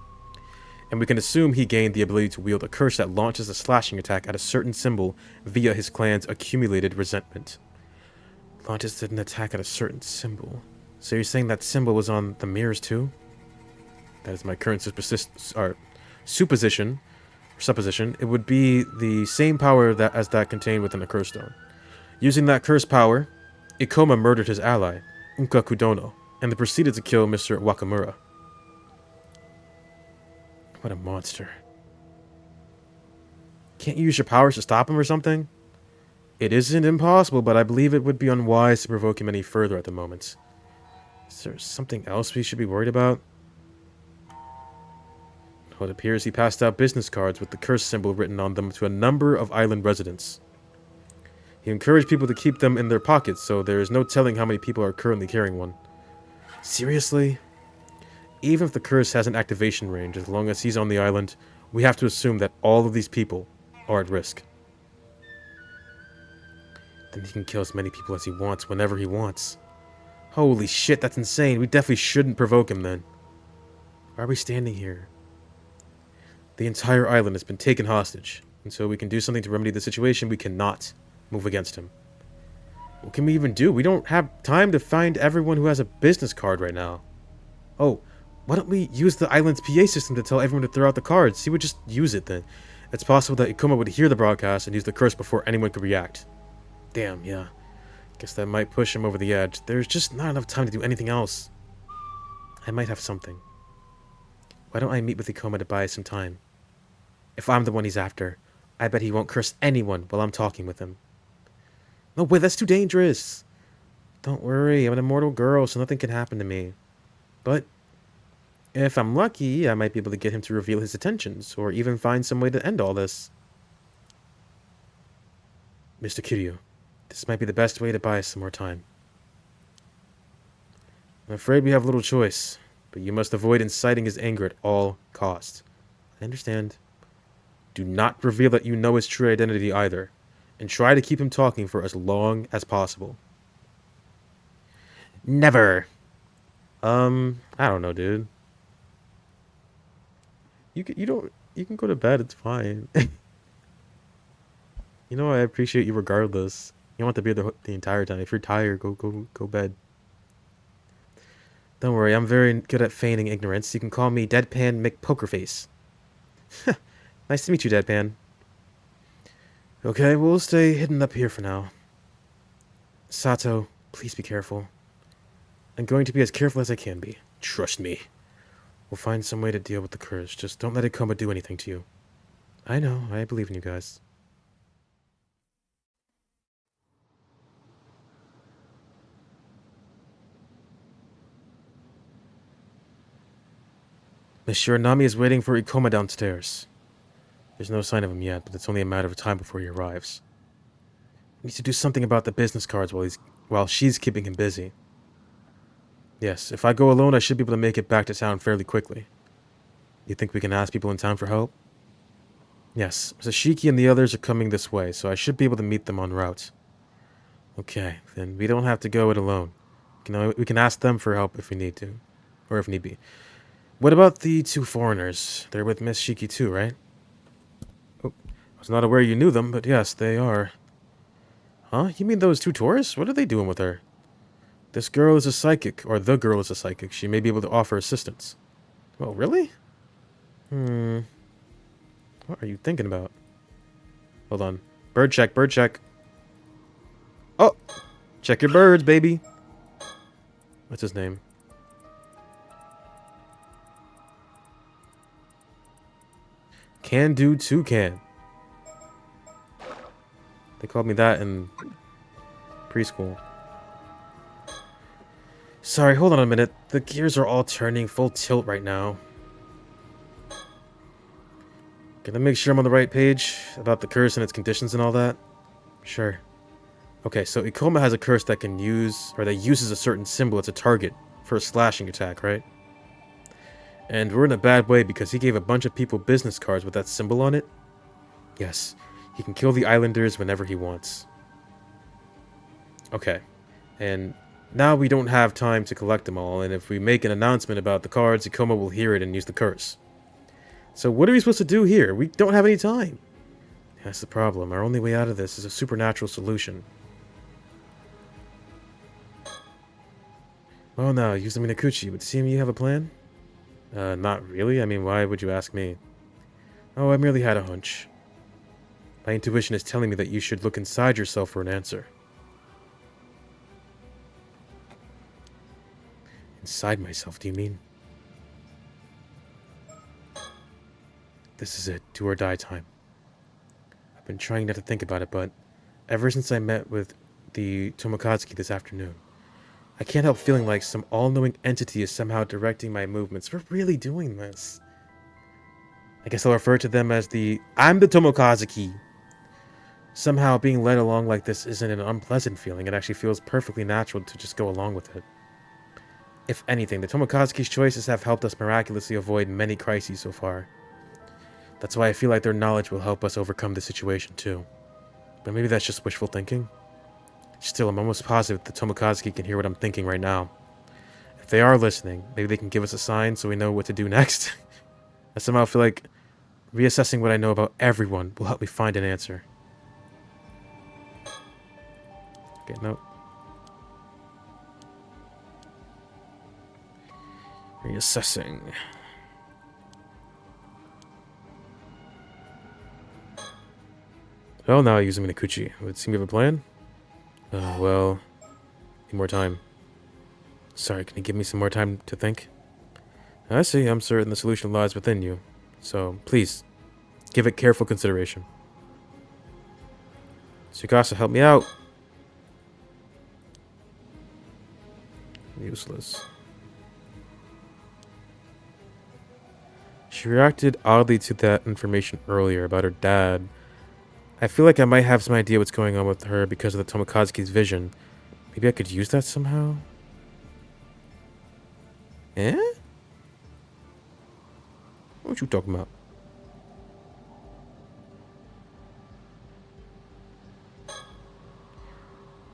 And we can assume he gained the ability to wield a curse that launches a slashing attack at a certain symbol via his clan's accumulated resentment. Launches an attack at a certain symbol. So you're saying that symbol was on the mirrors too? That is my current supposition. It would be the same power as that contained within the curse stone. Using that curse power, Ikoma murdered his ally, Unka Kudono, and then proceeded to kill Mr. Wakamura. What a monster. Can't you use your powers to stop him or something? It isn't impossible, but I believe it would be unwise to provoke him any further at the moment. Is there something else we should be worried about? Well, it appears he passed out business cards with the curse symbol written on them to a number of island residents. He encouraged people to keep them in their pockets, so there is no telling how many people are currently carrying one. Seriously? Even if the curse has an activation range, as long as he's on the island, we have to assume that all of these people are at risk. Then he can kill as many people as he wants, whenever he wants. Holy shit, that's insane. We definitely shouldn't provoke him then. Why are we standing here? The entire island has been taken hostage. Until we can do something to remedy the situation, we cannot move against him. What can we even do? We don't have time to find everyone who has a business card right now. Oh, why don't we use the island's PA system to tell everyone to throw out the cards? He would just use it then. It's possible that Ikoma would hear the broadcast and use the curse before anyone could react. Damn, yeah. Guess that might push him over the edge. There's just not enough time to do anything else. I might have something. Why don't I meet with Ikoma to buy some time? If I'm the one he's after, I bet he won't curse anyone while I'm talking with him. No way, that's too dangerous. Don't worry, I'm an immortal girl, so nothing can happen to me. But if I'm lucky, I might be able to get him to reveal his intentions, or even find some way to end all this. Mr. Kiryu, this might be the best way to buy us some more time. I'm afraid we have little choice, but you must avoid inciting his anger at all costs. I understand. Do not reveal that you know his true identity either, and try to keep him talking for as long as possible. Never. I don't know, dude. You can go to bed, it's fine. You know, I appreciate you regardless. You don't have to be there the entire time. If you're tired, go bed. Don't worry, I'm very good at feigning ignorance. You can call me Deadpan McPokerface. Nice to meet you, Deadpan. Okay, we'll stay hidden up here for now. Sato, please be careful. I'm going to be as careful as I can be. Trust me. We'll find some way to deal with the curse. Just don't let Ikoma do anything to you. I know, I believe in you guys. Miss Shiranami is waiting for Ikoma downstairs. There's no sign of him yet, but it's only a matter of time before he arrives. We need to do something about the business cards while she's keeping him busy. Yes, if I go alone, I should be able to make it back to town fairly quickly. You think we can ask people in town for help? Yes, Sashiki and the others are coming this way, so I should be able to meet them en route. Okay, then we don't have to go it alone. We can ask them for help if we need to, or if need be. What about the two foreigners? They're with Miss Shiki too, right? Oh, I was not aware you knew them, but yes, they are. Huh? You mean those two tourists? What are they doing with her? This girl is a psychic, or the girl is a psychic. She may be able to offer assistance. Oh, really? What are you thinking about? Hold on. Bird check, bird check. Oh! Check your birds, baby. What's his name? Can do toucan. They called me that in preschool. Sorry, hold on a minute. The gears are all turning full tilt right now. Can I make sure I'm on the right page about the curse and its conditions and all that? Sure. Okay, so Ikoma has a curse that can use, or that uses a certain symbol as a target for a slashing attack, right? And we're in a bad way because he gave a bunch of people business cards with that symbol on it. Yes, he can kill the islanders whenever he wants. Okay, and now we don't have time to collect them all, and if we make an announcement about the cards, Ikoma will hear it and use the curse. So what are we supposed to do here? We don't have any time. That's the problem. Our only way out of this is a supernatural solution. Oh no, use the Minakuchi. Would seem you have a plan? Not really. I mean, why would you ask me? Oh, I merely had a hunch. My intuition is telling me that you should look inside yourself for an answer. Inside myself, do you mean? This is it. Do or die time. I've been trying not to think about it, but ever since I met with the Tomokazuki this afternoon, I can't help feeling like some all-knowing entity is somehow directing my movements. We're really doing this. I guess I'll refer to them as I'm the Tomokazuki. Somehow being led along like this isn't an unpleasant feeling. It actually feels perfectly natural to just go along with it. If anything, the Tomokazuki's choices have helped us miraculously avoid many crises so far. That's why I feel like their knowledge will help us overcome the situation too. But maybe that's just wishful thinking. Still, I'm almost positive the Tomokazuki can hear what I'm thinking right now. If they are listening, maybe they can give us a sign so we know what to do next. I somehow feel like reassessing what I know about everyone will help me find an answer. Okay, no. Reassessing. Well, now I use Minakuchi. Would seem you have a plan? Well, need more time. Sorry, can you give me some more time to think? I see, I'm certain the solution lies within you. So, please, give it careful consideration. Tsukasa, help me out! Useless. She reacted oddly to that information earlier about her dad. I feel like I might have some idea what's going on with her because of the Tomokazuki's vision. Maybe I could use that somehow? Eh? What you talking about?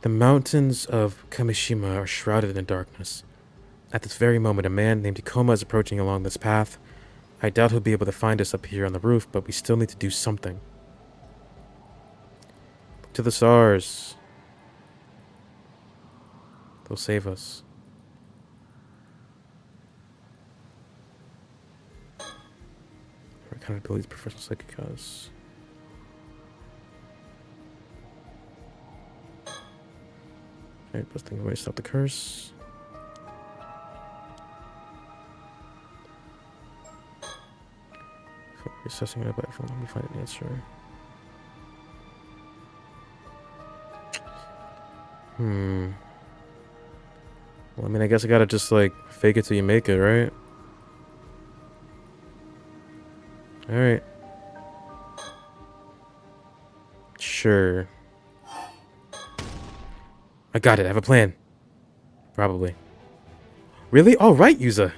The mountains of Kamishima are shrouded in darkness. At this very moment, a man named Ikoma is approaching along this path. I doubt he'll be able to find us up here on the roof, but we still need to do something. Look to the stars. They'll save us. What kind of abilities professional psychic has? Alright, busting away, stop the curse. Assessing it by phone, let me find an answer. Well, I mean, I guess I gotta just, like, fake it till you make it, right? Alright. Sure. I got it. I have a plan. Probably. Really? All right, Yuza.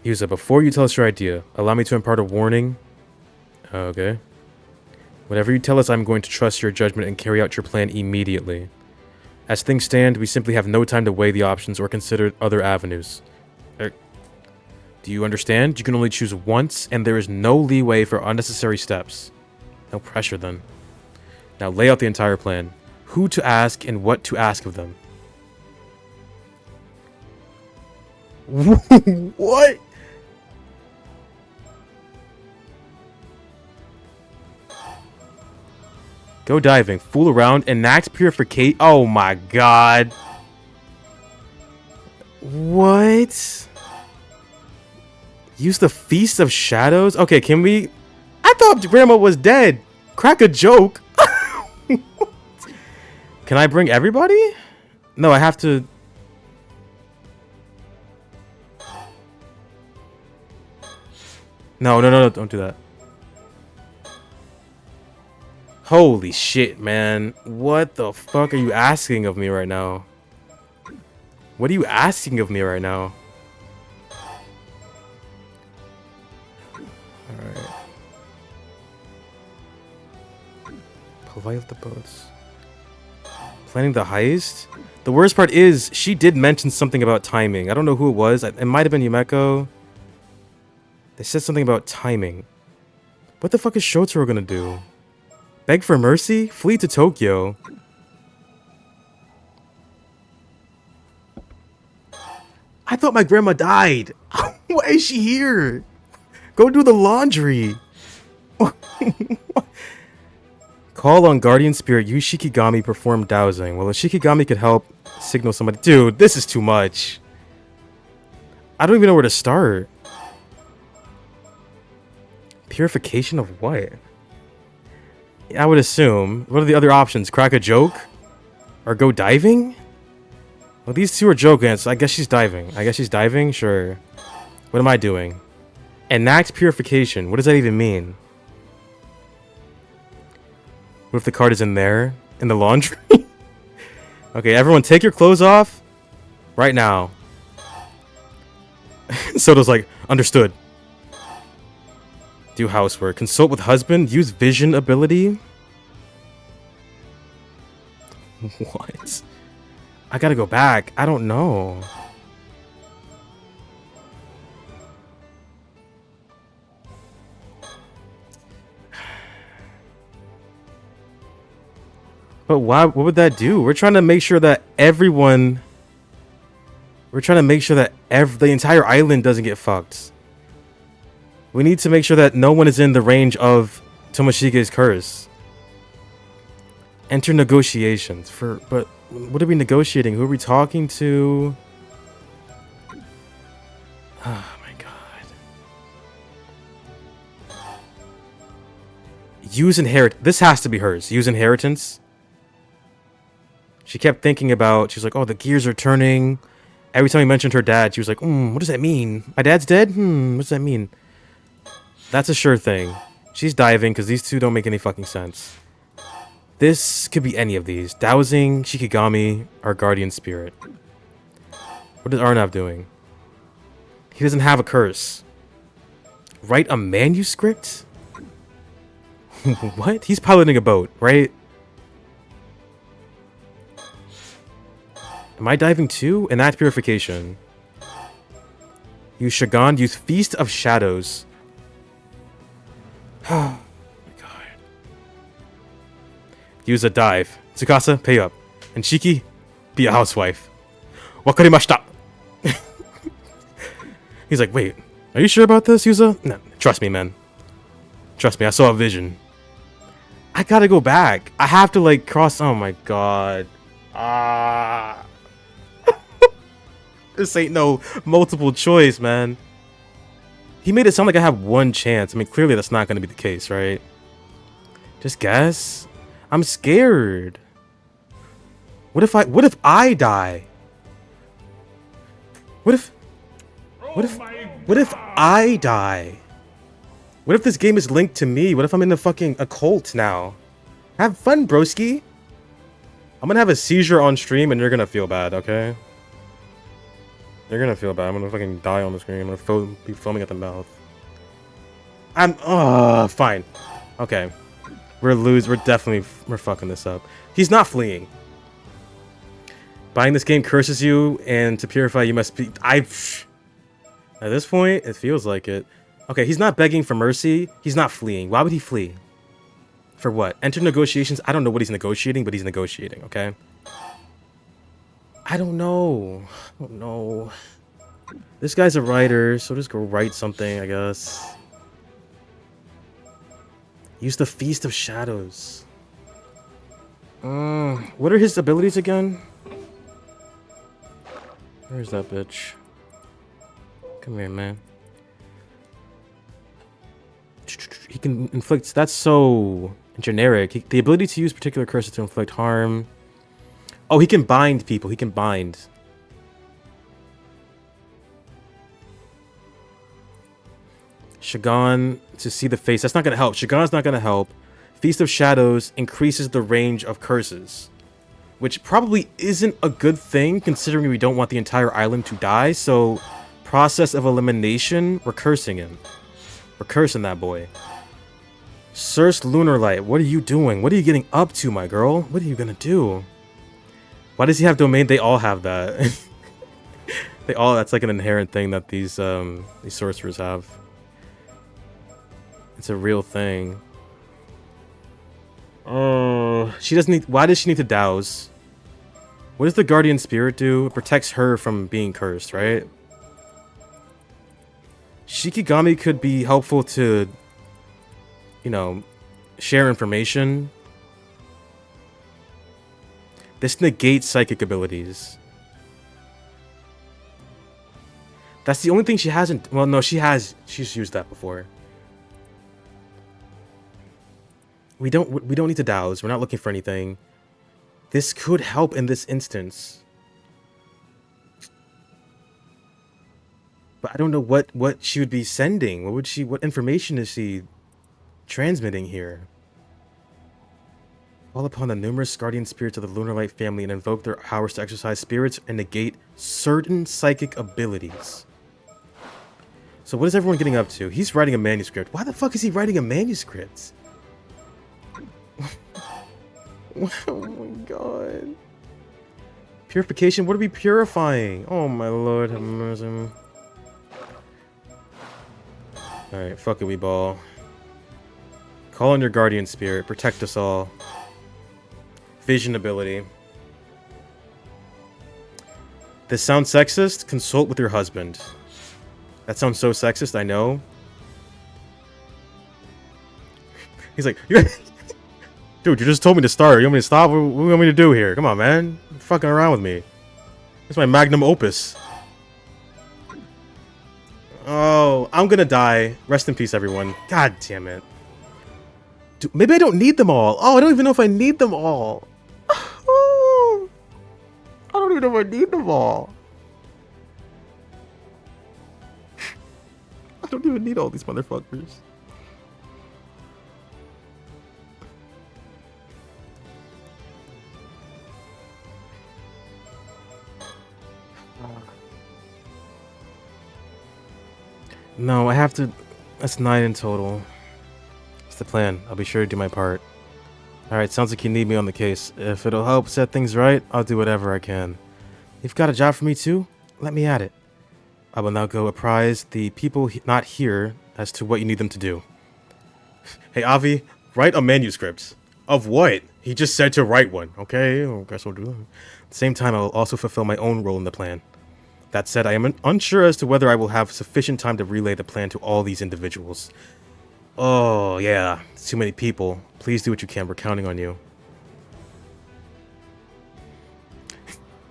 Yuza, before you tell us your idea, allow me to impart a warning. Okay. Whenever you tell us, I'm going to trust your judgment and carry out your plan immediately. As things stand, we simply have no time to weigh the options or consider other avenues. Do you understand? You can only choose once, and there is no leeway for unnecessary steps. No pressure, then. Now lay out the entire plan. Who to ask and what to ask of them. What? Go diving, fool around, enact purification. Oh my god. What? Use the Feast of Shadows? Okay, can we... I thought Grandma was dead. Crack a joke. Can I bring everybody? No, I have to... No, don't do that. Holy shit, man. What the fuck are you asking of me right now? What are you asking of me right now? Alright. Polite the boats. Planning the heist? The worst part is, she did mention something about timing. I don't know who it was. It might have been Yumeko. They said something about timing. What the fuck is Shotaro gonna do? Beg for mercy? Flee to Tokyo? I thought my grandma died. Why is she here? Go do the laundry. Call on guardian spirit Yushikigami perform dowsing. Well, if Shikigami could help signal somebody. Dude, this is too much. I don't even know where to start. Purification of what? I would assume. What are the other options? Crack a joke? Or go diving? Well, these two are joking, so I guess she's diving. I guess she's diving? Sure. What am I doing? Enact purification. What does that even mean? What if the card is in there? In the laundry? Okay, everyone take your clothes off. Right now. Soto's like, understood. Do housework. Consult with husband. Use vision ability. What? I gotta go back. I don't know. But why? What would that do? We're trying to make sure that everyone... We're trying to make sure that the entire island doesn't get fucked. We need to make sure that no one is in the range of Tomoshige's curse. Enter negotiations. But what are we negotiating? Who are we talking to? Oh my god. Use this has to be hers. Use inheritance. She kept thinking about, she's like, oh, the gears are turning. Every time he mentioned her dad, she was like, what does that mean? My dad's dead? What does that mean? That's a sure thing. She's diving because these two don't make any fucking sense. This could be any of these. Dowsing, Shikigami, our guardian spirit. What is Arnav doing? He doesn't have a curse. Write a manuscript? What? He's piloting a boat, right? Am I diving too? Enact purification. Use Shagan. Use Feast of Shadows. Oh my god. Use a dive. Tsukasa, pay up. And Shiki, be a housewife. Wakarimashita. He's like, wait, are you sure about this, Yuza? No, trust me, man. Trust me, I saw a vision. I gotta go back. I have to, like, cross. Oh my god. This ain't no multiple choice, man. He made it sound like I have one chance. I mean, clearly that's not going to be the case, right? Just guess. I'm scared. What if I die? What if I die? What if this game is linked to me? What if I'm in the fucking occult now? Have fun, broski. I'm gonna have a seizure on stream and you're gonna feel bad, okay? You're gonna feel bad. I'm gonna fucking die on the screen. I'm gonna be foaming at the mouth. Fine. Okay. We're definitely fucking this up. He's not fleeing. Buying this game curses you, and to purify you must be... At this point, it feels like it. Okay, he's not begging for mercy. He's not fleeing. Why would he flee? For what? Enter negotiations? I don't know what he's negotiating, but he's negotiating, okay? I don't know. I don't know. This guy's a writer, so just go write something, I guess. Use the Feast of Shadows. What are his abilities again? Where's that bitch? Come here, man. He can inflict... That's so generic. The ability to use particular curses to inflict harm. Oh, he can bind people. He can bind. Shagan to see the face. That's not going to help. Shagan's not going to help. Feast of Shadows increases the range of curses. Which probably isn't a good thing, considering we don't want the entire island to die. So, process of elimination, we're cursing him. We're cursing that boy. Circe Lunar Light, what are you doing? What are you getting up to, my girl? What are you gonna do? Why does he have domain? They all have that. That's like an inherent thing that these sorcerers have. It's a real thing. Oh, she doesn't need... Why does she need to douse? What does the guardian spirit do? It protects her from being cursed, right? Shikigami could be helpful to, you know, share information. This negates psychic abilities. That's the only thing she hasn't... Well, no, she has... She's used that before. We don't need to douse. We're not looking for anything. This could help in this instance. But I don't know what she would be sending. What information is she transmitting here? Call upon the numerous guardian spirits of the Lunar Light family and invoke their powers to exercise spirits and negate certain psychic abilities. So what is everyone getting up to? He's writing a manuscript. Why the fuck is he writing a manuscript? Oh my god. Purification? What are we purifying? Oh my lord, have mercy. Alright, fuck it, we ball. Call on your guardian spirit. Protect us all. Vision ability. This sounds sexist? Consult with your husband. That sounds so sexist, I know. He's like, dude, you just told me to start. You want me to stop? What do you want me to do here? Come on, man. You're fucking around with me. It's my magnum opus. Oh, I'm gonna die. Rest in peace, everyone. God damn it. Dude, maybe I don't need them all. Oh, I don't even know if I need them all. Oh, I don't even know if I need them all. I don't even need all these motherfuckers. No, I have to... That's 9 in total. It's the plan. I'll be sure to do my part. Alright, sounds like you need me on the case. If it'll help set things right, I'll do whatever I can. You've got a job for me too? Let me at it. I will now go apprise the people not here as to what you need them to do. Hey, Avi, write a manuscript. Of what? He just said to write one. Okay, I guess I'll do that. At the same time, I will also fulfill my own role in the plan. That said, I am unsure as to whether I will have sufficient time to relay the plan to all these individuals. Oh, yeah. It's too many people. Please do what you can. We're counting on you.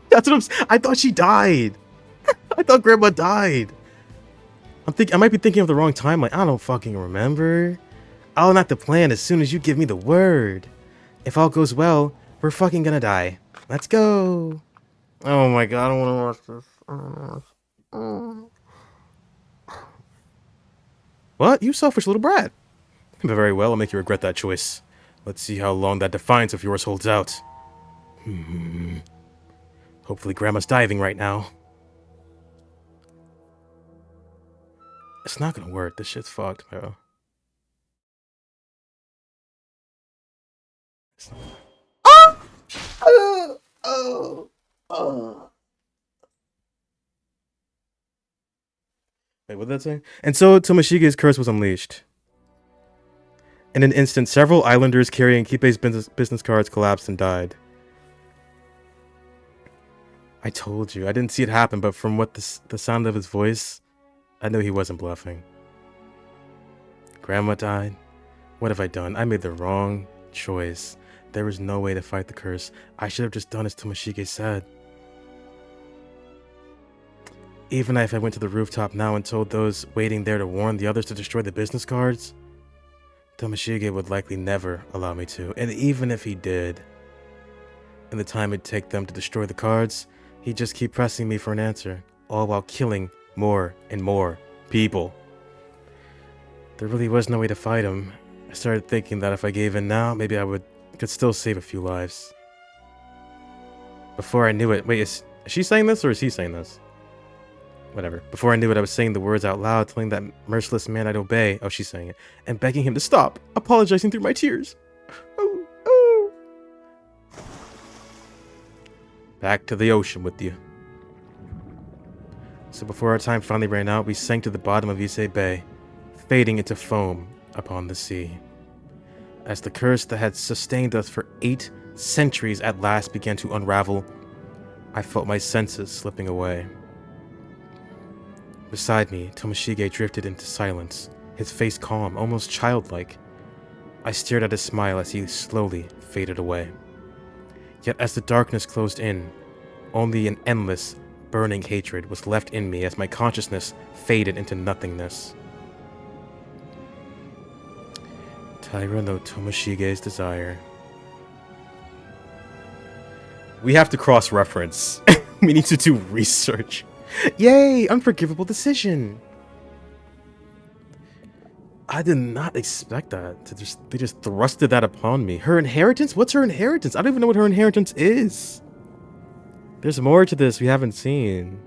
That's what I thought she died. I thought Grandma died. I might be thinking of the wrong timeline. I don't fucking remember. I'll enact the plan as soon as you give me the word. If all goes well, we're fucking gonna die. Let's go. Oh my god, I don't wanna watch this. What? You selfish little brat. Very well, I'll make you regret that choice. Let's see how long that defiance of yours holds out. Hopefully Grandma's diving right now. It's not gonna work. This shit's fucked, bro. It's not Wait, what did that say? And so Tomoshige's curse was unleashed. In an instant, several islanders carrying Kippei's business cards collapsed and died. I told you. I didn't see it happen, but from what the sound of his voice, I knew he wasn't bluffing. Grandma died. What have I done? I made the wrong choice. There was no way to fight the curse. I should have just done as Tomoshige said. Even if I went to the rooftop now and told those waiting there to warn the others to destroy the business cards, Tomoshige would likely never allow me to. And even if he did, in the time it'd take them to destroy the cards, he'd just keep pressing me for an answer, all while killing more and more people. There really was no way to fight him. I started thinking that if I gave in now, maybe I could still save a few lives. Before I knew it, wait, is she saying this or is he saying this? Whatever. Before I knew it, I was saying the words out loud, telling that merciless man I'd obey. Oh, she's saying it. And begging him to stop, apologizing through my tears. Oh, oh. Back to the ocean with you. So before our time finally ran out, we sank to the bottom of Issei Bay, fading into foam upon the sea. As the curse that had sustained us for 8 centuries at last began to unravel, I felt my senses slipping away. Beside me, Tomoshige drifted into silence, his face calm, almost childlike. I stared at his smile as he slowly faded away. Yet as the darkness closed in, only an endless, burning hatred was left in me as my consciousness faded into nothingness. Taira no Tomoshige's desire. We have to cross-reference. We need to do research. Yay! Unforgivable decision! I did not expect that. They just thrusted that upon me. Her inheritance? What's her inheritance? I don't even know what her inheritance is. There's more to this we haven't seen.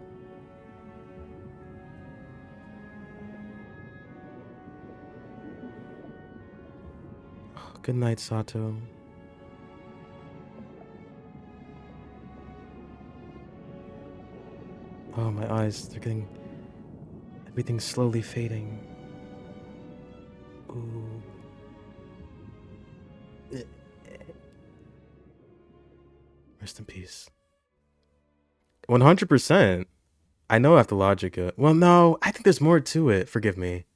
Oh, good night, Sato. Oh, my eyes, they're getting... Everything's slowly fading. Ooh. Rest in peace. 100%. I know I have to logic it. Well, no, I think there's more to it. Forgive me.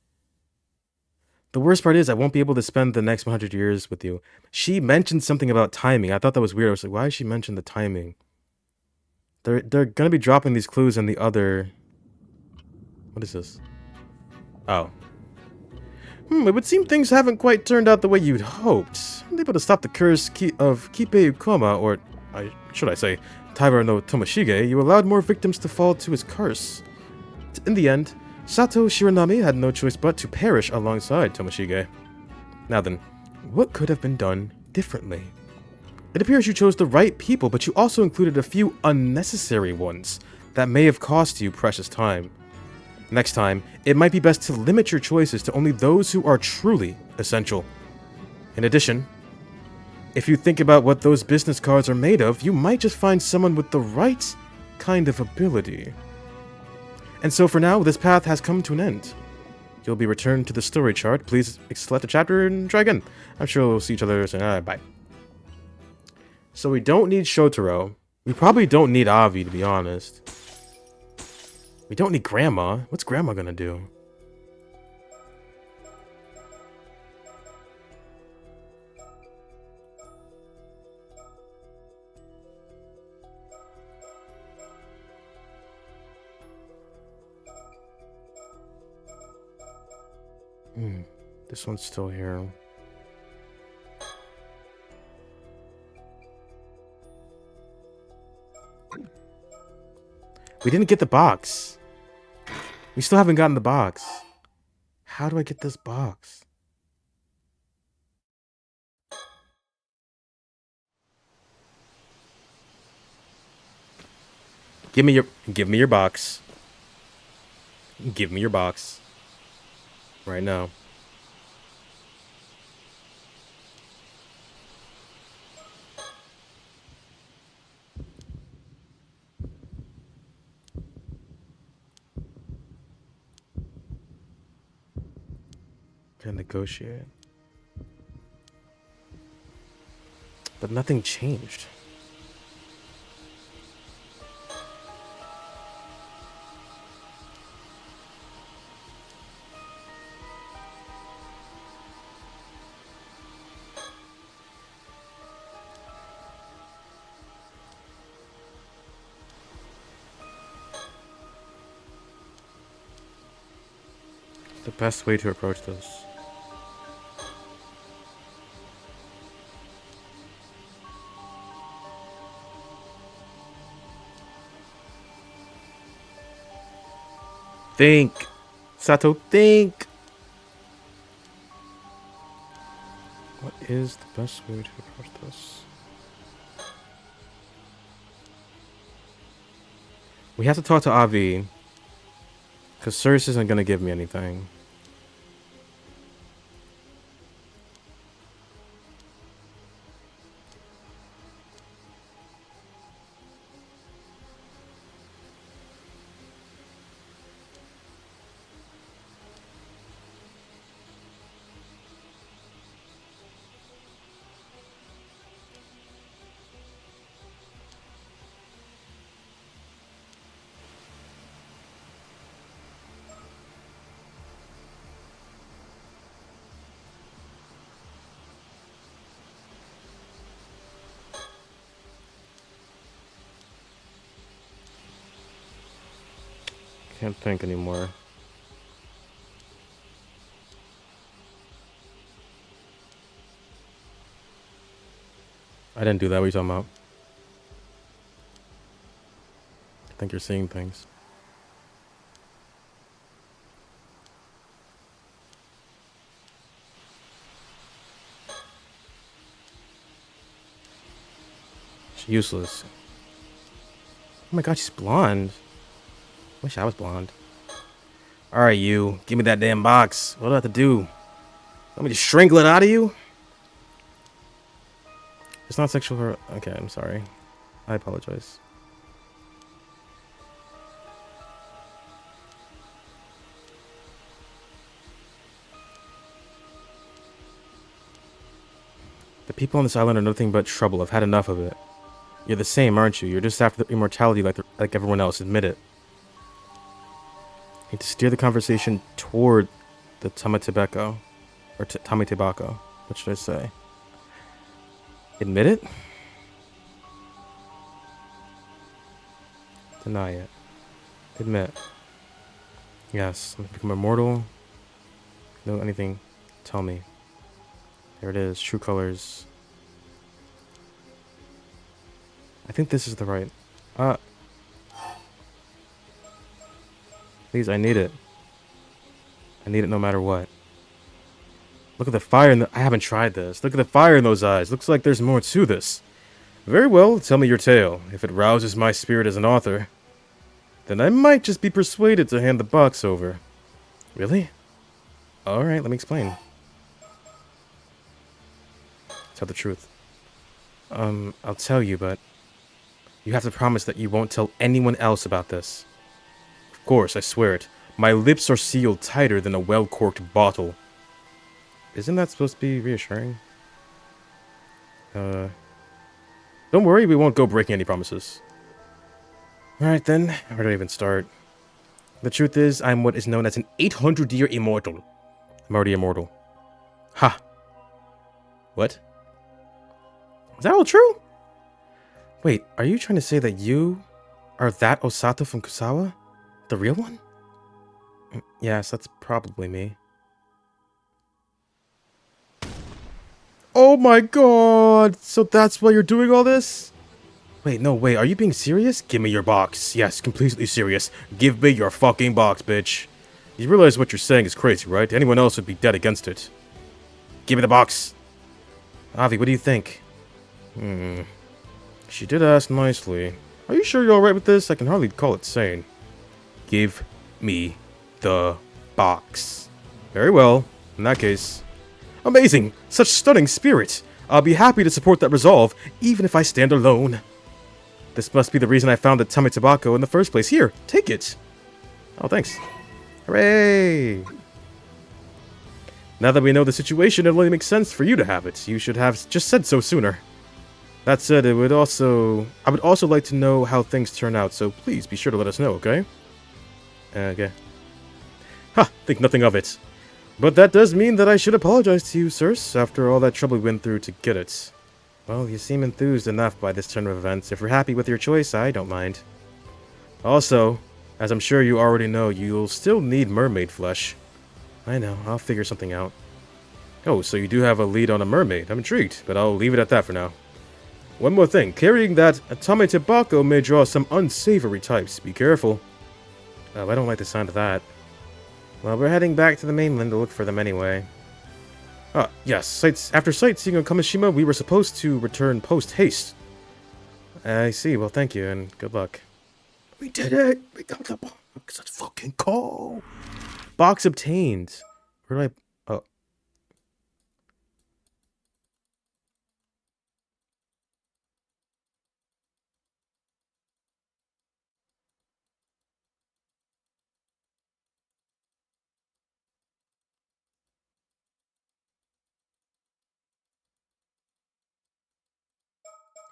The worst part is I won't be able to spend the next 100 years with you. She mentioned something about timing. I thought that was weird. I was like, why did she mention the timing? They're gonna be dropping these clues in the other... What is this? Oh. It would seem things haven't quite turned out the way you'd hoped. Unable to stop the curse of Kippei Ukoma, or should I say, Taira no Tomoshige, you allowed more victims to fall to his curse. In the end, Sato Shiranami had no choice but to perish alongside Tomoshige. Now then, what could have been done differently? It appears you chose the right people, but you also included a few unnecessary ones that may have cost you precious time. Next time, it might be best to limit your choices to only those who are truly essential. In addition, if you think about what those business cards are made of, you might just find someone with the right kind of ability. And so for now, this path has come to an end. You'll be returned to the story chart. Please select a chapter and try again. I'm sure we'll see each other soon. Bye. So we don't need Shotaro. We probably don't need Avi, to be honest. We don't need Grandma. What's Grandma gonna do? This one's still here. We didn't get the box. We still haven't gotten the box. How do I get this box? Give me your box. Give me your box. Right now. Can negotiate. But nothing changed. The best way to approach this. Think. Sato, think. What is the best way to approach this? We have to talk to Avi. Because Cersei isn't going to give me anything. Can't think anymore. I didn't do that. What are you talking about? I think you're seeing things. She's useless. Oh my god, she's blonde. Wish I was blonde. Alright, you. Give me that damn box. What do I have to do? Let me just strangle it out of you? It's not sexual Okay, I'm sorry. I apologize. The people on this island are nothing but trouble. I've had enough of it. You're the same, aren't you? You're just after the immortality like everyone else. Admit it. Need to steer the conversation toward the Tamatebeko. Or Tamatebako. What should I say? Admit it? Deny it. Admit. Yes. Let's become immortal. Know anything? Tell me. There it is. True colors. I think this is the right. Please, I need it. I need it no matter what. Look at the fire in the... I haven't tried this. Look at the fire in those eyes. Looks like there's more to this. Very well, tell me your tale. If it rouses my spirit as an author, then I might just be persuaded to hand the box over. Really? Alright, let me explain. Tell the truth. I'll tell you, but you have to promise that you won't tell anyone else about this. Of course, I swear it. My lips are sealed tighter than a well-corked bottle. Isn't that supposed to be reassuring? Don't worry, we won't go breaking any promises. Alright then, where do I even start? The truth is, I'm what is known as an 800-year immortal. I'm already immortal. Ha! What? Is that all true? Wait, are you trying to say that you are that Osato from Kusawa? The real one? Yes, that's probably me. Oh my god! So that's why you're doing all this? Wait, no, wait, are you being serious? Give me your box. Yes, completely serious. Give me your fucking box, bitch. You realize what you're saying is crazy, right? Anyone else would be dead against it. Give me the box. Avi, what do you think? She did ask nicely. Are you sure you're alright with this? I can hardly call it sane. Give me the box. Very well. In that case. Amazing! Such stunning spirit! I'll be happy to support that resolve, even if I stand alone. This must be the reason I found the tummy tobacco in the first place. Here, take it! Oh, thanks. Hooray! Now that we know the situation, it only makes sense for you to have it. You should have just said so sooner. That said, I would also like to know how things turn out, so please be sure to let us know, okay? Okay. Ha! Think nothing of it. But that does mean that I should apologize to you, sirs, after all that trouble we went through to get it. Well, you seem enthused enough by this turn of events. If you're happy with your choice, I don't mind. Also, as I'm sure you already know, you'll still need mermaid flesh. I know, I'll figure something out. Oh, so you do have a lead on a mermaid. I'm intrigued, but I'll leave it at that for now. One more thing, carrying that Atame Tobacco may draw some unsavory types. Be careful. Oh, I don't like the sound of that. Well, we're heading back to the mainland to look for them anyway. Ah, yes. After sightseeing on Kamishima, we were supposed to return post-haste. I see. Well, thank you, and good luck. We did it! We got the box! Let's fucking go! Box obtained. Where do I... Oh.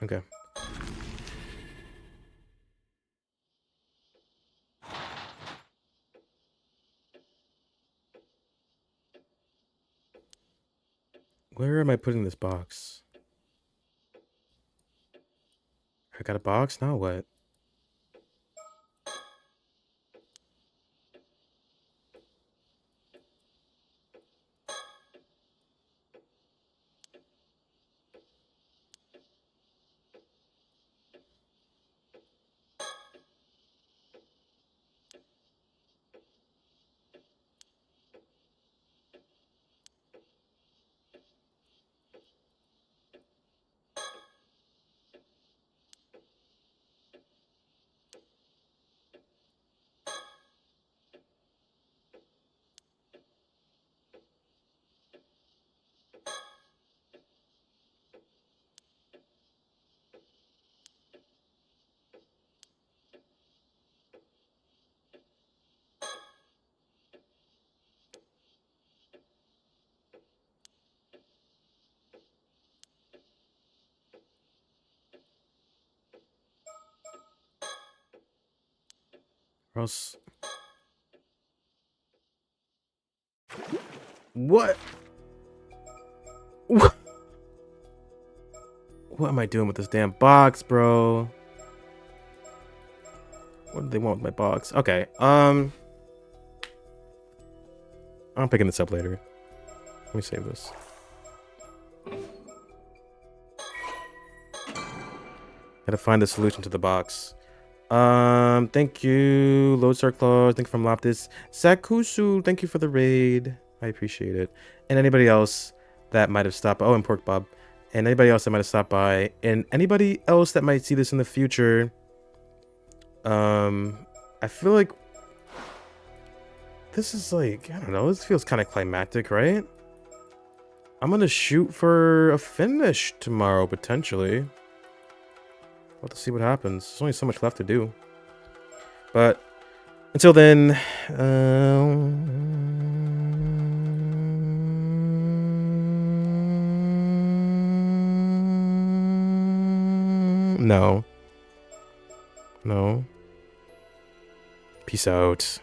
Okay. Where am I putting this box? I got a box? Now what? Or else... What? What? What am I doing with this damn box, bro? What do they want with my box? Okay, I'm picking this up later. Let me save this. Gotta find the solution to the box. Thank you, Lodestar Claws. Thank you from Loptis. Sakusu, thank you for the raid. I appreciate it. And anybody else that might have stopped by. Oh, and Pork Bob. And anybody else that might have stopped by. And anybody else that might see this in the future. I feel like this is like, I don't know, this feels kind of climactic, right? I'm gonna shoot for a finish tomorrow, potentially. We'll have to see what happens. There's only so much left to do. But until then, no. No. Peace out.